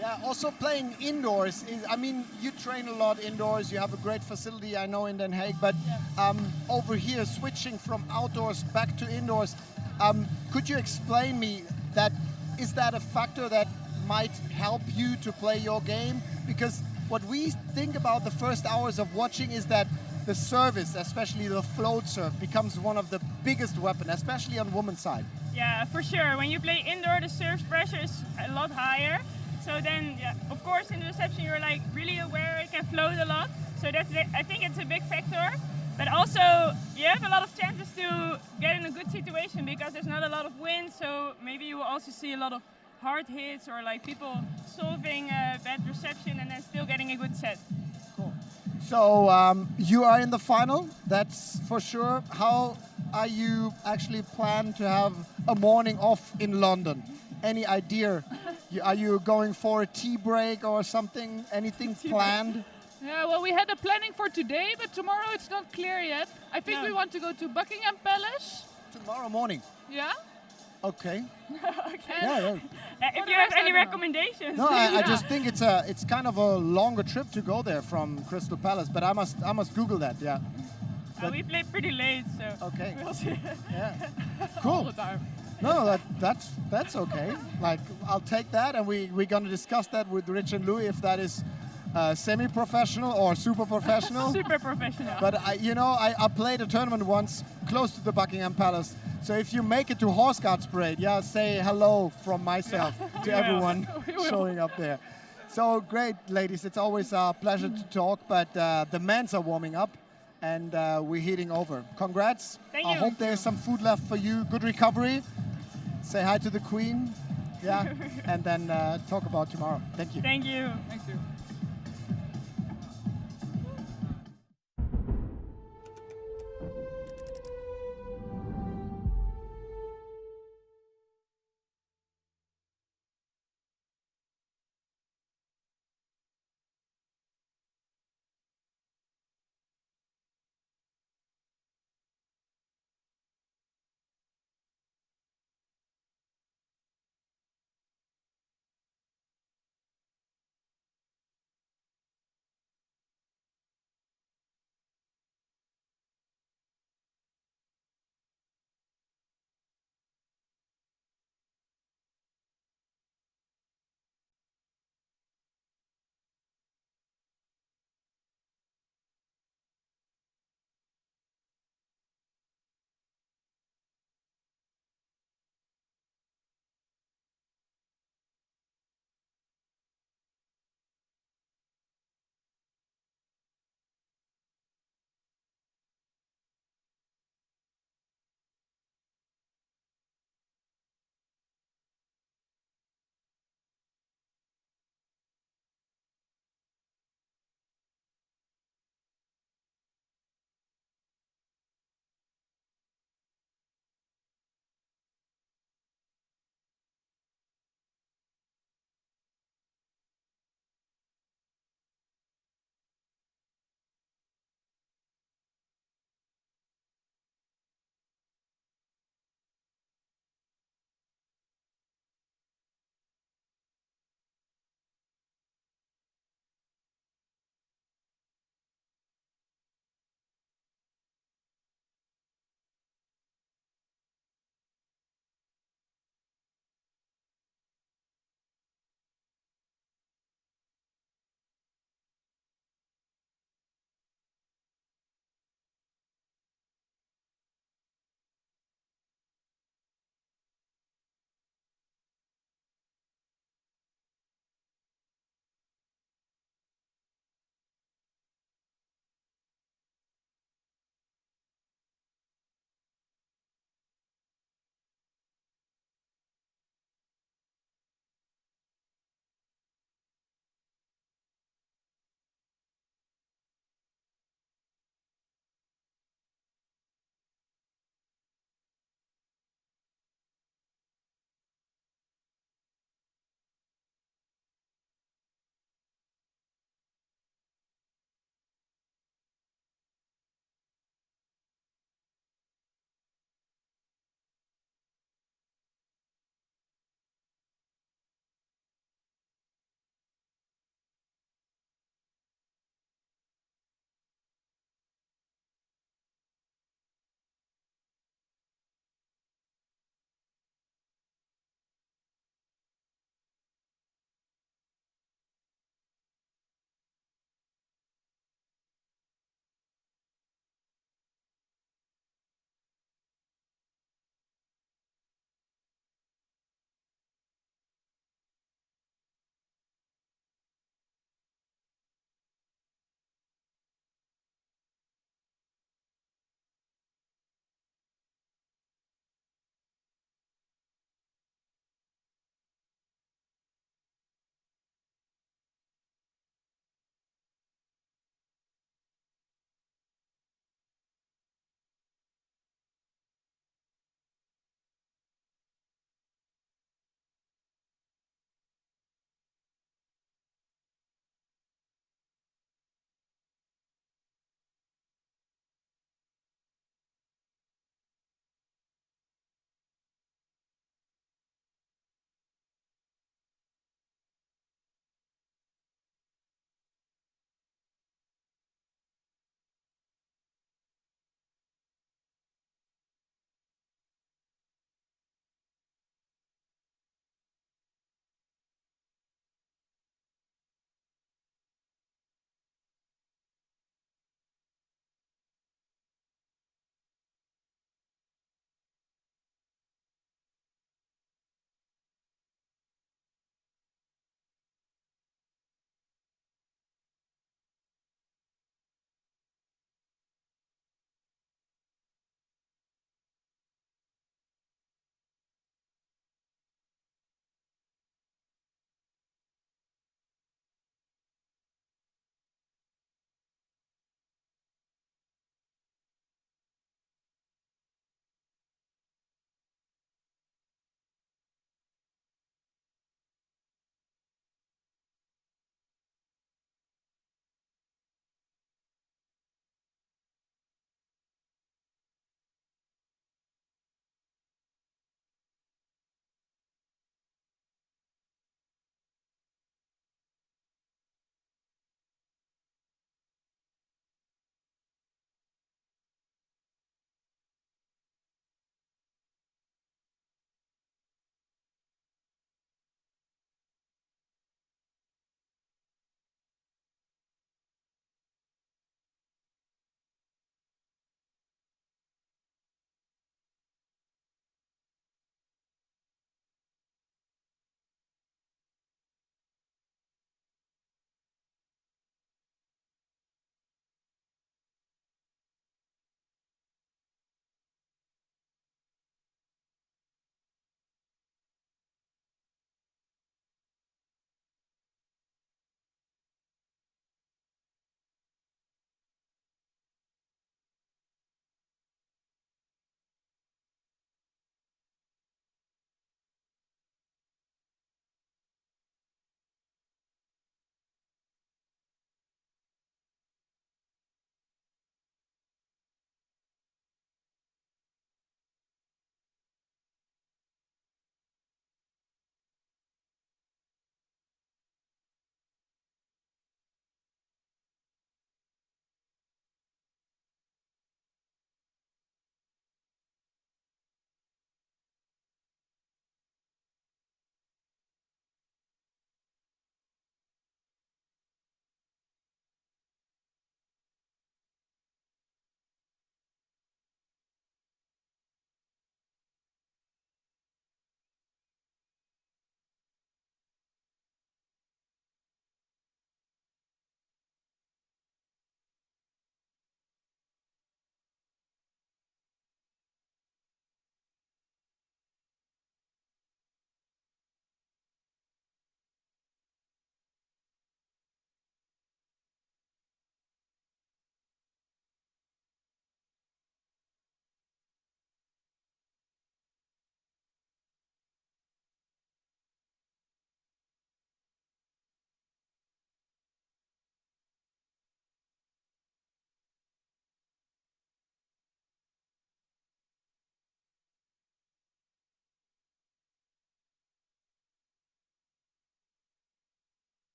Yeah, also playing indoors. I mean, you train a lot indoors. You have a great facility, I know, in Den Haag. But over here, switching from outdoors back to indoors, could you explain me that? Is that a factor that might help you to play your game? Because what we think about the first hours of watching is that the service, especially the float serve, becomes one of the biggest weapons, especially on women's side. Yeah, for sure. When you play indoor, the serve pressure is a lot higher. So then, yeah, of course, in the reception, you're like really aware it can float a lot. So I think it's a big factor. But also, you have a lot of chances to get in a good situation because there's not a lot of wind. So maybe you will also see a lot of hard hits or like people solving bad reception and then still getting a good set. Cool. So you are in the final, that's for sure. How are you actually plan to have a morning off in London? Any idea? Are you going for a tea break or something? Anything planned? Yeah, well, we had the planning for today, but tomorrow it's not clear yet. I think we want to go to Buckingham Palace. Tomorrow morning? Yeah. Okay. Okay. Yeah. If you have any recommendations. No, I just think it's kind of a longer trip to go there from Crystal Palace, but I must Google that. Yeah. We played pretty late, so okay. We'll see. Yeah. Cool. No, that's okay. Like, I'll take that, and we're gonna discuss that with Rich and Louis if that is semi-professional or super professional. Super professional. But I played a tournament once close to the Buckingham Palace. So if you make it to Horse Guards Parade, say hello from myself to everyone showing up there. So great, ladies. It's always a pleasure to talk, but the men's are warming up and we're heating over. Congrats. Thank I you. hope there's some food left for you. Good recovery. Say hi to the Queen. Yeah. And then talk about tomorrow. Thank you. Thank you. Thank you.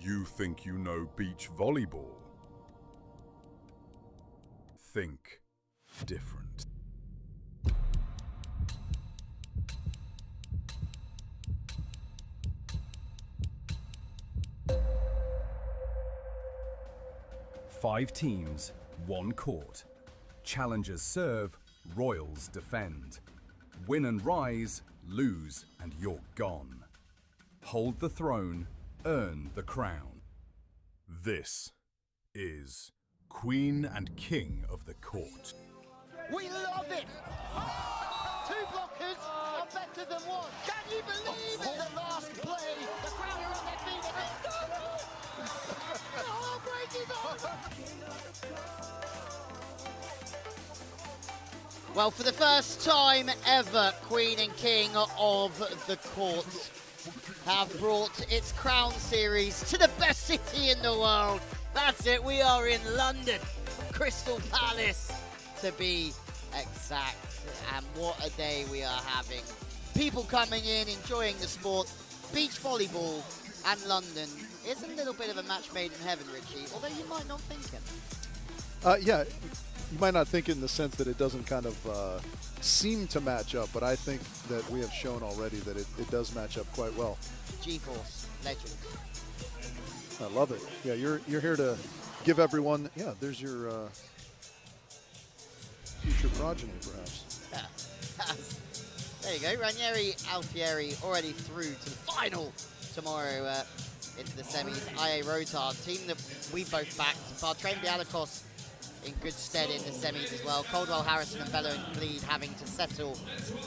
You think you know beach volleyball? Think different. Five teams, one court. Challengers serve, Royals defend. Win and rise, lose and you're gone. Hold the throne, earn the crown. This is Queen and King of the Court. We love it! Two blockers are better than one. Can you believe it? The last play, the crowd are on their feet and it's done! The heartbreak is over! Well, for the first time ever, Queen and King of the Court have brought its Crown Series to the best city in the world. That's it, we are in London, Crystal Palace to be exact. And what a day we are having. People coming in, enjoying the sport. Beach volleyball and London is a little bit of a match made in heaven, Richie, although you might not think it. Yeah, you might not think it in the sense that it doesn't kind of seem to match up, but I think that we have shown already that it does match up quite well. G-Force, legend. I love it. Yeah, you're here to give everyone, there's your future progeny, perhaps. There you go, Ranieri Alfieri already through to the final tomorrow into the semis. IA Rotard, team that we both backed. Bartrain Bialakos in good stead in the semis as well. Coldwell, Harrison and Bello and Bleed having to settle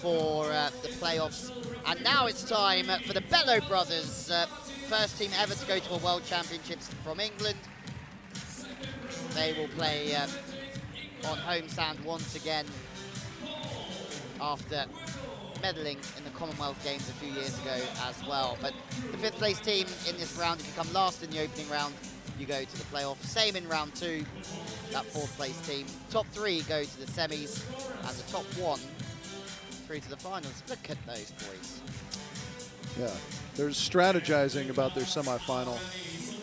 for the playoffs. And now it's time for the Bello brothers, first team ever to go to a World Championships from England. They will play on home sand once again after medaling in the Commonwealth Games a few years ago as well. But the fifth place team in this round, if you come last in the opening round, you go to the playoff. Same in round two, that fourth place team. Top three go to the semis, and the top one through to the finals. Look at those boys. Yeah, there's strategizing about their semifinal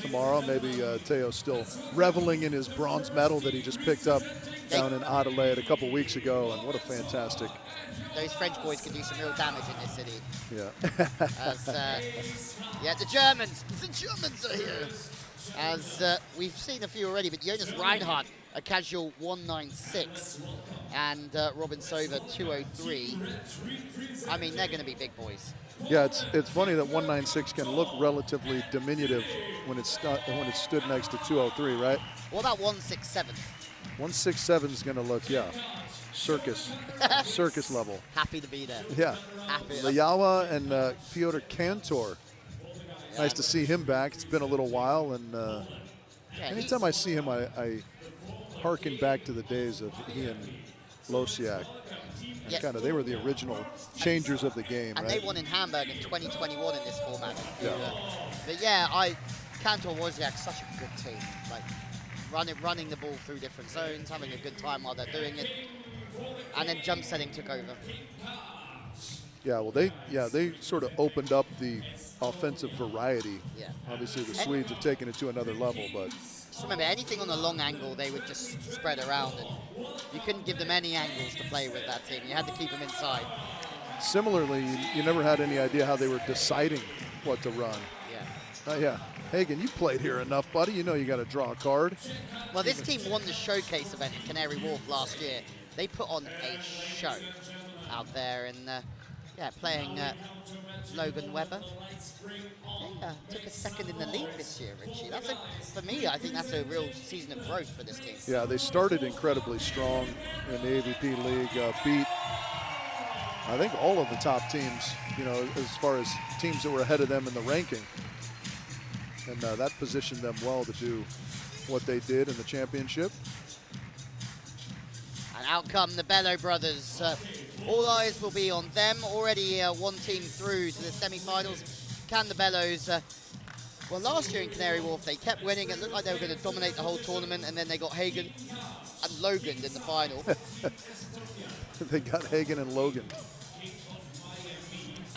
tomorrow. Maybe Teo's still reveling in his bronze medal that he just picked up down in Adelaide a couple weeks ago, and what a fantastic... Those French boys can do some real damage in this city. Yeah. As, the Germans are here. As we've seen a few already, but Jonas Reinhardt, a casual 196, and Robin Sova 203. I mean, they're going to be big boys. Yeah, it's funny that 196 can look relatively diminutive when it stood next to 203, right? What about 167? 167 is going to look, circus level. Happy to be there. Yeah. Happy. Layawa and Piotr Kantor. Nice to see him back. It's been a little while, and anytime I see him, I harken back to the days of he and Losiak. And they were the original changers of the game, and right? they won in Hamburg in 2021 in this format. Yeah. But Kantor Wozniak, such a good team. Like running the ball through different zones, having a good time while they're doing it, and then jump setting took over. Yeah, well, they sort of opened up the offensive variety. Yeah. Obviously, the Swedes have taken it to another level, but just remember, anything on the long angle, they would just spread around, and you couldn't give them any angles to play with that team. You had to keep them inside. Similarly, you never had any idea how they were deciding what to run. Yeah. Hagen, you played here enough, buddy. You know you got to draw a card. Well, this team won the showcase event in Canary Wharf last year. They put on a show out there, and playing Logan Webber. Took a second in the league this year, Richie. For me, I think that's a real season of growth for this team. Yeah, they started incredibly strong in the AVP League, beat, I think, all of the top teams, as far as teams that were ahead of them in the ranking. And that positioned them well to do what they did in the championship. And out come the Bello brothers. All eyes will be on them. Already one team through to the semi-finals. Can the Bellows... well, last year in Canary Wharf, they kept winning. It looked like they were going to dominate the whole tournament, and then they got Hagen and Logan in the final. They got Hagen and Logan.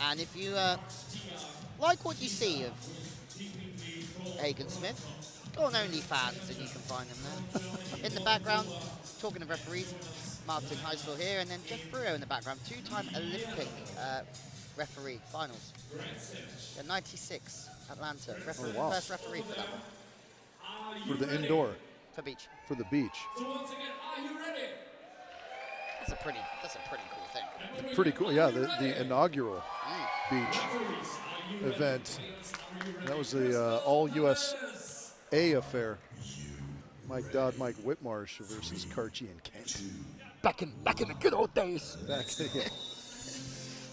And if you like what you see of Hagen Smith. Go on OnlyFans and you can find them there. In the background, talking of referees, Martin Heisel here, and then Jeff Brewer in the background, 2-time Olympic referee, finals. Yeah, 96, Atlanta. Oh, wow. First referee for that one. For the indoor. For beach. For the beach. So once again, are you ready? That's a pretty cool thing. Pretty cool, yeah, the inaugural beach event. That was the all-USA affair. Mike Dodd, Mike Whitmarsh versus Karchi and Kent. Back in the good old days.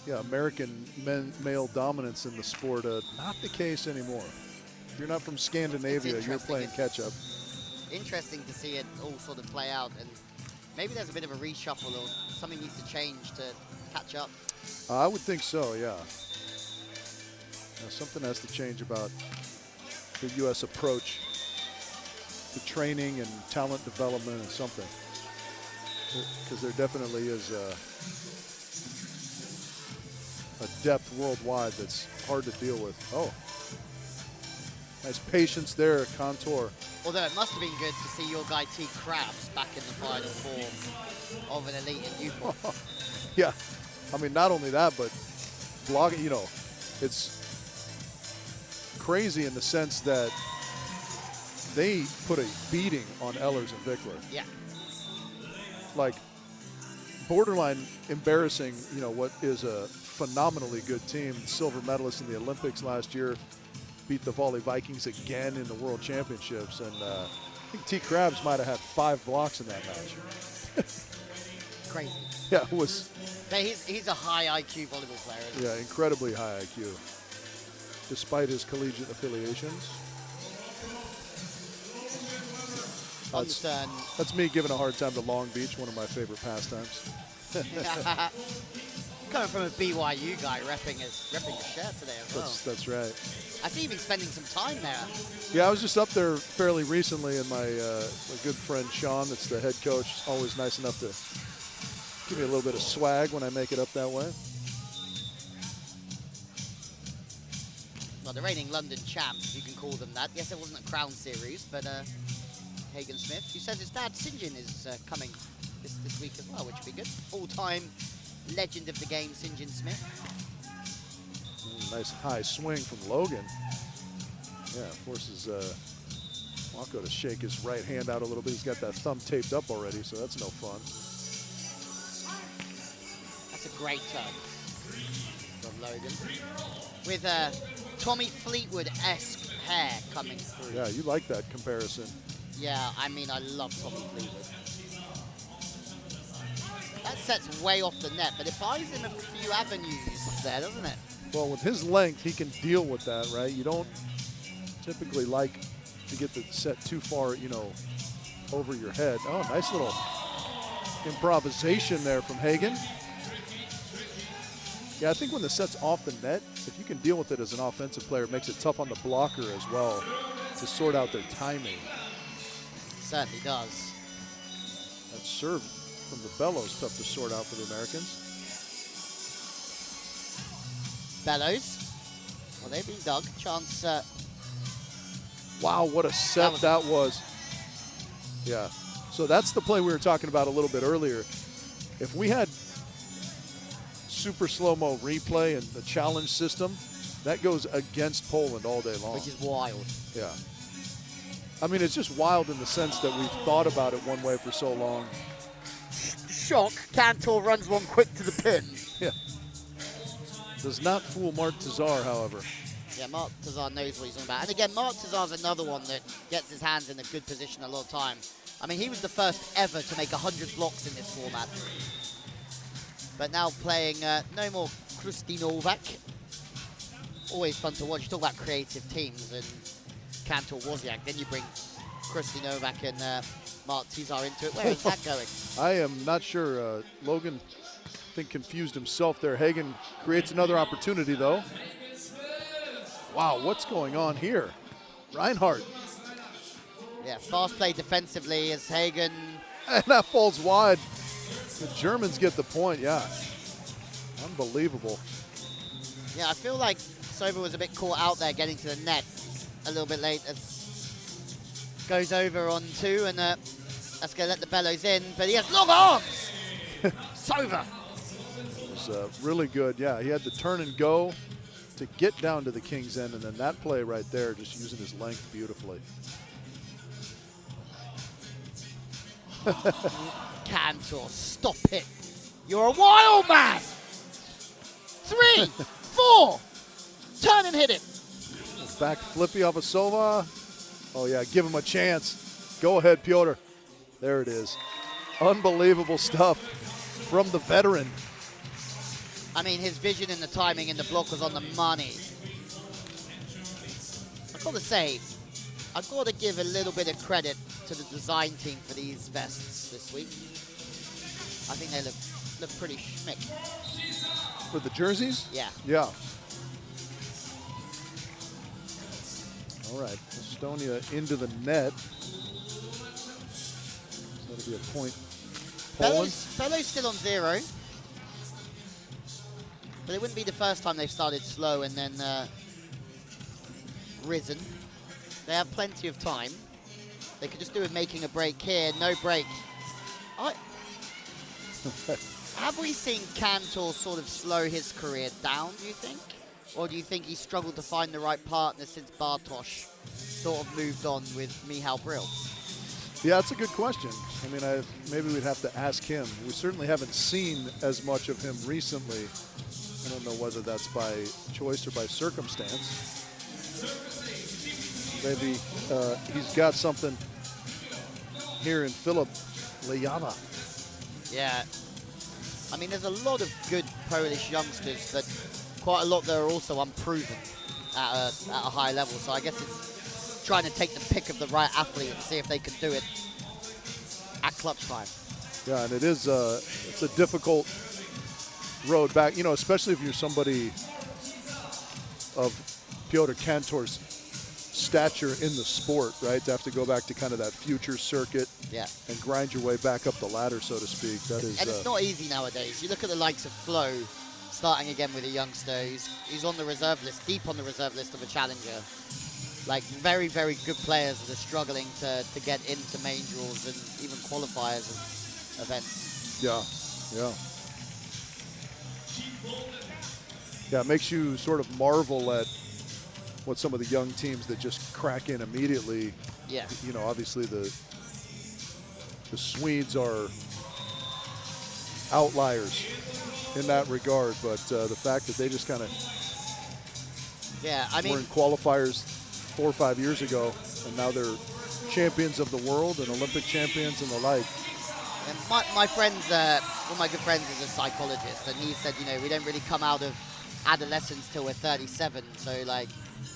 Yeah, American male dominance in the sport, not the case anymore. If you're not from Scandinavia, you're playing catch-up. Interesting to see it all sort of play out, and maybe there's a bit of a reshuffle or something needs to change to catch up. I would think so, yeah. Something has to change about the U.S. approach to training and talent development and something. Because there definitely is a depth worldwide that's hard to deal with. Oh, nice patience there, Contour. Although it must have been good to see your guy T. Krabs back in the Final Four of an elite in Newport. Yeah, I mean, not only that, but blogging, you know, it's crazy in the sense that they put a beating on Ehlers and Vickler. Yeah. Like, borderline embarrassing, you know, what is a phenomenally good team. Silver medalist in the Olympics last year. Beat the Volley Vikings again in the World Championships. And I think T. Krabs might have had 5 blocks in that match. Crazy. Yeah, it was. He's a high IQ volleyball player, isn't he? Yeah, incredibly high IQ, despite his collegiate affiliations. That's me giving a hard time to Long Beach, one of my favorite pastimes. Coming from a BYU guy repping his shirt today as well. That's right. I see you've been spending some time there. Yeah, I was just up there fairly recently, and my good friend Sean, that's the head coach, is always nice enough to give me a little bit of swag when I make it up that way. Well, the reigning London champs, if you can call them that. Yes, it wasn't a Crown Series, but Hagen Smith, who says his dad, Sinjin, is coming this week as well, which would be good. All-time legend of the game, Sinjin Smith. Nice high swing from Logan. Yeah, forces Wako to shake his right hand out a little bit. He's got that thumb taped up already, so that's no fun. That's a great turn from Logan. With Tommy Fleetwood-esque hair coming through. Yeah, you like that comparison. Yeah, I mean, I love Tommy Fleetwood. That set's way off the net, but it buys him a few avenues there, doesn't it? Well, with his length, he can deal with that, right? You don't typically like to get the set too far, you know, over your head. Oh, nice little improvisation there from Hagen. Yeah, I think when the set's off the net, if you can deal with it as an offensive player, it makes it tough on the blocker as well to sort out their timing. Certainly does. That serve from the bellows tough to sort out for the Americans. Bellows. Well, they've been dug. Chance. Wow, what a set that was. Yeah. So that's the play we were talking about a little bit earlier. If we had super slow-mo replay and the challenge system, that goes against Poland all day long. Which is wild. Yeah. I mean, it's just wild in the sense that we've thought about it one way for so long. Shock. Cantor runs one quick to the pin. Yeah. Does not fool Mark Tazar, however. Yeah, Mark Tazar knows what he's on about. And again, Mark Tazar's another one that gets his hands in a good position a lot of time. I mean, he was the first ever to make 100 blocks in this format. But now playing no more Kristi Novak. Always fun to watch. You talk about creative teams and Cantor Wozniak. Then you bring Kristi Novak and Mark Tazar into it. Where is that going? I am not sure. Logan, I think, confused himself there. Hagen creates another opportunity, though. Wow, what's going on here? Reinhardt. Yeah, fast play defensively as Hagen. And that falls wide. The Germans get the point, yeah. Unbelievable. Yeah, I feel like Sova was a bit caught out there getting to the net. a little bit late as goes over on 2, and that's going to let the bellows in, but he has long arms. Sova. It was really good. Yeah, he had the turn and go to get down to the king's end, and then that play right there, just using his length beautifully. Cantor, stop it. You're a wild man. 3, 4. Turn and hit it. Back flippy off of Sova. Oh, yeah, give him a chance. Go ahead, Piotr. There it is. Unbelievable stuff from the veteran. I mean, his vision and the timing and the block was on the money. I've got to say, I've got to give a little bit of credit to the design team for these vests this week. I think they look pretty schmick. For the jerseys? Yeah. Yeah. All right, Estonia into the net. So that'll be a point. Bellows still on 0. But it wouldn't be the first time they've started slow and then risen. They have plenty of time. They could just do with making a break here. No break. Have we seen Cantor sort of slow his career down, do you think? Or do you think he struggled to find the right partner since Bartosz sort of moved on with Michal Brill? Yeah, that's a good question. I mean, maybe we'd have to ask him. We certainly haven't seen as much of him recently. I don't know whether that's by choice or by circumstance. Maybe he's got something here in Filip Lejava. Yeah. I mean, there's a lot of good Polish youngsters, but quite a lot that are also unproven at a high level. So I guess it's trying to take the pick of the right athlete and see if they can do it at clutch time. Yeah, and it's a difficult road back, you know, especially if you're somebody of Piotr Cantor's stature in the sport, right? To have to go back to kind of that future circuit, yeah, and grind your way back up the ladder, so to speak. That is, and it's not easy nowadays. You look at the likes of Flo, starting again with a youngster. He's on the reserve list, deep on the reserve list of a challenger. Like very, very good players that are struggling to get into main draws and even qualifiers of events. Yeah, yeah. Yeah, it makes you sort of marvel at what some of the young teams that just crack in immediately. Yeah. You know, obviously the Swedes are outliers in that regard, but the fact that they just kind of were in qualifiers 4 or 5 years ago, and now they're champions of the world and Olympic champions and the like. And my friend's, one of my good friends is a psychologist, and he said, you know, we don't really come out of adolescence till we're 37, so like,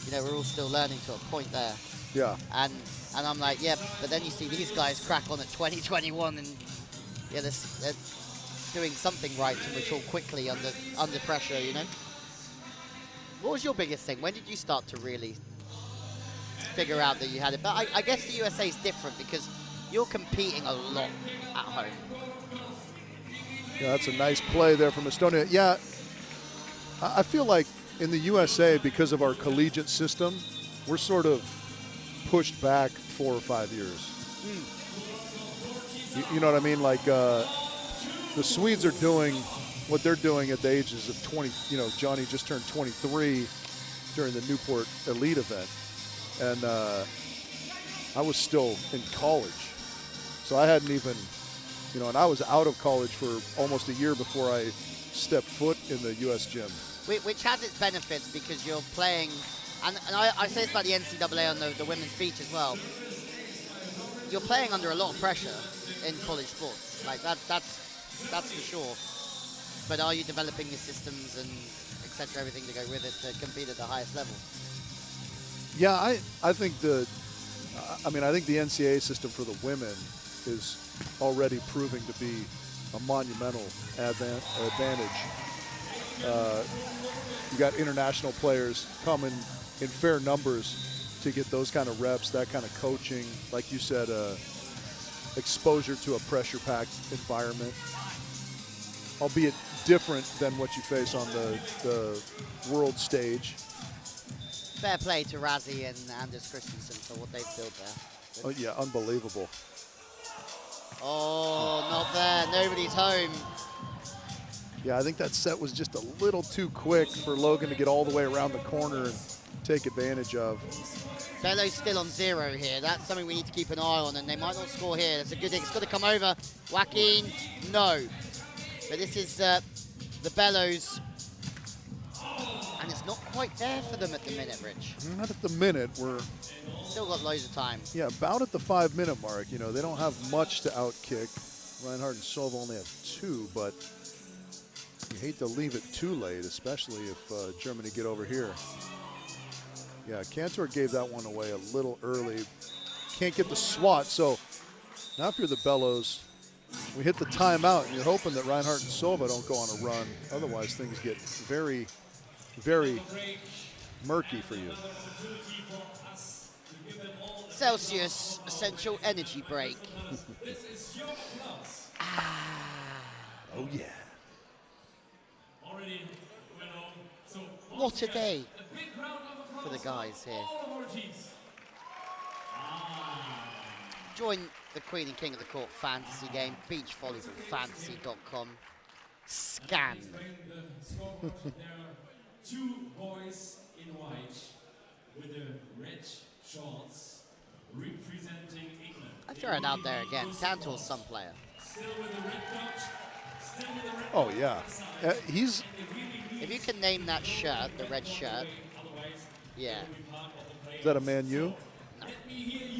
you know, we're all still learning to a point there. Yeah. And I'm like, yeah, but then you see these guys crack on at 20, 21, and yeah, they're doing something right to mature quickly under pressure, you know? What was your biggest thing? When did you start to really figure out that you had it? But I guess the USA is different because you're competing a lot at home. Yeah, that's a nice play there from Estonia. Yeah, I feel like in the USA, because of our collegiate system, we're sort of pushed back 4 or 5 years. You know what I mean? Like the Swedes are doing what they're doing at the ages of 20. You know, Johnny just turned 23 during the Newport Elite event, and I was still in college, so I hadn't even, you know, and I was out of college for almost a year before I stepped foot in the U.S. gym. Which has its benefits because you're playing, and I say this about the NCAA on the women's beach as well, you're playing under a lot of pressure in college sports. Like that's for sure. But are you developing your systems and etc., everything to go with it to compete at the highest level? Yeah, I think the NCAA system for the women is already proving to be a monumental advantage. You got international players coming in fair numbers to get those kind of reps, that kind of coaching, like you said, exposure to a pressure-packed environment, albeit different than what you face on the world stage. fair play to Razzie and Anders Christensen for what they've built there. Oh, yeah, unbelievable. Oh, not there. Nobody's home. Yeah, I think that set was just a little too quick for Logan to get all the way around the corner and take advantage of. Bello's still on 0 here. That's something we need to keep an eye on, and they might not score here. That's a good thing. It's got to come over. Joaquin, no. But this is the Bellows. And it's not quite there for them at the minute, Rich. Not at the minute. We're still got loads of time. Yeah, about at the 5-minute mark. You know, they don't have much to outkick. Reinhardt and Sova only have 2, but you hate to leave it too late, especially if Germany get over here. Yeah, Cantor gave that one away a little early. Can't get the swat, so now if you're the Bellows, we hit the timeout, and you're hoping that Reinhardt and Sova don't go on a run. Otherwise, things get very, very murky for you. Celsius Essential Energy Break. Oh, yeah. What a day for the guys here. Join the Queen and King of the Court fantasy game, beachvolleyballfantasy.com. Scan. There are 2 boys in white with the red shorts representing England. I throw it out there again. Cantor's some player. Still with the red dot. Still with the red Oh, yeah. He's... If you can name that shirt, the red shirt, yeah. Is that a Man U?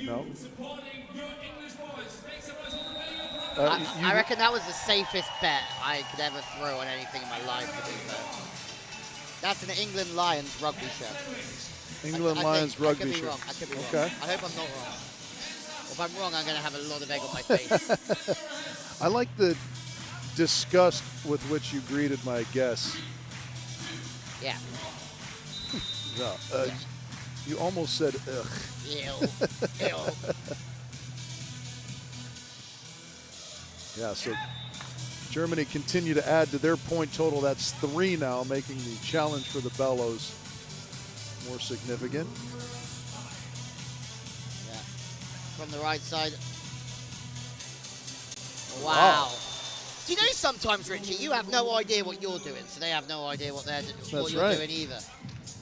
No. I reckon that was the safest bet I could ever throw on anything in my life, to be fair. That's an England Lions rugby shirt. England Lions rugby shirt. I could be wrong. Okay. I hope I'm not wrong. If I'm wrong, I'm going to have a lot of egg on my face. I like the disgust with which you greeted my guess. Yeah. No, you almost said ugh. Ew. Ew. Yeah, so Germany continue to add to their point total. That's 3 now, making the challenge for the Bellows more significant. Yeah. From the right side. Wow. Wow. Do you know sometimes, Richie, you have no idea what you're doing, so they have no idea what you're doing either.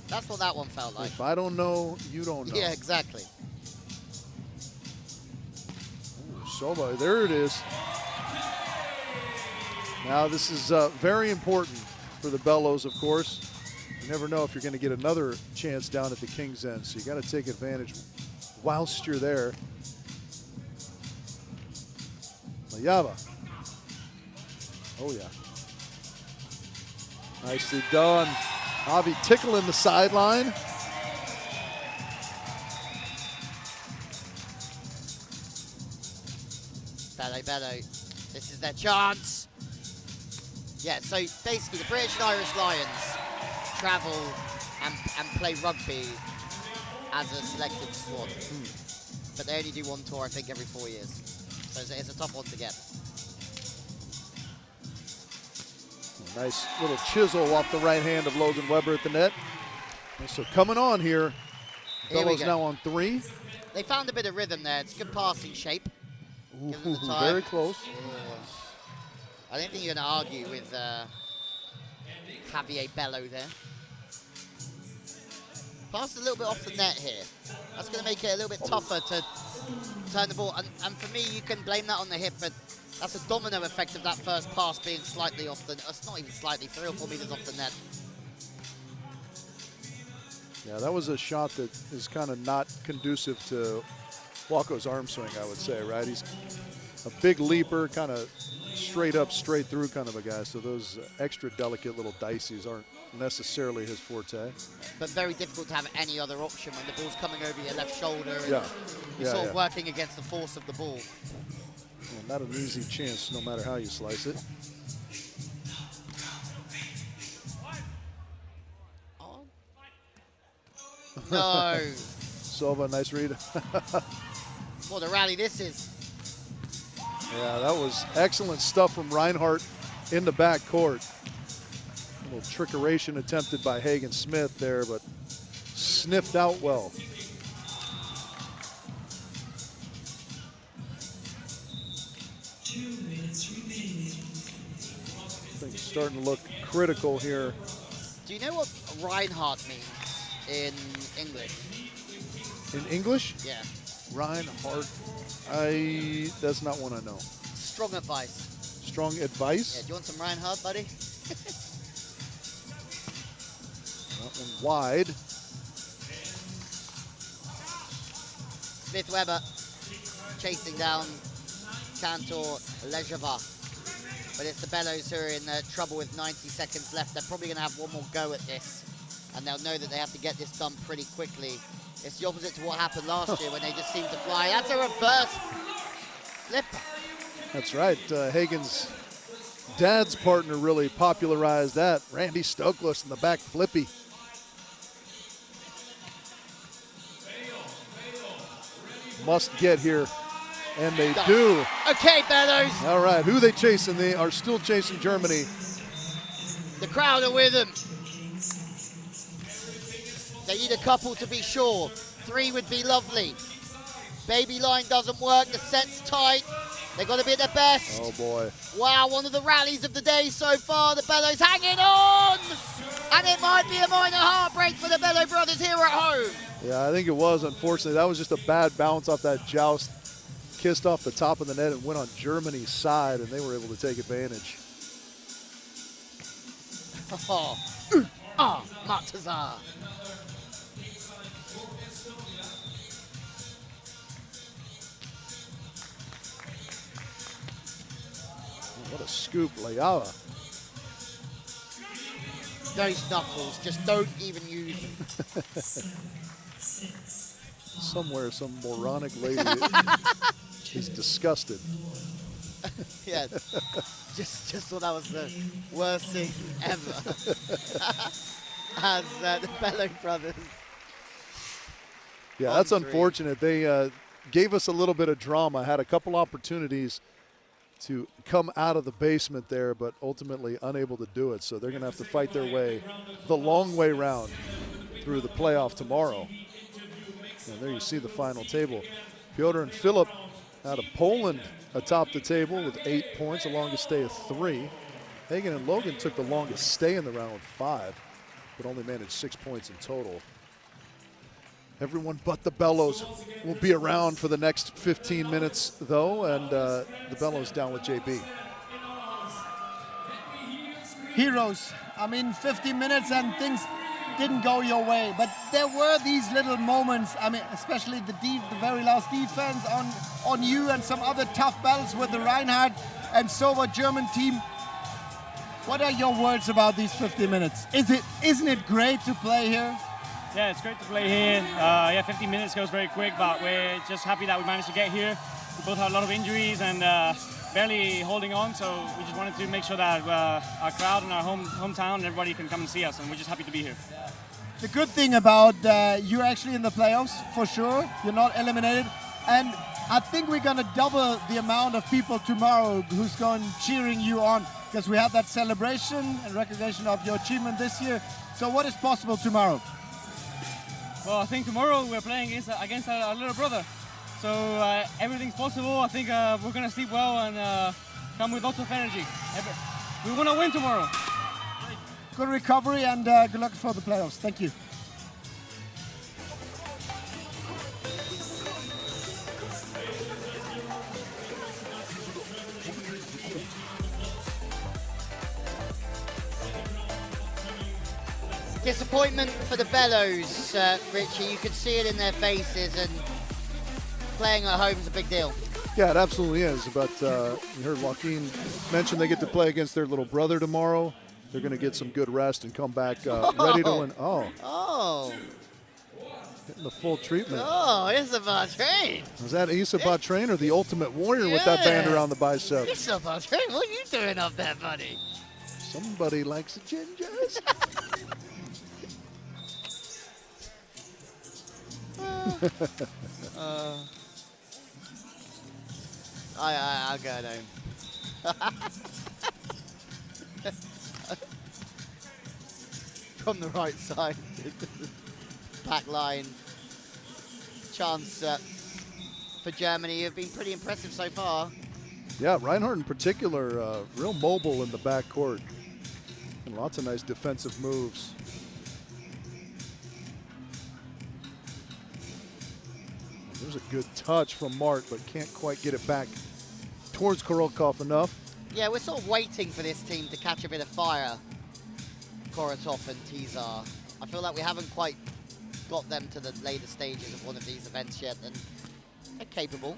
That's what that one felt like. If I don't know, you don't know. Yeah, exactly. Ooh, Sova, there it is. Now this is very important for the Bellows, of course. You never know if you're going to get another chance down at the King's End, so you got to take advantage whilst you're there. Mayava. Oh, yeah. Nicely done. Avi tickling the sideline. Bello. This is their chance. Yeah, so basically the British and Irish Lions travel and play rugby as a selected squad. But they only do one tour, I think, every 4 years. So it's a tough one to get. Nice little chisel off the right hand of Logan Weber at the net. And so coming on here, Bellows now on 3. They found a bit of rhythm there. It's good passing shape. Ooh, very close. I don't think you're going to argue with Javier Bello there. Passed a little bit off the net here. That's going to make it a little bit tougher to turn the ball. And for me, you can blame that on the hip, but that's a domino effect of that first pass being slightly off the, it's not even slightly, 3 or 4 meters off the net. Yeah, that was a shot that is kind of not conducive to Walko's arm swing, I would say, right? He's a big leaper, kind of straight up, straight through kind of a guy. So those extra delicate little dices aren't necessarily his forte. But very difficult to have any other option when the ball's coming over your left shoulder and you're Yeah, sort of working against the force of the ball. Well, not an easy chance, no matter how you slice it. No. Sova, nice read. What a rally this is. Yeah, that was excellent stuff from Reinhardt in the back court. A little trickeration attempted by Hagen Smith there, but sniffed out well. Things starting to look critical here. Do you know what Reinhardt means in English? In English? Yeah. Reinhardt. That's not one I know. Strong advice. Strong advice? Yeah, do you want some Reinhardt, buddy? That one wide. Smith Webber chasing down Cantor Lejava. But it's the Bellows who are in trouble with 90 seconds left. They're probably going to have one more go at this. And they'll know that they have to get this done pretty quickly. It's the opposite to what happened last year when they just seemed to fly. That's a reverse flip. That's right. Hagen's dad's partner really popularized that. Randy Stoklos in the back flippy. Must get here. And they do. Okay, Bellows. All right, who are they chasing? They are still chasing Germany. The crowd are with them. They need a couple to be sure. 3 would be lovely. Baby line doesn't work. The set's tight. They've got to be at their best. Oh, boy. Wow, one of the rallies of the day so far. The Bellows hanging on. And it might be a minor heartbreak for the Bellow brothers here at home. Yeah, I think it was, unfortunately. That was just a bad bounce off that joust. Kissed off the top of the net and went on Germany's side, and they were able to take advantage. Matazar. What a scoop, Leala. Those knuckles, just don't even use them. Somewhere, some moronic lady is disgusted. Yeah, just thought that was the worst thing ever. As the Bellow brothers. Yeah, that's unfortunate. They gave us a little bit of drama, had a couple opportunities to come out of the basement there, but ultimately unable to do it. So they're going to have to fight their way the long way round through the playoff tomorrow. And there you see the final table. Piotr and Philip out of Poland atop the table with 8 points, the longest stay of 3. Hagen and Logan took the longest stay in the round with 5, but only managed 6 points in total. Everyone but the Bellows will be around for the next 15 minutes, though, and the Bellows down with JB. Heroes. I mean, 50 minutes and things didn't go your way, but there were these little moments. I mean, especially the very last defense on you and some other tough battles with the Reinhardt and Sova German team. What are your words about these 50 minutes? Isn't it great to play here? Yeah, it's great to play here. Yeah, 15 minutes goes very quick, but we're just happy that we managed to get here. We both had a lot of injuries and barely holding on, so we just wanted to make sure that our crowd and our hometown and everybody can come and see us, and we're just happy to be here. The good thing about you're actually in the playoffs, for sure. You're not eliminated. And I think we're going to double the amount of people tomorrow who's going cheering you on, because we have that celebration and recognition of your achievement this year. So what is possible tomorrow? Well, I think tomorrow we're playing against our little brother. So everything's possible. I think we're going to sleep well and come with lots of energy. We want to win tomorrow. Good recovery and good luck for the playoffs. Thank you. Disappointment for the Bellows, Richie. You could see it in their faces, and playing at home is a big deal. Yeah, it absolutely is. But you heard Joaquin mention they get to play against their little brother tomorrow. They're going to get some good rest and come back ready to win. Oh. Getting the full treatment. Oh, Issa Bartrain. Was that Issa Bartrain or the Ultimate Warrior with that band around the bicep? Issa Bartrain, what are you doing up there, buddy? Somebody likes the gingers. I'll go home. From the right side. back line. Chance for Germany have been pretty impressive so far. Yeah, Reinhardt in particular, real mobile in the backcourt. And lots of nice defensive moves. There's a good touch from Mart, but can't quite get it back towards Korotov enough. Yeah, we're sort of waiting for this team to catch a bit of fire, Korotov and Tizar. I feel like we haven't quite got them to the later stages of one of these events yet, and they're capable.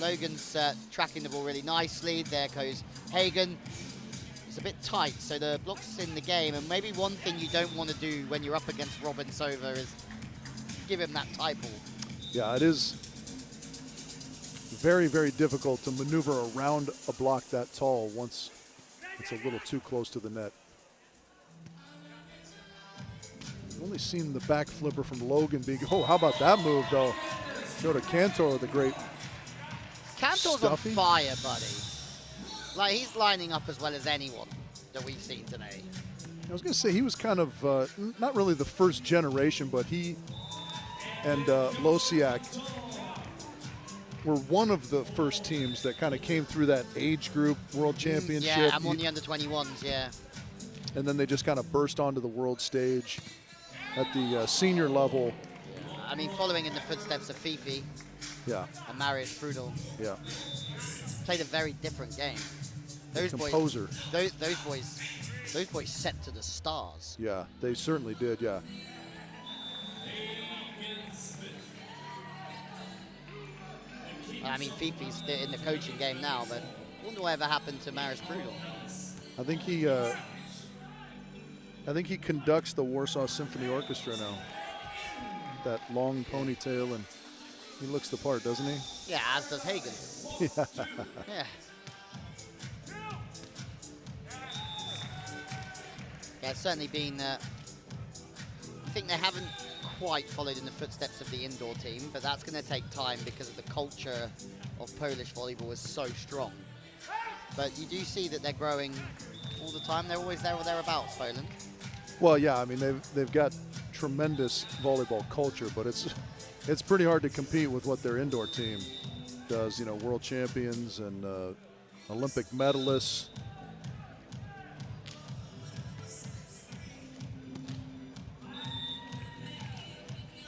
Logan's tracking the ball really nicely. There goes Hagen. It's a bit tight, so the block's in the game, and maybe one thing you don't want to do when you're up against Robin Sova is give him that tight ball. Yeah, it is very, very difficult to maneuver around a block that tall once it's a little too close to the net. I've only seen the back flipper from Logan being, oh, how about that move, though? Go to Cantor, the great Cantor's Stuffy. on fire, buddy. Like, he's lining up as well as anyone that we've seen today. I was going to say, he was kind of, not really the first generation, but he and Losiak were one of the first teams that kind of came through that age group world championship. Yeah, I'm on the under-21s, yeah. And then they just kind of burst onto the world stage at the senior level. I mean, following in the footsteps of Fifi Yeah, and Marius Prudel. yeah. Played a very different game. Those Composer. boys, those boys set to the stars. Yeah, they certainly did, yeah. I mean, Fifi's in the coaching game now, but I wonder what ever happened to Marius Prudel. I think he conducts the Warsaw Symphony Orchestra now. That long ponytail, and he looks the part, doesn't he? Yeah, as does Hagen. Yeah. Yeah. Yeah, it's certainly been. I think they haven't quite followed in the footsteps of the indoor team, but that's going to take time because of the culture of Polish volleyball is so strong. But you do see that they're growing all the time. They're always there or thereabouts, Poland. Well, yeah, I mean, they've got tremendous volleyball culture, but it's pretty hard to compete with what their indoor team does. You know, world champions and Olympic medalists.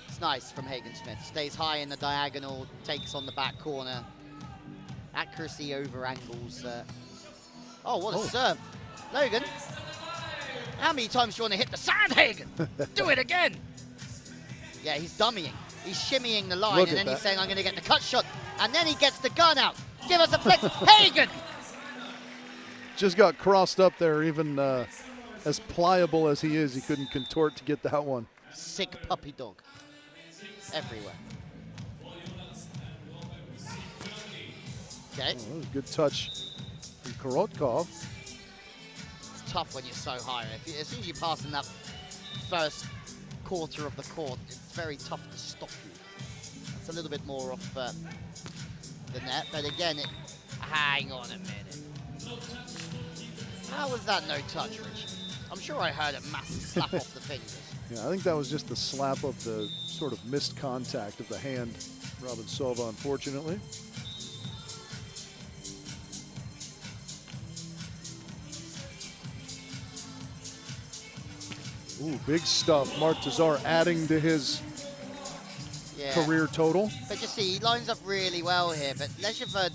It's nice from Hagen Smith. Stays high in the diagonal, takes on the back corner. Accuracy over angles. Oh, what a serve. Logan, how many times do you want to hit the sand, Hagen? Do it again. Yeah, he's dummying. He's shimmying the line, and then he's saying, I'm going to get the cut shot. And then he gets the gun out. Give us a flex. Hagen! Just got crossed up there, even as pliable as he is, he couldn't contort to get that one. Sick puppy dog. Everywhere. Okay. Oh, that was a good touch from Korotkov. It's tough when you're so high. As soon as you pass in that first quarter of the court, it's very tough to stop you. It's a little bit more off the net, but again, hang on a minute. How was that no touch, Richard? I'm sure I heard a massive slap off the fingers. Yeah, I think that was just the slap of the sort of missed contact of the hand, Robin Sova, unfortunately. Ooh, big stuff. Martazar adding to his career total. But you see, he lines up really well here, but Lejeverd,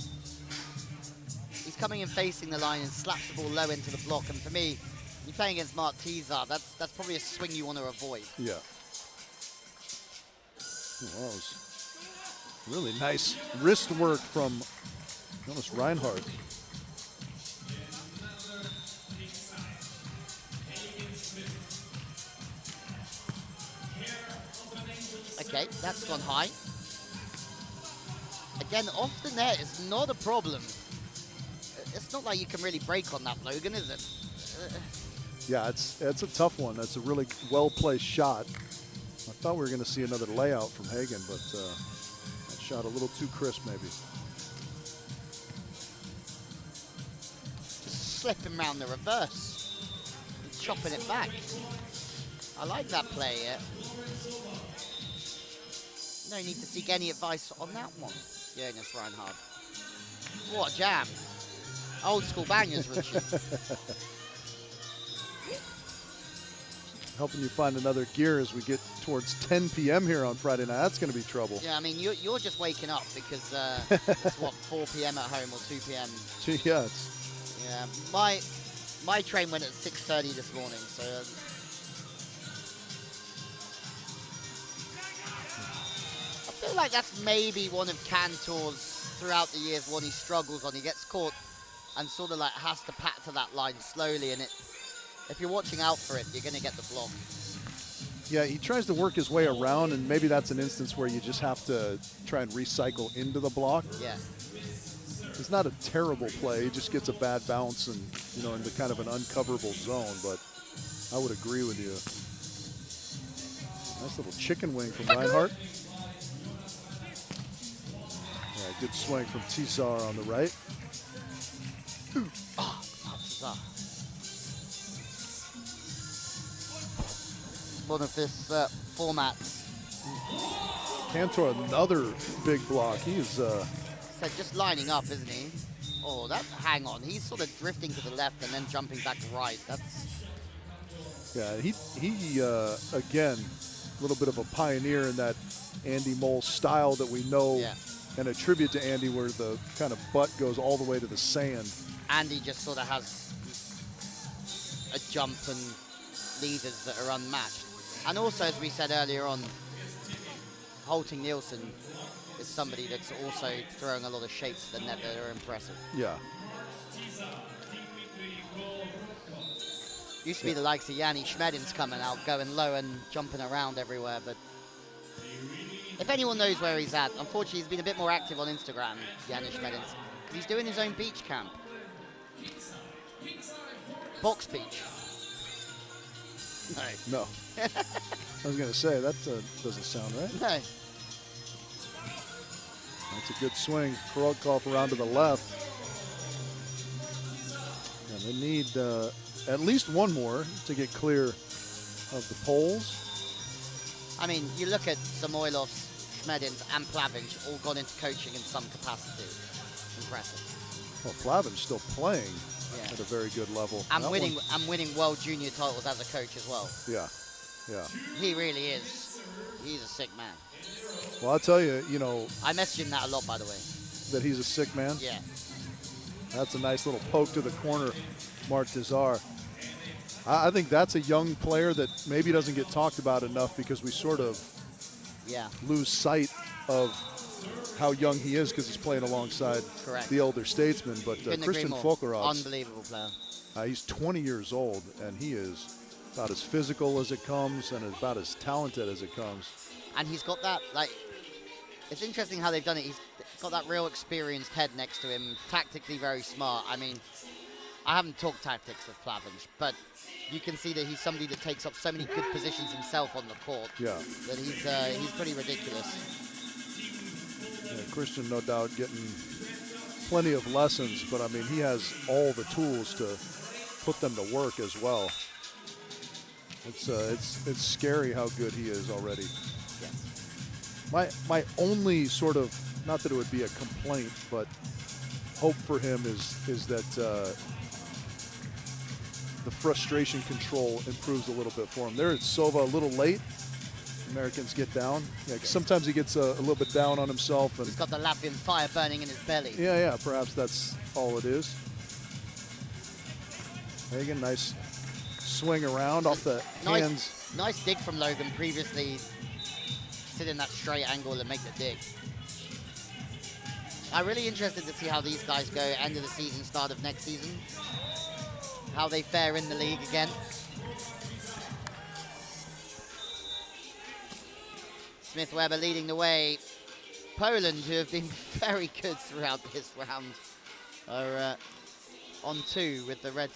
he's coming and facing the line and slaps the ball low into the block, and for me, you're playing against Mark Tizar, that's probably a swing you want to avoid. Yeah. Oh, that was really nice wrist work from Jonas Reinhardt. Okay, that's gone high. Again, off the net is not a problem. It's not like you can really break on that, Logan, is it? Yeah, it's a tough one. That's a really well-placed shot. I thought we were going to see another layout from Hagen, but that shot a little too crisp, maybe. Just slipping around the reverse and chopping it back. I like that play, yeah. No need to seek any advice on that one, Jonas Reinhard. What a jam. Old school bangers, Richard. Helping you find another gear as we get towards 10 p.m. here on Friday night. That's going to be trouble. Yeah, I mean, you're just waking up because it's what, 4 p.m. at home or 2 p.m. Yeah, my train went at 6:30 this morning, so. I feel like that's maybe one of Cantor's throughout the years one he struggles on. He gets caught and sort of like has to pat to that line slowly, and if you're watching out for it, you're going to get the block. Yeah, he tries to work his way around, and maybe that's an instance where you just have to try and recycle into the block. Yeah. It's not a terrible play. He just gets a bad bounce and, into kind of an uncoverable zone, but I would agree with you. Nice little chicken wing from Reinhardt. Yeah, good swing from Tsar on the right. Tsar. One of this format's. Cantor, another big block. He is So just lining up, isn't he? Oh, hang on. He's sort of drifting to the left and then jumping back right. Yeah, he again, a little bit of a pioneer in that Andy Mole style that we know and attribute to Andy, where the kind of butt goes all the way to the sand. Andy just sort of has a jump and levers that are unmatched. And also, as we said earlier on, Holting Nielsen is somebody that's also throwing a lot of shapes to the net that are impressive. Yeah. Used to be the likes of Yanni Schmedin's coming out, going low and jumping around everywhere, but if anyone knows where he's at, unfortunately he's been a bit more active on Instagram, Yanni Schmedin's, because he's doing his own beach camp. Box beach. No. I was going to say, that doesn't sound right. No. That's a good swing. Korotkov around to the left. And they need at least one more to get clear of the poles. I mean, you look at Samoilov's, Schmedin's, and Plavinch all gone into coaching in some capacity. Impressive. Well, Plavin's still playing at a very good level. And winning World Junior titles as a coach as well. Yeah, yeah. He really is. He's a sick man. Well, I'll tell you, I message him that a lot, by the way. That he's a sick man? Yeah. That's a nice little poke to the corner, Mark Tizar. I think that's a young player that maybe doesn't get talked about enough because we sort of lose sight of how young he is because he's playing alongside the elder statesman. But Christian Fokharov, unbelievable player. He's 20 years old, and he is about as physical as it comes and about as talented as it comes. And he's got that, it's interesting how they've done it. He's got that real experienced head next to him, tactically very smart. I mean, I haven't talked tactics with Plavinch, but you can see that he's somebody that takes up so many good positions himself on the court. Yeah. That he's pretty ridiculous. Yeah, Christian, no doubt, getting plenty of lessons, but I mean, he has all the tools to put them to work as well. It's scary how good he is already. My only sort of, not that it would be a complaint, but hope for him is that the frustration control improves a little bit for him. There at Sova, a little late. Americans get down. Yeah, sometimes he gets a little bit down on himself. And he's got the Latvian fire burning in his belly. Yeah, perhaps that's all it is. Hagen, nice swing around off the hands. Nice dig from Logan previously. Sit in that straight angle and make the dig. I'm really interested to see how these guys go end of the season, start of next season. How they fare in the league again. Smith-Weber leading the way. Poland, who have been very good throughout this round, are on 2 with the red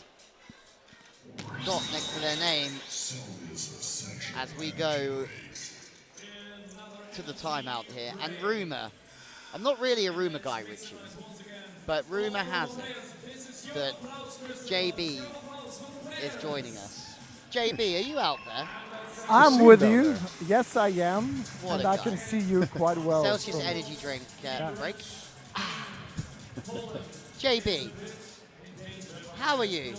dot next to their name as we go to the timeout here. And rumour, I'm not really a rumour guy, Richie, but rumour has it that JB is joining us. JB, are you out there? I'm see with him you. down there. Yes, I am. What and a I guy. can see you quite well. Celsius from- energy drink Yeah. break. JB, how are you?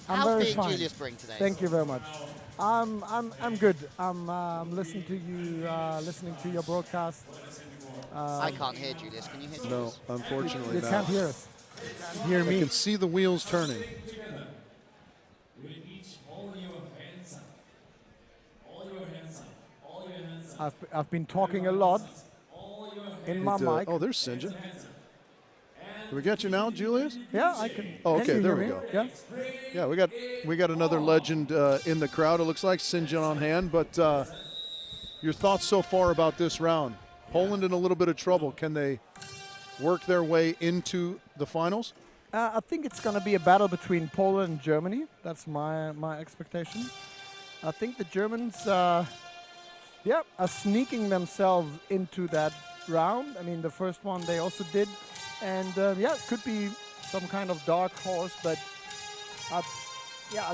I'm How's very being fine. Julius Brink today? Thank you very much. I'm good. I'm listening to you, listening to your broadcast. I can't hear Julius. Can you hear Julius? No, unfortunately You not. can't hear us. You hear I me. can see the wheels turning. I've been talking a lot in my mic. Oh, there's St. John. Can we get you now, Julius? Yeah, I can. Oh, Can okay, you there hear we me? go. Yeah. Yeah, we got another legend in the crowd. It looks like St. John on hand. But your thoughts so far about this round? Poland in a little bit of trouble. Can they work their way into the finals? I think it's going to be a battle between Poland and Germany. That's my expectation. I think the Germans, are sneaking themselves into that round. I mean, the first one they also did. And, it could be some kind of dark horse. But, I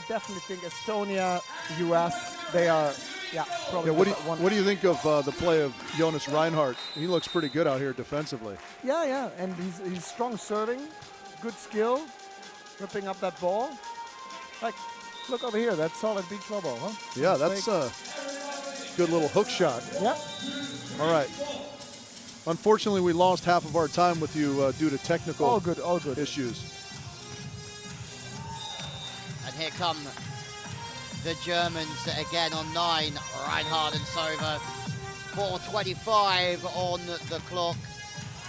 definitely think Estonia, US, they are, probably one. What do you think of the play of Jonas Reinhardt? He looks pretty good out here defensively. Yeah, and he's strong serving, good skill, ripping up that ball. Like, look over here, that's solid beach volleyball, huh? Yeah, that's a good little hook shot. Yeah. All right. Unfortunately, we lost half of our time with you due to technical all good issues. And here come the Germans again on 9. Reinhardt and Sova. 4:25 on the clock.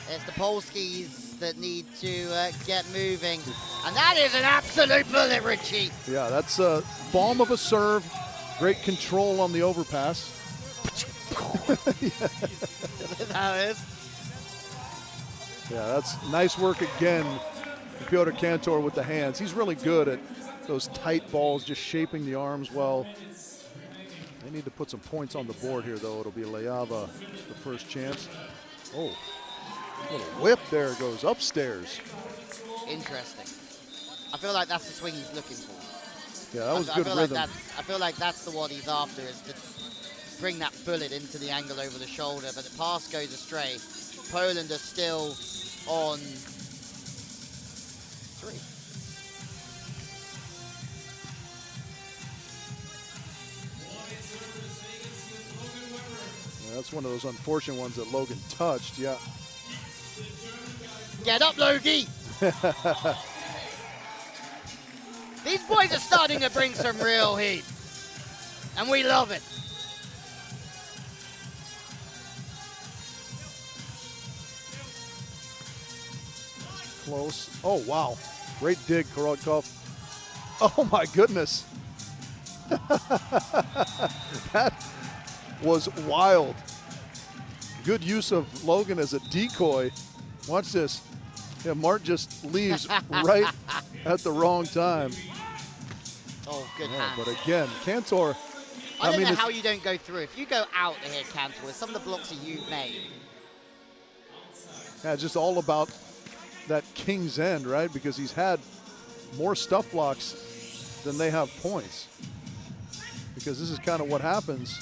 It's the Polskis that need to get moving. And that is an absolute bullet, Richie. Yeah, that's a bomb of a serve. Great control on the overpass. That is. Yeah, that's nice work again. Piotr Kantor with the hands. He's really good at those tight balls, just shaping the arms well. They need to put some points on the board here, though. It'll be Leava the first chance. Oh, little whip there, goes upstairs. Interesting. I feel like that's the swing he's looking for. Yeah, that was good feel rhythm. I feel like that's the one he's after, is to bring that bullet into the angle over the shoulder, but the pass goes astray. Poland are still on 3. Yeah, that's one of those unfortunate ones that Logan touched, yeah. Get up, Logie! These boys are starting to bring some real heat, and we love it. Close. Oh, wow. Great dig, Korotkov. Oh, my goodness. That was wild. Good use of Logan as a decoy. Watch this. Yeah, Mart just leaves right at the wrong time. Oh, good hand. But again, Kantor. I don't know it's- how you don't go through. If you go out here, Cantor, with some of the blocks that you've made. Yeah, it's just all about that king's end, right? Because he's had more stuff blocks than they have points. Because this is kind of what happens.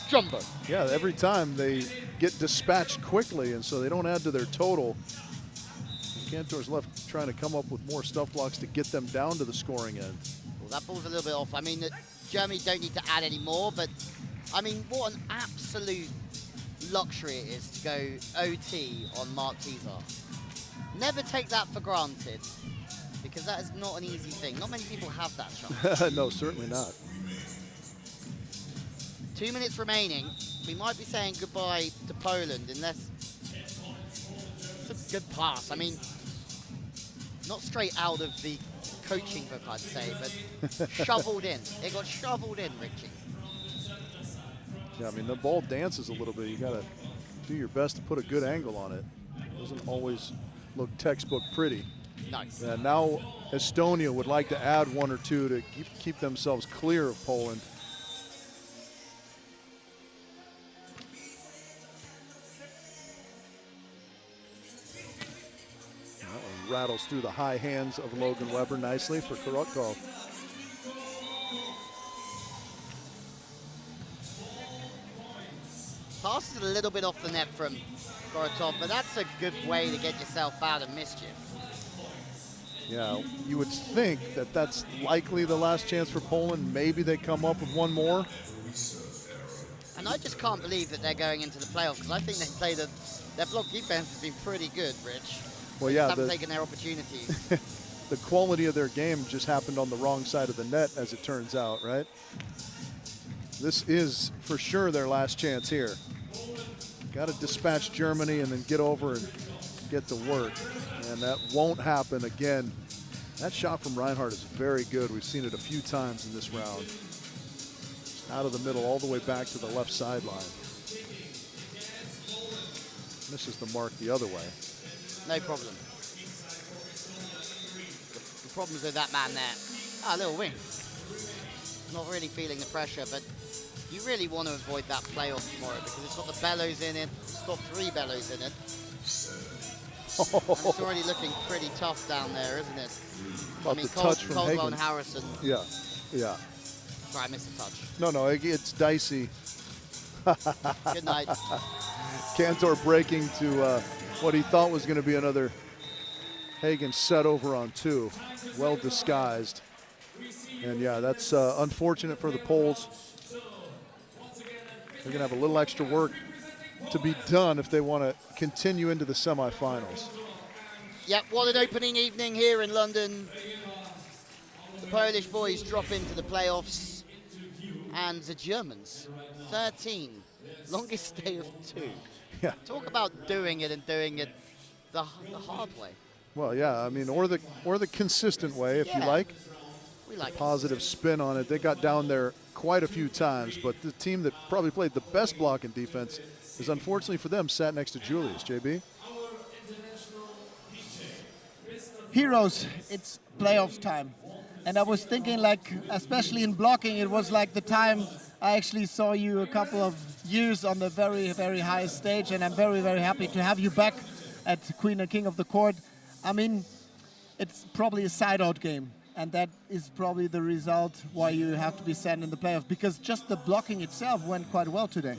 Jumbo. Yeah, every time they get dispatched quickly, and so they don't add to their total. And Kantor's left trying to come up with more stuff blocks to get them down to the scoring end. Well, that ball's a little bit off. I mean, Germany don't need to add any more, but I mean, what an absolute luxury it is to go OT on Mark Tizar. Never take that for granted, because that is not an easy thing. Not many people have that chance. No, certainly not. 2 minutes remaining. We might be saying goodbye to Poland unless it's a good pass. I mean, not straight out of the coaching book, I'd say, but shoveled in. It got shoveled in, Richie. Yeah, I mean, the ball dances a little bit. You got to do your best to put a good angle on it. Doesn't always look textbook pretty. Nice. And now Estonia would like to add 1 or 2 to keep themselves clear of Poland. That one rattles through the high hands of Logan Weber nicely for Korotkov. Passes a little bit off the net from Gorotov, but that's a good way to get yourself out of mischief. Yeah, you would think that that's likely the last chance for Poland. Maybe they come up with one more. And I just can't believe that they're going into the playoffs, because I think they play their block defense has been pretty good, Rich. Well, They yeah, just haven't taken their opportunities. the quality of their game just happened on the wrong side of the net, as it turns out, right? This is for sure their last chance here. Got to dispatch Germany and then get over and get to work. And that won't happen again. That shot from Reinhardt is very good. We've seen it a few times in this round. Out of the middle, all the way back to the left sideline. Misses the mark the other way. No problem. The problems with that man there. Ah, a little wing. Not really feeling the pressure, but you really want to avoid that playoff tomorrow because it's got the bellows in it. It's got 3 bellows in it. And it's already looking pretty tough down there, isn't it? About the touch from Caldwell Hagen. and Harrison. Yeah, yeah. Sorry, I missed a touch. No, it's dicey. Good night. Cantor breaking to what he thought was going to be another Hagen set over on 2. Well disguised. And yeah, that's unfortunate for the Poles. They're going to have a little extra work to be done if they want to continue into the semifinals. Yep, what an opening evening here in London. The Polish boys drop into the playoffs. And the Germans, 13. Longest day of 2. Yeah. Talk about doing it and doing it the hard way. Well, yeah, I mean, or the consistent way, if you like. We like positive spin on it. They got down there quite a few times, but the team that probably played the best block in defense is, unfortunately for them, sat next to Julius. JB? Heroes, it's playoffs time. And I was thinking, like, especially in blocking, it was like the time I actually saw you a couple of years on the very, very highest stage, and I'm very, very happy to have you back at Queen and King of the Court. I mean, it's probably a side-out game, and that is probably the result why you have to be sent in the playoffs, because just the blocking itself went quite well today.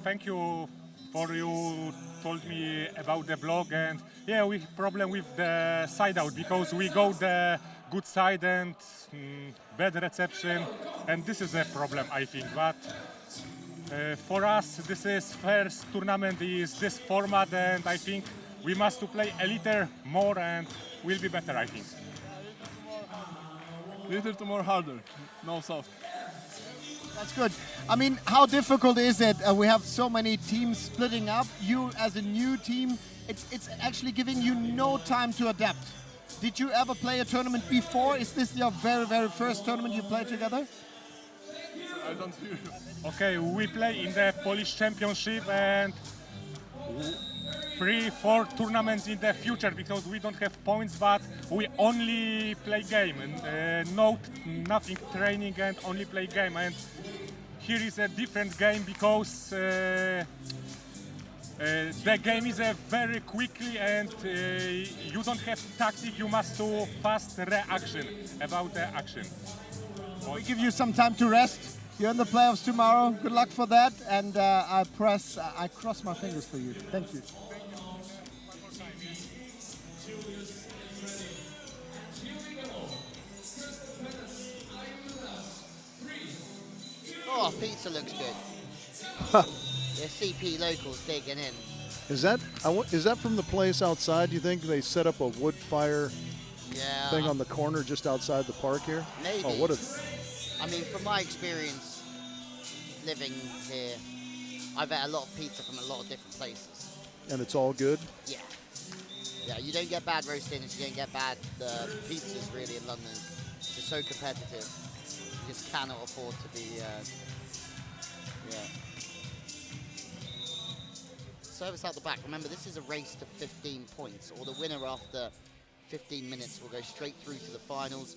Thank you for you told me about the block, and yeah, we problem with the side-out because we go the good side and bad reception, and this is a problem, I think. But for us, this is first tournament is this format, and I think we must to play a little more and will be better, I think. Little more harder, no soft. That's good. I mean, how difficult is it? We have so many teams splitting up. You, as a new team, it's actually giving you no time to adapt. Did you ever play a tournament before? Is this your very, very first tournament you played together? I don't hear you. Okay, we play in the Polish Championship and 3-4 tournaments in the future because we don't have points, but we only play game and nothing training and only play game. And here is a different game because the game is very quickly and you don't have tactic, you must do fast reaction about the action. We give you some time to rest. You're in the playoffs tomorrow. Good luck for that. And I cross my fingers for you. Thank you. Oh, pizza looks good. The CP locals digging in. Is that from the place outside? Do you think they set up a wood fire thing on the corner just outside the park here? Maybe. Oh, what a... I mean, from my experience living here, I've had a lot of pizza from a lot of different places. And it's all good? Yeah. Yeah, you don't get bad roast dinners, you don't get bad pizzas really in London. It's just so competitive. You just cannot afford to be, Service out the back. Remember, this is a race to 15 points, or the winner after 15 minutes will go straight through to the finals.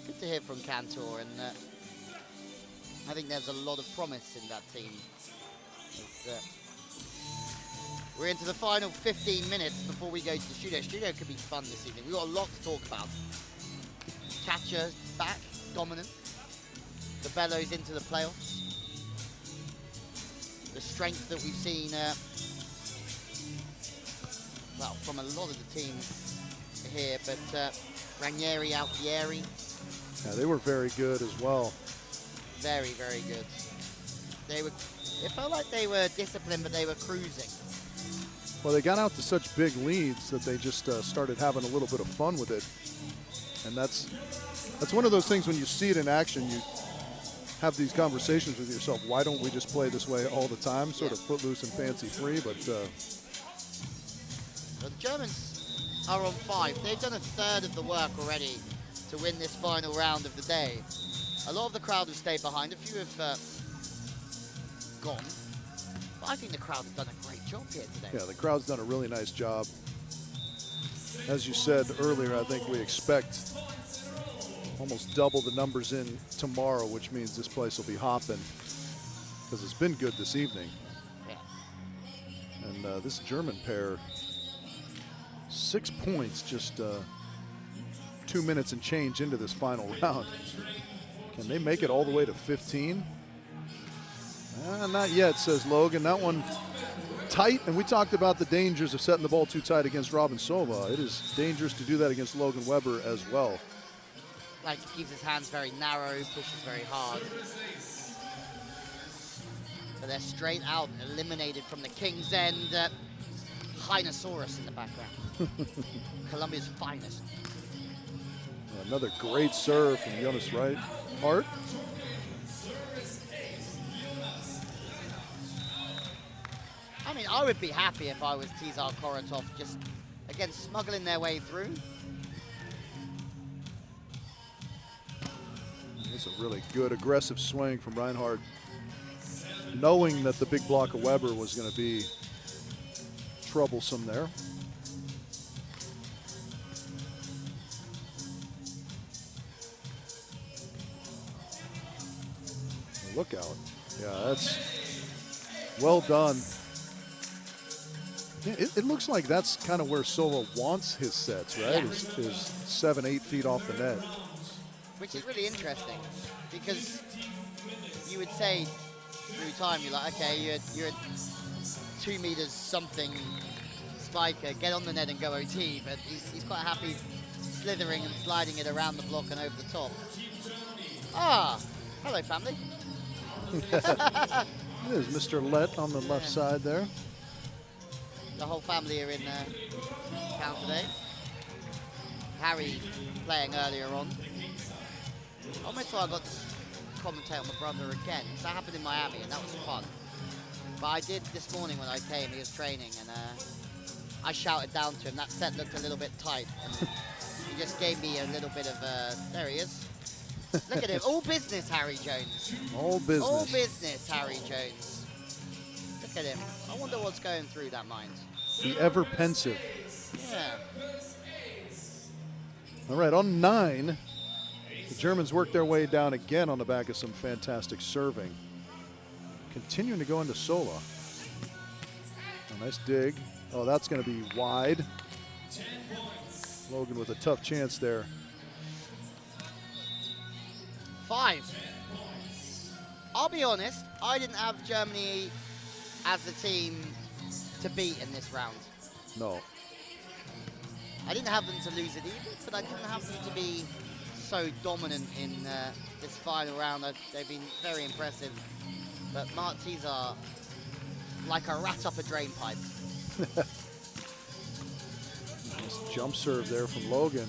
Good to hear from Cantor, and I think there's a lot of promise in that team. We're into the final 15 minutes before we go to the studio. Studio could be fun this evening. We've got a lot to talk about. Catcher back, dominant. The Bellows into the playoffs. The the strength that we've seen, well, from a lot of the teams here, but Ranieri, Alfieri. Yeah, they were very good as well. Very, very good. It felt like they were disciplined, but they were cruising. Well, they got out to such big leads that they just started having a little bit of fun with it. And that's one of those things when you see it in action, you have these conversations with yourself. Why don't we just play this way all the time? Sort of footloose and fancy free, but... Well, the Germans are on 5. They've done a third of the work already to win this final round of the day. A lot of the crowd have stayed behind. A few have gone. But I think the crowd's done a great job here today. Yeah, the crowd's done a really nice job. As you said earlier, I think we expect almost double the numbers in tomorrow, which means this place will be hopping because it's been good this evening. Yeah. And this German pair, 6 points, just 2 minutes and change into this final round. Can they make it all the way to 15? Not yet, says Logan. That one tight, and we talked about the dangers of setting the ball too tight against Robin Sova. It is dangerous to do that against Logan Weber as well. Like, he keeps his hands very narrow, pushes very hard. But they're straight out, eliminated from the King's End. Hinosaurus in the background. Colombia's finest. Another great serve from Jonas Reinhardt. I mean, I would be happy if I was Tizar Korotov, just, again, smuggling their way through. It's a really good, aggressive swing from Reinhardt, knowing that the big block of Weber was going to be troublesome there. Look out. Yeah, that's well done. It looks like that's kind of where Sova wants his sets, right? Yeah. Is 7, 8 feet off the net. Which is really interesting, because you would say through time, you're like, okay, you're a 2 meters something spiker, get on the net and go OT, but he's quite happy slithering and sliding it around the block and over the top. Ah, hello family. There's Mr. Lett on the left side there. The whole family are in town today. Harry playing earlier on. Almost thought I got to commentate on my brother again. So that happened in Miami, and that was fun. But I did this morning when I came. He was training, and I shouted down to him. That set looked a little bit tight, and he just gave me a little bit of there he is. Look at him, all business, Harry Jones. All business. All business, Harry Jones. Look at him. I wonder what's going through that mind. The ever pensive. Yeah. All right, on 9, the Germans work their way down again on the back of some fantastic serving. Continuing to go into Sola. A nice dig. Oh, that's going to be wide. Logan with a tough chance there. 5. I'll be honest, I didn't have Germany as a team to beat in this round. No. I didn't have them to lose it either, but I didn't have them to be so dominant in this final round. They've been very impressive. But Mark Tizar, like a rat up a drain pipe. Nice jump serve there from Logan.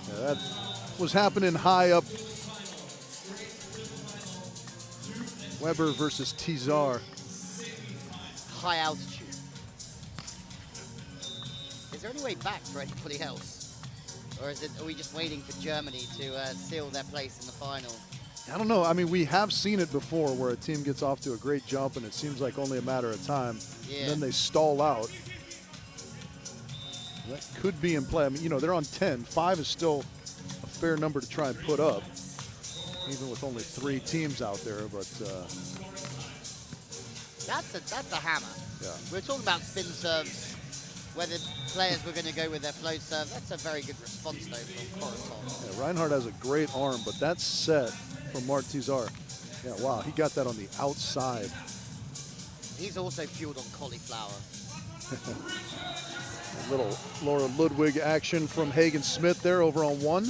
Yeah, that was happening high up. Weber versus Tizar. High altitude. Is there any way back for anybody else? Or are we just waiting for Germany to seal their place in the final? I don't know. I mean, we have seen it before where a team gets off to a great jump and it seems like only a matter of time. Yeah. And then they stall out. That could be in play. I mean, you know, they're on 10. 5 is still a fair number to try and put up, even with only 3 teams out there. But that's a hammer. Yeah. We're talking about spin serves, whether players were going to go with their float serve. That's a very good response, though, from Korotov. Yeah, Reinhardt has a great arm, but that set from Mark Tizar, yeah, wow, he got that on the outside. He's also fueled on cauliflower. A little Laura Ludwig action from Hagen Smith there over on 1.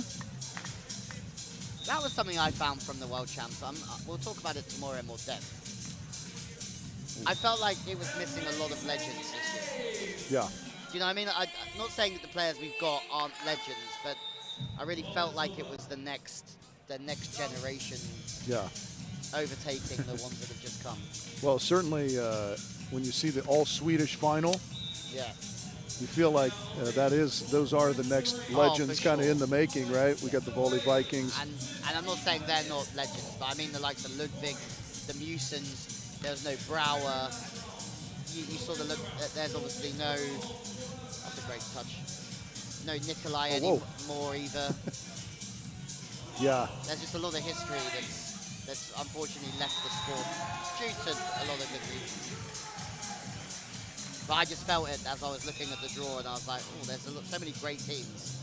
That was something I found from the World Champs. We'll talk about it tomorrow in more depth. I felt like it was missing a lot of legends this year. Yeah. Do you know what I mean? I'm not saying that the players we've got aren't legends, but I really felt like it was the next generation overtaking the ones that have just come. Well, certainly when you see the all-Swedish final, you feel like those are the next legends kind of in the making, right? We got the Volley Vikings. And I'm not saying they're not legends, but I mean the likes of Ludwig, the Musens, there's no Brouwer. You sort of look, there's obviously no, that's a great touch, no Nikolai anymore either. Yeah. There's just a lot of history that's unfortunately left the sport due to a lot of good reasons. But I just felt it as I was looking at the draw, and I was like, oh, there's so many great teams.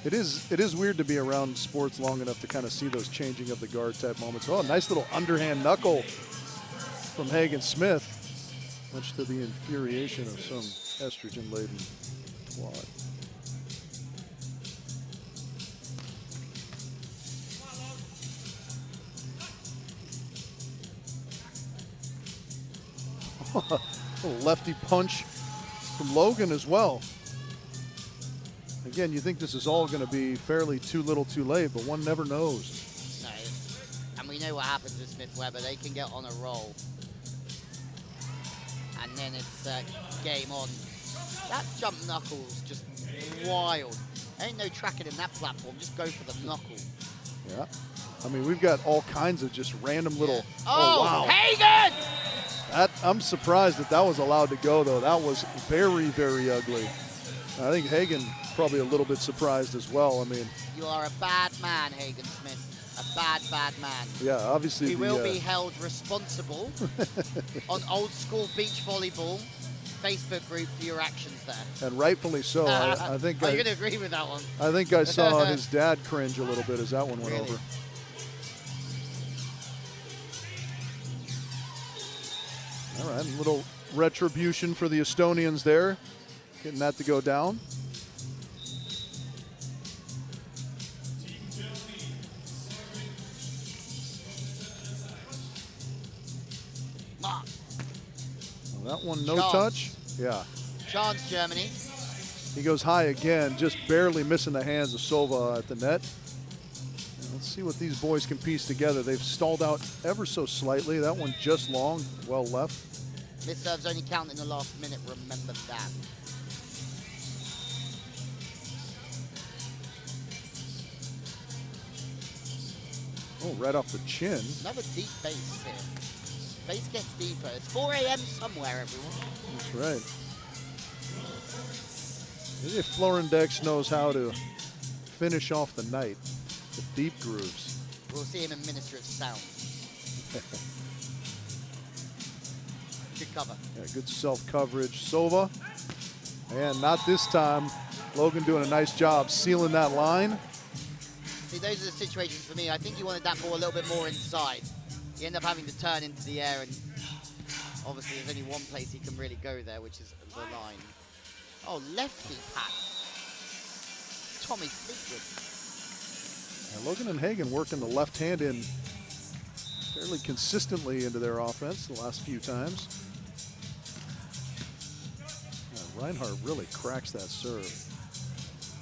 It is weird to be around sports long enough to kind of see those changing of the guard type moments. Oh, nice little underhand knuckle from Hagen Smith, much to the infuriation of some estrogen-laden twat. A little lefty punch from Logan as well. Again, you think this is all going to be fairly too little too late, but one never knows. No, and we know what happens with Smith Webber. They can get on a roll. And then it's game on. That jump knuckle's just wild. There ain't no tracking in that platform. Just go for the knuckle. Yeah. I mean, we've got all kinds of just random little... Oh, wow. Hagen! I'm surprised that was allowed to go, though. That was very, very ugly. I think Hagen probably a little bit surprised as well. I mean... You are a bad man, Hagen Smith. A bad, bad man. Yeah, obviously... He will be held responsible on Old School Beach Volleyball Facebook group for your actions there. And rightfully so. I think you're going to agree with that one. I think I saw his dad cringe a little bit as that one went over. All right, a little retribution for the Estonians there, getting that to go down. Well, that one, no touch. Yeah. Chance, Germany. He goes high again, just barely missing the hands of Sova at the net. Let's see what these boys can piece together. They've stalled out ever so slightly. That one just long, well left. This serve's only counting in the last minute, remember that. Oh, right off the chin. Another deep base here. Base gets deeper. It's 4 a.m. somewhere, everyone. That's right. Maybe if Florendex knows how to finish off the night, the deep grooves. We'll see him in Minister of Sound. Good cover. Yeah, good self-coverage. Sova. And not this time. Logan doing a nice job sealing that line. See, those are the situations for me. I think he wanted that ball a little bit more inside. He ended up having to turn into the air, and obviously there's only one place he can really go there, which is the line. Oh, lefty pat. Tommy Fleetwood. And Logan and Hagen working the left hand in fairly consistently into their offense the last few times. Yeah, Reinhardt really cracks that serve.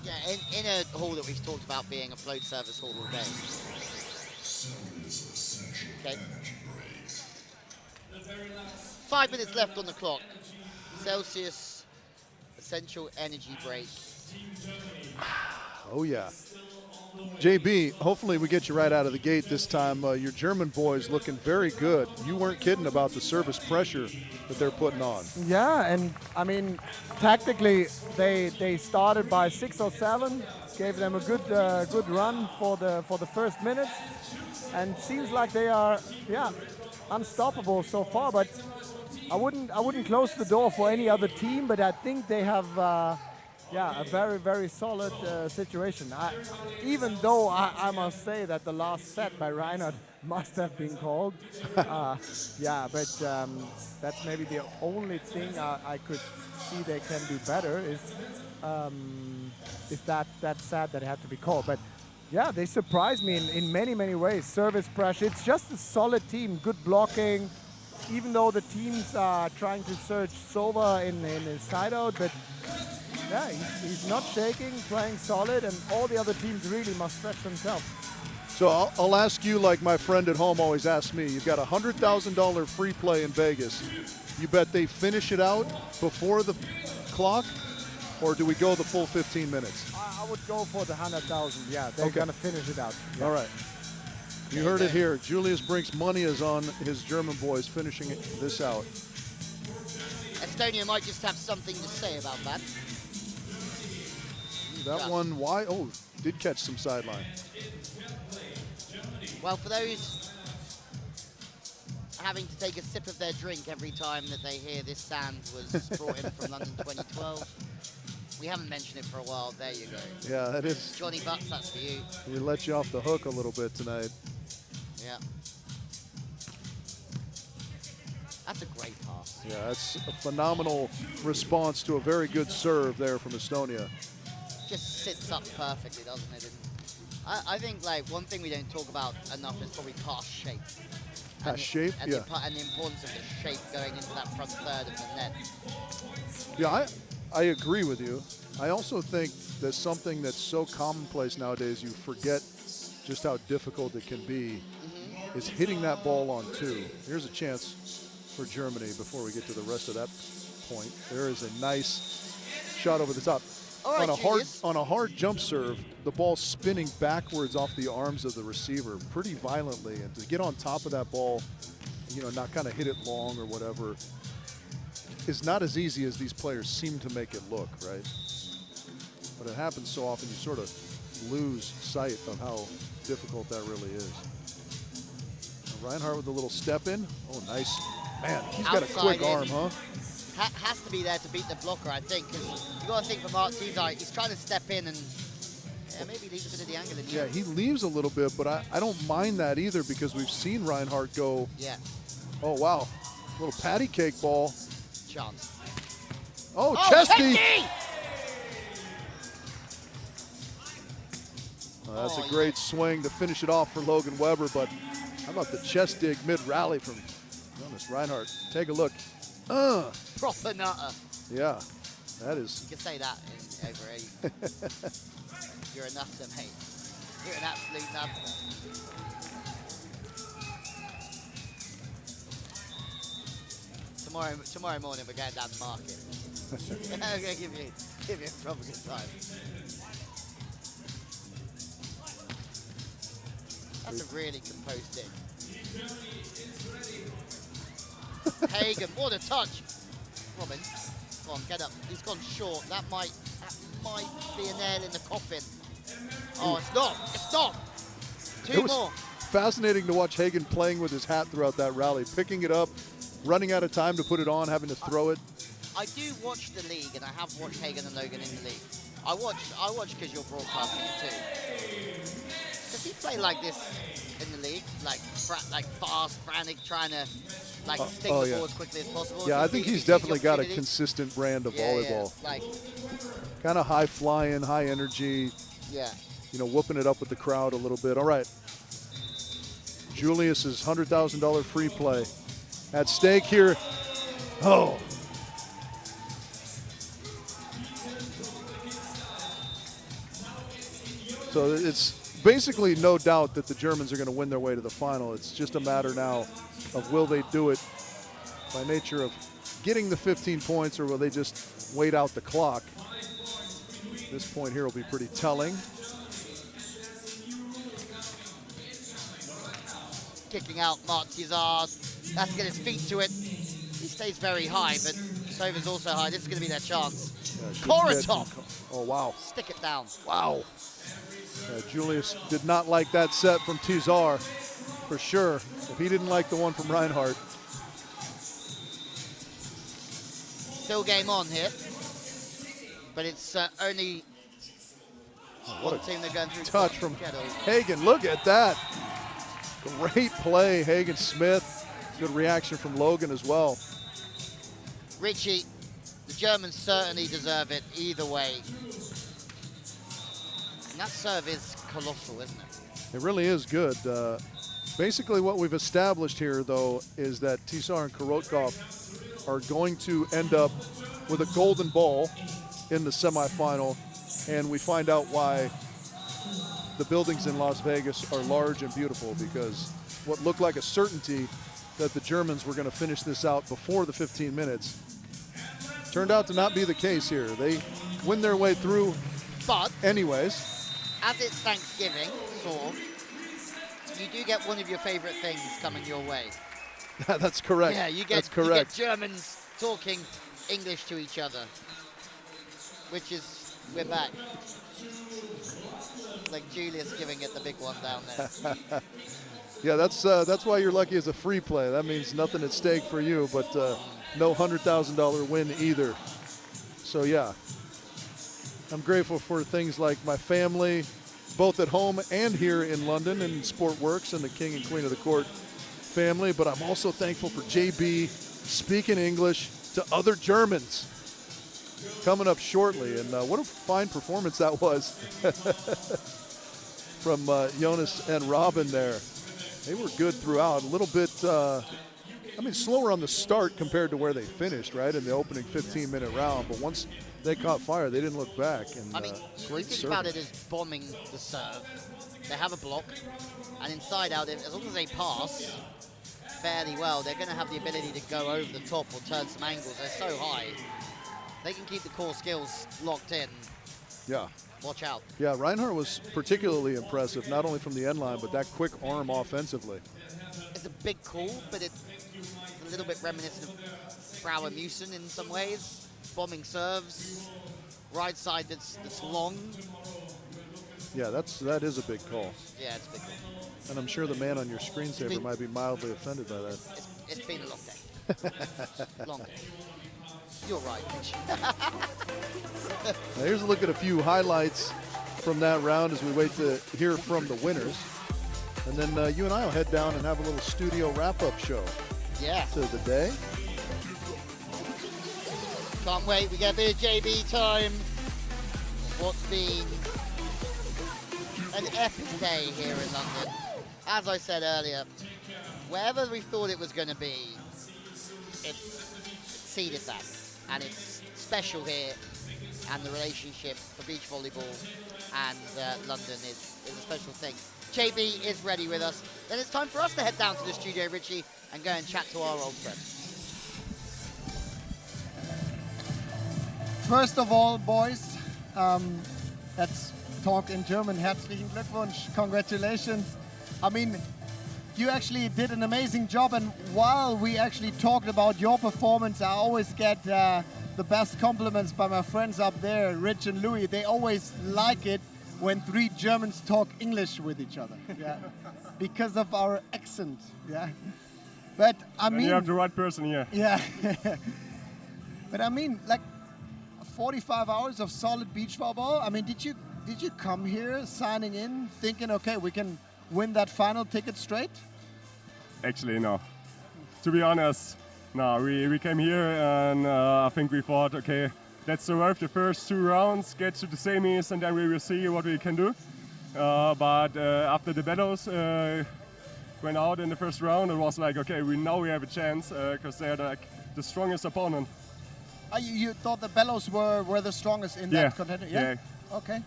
Yeah, in a hall that we've talked about being a float service hall all day. Okay. 5 minutes left on the clock. Celsius Essential Energy Break. Oh, yeah. JB, hopefully we get you right out of the gate this time. Your German boys looking very good. You weren't kidding about the service pressure that they're putting on. Yeah, and I mean, tactically, they started by 6 or 7, gave them a good run for the first minutes, and seems like they are unstoppable so far. But I wouldn't close the door for any other team. But I think they have yeah, a very, very solid situation. Even though I must say that the last set by Reinhardt must have been called. Yeah, but that's maybe the only thing I could see they can do better is that set that had to be called. But yeah, they surprised me in many, many ways. Service pressure, it's just a solid team, good blocking, even though the teams are trying to search Sova in his side out, but yeah, he's not shaking, playing solid, and all the other teams really must stretch themselves. So I'll ask you like my friend at home always asks me, you've got a $100,000 free play in Vegas. You bet they finish it out before the clock, or do we go the full 15 minutes? I would go for the 100,000, yeah. They're going to finish it out. Yeah. All right. You heard it here. Julius Brink's money is on his German boys finishing this out. Estonia might just have something to say about that. That one, why? Oh, did catch some sideline. Well, for those having to take a sip of their drink every time that they hear this sand was brought in from London 2012, we haven't mentioned it for a while. There you go. Yeah, that is. Johnny Butts, that's for you. We let you off the hook a little bit tonight. Yeah. That's a great pass. Yeah, that's a phenomenal response to a very good serve there from Estonia. Just sits up perfectly, doesn't it? And I think like one thing we don't talk about enough is probably pass shape. Pass shape, and yeah. And the importance of the shape going into that front third of the net. Yeah, I agree with you. I also think there's something that's so commonplace nowadays, you forget just how difficult it can be, is hitting that ball on two. Here's a chance for Germany before we get to the rest of that point. There is a nice shot over the top. All right, on a hard jump serve, the ball spinning backwards off the arms of the receiver pretty violently, and to get on top of that ball, you know, not kind of hit it long or whatever, is not as easy as these players seem to make it look, right? But it happens so often you sort of lose sight of how difficult that really is. Reinhardt with a little step in. Oh, nice. Man, he's got a quick arm, huh? Has to be there to beat the blocker, I think, because you got to think for Mark Tizar, he's trying to step in and maybe leaves a bit of the angle in the Yeah, end. he leaves a little bit, but I don't mind that either because we've seen Reinhardt go. Yeah. Oh, wow. Little patty cake ball. Chance. Oh, Chesty! That's a great swing to finish it off for Logan Weber, but how about the chest dig mid-rally from Jonas Reinhardt? Take a look. Proper nutter. Yeah, that is. You can say that in over 8. You're a nutter, mate. You're an absolute nutter. Tomorrow morning we're going down the market. I'm going to give you a proper good time. That's a really composed dig. Hagen, what a touch. Robin, come on, get up. He's gone short. That might be a nail in the coffin. Oh, it's not. It's not. Two more. Fascinating to watch Hagen playing with his hat throughout that rally, picking it up, running out of time to put it on, having to throw it. I do watch the league, and I have watched Hagen and Logan in the league. I watch because you're broadcasting it too. Does he play like this in the league? Like fast, frantic, trying to stick the ball as quickly as possible? Yeah, I think he's definitely got a consistent brand of volleyball. Yeah, like kind of high flying, high energy. Yeah. You know, whooping it up with the crowd a little bit. All right. Julius's $100,000 free play at stake here. Oh. So it's basically no doubt that the Germans are going to win their way to the final. It's just a matter now of will they do it by nature of getting the 15 points, or will they just wait out the clock? This point here will be pretty telling. Kicking out Mark Tizard. That's to get his feet to it. He stays very high, but Sova's also high. This is going to be their chance. Koratov. Oh, wow. Stick it down. Wow. Julius did not like that set from Tizar, for sure. If he didn't like the one from Reinhardt. Still game on here. but it's only What one team they're going through. touch from Kettle. Hagen. Look at that. Great play, Hagen Smith. Good reaction from Logan as well. Richie, the Germans certainly deserve it either way. And that serve is colossal, isn't it? It really is good. Basically what we've established here, though, is that Tisar and Korotkov are going to end up with a golden ball in the semifinal, and we find out why the buildings in Las Vegas are large and beautiful, because what looked like a certainty that the Germans were going to finish this out before the 15 minutes turned out to not be the case here. They win their way through, but anyways. As it's Thanksgiving, sort of, you do get one of your favorite things coming your way. That's correct. Yeah, you get, That's correct. You get Germans talking English to each other, which is, we're back. Like Julius giving it the big one down there. Yeah, that's why you're lucky as a free play. That means nothing at stake for you, but no $100,000 win either. So yeah, I'm grateful for things like my family, both at home and here in London in Sportworks and the King and Queen of the Court family, but I'm also thankful for JB speaking English to other Germans coming up shortly. And what a fine performance that was from Jonas and Robin there. They were good throughout. A little bit, slower on the start compared to where they finished, right, in the opening 15-minute round. But once they caught fire, they didn't look back. And great think serving. about it as bombing the serve. They have a block, and inside out, as long as they pass fairly well, they're going to have the ability to go over the top or turn some angles. They're so high. They can keep the core skills locked in. Yeah. Watch out. Yeah, Reinhardt was particularly impressive, not only from the end line, but that quick arm offensively. It's a big call, but it's a little bit reminiscent of Brouwer Musen in some ways. Bombing serves, right side that's long. Yeah, that is a big call. Yeah, it's a big call. And I'm sure the man on your screensaver might be mildly offended by that. It's been a long day. Long day. You're right, Mitch. Now here's a look at a few highlights from that round as we wait to hear from the winners. And then you and I will head down and have a little studio wrap-up show. Yeah. To the day. Can't wait. We get a bit of JB time. What's been an epic day here in London. As I said earlier, wherever we thought it was going to be, it's exceeded that. And it's special here. And the relationship for beach volleyball and London is a special thing. JB is ready with us. Then it's time for us to head down to the studio, Richie, and go and chat to our old friend. First of all, boys, let's talk in German. Herzlichen Glückwunsch, congratulations. I mean, you actually did an amazing job, and while we actually talked about your performance, I always get the best compliments by my friends up there, Rich and Louis. They always like it when three Germans talk English with each other, yeah, because of our accent, yeah. But I mean, you have the right person here. Yeah. But I mean, like 45 hours of solid beach volleyball. I mean, did you come here signing in thinking, okay, we can win that final ticket straight? Actually, no. To be honest, no. We came here and I think we thought, okay, let's survive the first 2 rounds, get to the semis, and then we will see what we can do. But after the battles went out in the first round, it was like, okay, we have a chance because they're like the strongest opponent. You thought the Bellows were the strongest in that contender? Yeah. Okay.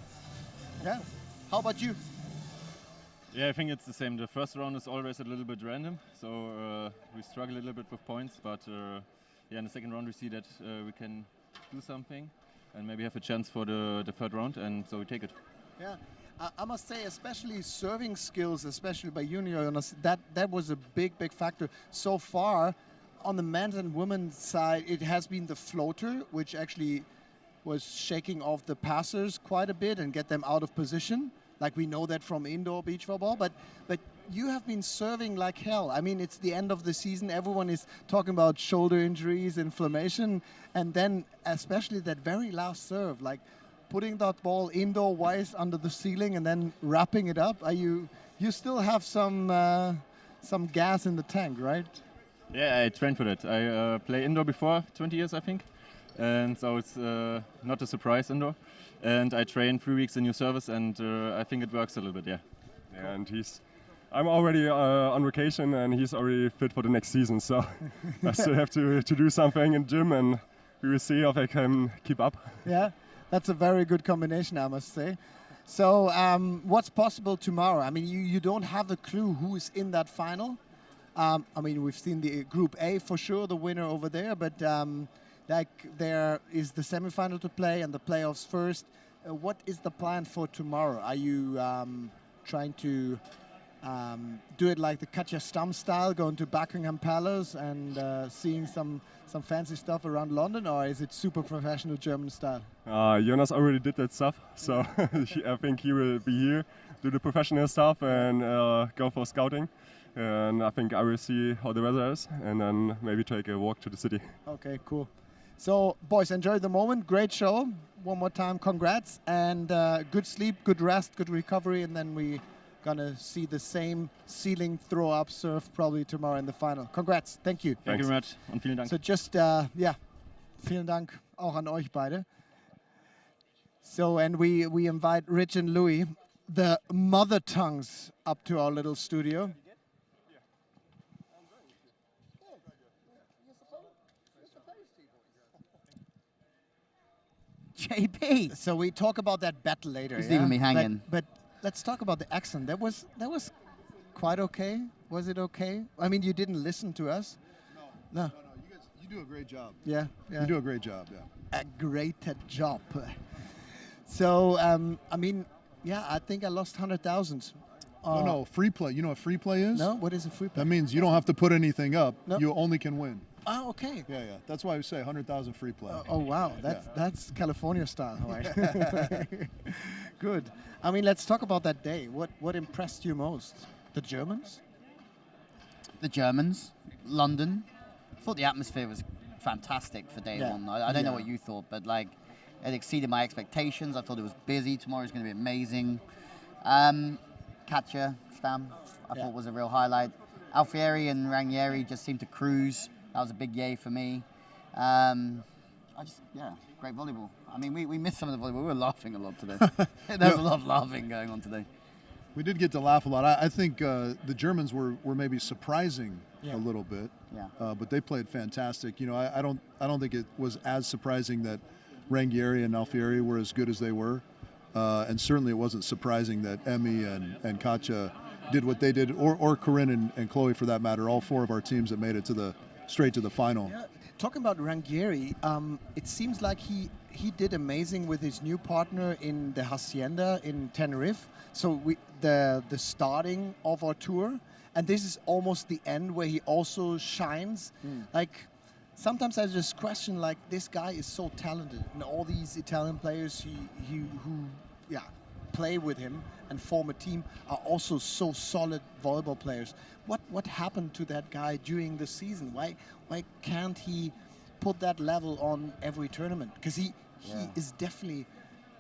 Yeah. How about you? Yeah, I think it's the same. The first round is always a little bit random, so we struggle a little bit with points. But in the second round we see that we can do something and maybe have a chance for the third round, and so we take it. Yeah, I must say, especially serving skills, especially by Junior, that was a big factor so far. On the men's and women's side, it has been the floater, which actually was shaking off the passers quite a bit and get them out of position. Like we know that from indoor beach volleyball, but you have been serving like hell. I mean, it's the end of the season. Everyone is talking about shoulder injuries, inflammation, and then especially that very last serve, like putting that ball indoor wise under the ceiling and then wrapping it up. You still have some gas in the tank, right? Yeah, I trained for that. I play indoor before 20 years, I think, and so it's not a surprise indoor. And I train 3 weeks in new service, and I think it works a little bit. Yeah. Yeah, and I'm already on vacation, and he's already fit for the next season. So I still have to do something in gym, and we will see if I can keep up. Yeah, that's a very good combination, I must say. So what's possible tomorrow? I mean, you don't have a clue who is in that final. I mean, we've seen the Group A for sure, the winner over there, but like there is the semifinal to play and the playoffs first. What is the plan for tomorrow? Are you trying to do it like the Katja Stam style, going to Buckingham Palace and seeing some fancy stuff around London, or is it super professional German style? Jonas already did that stuff, so I think he will be here, do the professional stuff and go for scouting. And I think I will see how the weather is and then maybe take a walk to the city. Okay, cool. So, boys, enjoy the moment. Great show. One more time, congrats. And good sleep, good rest, good recovery. And then we're going to see the same ceiling throw-up serve probably tomorrow in the final. Congrats. Thank you. Thank you very much. Und vielen Dank. So just, vielen Dank auch an euch beide. So, and we invite Rich and Louis, the mother tongues, up to our little studio. JP. So we talk about that battle later. He's leaving me hanging. But let's talk about the accent. That was quite okay. Was it okay? I mean, you didn't listen to us. No. You do a great job. Yeah. You do a great job. Yeah. A great job. So I mean, yeah, I think I lost 100,000. No, free play. You know what free play is? No, what is a free play? That means you don't have to put anything up. No. You only can win. Oh, okay. Yeah. That's why we say 100,000 free play. Oh, wow. That's California style. Right? Good. I mean, let's talk about that day. What impressed you most? The Germans? The Germans. London. I thought the atmosphere was fantastic for day one. I don't know what you thought, but like it exceeded my expectations. I thought it was busy. Tomorrow's going to be amazing. Katja Stam, I thought was a real highlight. Alfieri and Ranieri just seemed to cruise. That was a big yay for me. Great volleyball. I mean, we missed some of the volleyball. We were laughing a lot today. There was a lot of laughing going on today. We did get to laugh a lot. I think the Germans were maybe surprising a little bit. Yeah. But they played fantastic. You know, I don't think it was as surprising that Ranieri and Alfieri were as good as they were. And certainly it wasn't surprising that Emmy and Katja did what they did, or Corinne and Chloe for that matter. All four of our teams that made it straight to the final. Yeah. Talking about Ranieri, it seems like he did amazing with his new partner in the Hacienda in Tenerife. So the starting of our tour, and this is almost the end where he also shines. Like sometimes I just question, like, this guy is so talented, and all these Italian players who play with him and form a team are also so solid volleyball players. What happened to that guy during the season? Why can't he put that level on every tournament? Because he is definitely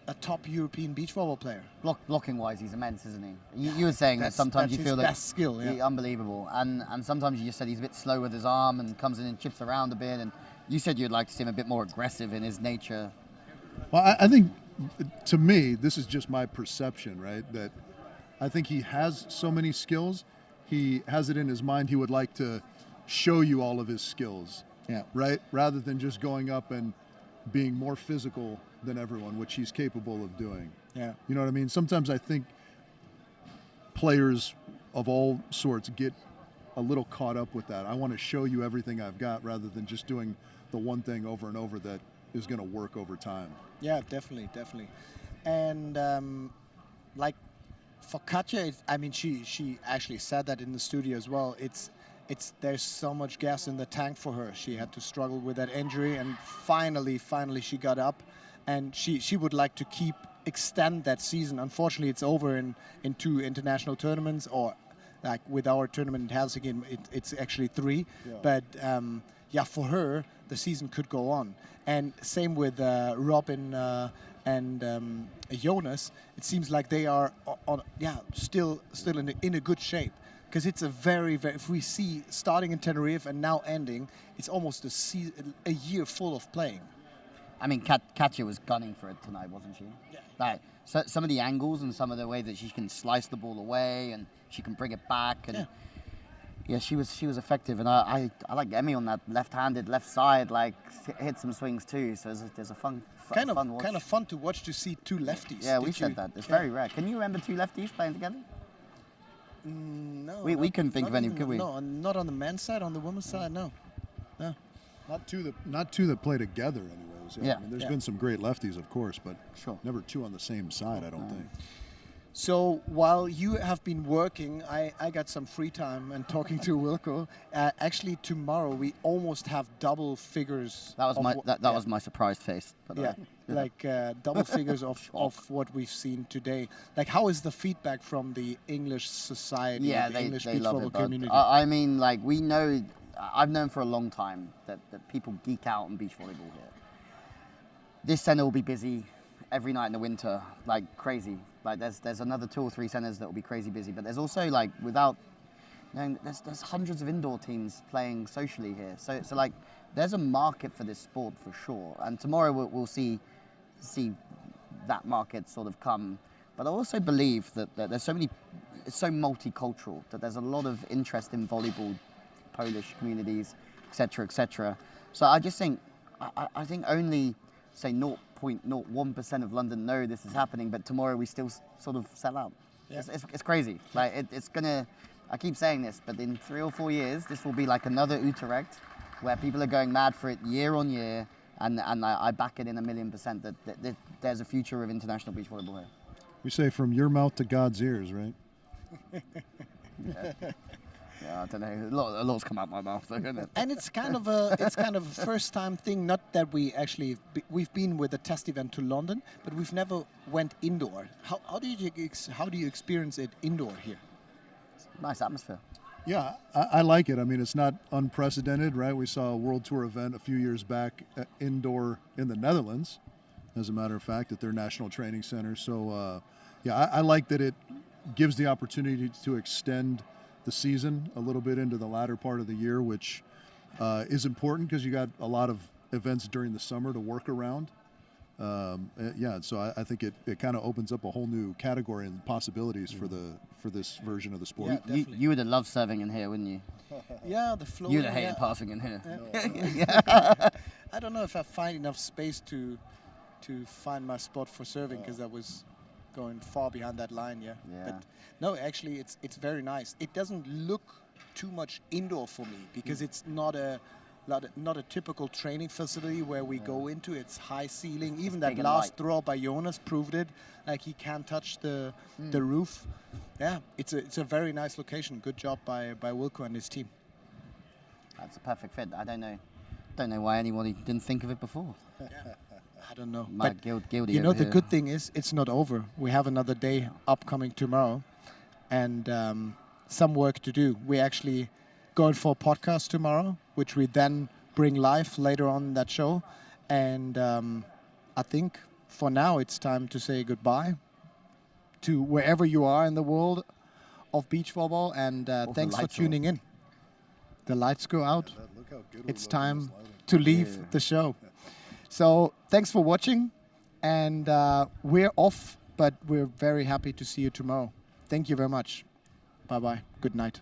a top European beach volleyball player. Blocking wise, he's immense, isn't he? You were saying that sometimes you feel his best skill, unbelievable, and sometimes you just said he's a bit slow with his arm and comes in and chips around a bit. And you said you'd like to see him a bit more aggressive in his nature. Well, I think, to me, this is just my perception, right? That I think he has so many skills. He has it in his mind he would like to show you all of his skills, right? Rather than just going up and being more physical than everyone, which he's capable of doing. Yeah. You know what I mean? Sometimes I think players of all sorts get a little caught up with that. I want to show you everything I've got rather than just doing the one thing over and over that is going to work over time. Yeah, definitely. And like for Katja, I mean, she actually said that in the studio as well. There's so much gas in the tank for her. She had to struggle with that injury, and finally she got up, and she would like to keep extend that season. Unfortunately, it's over in 2 international tournaments, or like with our tournament in Helsinki, it's actually 3. Yeah. But yeah, for her, the season could go on. And same with Robin and Jonas. It seems like they are still in a good shape. Because it's a very, if we see starting in Tenerife and now ending, it's almost a year full of playing. I mean, Katja was gunning for it tonight, wasn't she? Yeah. Like, so some of the angles and some of the way that she can slice the ball away and she can bring it back, and yeah, she was effective. And I like Emmy on that left-handed left side, like hit some swings too. So there's a fun watch. Kind of fun to watch, to see 2 lefties. Yeah, we said that. It's very rare. Can you remember 2 lefties playing together? No. We couldn't think of any, could we? No, not on the men's side. On the women's side, no. Not two that play together, anyways. Yeah. I mean, there's been some great lefties, of course, but never 2 on the same side, I don't think. So while you have been working, I got some free time and talking to Wilco. Actually, tomorrow we almost have double figures. That was my surprised face. But like double figures of what we've seen today. Like, how is the feedback from the English society, the English beach love volleyball it, community? I mean, like, we know, I've known for a long time that people geek out on beach volleyball here. This centre will be busy every night in the winter, like crazy. Like, there's another 2 or 3 centres that will be crazy busy, but there's also, like, without knowing, there's hundreds of indoor teams playing socially here. So like, there's a market for this sport for sure. And tomorrow we'll see that market sort of come. But I also believe that there's it's so multicultural, that there's a lot of interest in volleyball, Polish communities, etc., etc. So I just think, I think only, say, 0.01% of London know this is happening, but tomorrow we still sort of sell out. Yeah. It's crazy. Like, it's gonna, I keep saying this, but in 3 or 4 years, this will be like another Utrecht, where people are going mad for it year on year, and I back it in 1,000,000% that there's a future of international beach volleyball here. We say from your mouth to God's ears, right? Yeah, I don't know. A lot's come out my mouth, though, isn't it? And it's kind of a first time thing. Not that we've been with a test event to London, but we've never went indoor. How do you experience it indoor here? Nice atmosphere. Yeah, I like it. I mean, it's not unprecedented, right? We saw a World Tour event a few years back indoor in the Netherlands, as a matter of fact, at their national training center. So, yeah, I like that it gives the opportunity to extend the season a little bit into the latter part of the year, which is important because you got a lot of events during the summer to work around. Yeah, so I think it kind of opens up a whole new category and possibilities for this version of the sport. Yeah, you would have loved serving in here, wouldn't you? Yeah, the flow. You'd have hated passing in here. Yeah. I don't know if I find enough space to find my spot for serving, because I was going far behind that line. Yeah. But no, actually, it's very nice. It doesn't look too much indoor for me, because it's not a typical training facility where we go into. It's high ceiling. Even that last throw by Jonas proved it. Like, he can't touch the roof. Yeah, it's a very nice location. Good job by Wilco and his team. That's a perfect fit. I don't know why anybody didn't think of it before. I don't know. But you know, the good thing is it's not over. We have another day upcoming tomorrow, and some work to do. We actually going for a podcast tomorrow, which we then bring live later on in that show. And I think for now it's time to say goodbye to wherever you are in the world of beach volleyball. And thanks for tuning in. The lights go out. It's time to leave the show. So thanks for watching. And we're off, but we're very happy to see you tomorrow. Thank you very much. Bye-bye. Good night.